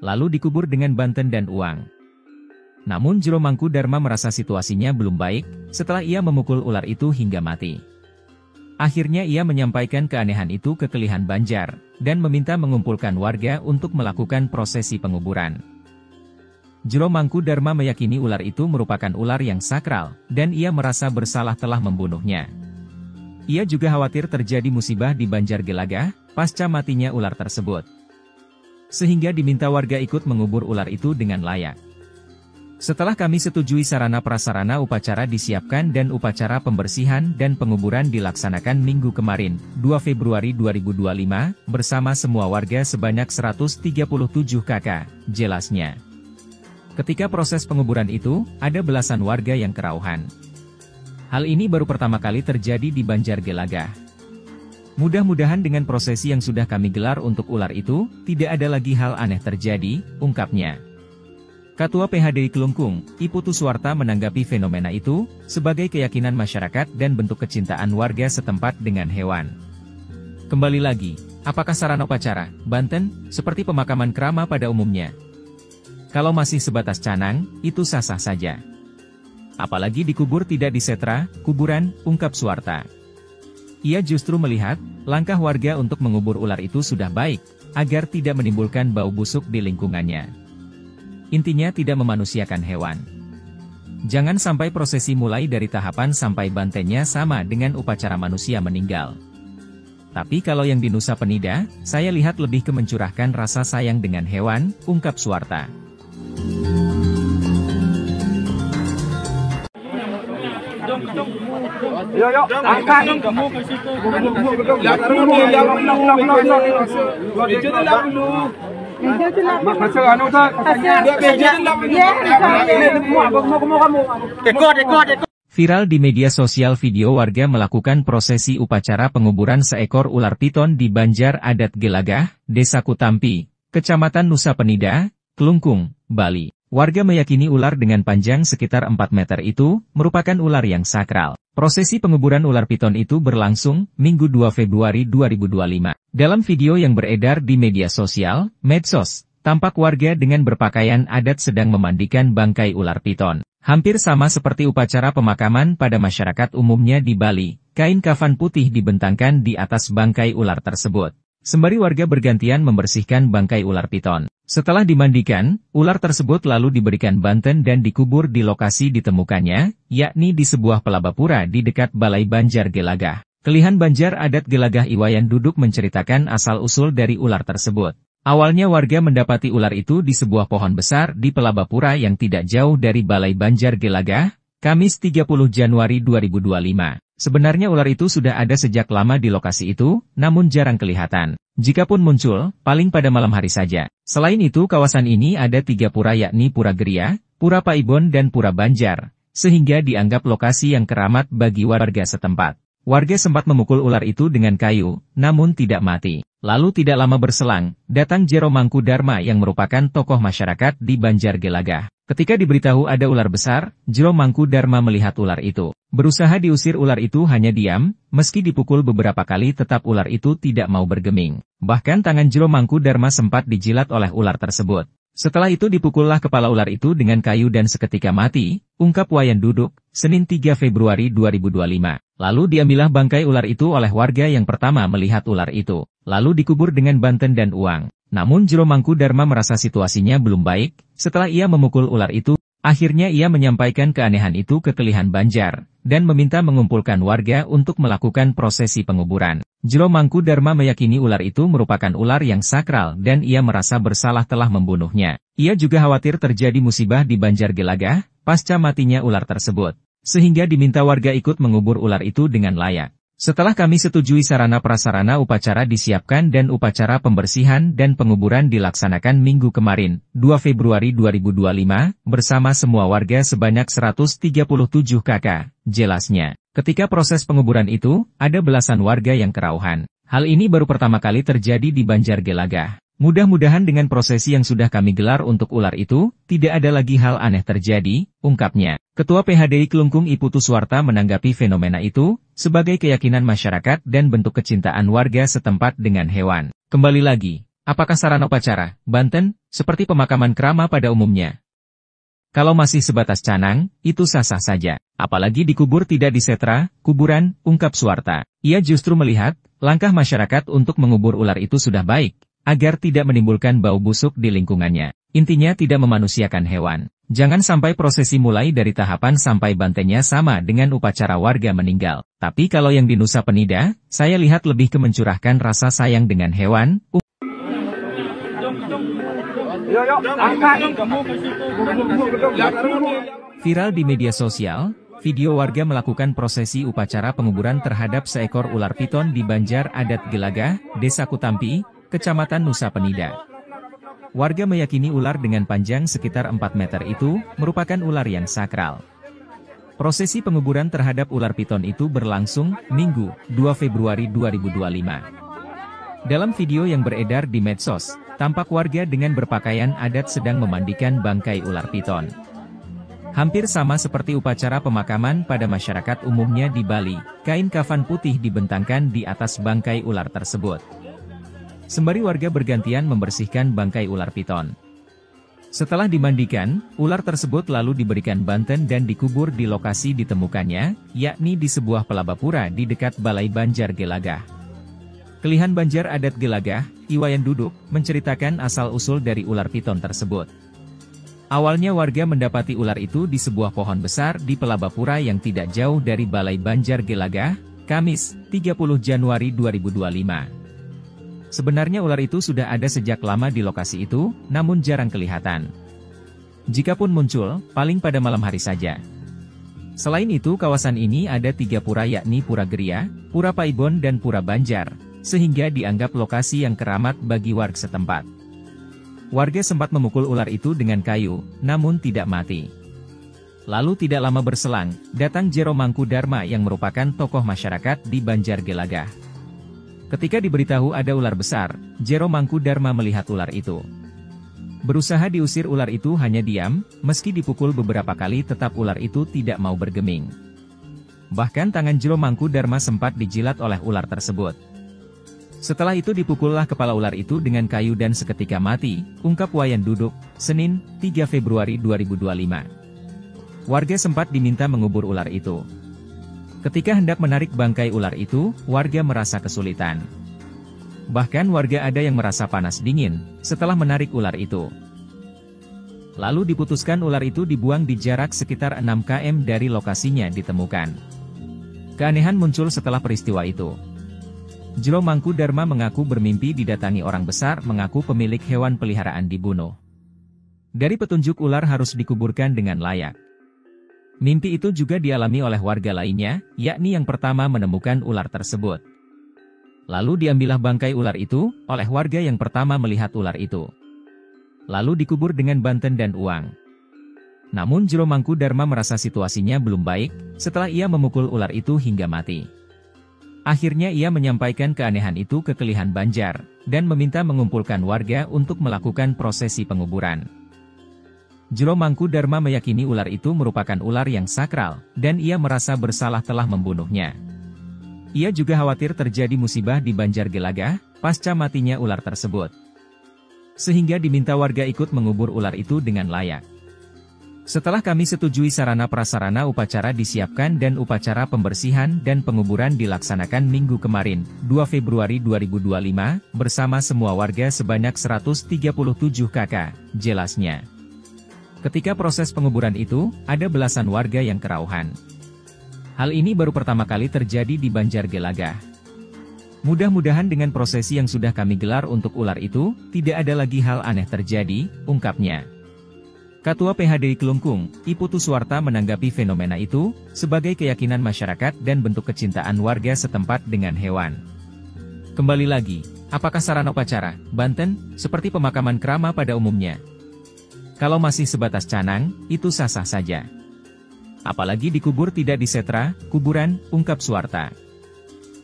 Lalu dikubur dengan banten dan uang. Namun Jero Mangkudarma merasa situasinya belum baik, setelah ia memukul ular itu hingga mati. Akhirnya ia menyampaikan keanehan itu ke Kelihan Banjar, dan meminta mengumpulkan warga untuk melakukan prosesi penguburan. Jero Mangkudarma meyakini ular itu merupakan ular yang sakral, dan ia merasa bersalah telah membunuhnya. Ia juga khawatir terjadi musibah di Banjar Gelagah, pasca matinya ular tersebut. sehingga diminta warga ikut mengubur ular itu dengan layak. Setelah kami setujui sarana prasarana upacara disiapkan dan upacara pembersihan dan penguburan dilaksanakan minggu kemarin, 2 Februari 2025, bersama semua warga sebanyak 137 kakak, jelasnya. Ketika proses penguburan itu, ada belasan warga yang kerauhan. Hal ini baru pertama kali terjadi di Banjar Gelagah. Mudah-mudahan dengan prosesi yang sudah kami gelar untuk ular itu, tidak ada lagi hal aneh terjadi, ungkapnya. Ketua PHDI Kelungkung, Iputu Suwarta menanggapi fenomena itu, sebagai keyakinan masyarakat dan bentuk kecintaan warga setempat dengan hewan. Kembali lagi, apakah sarana upacara, Banten, seperti pemakaman krama pada umumnya? Kalau masih sebatas canang, itu sah-sah saja. Apalagi dikubur tidak disetra, kuburan, ungkap Suwarta. Ia justru melihat, langkah warga untuk mengubur ular itu sudah baik, agar tidak menimbulkan bau busuk di lingkungannya. Intinya tidak memanusiakan hewan. Jangan sampai prosesi mulai dari tahapan sampai bantennya sama dengan upacara manusia meninggal. Tapi kalau yang di Nusa Penida, saya lihat lebih ke mencurahkan rasa sayang dengan hewan, ungkap Suwarta. Viral di media sosial video warga melakukan prosesi upacara penguburan seekor ular piton di Banjar Adat Gelagah, Desa Kutampi, Kecamatan Nusa Penida, Kelungkung, Bali. Warga meyakini ular dengan panjang sekitar 4 meter itu merupakan ular yang sakral. Prosesi penguburan ular piton itu berlangsung Minggu 2 Februari 2025. Dalam video yang beredar di media sosial, medsos, tampak warga dengan berpakaian adat sedang memandikan bangkai ular piton. Hampir sama seperti upacara pemakaman pada masyarakat umumnya di Bali, kain kafan putih dibentangkan di atas bangkai ular tersebut. Sembari warga bergantian membersihkan bangkai ular piton. Setelah dimandikan, ular tersebut lalu diberikan banten dan dikubur di lokasi ditemukannya, yakni di sebuah pelabapura di dekat Balai Banjar Gelagah. Kelihan Banjar Adat Gelagah Iwayan Duduk menceritakan asal-usul dari ular tersebut. Awalnya warga mendapati ular itu di sebuah pohon besar di pelabapura yang tidak jauh dari Balai Banjar Gelagah, Kamis 30 Januari 2025. Sebenarnya ular itu sudah ada sejak lama di lokasi itu, namun jarang kelihatan. Jikapun muncul, paling pada malam hari saja. Selain itu kawasan ini ada 3 pura yakni Pura Geria, Pura Paibon dan Pura Banjar, sehingga dianggap lokasi yang keramat bagi warga setempat. Warga sempat memukul ular itu dengan kayu, namun tidak mati. Lalu tidak lama berselang, datang Jero Mangkudarma yang merupakan tokoh masyarakat di Banjar Gelagah. Ketika diberitahu ada ular besar, Jero Mangkudarma melihat ular itu. Berusaha diusir ular itu hanya diam, meski dipukul beberapa kali tetap ular itu tidak mau bergeming. Bahkan tangan Jero Mangkudarma sempat dijilat oleh ular tersebut. Setelah itu dipukullah kepala ular itu dengan kayu dan seketika mati, ungkap Wayan Duduk, Senin 3 Februari 2025. Lalu diambillah bangkai ular itu oleh warga yang pertama melihat ular itu. Lalu dikubur dengan banten dan uang. Namun Jero Mangkudarma merasa situasinya belum baik, setelah ia memukul ular itu, akhirnya ia menyampaikan keanehan itu ke Kelihan Banjar, dan meminta mengumpulkan warga untuk melakukan prosesi penguburan. Jero Mangkudarma meyakini ular itu merupakan ular yang sakral dan ia merasa bersalah telah membunuhnya. Ia juga khawatir terjadi musibah di Banjar Gelagah, pasca matinya ular tersebut. Sehingga diminta warga ikut mengubur ular itu dengan layak. Setelah kami setujui sarana prasarana upacara disiapkan dan upacara pembersihan dan penguburan dilaksanakan minggu kemarin, 2 Februari 2025, bersama semua warga sebanyak 137 kakak, jelasnya. Ketika proses penguburan itu, ada belasan warga yang kerauhan. Hal ini baru pertama kali terjadi di Banjar Gelagah. Mudah-mudahan dengan prosesi yang sudah kami gelar untuk ular itu, tidak ada lagi hal aneh terjadi, ungkapnya. Ketua PHDI Kelungkung Iputu Suwarta menanggapi fenomena itu, sebagai keyakinan masyarakat dan bentuk kecintaan warga setempat dengan hewan. Kembali lagi, apakah sarana upacara, Banten, seperti pemakaman krama pada umumnya? Kalau masih sebatas canang, itu sah-sah saja. Apalagi dikubur tidak disetra, kuburan, ungkap Suwarta. Ia justru melihat, langkah masyarakat untuk mengubur ular itu sudah baik, agar tidak menimbulkan bau busuk di lingkungannya. Intinya tidak memanusiakan hewan. Jangan sampai prosesi mulai dari tahapan sampai bantennya sama dengan upacara warga meninggal. Tapi kalau yang di Nusa Penida, saya lihat lebih ke mencurahkan rasa sayang dengan hewan. Viral di media sosial, video warga melakukan prosesi upacara penguburan terhadap seekor ular piton di Banjar Adat Gelagah, Desa Kutampi, Kecamatan Nusa Penida. Warga meyakini ular dengan panjang sekitar 4 meter itu merupakan ular yang sakral. Prosesi penguburan terhadap ular piton itu berlangsung Minggu, 2 Februari 2025. Dalam video yang beredar di medsos, tampak warga dengan berpakaian adat sedang memandikan bangkai ular piton. Hampir sama seperti upacara pemakaman pada masyarakat umumnya di Bali, kain kafan putih dibentangkan di atas bangkai ular tersebut. Sembari warga bergantian membersihkan bangkai ular piton. Setelah dimandikan, ular tersebut lalu diberikan banten dan dikubur di lokasi ditemukannya, yakni di sebuah pelabapura di dekat Balai Banjar Gelagah. Kelihan Banjar Adat Gelagah, Iwayan Duduk, menceritakan asal-usul dari ular piton tersebut. Awalnya warga mendapati ular itu di sebuah pohon besar di pelabapura yang tidak jauh dari Balai Banjar Gelagah, Kamis, 30 Januari 2025. Sebenarnya ular itu sudah ada sejak lama di lokasi itu, namun jarang kelihatan. Jikapun muncul, paling pada malam hari saja. Selain itu kawasan ini ada 3 pura yakni Pura Geria, Pura Paibon dan Pura Banjar, sehingga dianggap lokasi yang keramat bagi warga setempat. Warga sempat memukul ular itu dengan kayu, namun tidak mati. Lalu tidak lama berselang, datang Jero Mangkudarma yang merupakan tokoh masyarakat di Banjar Gelagah. Ketika diberitahu ada ular besar, Jero Mangkudarma melihat ular itu. Berusaha diusir ular itu hanya diam, meski dipukul beberapa kali tetap ular itu tidak mau bergeming. Bahkan tangan Jero Mangkudarma sempat dijilat oleh ular tersebut. Setelah itu dipukullah kepala ular itu dengan kayu dan seketika mati, ungkap Wayan Duduk, Senin, 3 Februari 2025. Warga sempat diminta mengubur ular itu. Ketika hendak menarik bangkai ular itu, warga merasa kesulitan. Bahkan warga ada yang merasa panas dingin, setelah menarik ular itu. Lalu diputuskan ular itu dibuang di jarak sekitar 6 km dari lokasinya ditemukan. Keanehan muncul setelah peristiwa itu. Jero Mangkudarma mengaku bermimpi didatangi orang besar mengaku pemilik hewan peliharaan dibunuh. Dari petunjuk ular harus dikuburkan dengan layak. Mimpi itu juga dialami oleh warga lainnya, yakni yang pertama menemukan ular tersebut. Lalu diambillah bangkai ular itu, oleh warga yang pertama melihat ular itu. Lalu dikubur dengan banten dan uang. Namun Jero Mangkudarma merasa situasinya belum baik, setelah ia memukul ular itu hingga mati. Akhirnya ia menyampaikan keanehan itu ke Kelihan Banjar, dan meminta mengumpulkan warga untuk melakukan prosesi penguburan. Jero Mangkudarma meyakini ular itu merupakan ular yang sakral, dan ia merasa bersalah telah membunuhnya. Ia juga khawatir terjadi musibah di Banjar Gelagah, pasca matinya ular tersebut. Sehingga diminta warga ikut mengubur ular itu dengan layak. Setelah kami setujui sarana prasarana upacara disiapkan dan upacara pembersihan dan penguburan dilaksanakan minggu kemarin, 2 Februari 2025, bersama semua warga sebanyak 137 kakak, jelasnya. Ketika proses penguburan itu, ada belasan warga yang kerauhan. Hal ini baru pertama kali terjadi di Banjar Gelagah. Mudah-mudahan dengan prosesi yang sudah kami gelar untuk ular itu, tidak ada lagi hal aneh terjadi, ungkapnya. Ketua PHDI Kelungkung, Iputu Suwarta menanggapi fenomena itu, sebagai keyakinan masyarakat dan bentuk kecintaan warga setempat dengan hewan. Kembali lagi, apakah sarana upacara, banten, seperti pemakaman krama pada umumnya? Kalau masih sebatas canang, itu sah-sah saja. Apalagi dikubur tidak disetra, kuburan, ungkap Suwarta.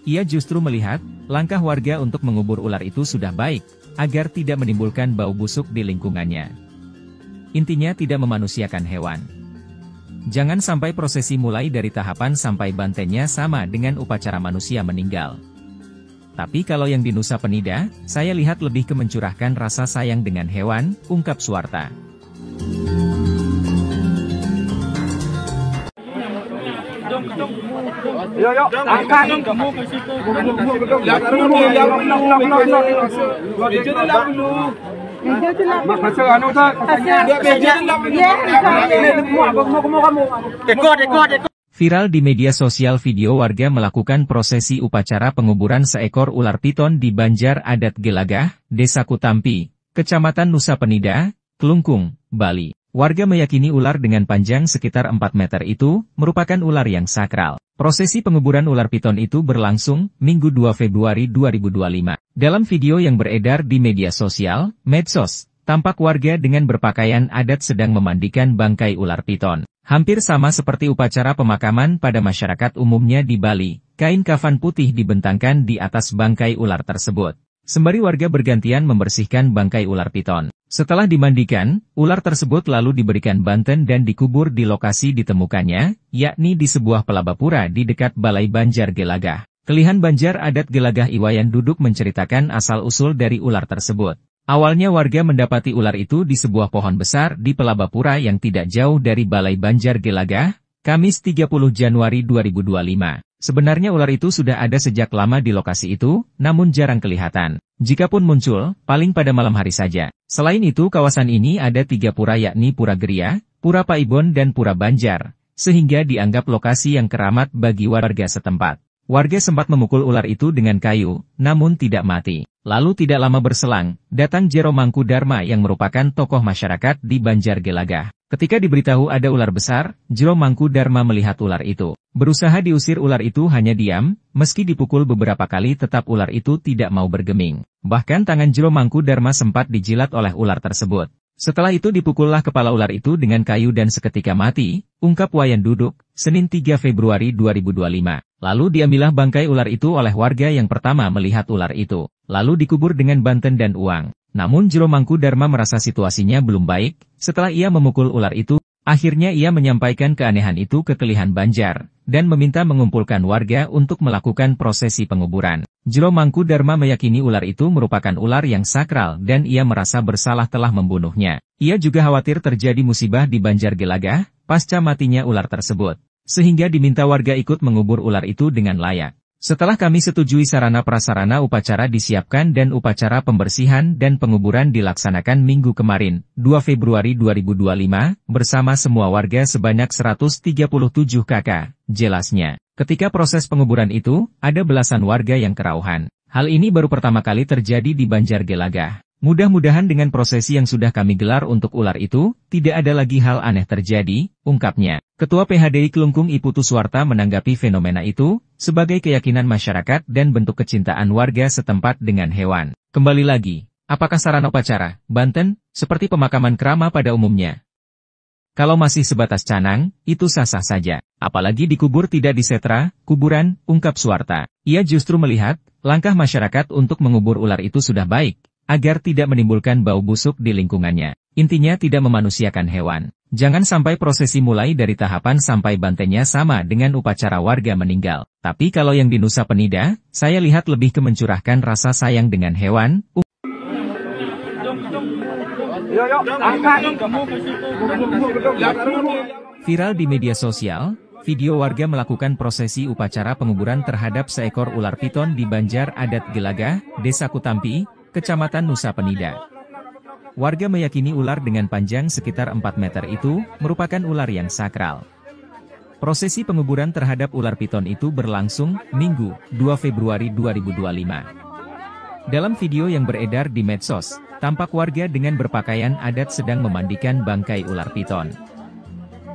Ia justru melihat, langkah warga untuk mengubur ular itu sudah baik, agar tidak menimbulkan bau busuk di lingkungannya. Intinya tidak memanusiakan hewan. Jangan sampai prosesi mulai dari tahapan sampai bantennya sama dengan upacara manusia meninggal. Tapi kalau yang di Nusa Penida, saya lihat lebih ke mencurahkan rasa sayang dengan hewan, ungkap Suwarta. Viral di media sosial video warga melakukan prosesi upacara penguburan seekor ular piton di Banjar Adat Gelagah, Desa Kutampi, Kecamatan Nusa Penida, Klungkung, Bali. Warga meyakini ular dengan panjang sekitar 4 meter itu merupakan ular yang sakral. Prosesi penguburan ular piton itu berlangsung Minggu 2 Februari 2025. Dalam video yang beredar di media sosial, medsos, tampak warga dengan berpakaian adat sedang memandikan bangkai ular piton. Hampir sama seperti upacara pemakaman pada masyarakat umumnya di Bali, kain kafan putih dibentangkan di atas bangkai ular tersebut. Sembari warga bergantian membersihkan bangkai ular piton. Setelah dimandikan, ular tersebut lalu diberikan banten dan dikubur di lokasi ditemukannya, yakni di sebuah pelabapura di dekat Balai Banjar Gelagah. Kelihan Banjar Adat Gelagah Iwayan Duduk menceritakan asal-usul dari ular tersebut. Awalnya warga mendapati ular itu di sebuah pohon besar di pelabapura yang tidak jauh dari Balai Banjar Gelagah, Kamis 30 Januari 2025. Sebenarnya ular itu sudah ada sejak lama di lokasi itu, namun jarang kelihatan. Jikapun muncul, paling pada malam hari saja. Selain itu kawasan ini ada 3 pura yakni Pura Geria, Pura Paibon dan Pura Banjar, sehingga dianggap lokasi yang keramat bagi warga setempat. Warga sempat memukul ular itu dengan kayu, namun tidak mati. Lalu tidak lama berselang, datang Jero Mangkudarma yang merupakan tokoh masyarakat di Banjar Gelagah. Ketika diberitahu ada ular besar, Jero Mangkudarma melihat ular itu. Berusaha diusir ular itu hanya diam, meski dipukul beberapa kali tetap ular itu tidak mau bergeming. Bahkan tangan Jero Mangkudarma sempat dijilat oleh ular tersebut. Setelah itu dipukullah kepala ular itu dengan kayu dan seketika mati, ungkap Wayan Duduk, Senin 3 Februari 2025. Lalu diambillah bangkai ular itu oleh warga yang pertama melihat ular itu. Lalu dikubur dengan banten dan uang. Namun Jero Mangkudarma merasa situasinya belum baik, setelah ia memukul ular itu, akhirnya ia menyampaikan keanehan itu ke Kelihan Banjar, dan meminta mengumpulkan warga untuk melakukan prosesi penguburan. Jero Mangkudarma meyakini ular itu merupakan ular yang sakral dan ia merasa bersalah telah membunuhnya. Ia juga khawatir terjadi musibah di Banjar Gelagah, pasca matinya ular tersebut. Sehingga diminta warga ikut mengubur ular itu dengan layak. Setelah kami setujui sarana prasarana upacara disiapkan dan upacara pembersihan dan penguburan dilaksanakan minggu kemarin, 2 Februari 2025, bersama semua warga sebanyak 137 kakak, jelasnya. Ketika proses penguburan itu, ada belasan warga yang kerauhan. Hal ini baru pertama kali terjadi di Banjar Gelagah. Mudah-mudahan dengan prosesi yang sudah kami gelar untuk ular itu, tidak ada lagi hal aneh terjadi, ungkapnya. Ketua PHDI Klungkung Iputu Suwarta menanggapi fenomena itu, sebagai keyakinan masyarakat dan bentuk kecintaan warga setempat dengan hewan. Kembali lagi, apakah sarana upacara, banten, seperti pemakaman krama pada umumnya? Kalau masih sebatas canang, itu sah-sah saja. Apalagi dikubur tidak disetra, kuburan, ungkap Suwarta. Ia justru melihat, langkah masyarakat untuk mengubur ular itu sudah baik, agar tidak menimbulkan bau busuk di lingkungannya. Intinya tidak memanusiakan hewan. Jangan sampai prosesi mulai dari tahapan sampai bantainya sama dengan upacara warga meninggal. Tapi kalau yang di Nusa Penida, saya lihat lebih ke mencurahkan rasa sayang dengan hewan. Viral di media sosial, video warga melakukan prosesi upacara penguburan terhadap seekor ular piton di Banjar Adat Gelagah, Desa Kutampi, Kecamatan Nusa Penida. Warga meyakini ular dengan panjang sekitar 4 meter itu merupakan ular yang sakral. Prosesi penguburan terhadap ular piton itu berlangsung Minggu, 2 Februari 2025. Dalam video yang beredar di medsos, tampak warga dengan berpakaian adat sedang memandikan bangkai ular piton.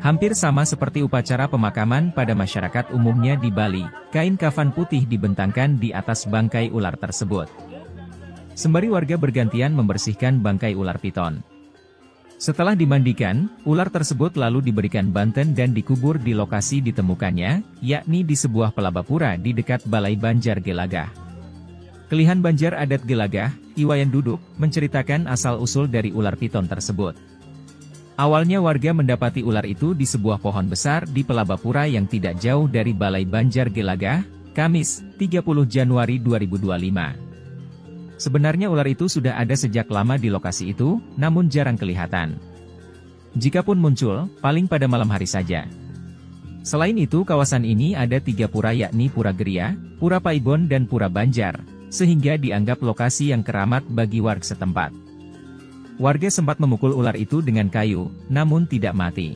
Hampir sama seperti upacara pemakaman pada masyarakat umumnya di Bali, kain kafan putih dibentangkan di atas bangkai ular tersebut. Sembari warga bergantian membersihkan bangkai ular piton. Setelah dimandikan, ular tersebut lalu diberikan banten dan dikubur di lokasi ditemukannya, yakni di sebuah pelabapura di dekat Balai Banjar Gelagah. Kelihan Banjar Adat Gelagah, Iwayan Duduk, menceritakan asal-usul dari ular piton tersebut. Awalnya warga mendapati ular itu di sebuah pohon besar di pelabapura yang tidak jauh dari Balai Banjar Gelagah, Kamis, 30 Januari 2025. Sebenarnya ular itu sudah ada sejak lama di lokasi itu, namun jarang kelihatan. Jikapun muncul, paling pada malam hari saja. Selain itu kawasan ini ada 3 pura yakni Pura Geria, Pura Paibon dan Pura Banjar, sehingga dianggap lokasi yang keramat bagi warga setempat. Warga sempat memukul ular itu dengan kayu, namun tidak mati.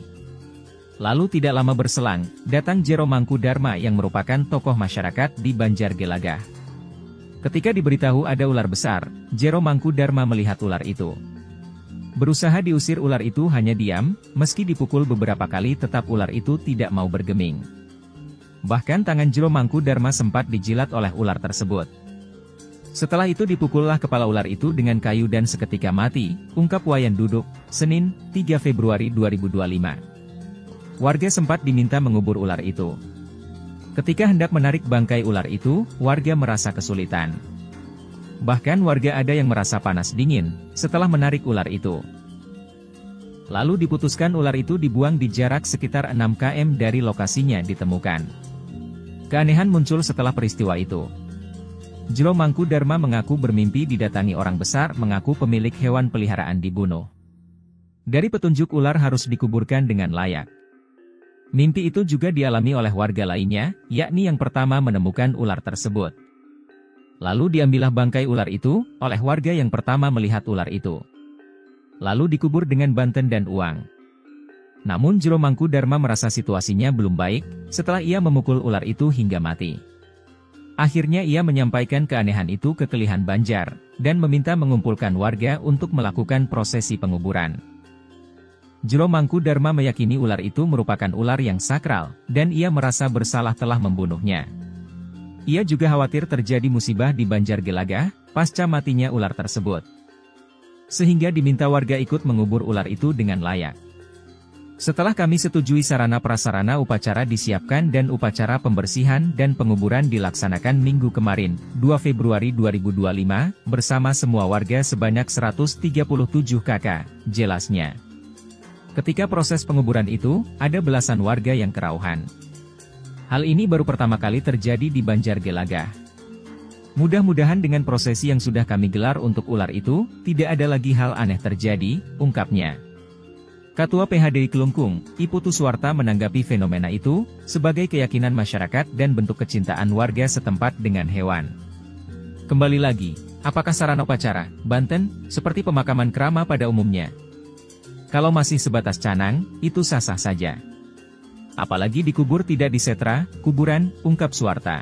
Lalu tidak lama berselang, datang Jero Mangkudarma yang merupakan tokoh masyarakat di Banjar Gelagah. Ketika diberitahu ada ular besar, Jero Mangkudarma melihat ular itu. Berusaha diusir ular itu hanya diam, meski dipukul beberapa kali tetap ular itu tidak mau bergeming. Bahkan tangan Jero Mangkudarma sempat dijilat oleh ular tersebut. Setelah itu dipukullah kepala ular itu dengan kayu dan seketika mati, ungkap Wayan Duduk, Senin, 3 Februari 2025. Warga sempat diminta mengubur ular itu. Ketika hendak menarik bangkai ular itu, warga merasa kesulitan. Bahkan warga ada yang merasa panas dingin, setelah menarik ular itu. Lalu diputuskan ular itu dibuang di jarak sekitar 6 km dari lokasinya ditemukan. Keanehan muncul setelah peristiwa itu. Jero Mangkudarma mengaku bermimpi didatangi orang besar mengaku pemilik hewan peliharaan dibunuh. Dari petunjuk ular harus dikuburkan dengan layak. Mimpi itu juga dialami oleh warga lainnya, yakni yang pertama menemukan ular tersebut. Lalu diambillah bangkai ular itu, oleh warga yang pertama melihat ular itu. Lalu dikubur dengan banten dan uang. Namun Jero Mangkudarma merasa situasinya belum baik, setelah ia memukul ular itu hingga mati. Akhirnya ia menyampaikan keanehan itu ke Kelihan Banjar, dan meminta mengumpulkan warga untuk melakukan prosesi penguburan. Jero Mangkudarma meyakini ular itu merupakan ular yang sakral, dan ia merasa bersalah telah membunuhnya. Ia juga khawatir terjadi musibah di Banjar Gelagah, pasca matinya ular tersebut. Sehingga diminta warga ikut mengubur ular itu dengan layak. Setelah kami setujui sarana prasarana upacara disiapkan dan upacara pembersihan dan penguburan dilaksanakan minggu kemarin, 2 Februari 2025, bersama semua warga sebanyak 137 kakak, jelasnya. Ketika proses penguburan itu, ada belasan warga yang kerauhan. Hal ini baru pertama kali terjadi di Banjar Gelagah. Mudah-mudahan dengan prosesi yang sudah kami gelar untuk ular itu, tidak ada lagi hal aneh terjadi, ungkapnya. Ketua PHDI Kelungkung, Iputu Suwarta menanggapi fenomena itu, sebagai keyakinan masyarakat dan bentuk kecintaan warga setempat dengan hewan. Kembali lagi, apakah sarana upacara, Banten, seperti pemakaman krama pada umumnya? Kalau masih sebatas canang, itu sah-sah saja. Apalagi dikubur tidak disetra, kuburan, ungkap Suwarta.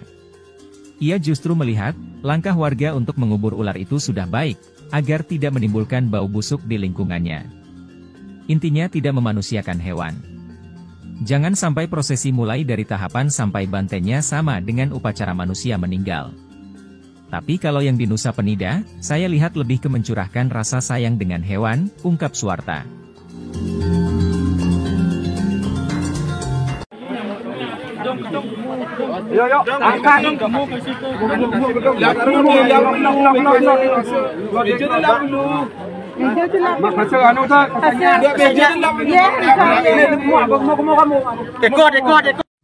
Ia justru melihat, langkah warga untuk mengubur ular itu sudah baik, agar tidak menimbulkan bau busuk di lingkungannya. Intinya tidak memanusiakan hewan. Jangan sampai prosesi mulai dari tahapan sampai bantennya sama dengan upacara manusia meninggal. Tapi kalau yang di Nusa Penida, saya lihat lebih ke mencurahkan rasa sayang dengan hewan, ungkap Suwarta. Yo, angkat.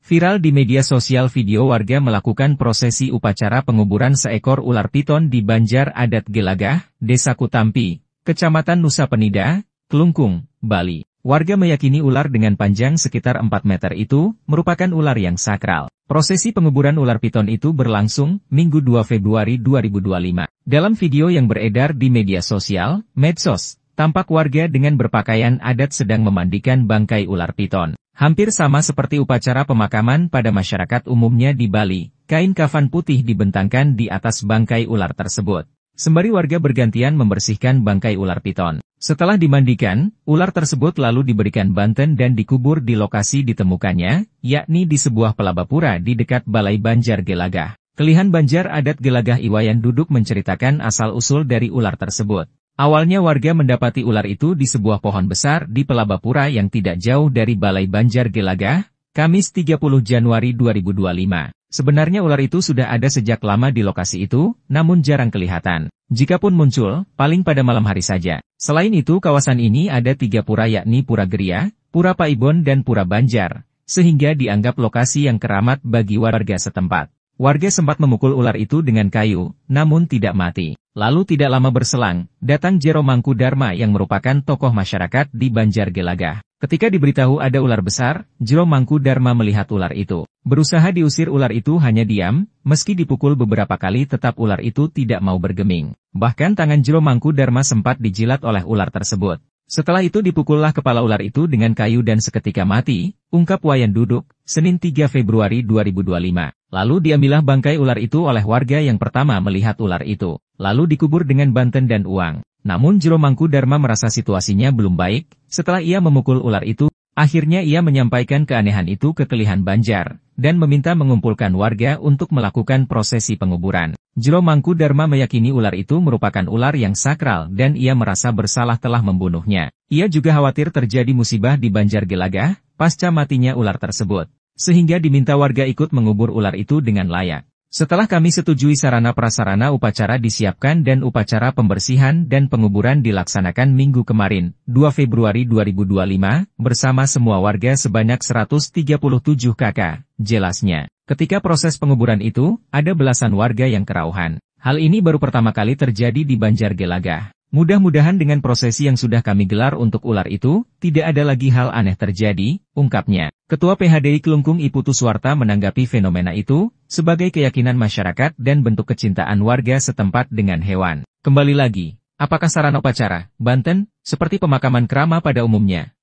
Viral di media sosial video warga melakukan prosesi upacara penguburan seekor ular piton di Banjar Adat Gelagah, Desa Kutampi, Kecamatan Nusa Penida, Kelungkung, Bali. Warga meyakini ular dengan panjang sekitar 4 meter itu merupakan ular yang sakral. Prosesi penguburan ular piton itu berlangsung Minggu 2 Februari 2025. Dalam video yang beredar di media sosial, medsos, tampak warga dengan berpakaian adat sedang memandikan bangkai ular piton. Hampir sama seperti upacara pemakaman pada masyarakat umumnya di Bali, kain kafan putih dibentangkan di atas bangkai ular tersebut. Sembari warga bergantian membersihkan bangkai ular piton. Setelah dimandikan, ular tersebut lalu diberikan banten dan dikubur di lokasi ditemukannya, yakni di sebuah pelabapura di dekat Balai Banjar Gelagah. Kelihan Banjar Adat Gelagah Iwayan Duduk menceritakan asal-usul dari ular tersebut. Awalnya warga mendapati ular itu di sebuah pohon besar di pelabapura yang tidak jauh dari Balai Banjar Gelagah, Kamis 30 Januari 2025. Sebenarnya ular itu sudah ada sejak lama di lokasi itu, namun jarang kelihatan. Jikapun muncul, paling pada malam hari saja. Selain itu kawasan ini ada 3 pura yakni Pura Geria, Pura Paibon dan Pura Banjar, sehingga dianggap lokasi yang keramat bagi warga setempat. Warga sempat memukul ular itu dengan kayu, namun tidak mati. Lalu tidak lama berselang, datang Jero Mangkudarma yang merupakan tokoh masyarakat di Banjar Gelagah. Ketika diberitahu ada ular besar, Jero Mangkudarma melihat ular itu. Berusaha diusir ular itu hanya diam, meski dipukul beberapa kali tetap ular itu tidak mau bergeming. Bahkan tangan Jero Mangkudarma sempat dijilat oleh ular tersebut. Setelah itu dipukullah kepala ular itu dengan kayu dan seketika mati, ungkap Wayan Duduk, Senin 3 Februari 2025. Lalu diambillah bangkai ular itu oleh warga yang pertama melihat ular itu. Lalu dikubur dengan banten dan uang. Namun Jero Mangkudarma merasa situasinya belum baik, setelah ia memukul ular itu, akhirnya ia menyampaikan keanehan itu ke Kelihan Banjar, dan meminta mengumpulkan warga untuk melakukan prosesi penguburan. Jero Mangkudarma meyakini ular itu merupakan ular yang sakral dan ia merasa bersalah telah membunuhnya. Ia juga khawatir terjadi musibah di Banjar Gelagah, pasca matinya ular tersebut, sehingga diminta warga ikut mengubur ular itu dengan layak. Setelah kami setujui sarana-prasarana upacara disiapkan dan upacara pembersihan dan penguburan dilaksanakan minggu kemarin, 2 Februari 2025, bersama semua warga sebanyak 137 kakak, jelasnya. Ketika proses penguburan itu, ada belasan warga yang kerauhan. Hal ini baru pertama kali terjadi di Banjar Gelagah. Mudah-mudahan dengan prosesi yang sudah kami gelar untuk ular itu, tidak ada lagi hal aneh terjadi, ungkapnya. Ketua PHDI Kelungkung I Putu Suwarta menanggapi fenomena itu, sebagai keyakinan masyarakat dan bentuk kecintaan warga setempat dengan hewan. Kembali lagi, apakah sarana upacara, Banten, seperti pemakaman kerama pada umumnya?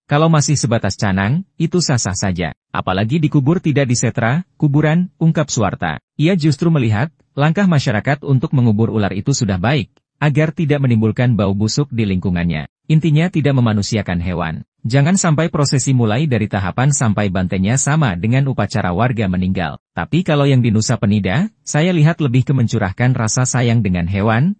Kalau masih sebatas canang, itu sah-sah saja. Apalagi dikubur tidak di setra, kuburan, ungkap Suwarta. Ia justru melihat, langkah masyarakat untuk mengubur ular itu sudah baik, agar tidak menimbulkan bau busuk di lingkungannya. Intinya tidak memanusiakan hewan. Jangan sampai prosesi mulai dari tahapan sampai bantennya sama dengan upacara warga meninggal. Tapi kalau yang di Nusa Penida, saya lihat lebih ke mencurahkan rasa sayang dengan hewan.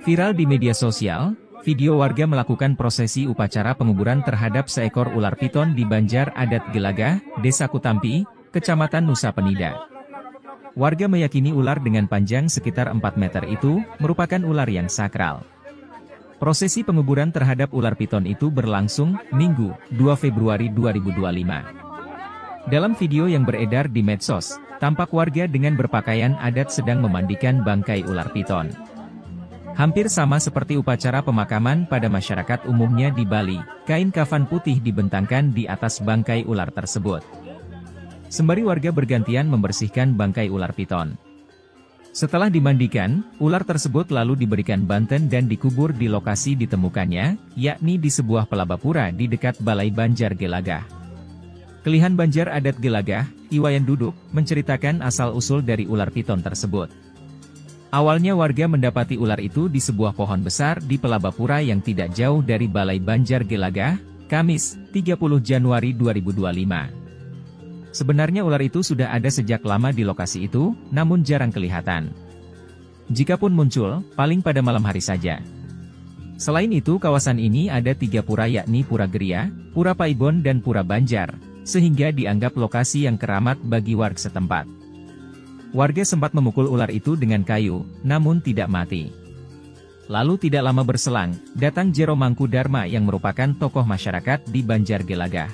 Viral di media sosial, video warga melakukan prosesi upacara penguburan terhadap seekor ular piton di Banjar Adat Gelagah, Desa Kutampi, Kecamatan Nusa Penida. Warga meyakini ular dengan panjang sekitar 4 meter itu merupakan ular yang sakral. Prosesi penguburan terhadap ular piton itu berlangsung Minggu, 2 Februari 2025. Dalam video yang beredar di medsos, tampak warga dengan berpakaian adat sedang memandikan bangkai ular piton. Hampir sama seperti upacara pemakaman pada masyarakat umumnya di Bali, kain kafan putih dibentangkan di atas bangkai ular tersebut. Sembari warga bergantian membersihkan bangkai ular piton. Setelah dimandikan, ular tersebut lalu diberikan banten dan dikubur di lokasi ditemukannya, yakni di sebuah pelabapura di dekat Balai Banjar Gelagah. Kelihan Banjar Adat Gelagah, Iwayan Duduk, menceritakan asal-usul dari ular piton tersebut. Awalnya warga mendapati ular itu di sebuah pohon besar di pelabapura yang tidak jauh dari Balai Banjar Gelagah, Kamis, 30 Januari 2025. Sebenarnya ular itu sudah ada sejak lama di lokasi itu, namun jarang kelihatan. Jikapun muncul, paling pada malam hari saja. Selain itu kawasan ini ada 3 pura yakni Pura Geria, Pura Paibon dan Pura Banjar, sehingga dianggap lokasi yang keramat bagi warga setempat. Warga sempat memukul ular itu dengan kayu, namun tidak mati. Lalu tidak lama berselang, datang Jero Mangkudarma yang merupakan tokoh masyarakat di Banjar Gelagah.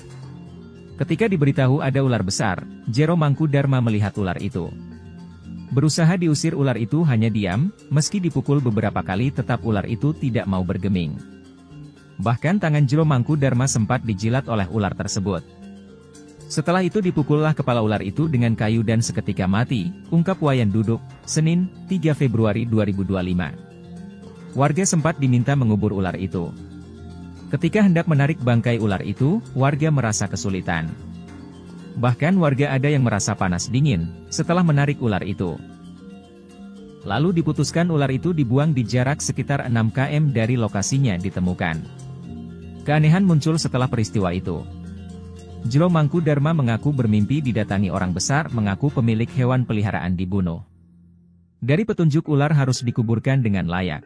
Ketika diberitahu ada ular besar, Jero Mangkudarma melihat ular itu. Berusaha diusir ular itu hanya diam, meski dipukul beberapa kali tetap ular itu tidak mau bergeming. Bahkan tangan Jero Mangkudarma sempat dijilat oleh ular tersebut. Setelah itu dipukullah kepala ular itu dengan kayu dan seketika mati, ungkap Wayan Duduk, Senin, 3 Februari 2025. Warga sempat diminta mengubur ular itu. Ketika hendak menarik bangkai ular itu, warga merasa kesulitan. Bahkan warga ada yang merasa panas dingin, setelah menarik ular itu. Lalu diputuskan ular itu dibuang di jarak sekitar 6 km dari lokasinya ditemukan. Keanehan muncul setelah peristiwa itu. Jero Mangkudarma mengaku bermimpi didatangi orang besar mengaku pemilik hewan peliharaan dibunuh. Dari petunjuk ular harus dikuburkan dengan layak.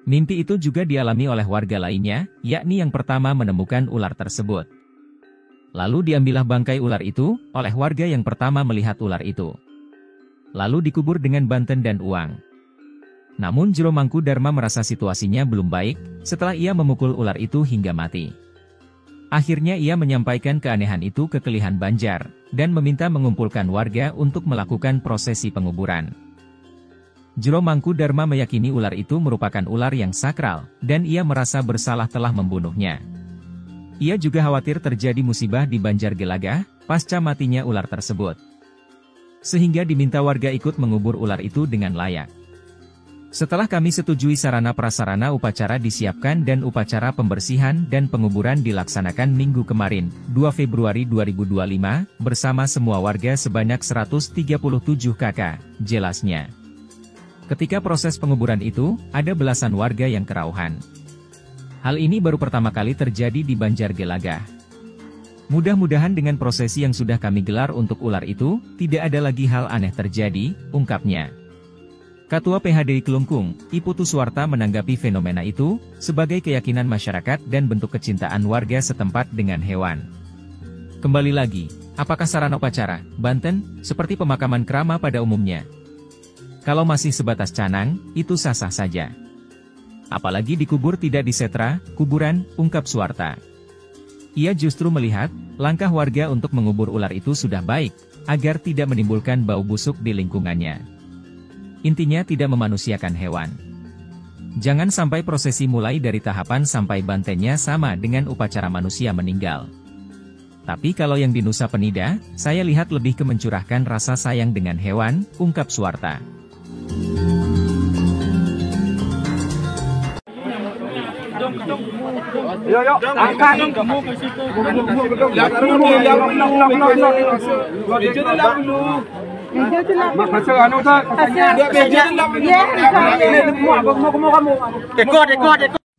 Mimpi itu juga dialami oleh warga lainnya, yakni yang pertama menemukan ular tersebut. Lalu diambillah bangkai ular itu, oleh warga yang pertama melihat ular itu. Lalu dikubur dengan banten dan uang. Namun Jero Mangkudarma merasa situasinya belum baik, setelah ia memukul ular itu hingga mati. Akhirnya ia menyampaikan keanehan itu ke Kelihan Banjar, dan meminta mengumpulkan warga untuk melakukan prosesi penguburan. Jero Mangkudarma meyakini ular itu merupakan ular yang sakral, dan ia merasa bersalah telah membunuhnya. Ia juga khawatir terjadi musibah di Banjar Gelagah, pasca matinya ular tersebut. Sehingga diminta warga ikut mengubur ular itu dengan layak. Setelah kami setujui sarana prasarana upacara disiapkan dan upacara pembersihan dan penguburan dilaksanakan minggu kemarin, 2 Februari 2025, bersama semua warga sebanyak 137 kakak, jelasnya. Ketika proses penguburan itu, ada belasan warga yang kerauhan. Hal ini baru pertama kali terjadi di Banjargelagah. Mudah-mudahan dengan prosesi yang sudah kami gelar untuk ular itu, tidak ada lagi hal aneh terjadi, ungkapnya. Ketua PHDI Kelungkung, Iputu Suwarta menanggapi fenomena itu, sebagai keyakinan masyarakat dan bentuk kecintaan warga setempat dengan hewan. Kembali lagi, apakah sarana upacara, Banten, seperti pemakaman krama pada umumnya? Kalau masih sebatas canang, itu sah-sah saja. Apalagi dikubur tidak disetra, kuburan, ungkap Suwarta. Ia justru melihat, langkah warga untuk mengubur ular itu sudah baik, agar tidak menimbulkan bau busuk di lingkungannya. Intinya tidak memanusiakan hewan. Jangan sampai prosesi mulai dari tahapan sampai bantennya sama dengan upacara manusia meninggal. Tapi kalau yang di Nusa Penida, saya lihat lebih ke mencurahkan rasa sayang dengan hewan, ungkap Suwarta.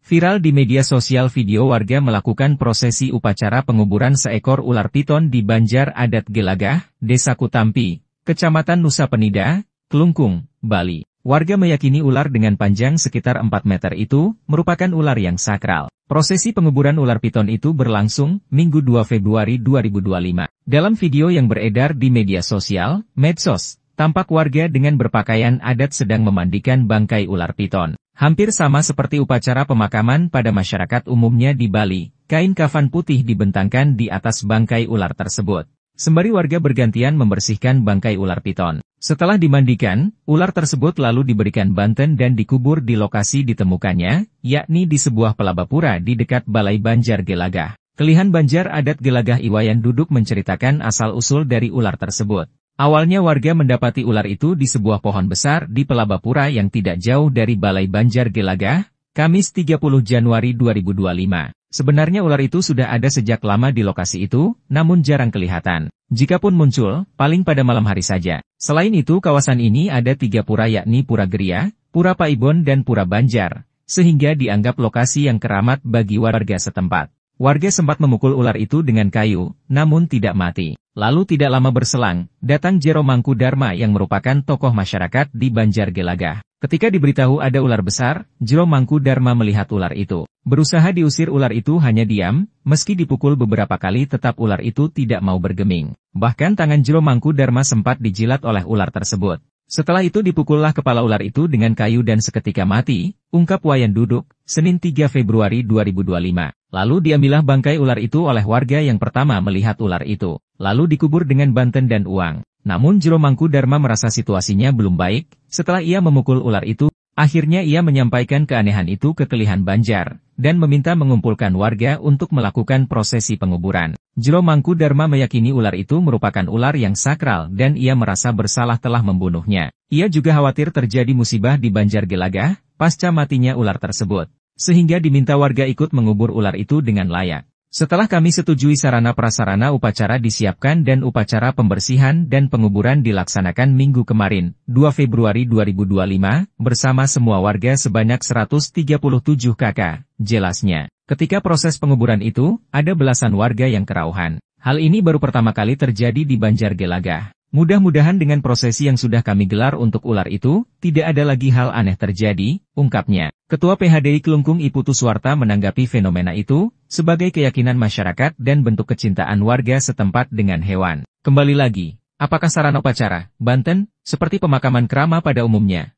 Viral di media sosial video warga melakukan prosesi upacara penguburan seekor ular piton di Banjar Adat Gelagah, Desa Kutampi, Kecamatan Nusa Penida, Kelungkung, Bali. Warga meyakini ular dengan panjang sekitar 4 meter itu merupakan ular yang sakral. Prosesi penguburan ular piton itu berlangsung Minggu 2 Februari 2025. Dalam video yang beredar di media sosial, medsos, tampak warga dengan berpakaian adat sedang memandikan bangkai ular piton. Hampir sama seperti upacara pemakaman pada masyarakat umumnya di Bali, kain kafan putih dibentangkan di atas bangkai ular tersebut. Sembari warga bergantian membersihkan bangkai ular piton. Setelah dimandikan, ular tersebut lalu diberikan banten dan dikubur di lokasi ditemukannya, yakni di sebuah pelabapura di dekat Balai Banjargelagah. Kelihan Banjar Adat Gelagah Iwayan Duduk menceritakan asal-usul dari ular tersebut. Awalnya warga mendapati ular itu di sebuah pohon besar di pelabapura yang tidak jauh dari Balai Banjargelagah, Kamis 30 Januari 2025. Sebenarnya ular itu sudah ada sejak lama di lokasi itu, namun jarang kelihatan. Jikapun muncul, paling pada malam hari saja. Selain itu kawasan ini ada 3 pura yakni Pura Geria, Pura Paibon dan Pura Banjar, sehingga dianggap lokasi yang keramat bagi warga setempat. Warga sempat memukul ular itu dengan kayu, namun tidak mati. Lalu tidak lama berselang, datang Jero Mangkudarma yang merupakan tokoh masyarakat di Banjargelagah. Ketika diberitahu ada ular besar, Jero Mangkudarma melihat ular itu. Berusaha diusir ular itu hanya diam, meski dipukul beberapa kali tetap ular itu tidak mau bergeming. Bahkan tangan Jero Mangkudarma sempat dijilat oleh ular tersebut. Setelah itu dipukullah kepala ular itu dengan kayu dan seketika mati, ungkap Wayan Duduk, Senin 3 Februari 2025. Lalu diambillah bangkai ular itu oleh warga yang pertama melihat ular itu. Lalu dikubur dengan banten dan uang. Namun Jero Mangkudarma merasa situasinya belum baik, setelah ia memukul ular itu, akhirnya ia menyampaikan keanehan itu ke Kelihan Banjar, dan meminta mengumpulkan warga untuk melakukan prosesi penguburan. Jero Mangkudarma meyakini ular itu merupakan ular yang sakral dan ia merasa bersalah telah membunuhnya. Ia juga khawatir terjadi musibah di Banjargelagah, pasca matinya ular tersebut. Sehingga diminta warga ikut mengubur ular itu dengan layak. Setelah kami setujui sarana prasarana upacara disiapkan dan upacara pembersihan dan penguburan dilaksanakan minggu kemarin, 2 Februari 2025, bersama semua warga sebanyak 137 kakak, jelasnya. Ketika proses penguburan itu, ada belasan warga yang kerauhan. Hal ini baru pertama kali terjadi di Banjargelagah. Mudah-mudahan dengan prosesi yang sudah kami gelar untuk ular itu, tidak ada lagi hal aneh terjadi, ungkapnya. Ketua PHDI Kelungkung Iputu Suwarta menanggapi fenomena itu, sebagai keyakinan masyarakat dan bentuk kecintaan warga setempat dengan hewan. Kembali lagi, apakah sarana upacara, Banten, seperti pemakaman krama pada umumnya?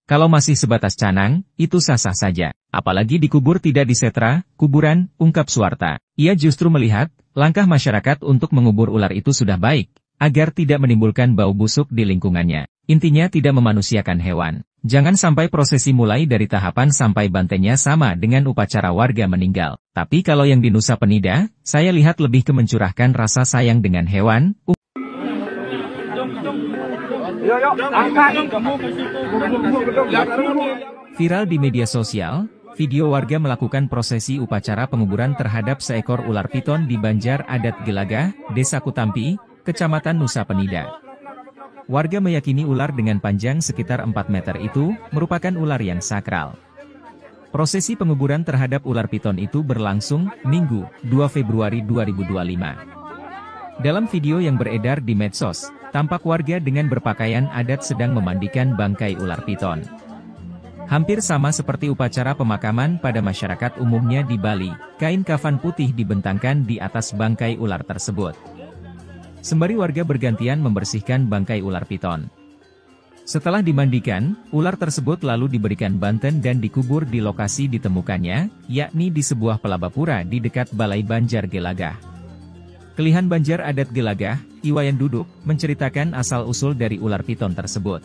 Kalau masih sebatas canang, itu sah-sah saja. Apalagi dikubur tidak disetra, kuburan, ungkap Suwarta. Ia justru melihat, langkah masyarakat untuk mengubur ular itu sudah baik, agar tidak menimbulkan bau busuk di lingkungannya. Intinya tidak memanusiakan hewan. Jangan sampai prosesi mulai dari tahapan sampai bantennya sama dengan upacara warga meninggal. Tapi kalau yang di Nusa Penida, saya lihat lebih ke mencurahkan rasa sayang dengan hewan. Viral di media sosial, video warga melakukan prosesi upacara penguburan terhadap seekor ular piton di Banjar Adat Gelagah, Desa Kutampi, Kecamatan Nusa Penida. Warga meyakini ular dengan panjang sekitar 4 meter itu merupakan ular yang sakral. Prosesi penguburan terhadap ular piton itu berlangsung Minggu, 2 Februari 2025. Dalam video yang beredar di medsos, tampak warga dengan berpakaian adat sedang memandikan bangkai ular piton. Hampir sama seperti upacara pemakaman pada masyarakat umumnya di Bali, kain kafan putih dibentangkan di atas bangkai ular tersebut. Sembari warga bergantian membersihkan bangkai ular piton. Setelah dimandikan, ular tersebut lalu diberikan banten dan dikubur di lokasi ditemukannya, yakni di sebuah pelabapura di dekat Balai Banjar Gelagah. Kelihan Banjar Adat Gelagah, Iwayan Duduk, menceritakan asal-usul dari ular piton tersebut.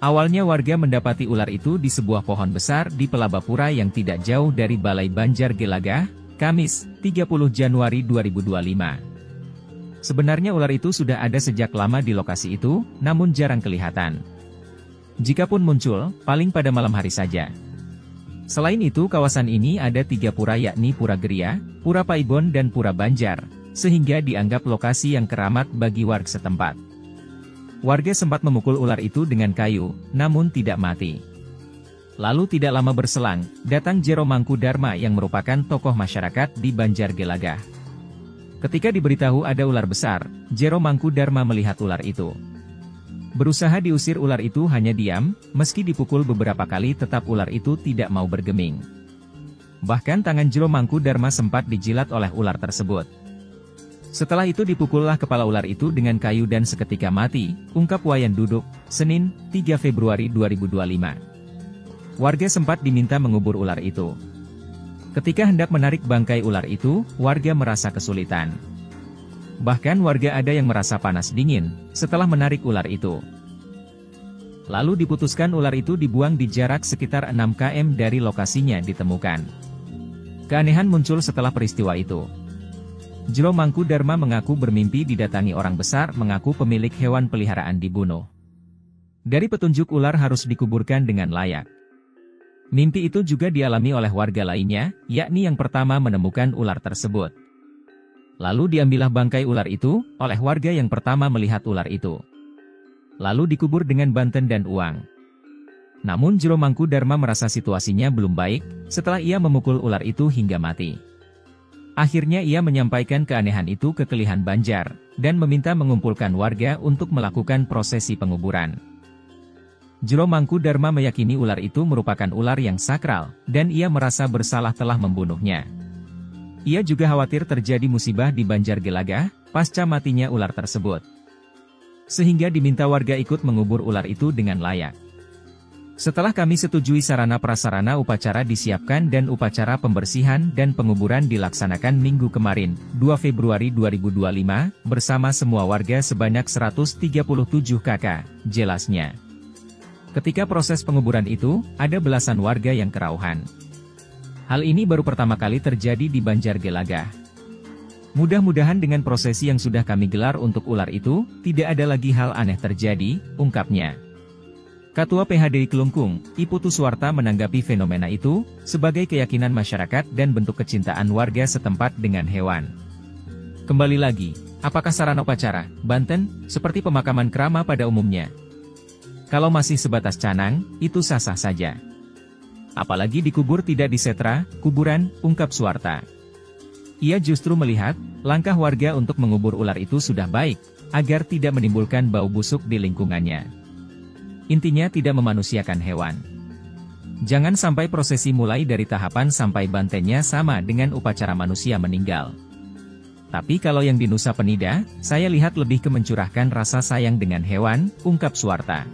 Awalnya warga mendapati ular itu di sebuah pohon besar di pelabapura yang tidak jauh dari Balai Banjar Gelagah, Kamis, 30 Januari 2025. Sebenarnya ular itu sudah ada sejak lama di lokasi itu, namun jarang kelihatan. Jikapun muncul, paling pada malam hari saja. Selain itu kawasan ini ada 3 pura yakni Pura Geria, Pura Paibon dan Pura Banjar, sehingga dianggap lokasi yang keramat bagi warga setempat. Warga sempat memukul ular itu dengan kayu, namun tidak mati. Lalu tidak lama berselang, datang Jero Mangkudarma yang merupakan tokoh masyarakat di Banjar Gelagah. Ketika diberitahu ada ular besar, Jero Mangkudarma melihat ular itu. Berusaha diusir ular itu hanya diam, meski dipukul beberapa kali tetap ular itu tidak mau bergeming. Bahkan tangan Jero Mangkudarma sempat dijilat oleh ular tersebut. Setelah itu dipukullah kepala ular itu dengan kayu dan seketika mati, ungkap Wayan Duduk, Senin, 3 Februari 2025. Warga sempat diminta mengubur ular itu. Ketika hendak menarik bangkai ular itu, warga merasa kesulitan. Bahkan warga ada yang merasa panas dingin setelah menarik ular itu. Lalu diputuskan ular itu dibuang di jarak sekitar 6 km dari lokasinya ditemukan. Keanehan muncul setelah peristiwa itu. Jero Mangkudarma mengaku bermimpi didatangi orang besar mengaku pemilik hewan peliharaan dibunuh. Dari petunjuk ular harus dikuburkan dengan layak. Mimpi itu juga dialami oleh warga lainnya, yakni yang pertama menemukan ular tersebut. Lalu diambillah bangkai ular itu, oleh warga yang pertama melihat ular itu. Lalu dikubur dengan banten dan uang. Namun Jero Mangkudarma merasa situasinya belum baik, setelah ia memukul ular itu hingga mati. Akhirnya ia menyampaikan keanehan itu ke Kelihan Banjar, dan meminta mengumpulkan warga untuk melakukan prosesi penguburan. Jero Mangkudarma meyakini ular itu merupakan ular yang sakral, dan ia merasa bersalah telah membunuhnya. Ia juga khawatir terjadi musibah di Banjar Gelagah, pasca matinya ular tersebut. Sehingga diminta warga ikut mengubur ular itu dengan layak. Setelah kami setujui sarana prasarana upacara disiapkan dan upacara pembersihan dan penguburan dilaksanakan minggu kemarin, 2 Februari 2025, bersama semua warga sebanyak 137 kakak, jelasnya. Ketika proses penguburan itu, ada belasan warga yang kerauhan. Hal ini baru pertama kali terjadi di Banjar Gelagah. Mudah-mudahan dengan prosesi yang sudah kami gelar untuk ular itu, tidak ada lagi hal aneh terjadi, ungkapnya. Ketua PHDI Kelungkung, Iputu Suwarta menanggapi fenomena itu, sebagai keyakinan masyarakat dan bentuk kecintaan warga setempat dengan hewan. Kembali lagi, apakah sarana upacara, banten, seperti pemakaman krama pada umumnya? Kalau masih sebatas canang, itu sah-sah saja. Apalagi dikubur tidak di setra, kuburan, ungkap Suwarta. Ia justru melihat, langkah warga untuk mengubur ular itu sudah baik, agar tidak menimbulkan bau busuk di lingkungannya. Intinya tidak memanusiakan hewan. Jangan sampai prosesi mulai dari tahapan sampai bantennya sama dengan upacara manusia meninggal. Tapi kalau yang di Nusa Penida, saya lihat lebih ke mencurahkan rasa sayang dengan hewan, ungkap Suwarta.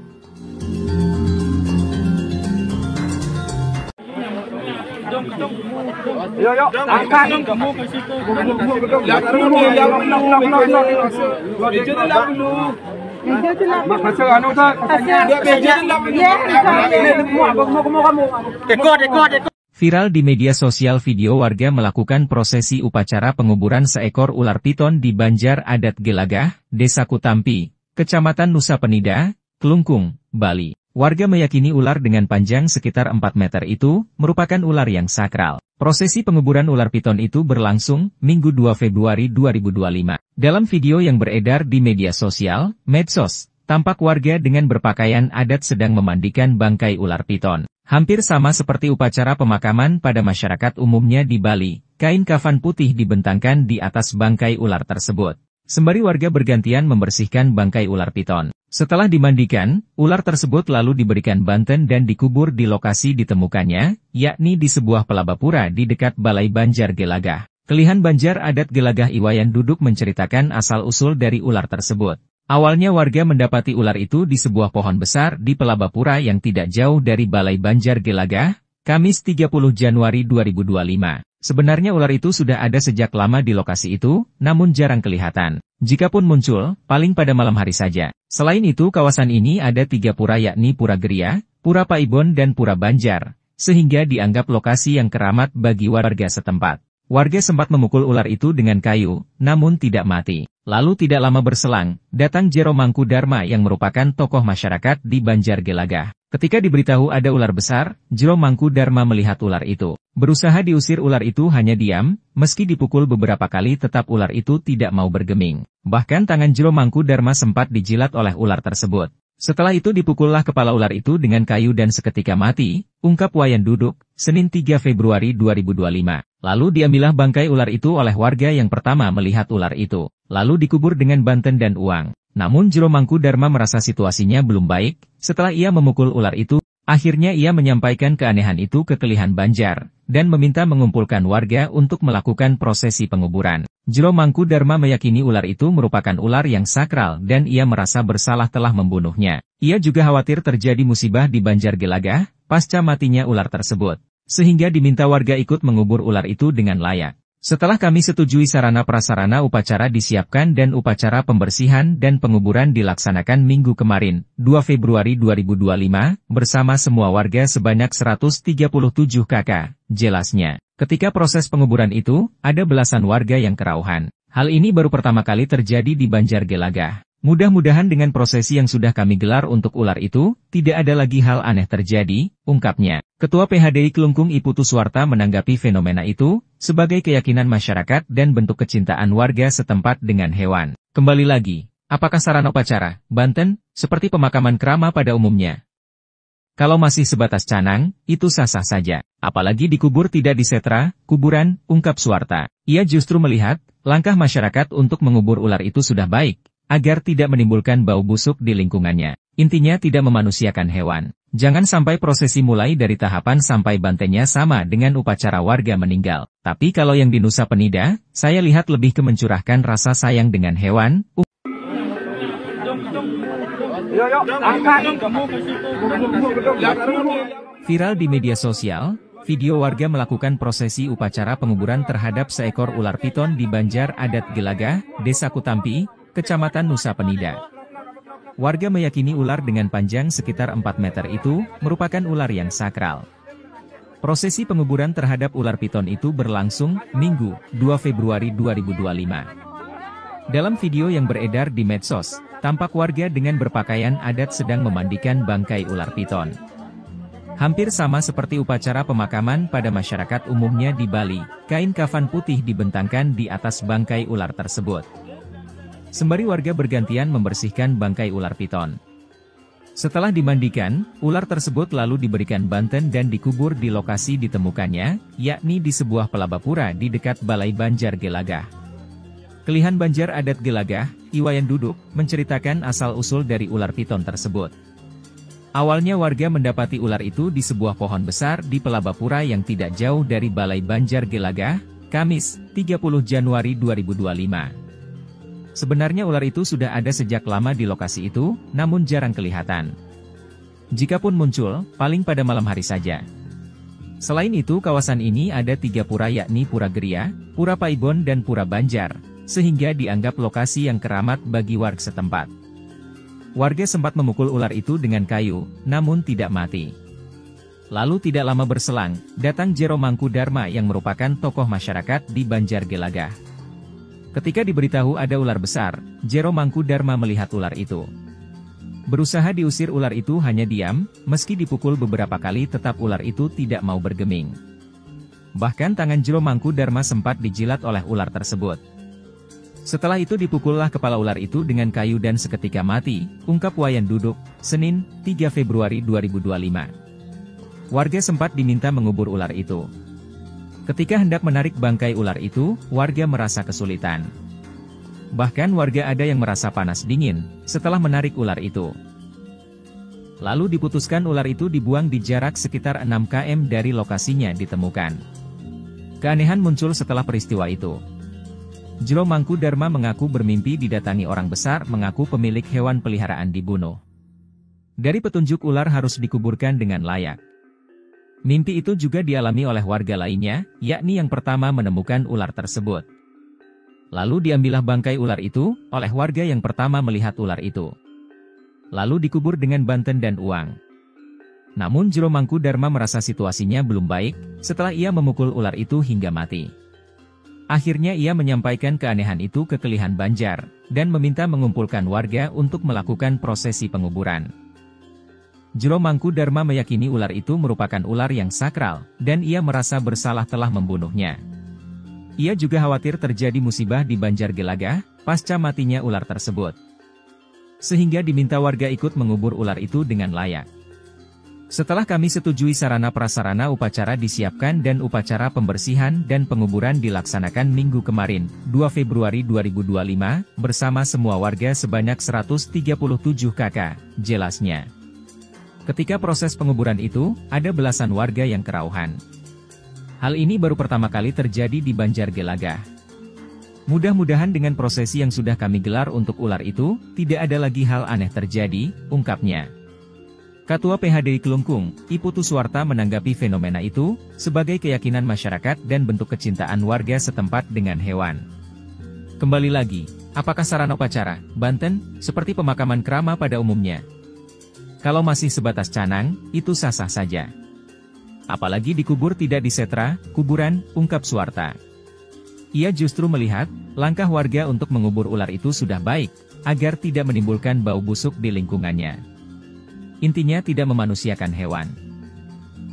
Viral di media sosial video warga melakukan prosesi upacara penguburan seekor ular piton di Banjar Adat Gelagah, Desa Kutampi, Kecamatan Nusa Penida, Kelungkung, Bali. Warga meyakini ular dengan panjang sekitar 4 meter itu merupakan ular yang sakral. Prosesi penguburan ular piton itu berlangsung Minggu 2 Februari 2025. Dalam video yang beredar di media sosial, medsos, tampak warga dengan berpakaian adat sedang memandikan bangkai ular piton. Hampir sama seperti upacara pemakaman pada masyarakat umumnya di Bali, kain kafan putih dibentangkan di atas bangkai ular tersebut. Sembari warga bergantian membersihkan bangkai ular piton. Setelah dimandikan, ular tersebut lalu diberikan banten dan dikubur di lokasi ditemukannya, yakni di sebuah pelabapura di dekat Balai Banjar Gelagah. Kelihan Banjar Adat Gelagah Iwayan Duduk menceritakan asal-usul dari ular tersebut. Awalnya warga mendapati ular itu di sebuah pohon besar di pelabapura yang tidak jauh dari Balai Banjar Gelagah, Kamis 30 Januari 2025. Sebenarnya ular itu sudah ada sejak lama di lokasi itu, namun jarang kelihatan. Jikapun muncul, paling pada malam hari saja. Selain itu kawasan ini ada 3 pura yakni Pura Geria, Pura Paibon dan Pura Banjar, sehingga dianggap lokasi yang keramat bagi warga setempat. Warga sempat memukul ular itu dengan kayu, namun tidak mati. Lalu tidak lama berselang, datang Jero Mangkudarma yang merupakan tokoh masyarakat di Banjar Gelagah. Ketika diberitahu ada ular besar, Jero Mangkudarma melihat ular itu. Berusaha diusir ular itu hanya diam, meski dipukul beberapa kali tetap ular itu tidak mau bergeming. Bahkan tangan Jero Mangkudarma sempat dijilat oleh ular tersebut. Setelah itu dipukullah kepala ular itu dengan kayu dan seketika mati, ungkap Wayan Duduk, Senin 3 Februari 2025. Lalu diambillah bangkai ular itu oleh warga yang pertama melihat ular itu. Lalu dikubur dengan banten dan uang. Namun Jero Mangkudarma merasa situasinya belum baik, setelah ia memukul ular itu, akhirnya ia menyampaikan keanehan itu ke Kelihan Banjar, dan meminta mengumpulkan warga untuk melakukan prosesi penguburan. Jero Mangkudarma meyakini ular itu merupakan ular yang sakral dan ia merasa bersalah telah membunuhnya. Ia juga khawatir terjadi musibah di Banjar Gelagah, pasca matinya ular tersebut, sehingga diminta warga ikut mengubur ular itu dengan layak. Setelah kami setujui sarana prasarana upacara disiapkan dan upacara pembersihan dan penguburan dilaksanakan minggu kemarin, 2 Februari 2025, bersama semua warga sebanyak 137 kakak, jelasnya. Ketika proses penguburan itu, ada belasan warga yang kerauhan. Hal ini baru pertama kali terjadi di Banjar Gelagah. Mudah-mudahan dengan prosesi yang sudah kami gelar untuk ular itu, tidak ada lagi hal aneh terjadi, ungkapnya. Ketua PHDI Kelungkung Iputu Suwarta menanggapi fenomena itu, sebagai keyakinan masyarakat dan bentuk kecintaan warga setempat dengan hewan. Kembali lagi, apakah sarana upacara, banten, seperti pemakaman krama pada umumnya? Kalau masih sebatas canang, itu sah-sah saja. Apalagi dikubur tidak di setra, kuburan, ungkap Suwarta. Ia justru melihat, langkah masyarakat untuk mengubur ular itu sudah baik, agar tidak menimbulkan bau busuk di lingkungannya. Intinya tidak memanusiakan hewan. Jangan sampai prosesi mulai dari tahapan sampai bantennya sama dengan upacara warga meninggal. Tapi kalau yang di Nusa Penida, saya lihat lebih ke mencurahkan rasa sayang dengan hewan. Viral di media sosial, video warga melakukan prosesi upacara penguburan terhadap seekor ular piton di Banjar Adat Gelagah, Desa Kutampi, Kecamatan Nusa Penida. Warga meyakini ular dengan panjang sekitar 4 meter itu merupakan ular yang sakral. Prosesi penguburan terhadap ular piton itu berlangsung Minggu, 2 Februari 2025. Dalam video yang beredar di medsos, tampak warga dengan berpakaian adat sedang memandikan bangkai ular piton. Hampir sama seperti upacara pemakaman pada masyarakat umumnya di Bali, kain kafan putih dibentangkan di atas bangkai ular tersebut. Sembari warga bergantian membersihkan bangkai ular piton. Setelah dimandikan, ular tersebut lalu diberikan banten dan dikubur di lokasi ditemukannya, yakni di sebuah pelabapura di dekat Balai Banjar Gelagah. Kelihan Banjar Adat Gelagah, Iwayan Duduk, menceritakan asal-usul dari ular piton tersebut. Awalnya warga mendapati ular itu di sebuah pohon besar di pelabapura yang tidak jauh dari Balai Banjar Gelagah, Kamis, 30 Januari 2025. Sebenarnya ular itu sudah ada sejak lama di lokasi itu, namun jarang kelihatan. Jikapun muncul, paling pada malam hari saja. Selain itu kawasan ini ada 3 pura yakni Pura Geria, Pura Paibon dan Pura Banjar, sehingga dianggap lokasi yang keramat bagi warga setempat. Warga sempat memukul ular itu dengan kayu, namun tidak mati. Lalu tidak lama berselang, datang Jero Mangkudarma yang merupakan tokoh masyarakat di Banjar Gelagah. Ketika diberitahu ada ular besar, Jero Mangkudarma melihat ular itu. Berusaha diusir ular itu hanya diam, meski dipukul beberapa kali tetap ular itu tidak mau bergeming. Bahkan tangan Jero Mangkudarma sempat dijilat oleh ular tersebut. Setelah itu dipukullah kepala ular itu dengan kayu dan seketika mati, ungkap Wayan Duduk, Senin, 3 Februari 2025. Warga sempat diminta mengubur ular itu. Ketika hendak menarik bangkai ular itu, warga merasa kesulitan. Bahkan warga ada yang merasa panas dingin, setelah menarik ular itu. Lalu diputuskan ular itu dibuang di jarak sekitar 6 km dari lokasinya ditemukan. Keanehan muncul setelah peristiwa itu. Jero Mangkudarma mengaku bermimpi didatangi orang besar mengaku pemilik hewan peliharaan dibunuh. Dari petunjuk ular harus dikuburkan dengan layak. Mimpi itu juga dialami oleh warga lainnya, yakni yang pertama menemukan ular tersebut. Lalu diambillah bangkai ular itu, oleh warga yang pertama melihat ular itu. Lalu dikubur dengan banten dan uang. Namun Jero Mangkudarma merasa situasinya belum baik, setelah ia memukul ular itu hingga mati. Akhirnya ia menyampaikan keanehan itu ke Kelihan Banjar, dan meminta mengumpulkan warga untuk melakukan prosesi penguburan. Jero Mangkudarma meyakini ular itu merupakan ular yang sakral, dan ia merasa bersalah telah membunuhnya. Ia juga khawatir terjadi musibah di Banjar Gelagah, pasca matinya ular tersebut. Sehingga diminta warga ikut mengubur ular itu dengan layak. Setelah kami setujui sarana prasarana upacara disiapkan dan upacara pembersihan dan penguburan dilaksanakan minggu kemarin, 2 Februari 2025, bersama semua warga sebanyak 137 kakak, jelasnya. Ketika proses penguburan itu, ada belasan warga yang kerauhan. Hal ini baru pertama kali terjadi di Banjar Gelagah. Mudah-mudahan dengan prosesi yang sudah kami gelar untuk ular itu, tidak ada lagi hal aneh terjadi, ungkapnya. Ketua PHDI Kelungkung, Iputu Suwarta menanggapi fenomena itu, sebagai keyakinan masyarakat dan bentuk kecintaan warga setempat dengan hewan. Kembali lagi, apakah sarana upacara, banten, seperti pemakaman kerama pada umumnya? Kalau masih sebatas canang, itu sah-sah saja. Apalagi dikubur tidak disetra, kuburan, ungkap Suwarta. Ia justru melihat, langkah warga untuk mengubur ular itu sudah baik, agar tidak menimbulkan bau busuk di lingkungannya. Intinya tidak memanusiakan hewan.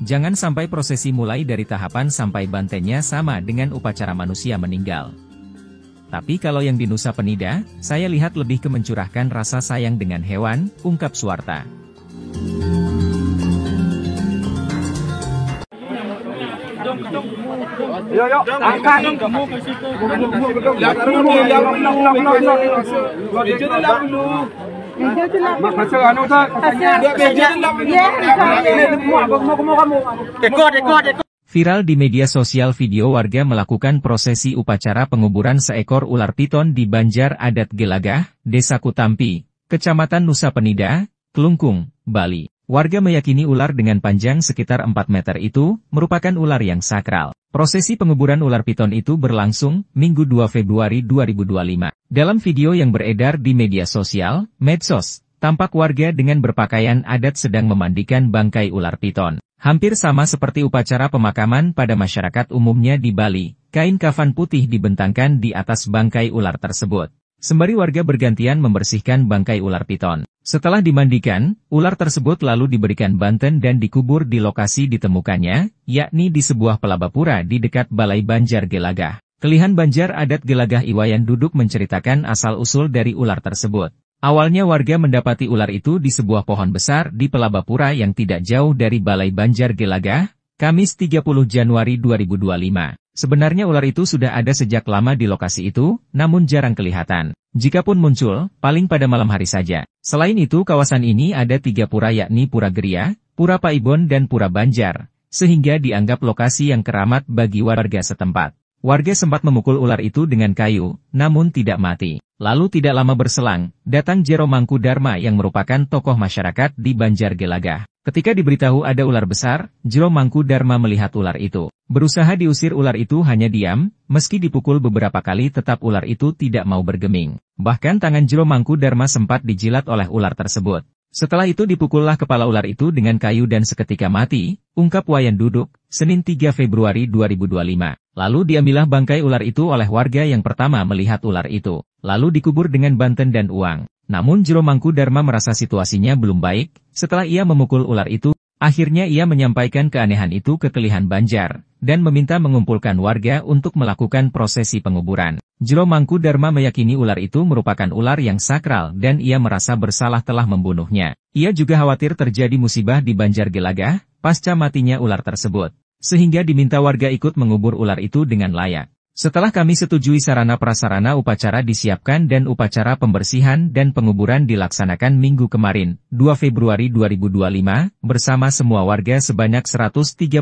Jangan sampai prosesi mulai dari tahapan sampai bantennya sama dengan upacara manusia meninggal. Tapi kalau yang di Nusa Penida, saya lihat lebih ke mencurahkan rasa sayang dengan hewan, ungkap Suwarta. Yo, angkat. Viral di media sosial video warga melakukan prosesi upacara penguburan seekor ular piton di Banjar Adat Gelagah, Desa Kutampi, Kecamatan Nusa Penida, Kelungkung, Bali. Warga meyakini ular dengan panjang sekitar 4 meter itu merupakan ular yang sakral. Prosesi penguburan ular piton itu berlangsung Minggu 2 Februari 2025. Dalam video yang beredar di media sosial, medsos, tampak warga dengan berpakaian adat sedang memandikan bangkai ular piton. Hampir sama seperti upacara pemakaman pada masyarakat umumnya di Bali, kain kafan putih dibentangkan di atas bangkai ular tersebut. Sembari warga bergantian membersihkan bangkai ular piton. Setelah dimandikan, ular tersebut lalu diberikan banten dan dikubur di lokasi ditemukannya, yakni di sebuah pelabapura di dekat Balai Banjar Gelagah. Kelihan Banjar Adat Gelagah Iwayan Duduk menceritakan asal-usul dari ular tersebut. Awalnya warga mendapati ular itu di sebuah pohon besar di pelabapura yang tidak jauh dari Balai Banjar Gelagah, Kamis 30 Januari 2025. Sebenarnya ular itu sudah ada sejak lama di lokasi itu, namun jarang kelihatan. Jikapun muncul, paling pada malam hari saja. Selain itu kawasan ini ada 3 pura yakni Pura Geria, Pura Paibon dan Pura Banjar, sehingga dianggap lokasi yang keramat bagi warga setempat. Warga sempat memukul ular itu dengan kayu, namun tidak mati. Lalu tidak lama berselang, datang Jero Mangkudarma yang merupakan tokoh masyarakat di Banjar Gelagah. Ketika diberitahu ada ular besar, Jero Mangkudarma melihat ular itu. Berusaha diusir ular itu hanya diam, meski dipukul beberapa kali tetap ular itu tidak mau bergeming. Bahkan tangan Jero Mangkudarma sempat dijilat oleh ular tersebut. Setelah itu dipukullah kepala ular itu dengan kayu dan seketika mati, ungkap Wayan Duduk, Senin 3 Februari 2025. Lalu diambillah bangkai ular itu oleh warga yang pertama melihat ular itu, lalu dikubur dengan banten dan uang. Namun Jero Mangkudarma merasa situasinya belum baik, setelah ia memukul ular itu, akhirnya ia menyampaikan keanehan itu ke Kelihan Banjar, dan meminta mengumpulkan warga untuk melakukan prosesi penguburan. Jero Mangkudarma meyakini ular itu merupakan ular yang sakral dan ia merasa bersalah telah membunuhnya. Ia juga khawatir terjadi musibah di Banjar Gelagah, pasca matinya ular tersebut, sehingga diminta warga ikut mengubur ular itu dengan layak. Setelah kami setujui sarana-prasarana upacara disiapkan dan upacara pembersihan dan penguburan dilaksanakan minggu kemarin, 2 Februari 2025, bersama semua warga sebanyak 137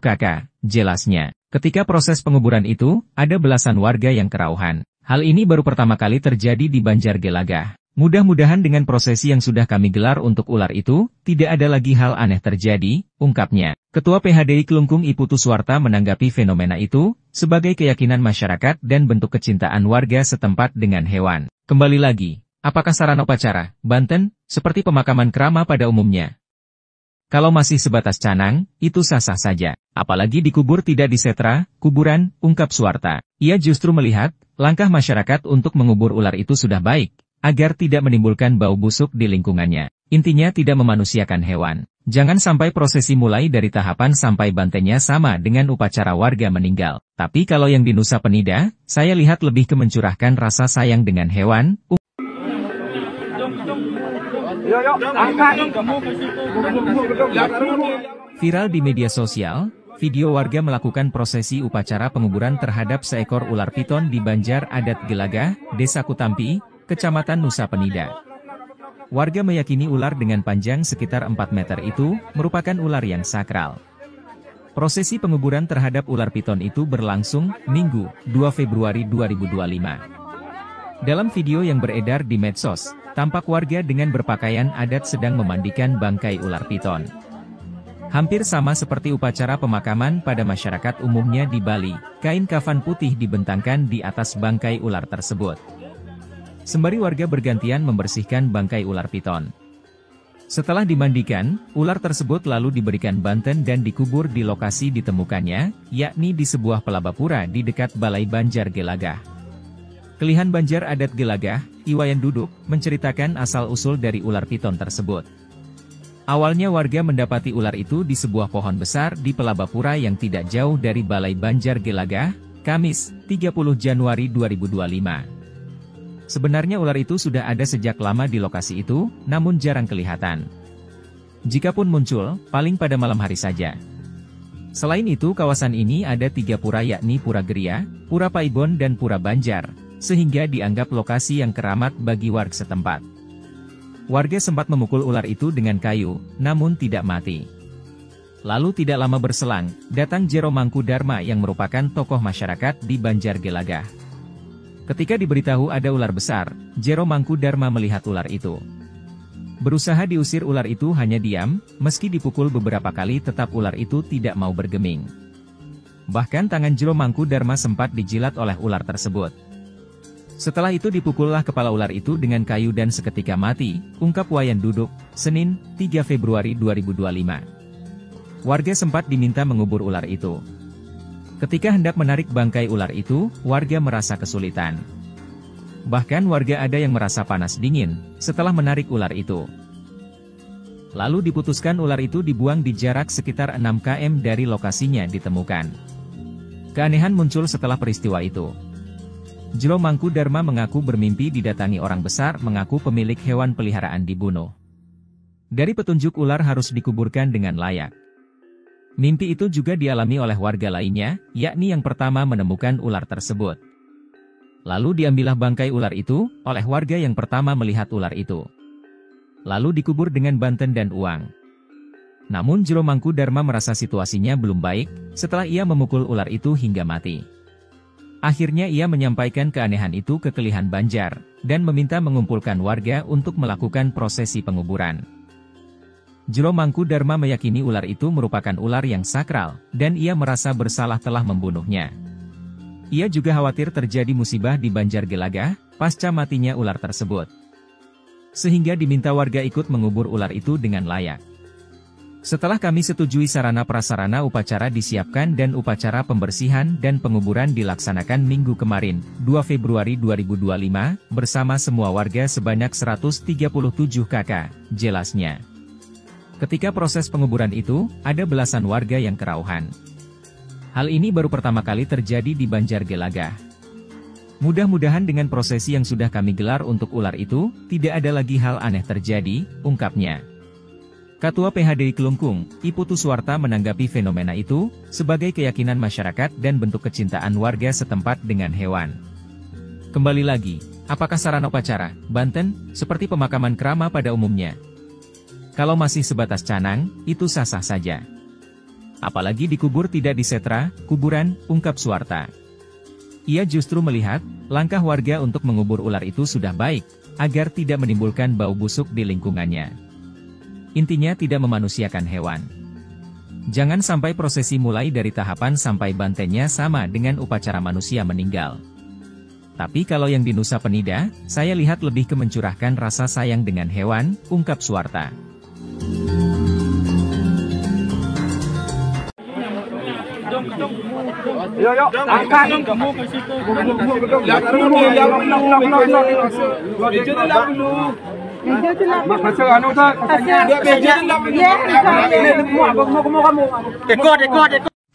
kakak, jelasnya. Ketika proses penguburan itu, ada belasan warga yang kerauhan. Hal ini baru pertama kali terjadi di Banjar Gelagah. Mudah-mudahan dengan prosesi yang sudah kami gelar untuk ular itu, tidak ada lagi hal aneh terjadi, ungkapnya. Ketua PHDI Kelungkung Iputu Suwarta menanggapi fenomena itu, sebagai keyakinan masyarakat dan bentuk kecintaan warga setempat dengan hewan. Kembali lagi, apakah sarana upacara, Banten, seperti pemakaman kerama pada umumnya? Kalau masih sebatas canang, itu sah-sah saja. Apalagi dikubur tidak di setra, kuburan, ungkap Suwarta. Ia justru melihat, langkah masyarakat untuk mengubur ular itu sudah baik, agar tidak menimbulkan bau busuk di lingkungannya. Intinya tidak memanusiakan hewan. Jangan sampai prosesi mulai dari tahapan sampai bantennya sama dengan upacara warga meninggal. Tapi kalau yang di Nusa Penida, saya lihat lebih ke mencurahkan rasa sayang dengan hewan. Viral di media sosial, video warga melakukan prosesi upacara penguburan terhadap seekor ular piton di Banjar Adat Gelagah, Desa Kutampi, Kecamatan Nusa Penida. Warga meyakini ular dengan panjang sekitar 4 meter itu merupakan ular yang sakral. Prosesi penguburan terhadap ular piton itu berlangsung Minggu, 2 Februari 2025. Dalam video yang beredar di medsos, tampak warga dengan berpakaian adat sedang memandikan bangkai ular piton. Hampir sama seperti upacara pemakaman pada masyarakat umumnya di Bali, kain kafan putih dibentangkan di atas bangkai ular tersebut. Sembari warga bergantian membersihkan bangkai ular piton. Setelah dimandikan, ular tersebut lalu diberikan banten dan dikubur di lokasi ditemukannya, yakni di sebuah pelabapura di dekat Balai Banjar Gelagah. Kelihan Banjar Adat Gelagah, Iwayan Duduk, menceritakan asal-usul dari ular piton tersebut. Awalnya warga mendapati ular itu di sebuah pohon besar di pelabapura yang tidak jauh dari Balai Banjar Gelagah, Kamis, 30 Januari 2025. Sebenarnya ular itu sudah ada sejak lama di lokasi itu, namun jarang kelihatan. Jikapun muncul, paling pada malam hari saja. Selain itu kawasan ini ada 3 pura yakni Pura Geria, Pura Paibon dan Pura Banjar, sehingga dianggap lokasi yang keramat bagi warga setempat. Warga sempat memukul ular itu dengan kayu, namun tidak mati. Lalu tidak lama berselang, datang Jero Mangkudarma yang merupakan tokoh masyarakat di Banjar Gelagah. Ketika diberitahu ada ular besar, Jero Mangkudarma melihat ular itu. Berusaha diusir ular itu hanya diam, meski dipukul beberapa kali tetap ular itu tidak mau bergeming. Bahkan tangan Jero Mangkudarma sempat dijilat oleh ular tersebut. Setelah itu dipukullah kepala ular itu dengan kayu dan seketika mati, ungkap Wayan Duduk, Senin, 3 Februari 2025. Warga sempat diminta mengubur ular itu. Ketika hendak menarik bangkai ular itu, warga merasa kesulitan. Bahkan warga ada yang merasa panas dingin, setelah menarik ular itu. Lalu diputuskan ular itu dibuang di jarak sekitar 6 km dari lokasinya ditemukan. Keanehan muncul setelah peristiwa itu. Jero Mangkudarma mengaku bermimpi didatangi orang besar mengaku pemilik hewan peliharaan dibunuh. Dari petunjuk ular harus dikuburkan dengan layak. Mimpi itu juga dialami oleh warga lainnya, yakni yang pertama menemukan ular tersebut. Lalu diambillah bangkai ular itu, oleh warga yang pertama melihat ular itu. Lalu dikubur dengan banten dan uang. Namun Jero Mangkudarma merasa situasinya belum baik, setelah ia memukul ular itu hingga mati. Akhirnya ia menyampaikan keanehan itu ke Kelihan Banjar, dan meminta mengumpulkan warga untuk melakukan prosesi penguburan. Jero Mangkudarma meyakini ular itu merupakan ular yang sakral, dan ia merasa bersalah telah membunuhnya. Ia juga khawatir terjadi musibah di Banjar Gelagah, pasca matinya ular tersebut. sehingga diminta warga ikut mengubur ular itu dengan layak. Setelah kami setujui sarana prasarana upacara disiapkan dan upacara pembersihan dan penguburan dilaksanakan minggu kemarin, 2 Februari 2025, bersama semua warga sebanyak 137 kakak, jelasnya. Ketika proses penguburan itu, ada belasan warga yang kerauhan. Hal ini baru pertama kali terjadi di Banjar Gelagah. Mudah-mudahan dengan prosesi yang sudah kami gelar untuk ular itu, tidak ada lagi hal aneh terjadi, ungkapnya. Ketua PHDI Kelungkung, Ipu Tuswarta menanggapi fenomena itu, sebagai keyakinan masyarakat dan bentuk kecintaan warga setempat dengan hewan. Kembali lagi, apakah sarana upacara, Banten, seperti pemakaman krama pada umumnya? Kalau masih sebatas canang, itu sah-sah saja. Apalagi dikubur tidak disetra, kuburan, ungkap Suwarta. Ia justru melihat, langkah warga untuk mengubur ular itu sudah baik, agar tidak menimbulkan bau busuk di lingkungannya. Intinya tidak memanusiakan hewan. Jangan sampai prosesi mulai dari tahapan sampai bantennya sama dengan upacara manusia meninggal. Tapi kalau yang di Nusa Penida, saya lihat lebih ke mencurahkan rasa sayang dengan hewan, ungkap Suwarta.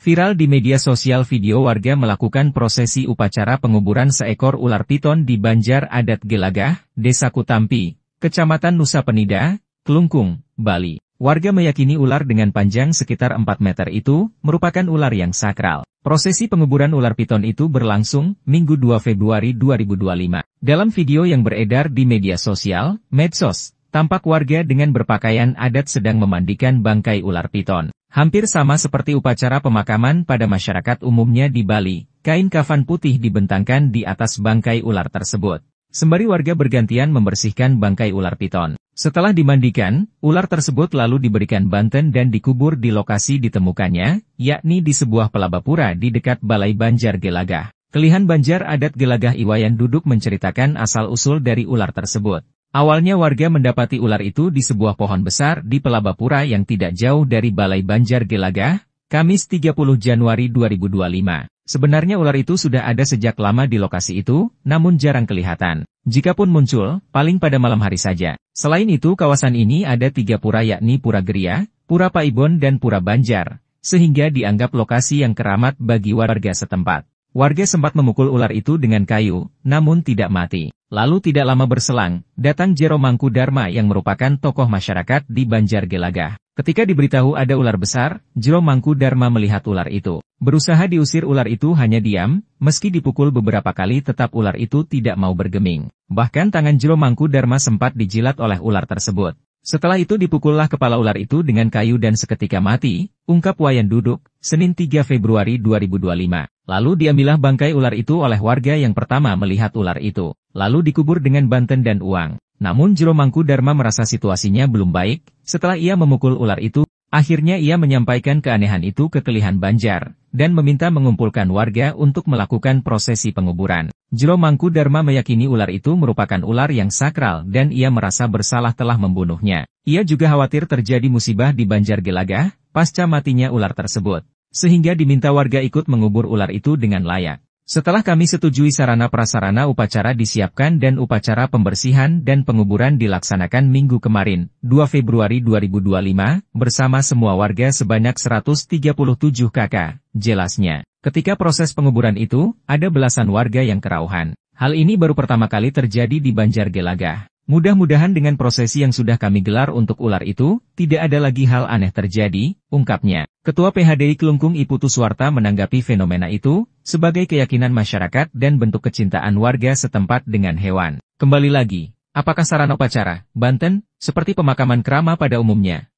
Viral di media sosial video warga melakukan prosesi upacara penguburan seekor ular piton di Banjar Adat Gelagah, Desa Kutampi, Kecamatan Nusa Penida, Kelungkung, Bali. Warga meyakini ular dengan panjang sekitar 4 meter itu merupakan ular yang sakral. Prosesi penguburan ular piton itu berlangsung Minggu 2 Februari 2025. Dalam video yang beredar di media sosial, medsos, tampak warga dengan berpakaian adat sedang memandikan bangkai ular piton. Hampir sama seperti upacara pemakaman pada masyarakat umumnya di Bali, kain kafan putih dibentangkan di atas bangkai ular tersebut. Sembari warga bergantian membersihkan bangkai ular piton. Setelah dimandikan, ular tersebut lalu diberikan banten dan dikubur di lokasi ditemukannya, yakni di sebuah pelabapura di dekat Balai Banjar Gelagah. Kelihan Banjar Adat Gelagah Iwayan Duduk menceritakan asal-usul dari ular tersebut. Awalnya warga mendapati ular itu di sebuah pohon besar di pelabapura yang tidak jauh dari Balai Banjar Gelagah, Kamis 30 Januari 2025. Sebenarnya ular itu sudah ada sejak lama di lokasi itu, namun jarang kelihatan. Jikapun muncul, paling pada malam hari saja. Selain itu kawasan ini ada 3 pura yakni Pura Geria, Pura Paibon dan Pura Banjar, sehingga dianggap lokasi yang keramat bagi warga setempat. Warga sempat memukul ular itu dengan kayu, namun tidak mati. Lalu tidak lama berselang, datang Jero Mangkudarma yang merupakan tokoh masyarakat di Banjar Gelagah. Ketika diberitahu ada ular besar, Jero Mangkudarma melihat ular itu. Berusaha diusir ular itu hanya diam, meski dipukul beberapa kali tetap ular itu tidak mau bergeming. Bahkan tangan Jero Mangkudarma sempat dijilat oleh ular tersebut. Setelah itu dipukullah kepala ular itu dengan kayu dan seketika mati, ungkap Wayan Duduk, Senin 3 Februari 2025. Lalu diambillah bangkai ular itu oleh warga yang pertama melihat ular itu. Lalu dikubur dengan banten dan uang. Namun Jero Mangkudarma merasa situasinya belum baik, setelah ia memukul ular itu, akhirnya ia menyampaikan keanehan itu ke Kelihan Banjar, dan meminta mengumpulkan warga untuk melakukan prosesi penguburan. Jero Mangkudarma meyakini ular itu merupakan ular yang sakral dan ia merasa bersalah telah membunuhnya. Ia juga khawatir terjadi musibah di Banjar Gelagah, pasca matinya ular tersebut. Sehingga diminta warga ikut mengubur ular itu dengan layak. Setelah kami setujui sarana prasarana upacara disiapkan dan upacara pembersihan dan penguburan dilaksanakan minggu kemarin, 2 Februari 2025, bersama semua warga sebanyak 137 kakak, jelasnya. Ketika proses penguburan itu, ada belasan warga yang kerauhan. Hal ini baru pertama kali terjadi di Banjar Gelagah. Mudah-mudahan dengan prosesi yang sudah kami gelar untuk ular itu, tidak ada lagi hal aneh terjadi, ungkapnya. Ketua PHDI Kelungkung Ipu Tuswarta menanggapi fenomena itu, sebagai keyakinan masyarakat dan bentuk kecintaan warga setempat dengan hewan. Kembali lagi, apakah sarana upacara, Banten, seperti pemakaman krama pada umumnya?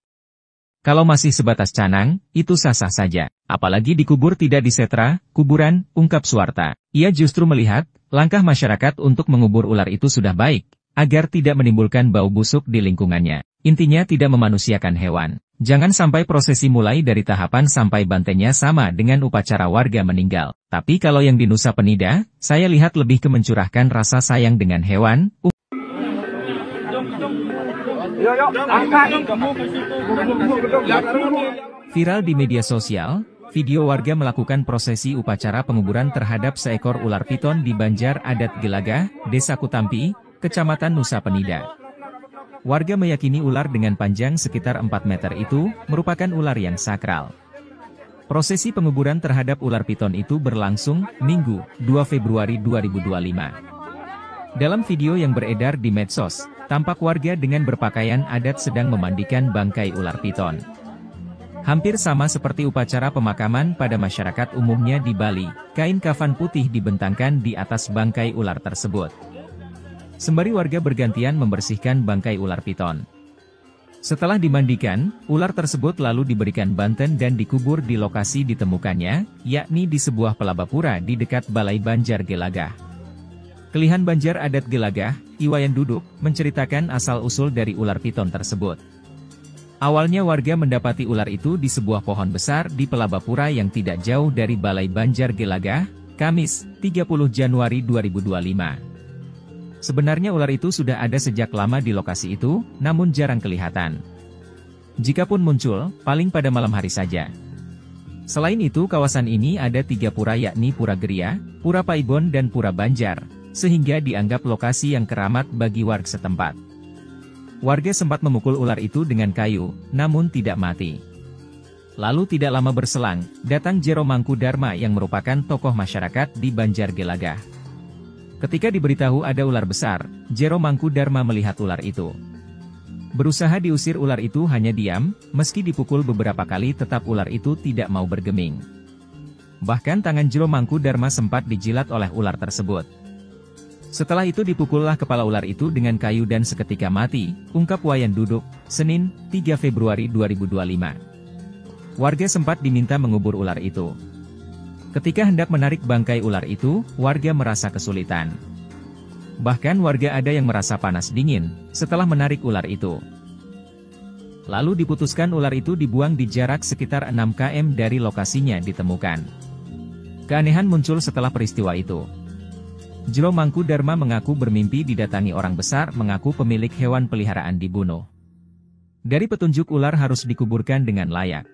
Kalau masih sebatas canang, itu sah-sah saja. Apalagi dikubur tidak disetra, kuburan, ungkap Suwarta. Ia justru melihat, langkah masyarakat untuk mengubur ular itu sudah baik, agar tidak menimbulkan bau busuk di lingkungannya. Intinya tidak memanusiakan hewan. Jangan sampai prosesi mulai dari tahapan sampai bantennya sama dengan upacara warga meninggal. Tapi kalau yang di Nusa Penida, saya lihat lebih ke mencurahkan rasa sayang dengan hewan. Viral di media sosial, video warga melakukan prosesi upacara penguburan terhadap seekor ular piton di Banjar Adat Gelagah, Desa Kutampi, Kecamatan Nusa Penida. Warga meyakini ular dengan panjang sekitar 4 meter itu merupakan ular yang sakral. Prosesi penguburan terhadap ular piton itu berlangsung Minggu, 2 Februari 2025. Dalam video yang beredar di medsos, tampak warga dengan berpakaian adat sedang memandikan bangkai ular piton. Hampir sama seperti upacara pemakaman pada masyarakat umumnya di Bali, kain kafan putih dibentangkan di atas bangkai ular tersebut. Sembari warga bergantian membersihkan bangkai ular piton. Setelah dimandikan, ular tersebut lalu diberikan banten dan dikubur di lokasi ditemukannya, yakni di sebuah pelabapura di dekat Balai Banjar Gelagah. Kelihan Banjar Adat Gelagah, Iwayan Duduk, menceritakan asal-usul dari ular piton tersebut. Awalnya warga mendapati ular itu di sebuah pohon besar di pelabapura yang tidak jauh dari Balai Banjar Gelagah, Kamis, 30 Januari 2025. Sebenarnya ular itu sudah ada sejak lama di lokasi itu, namun jarang kelihatan. Jikapun muncul, paling pada malam hari saja. Selain itu kawasan ini ada 3 pura yakni Pura Geria, Pura Paibon dan Pura Banjar, sehingga dianggap lokasi yang keramat bagi warga setempat. Warga sempat memukul ular itu dengan kayu, namun tidak mati. Lalu tidak lama berselang, datang Jero Mangkudarma yang merupakan tokoh masyarakat di Banjar Gelagah. Ketika diberitahu ada ular besar, Jero Mangkudarma melihat ular itu. Berusaha diusir ular itu hanya diam, meski dipukul beberapa kali tetap ular itu tidak mau bergeming. Bahkan tangan Jero Mangkudarma sempat dijilat oleh ular tersebut. Setelah itu dipukullah kepala ular itu dengan kayu dan seketika mati, ungkap Wayan Duduk, Senin, 3 Februari 2025. Warga sempat diminta mengubur ular itu. Ketika hendak menarik bangkai ular itu, warga merasa kesulitan. Bahkan warga ada yang merasa panas dingin setelah menarik ular itu. Lalu diputuskan ular itu dibuang di jarak sekitar 6 km dari lokasinya ditemukan. Keanehan muncul setelah peristiwa itu. Jero Mangkudarma mengaku bermimpi didatangi orang besar mengaku pemilik hewan peliharaan dibunuh. Dari petunjuk ular harus dikuburkan dengan layak.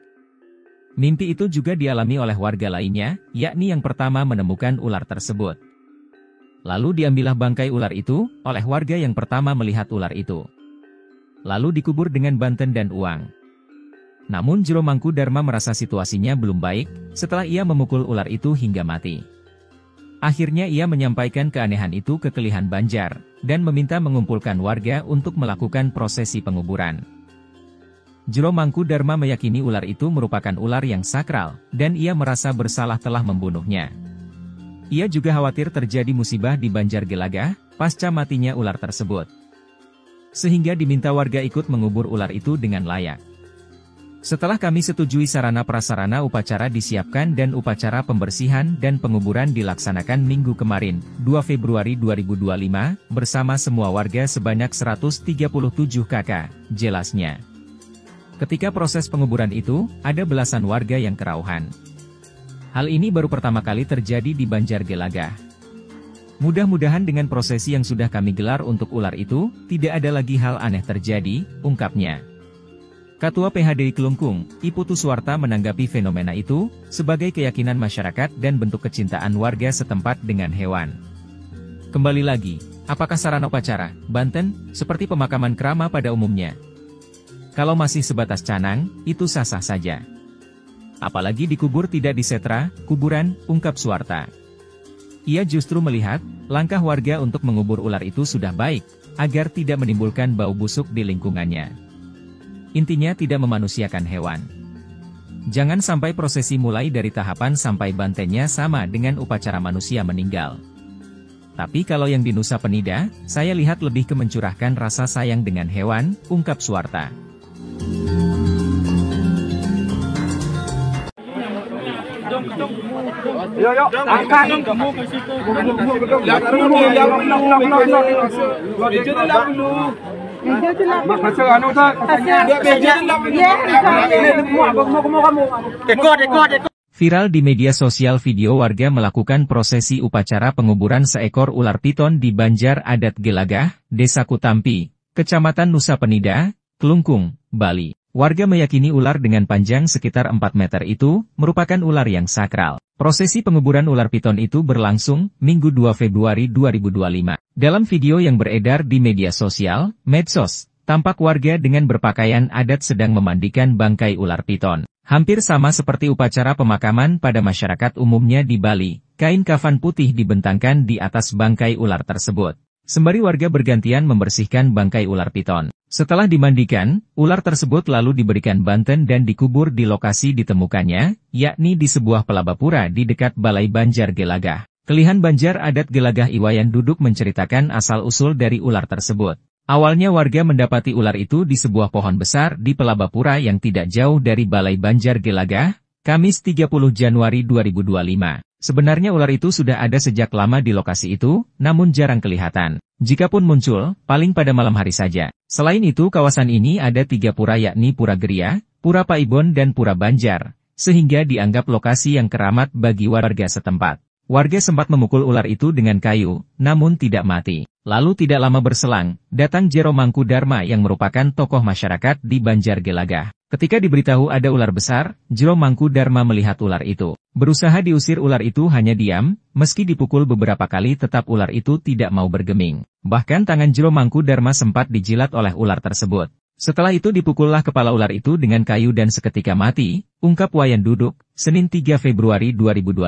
Mimpi itu juga dialami oleh warga lainnya, yakni yang pertama menemukan ular tersebut. Lalu diambillah bangkai ular itu, oleh warga yang pertama melihat ular itu. Lalu dikubur dengan banten dan uang. Namun Jero Mangkudarma merasa situasinya belum baik, setelah ia memukul ular itu hingga mati. Akhirnya ia menyampaikan keanehan itu ke Kelihan Banjar, dan meminta mengumpulkan warga untuk melakukan prosesi penguburan. Jero Mangkudarma meyakini ular itu merupakan ular yang sakral, dan ia merasa bersalah telah membunuhnya. Ia juga khawatir terjadi musibah di Banjar Gelagah, pasca matinya ular tersebut. Sehingga diminta warga ikut mengubur ular itu dengan layak. Setelah kami setujui sarana prasarana upacara disiapkan dan upacara pembersihan dan penguburan dilaksanakan minggu kemarin, 2 Februari 2025, bersama semua warga sebanyak 137 kakak, jelasnya. Ketika proses penguburan itu, ada belasan warga yang kerauhan. Hal ini baru pertama kali terjadi di Banjar Gelagah. Mudah-mudahan dengan prosesi yang sudah kami gelar untuk ular itu, tidak ada lagi hal aneh terjadi, ungkapnya. Ketua PHDI Kelungkung, Iputu Suwarta menanggapi fenomena itu, sebagai keyakinan masyarakat dan bentuk kecintaan warga setempat dengan hewan. Kembali lagi, apakah sarana upacara, banten, seperti pemakaman krama pada umumnya? Kalau masih sebatas canang, itu sah-sah saja. Apalagi dikubur tidak disetra, kuburan, ungkap Suwarta. Ia justru melihat, langkah warga untuk mengubur ular itu sudah baik, agar tidak menimbulkan bau busuk di lingkungannya. Intinya tidak memanusiakan hewan. Jangan sampai prosesi mulai dari tahapan sampai bantennya sama dengan upacara manusia meninggal. Tapi kalau yang di Nusa Penida, saya lihat lebih ke mencurahkan rasa sayang dengan hewan, ungkap Suwarta. Viral di media sosial video warga melakukan prosesi upacara penguburan seekor ular piton di Banjar Adat Gelagah, Desa Kutampi, Kecamatan Nusa Penida, Kelungkung, Bali. Warga meyakini ular dengan panjang sekitar 4 meter itu merupakan ular yang sakral. Prosesi penguburan ular piton itu berlangsung Minggu 2 Februari 2025. Dalam video yang beredar di media sosial, medsos, tampak warga dengan berpakaian adat sedang memandikan bangkai ular piton. Hampir sama seperti upacara pemakaman pada masyarakat umumnya di Bali, kain kafan putih dibentangkan di atas bangkai ular tersebut. Sembari warga bergantian membersihkan bangkai ular piton. Setelah dimandikan, ular tersebut lalu diberikan banten dan dikubur di lokasi ditemukannya, yakni di sebuah pelabapura di dekat Balai Banjar Gelagah. Kelihan Banjar Adat Gelagah Iwayan Duduk menceritakan asal-usul dari ular tersebut. Awalnya warga mendapati ular itu di sebuah pohon besar di pelabapura yang tidak jauh dari Balai Banjar Gelagah, Kamis 30 Januari 2025. Sebenarnya ular itu sudah ada sejak lama di lokasi itu, namun jarang kelihatan. Jikapun muncul, paling pada malam hari saja. Selain itu kawasan ini ada 3 pura yakni Pura Geria, Pura Paibon dan Pura Banjar, sehingga dianggap lokasi yang keramat bagi warga setempat. Warga sempat memukul ular itu dengan kayu, namun tidak mati. Lalu tidak lama berselang, datang Jero Mangku Dharma yang merupakan tokoh masyarakat di Banjar Gelagah. Ketika diberitahu ada ular besar, Jero Mangku Dharma melihat ular itu. Berusaha diusir ular itu hanya diam, meski dipukul beberapa kali tetap ular itu tidak mau bergeming. Bahkan tangan Jero Mangku Dharma sempat dijilat oleh ular tersebut. Setelah itu dipukullah kepala ular itu dengan kayu dan seketika mati, ungkap Wayan Duduk, Senin 3 Februari 2025.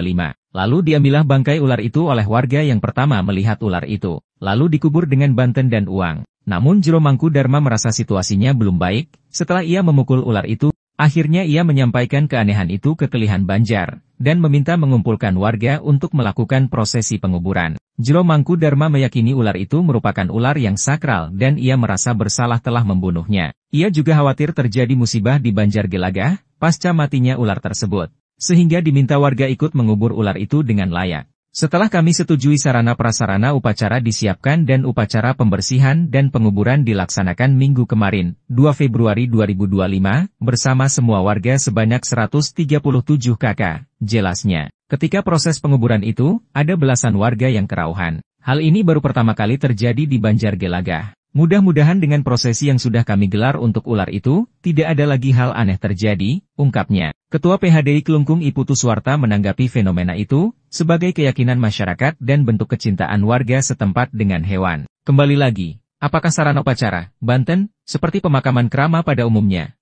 Lalu diambillah bangkai ular itu oleh warga yang pertama melihat ular itu. Lalu dikubur dengan banten dan uang. Namun Jero Mangku Dharma merasa situasinya belum baik, setelah ia memukul ular itu, akhirnya ia menyampaikan keanehan itu ke Kelihan Banjar, dan meminta mengumpulkan warga untuk melakukan prosesi penguburan. Jero Mangku Dharma meyakini ular itu merupakan ular yang sakral dan ia merasa bersalah telah membunuhnya. Ia juga khawatir terjadi musibah di Banjar Gelagah, pasca matinya ular tersebut, sehingga diminta warga ikut mengubur ular itu dengan layak. Setelah kami setujui sarana prasarana upacara disiapkan dan upacara pembersihan dan penguburan dilaksanakan minggu kemarin, 2 Februari 2025, bersama semua warga sebanyak 137 kakak, jelasnya. Ketika proses penguburan itu, ada belasan warga yang kerauhan. Hal ini baru pertama kali terjadi di Banjar Gelagah. Mudah-mudahan dengan prosesi yang sudah kami gelar untuk ular itu, tidak ada lagi hal aneh terjadi, ungkapnya. Ketua PHDI Kelungkung Iputu Suwarta menanggapi fenomena itu, sebagai keyakinan masyarakat dan bentuk kecintaan warga setempat dengan hewan. Kembali lagi, apakah sarana upacara, banten, seperti pemakaman krama pada umumnya?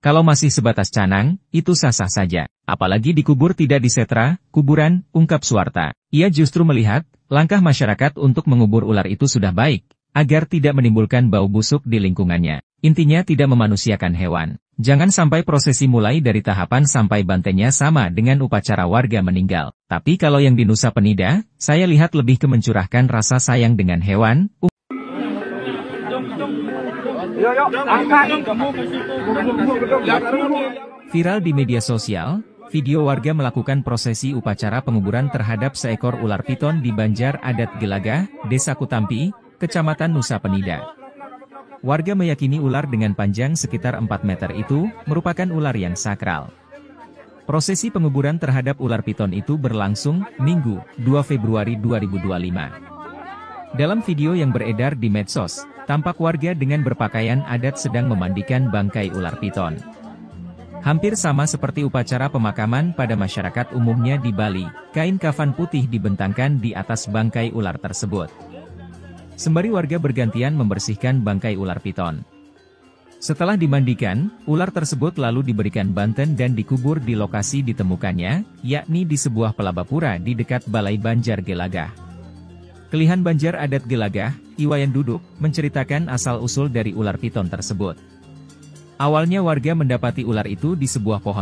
Kalau masih sebatas canang, itu sah-sah saja. Apalagi dikubur tidak di setra, kuburan, ungkap Suwarta. Ia justru melihat, langkah masyarakat untuk mengubur ular itu sudah baik, agar tidak menimbulkan bau busuk di lingkungannya. Intinya tidak memanusiakan hewan. Jangan sampai prosesi mulai dari tahapan sampai bantenya sama dengan upacara warga meninggal. Tapi kalau yang di Nusa Penida, saya lihat lebih ke mencurahkan rasa sayang dengan hewan. Viral di media sosial, video warga melakukan prosesi upacara penguburan terhadap seekor ular piton di Banjar Adat Gelagah, Desa Kutampi, Kecamatan Nusa Penida. Warga meyakini ular dengan panjang sekitar 4 meter itu merupakan ular yang sakral. Prosesi penguburan terhadap ular piton itu berlangsung Minggu, 2 Februari 2025. Dalam video yang beredar di medsos, tampak warga dengan berpakaian adat sedang memandikan bangkai ular piton. Hampir sama seperti upacara pemakaman pada masyarakat umumnya di Bali, kain kafan putih dibentangkan di atas bangkai ular tersebut. Sembari warga bergantian membersihkan bangkai ular piton. Setelah dimandikan, ular tersebut lalu diberikan banten dan dikubur di lokasi ditemukannya, yakni di sebuah pelabapura di dekat Balai Banjar Gelagah. Kelihan Banjar Adat Gelagah, Iwayan Duduk, menceritakan asal-usul dari ular piton tersebut. Awalnya warga mendapati ular itu di sebuah pohon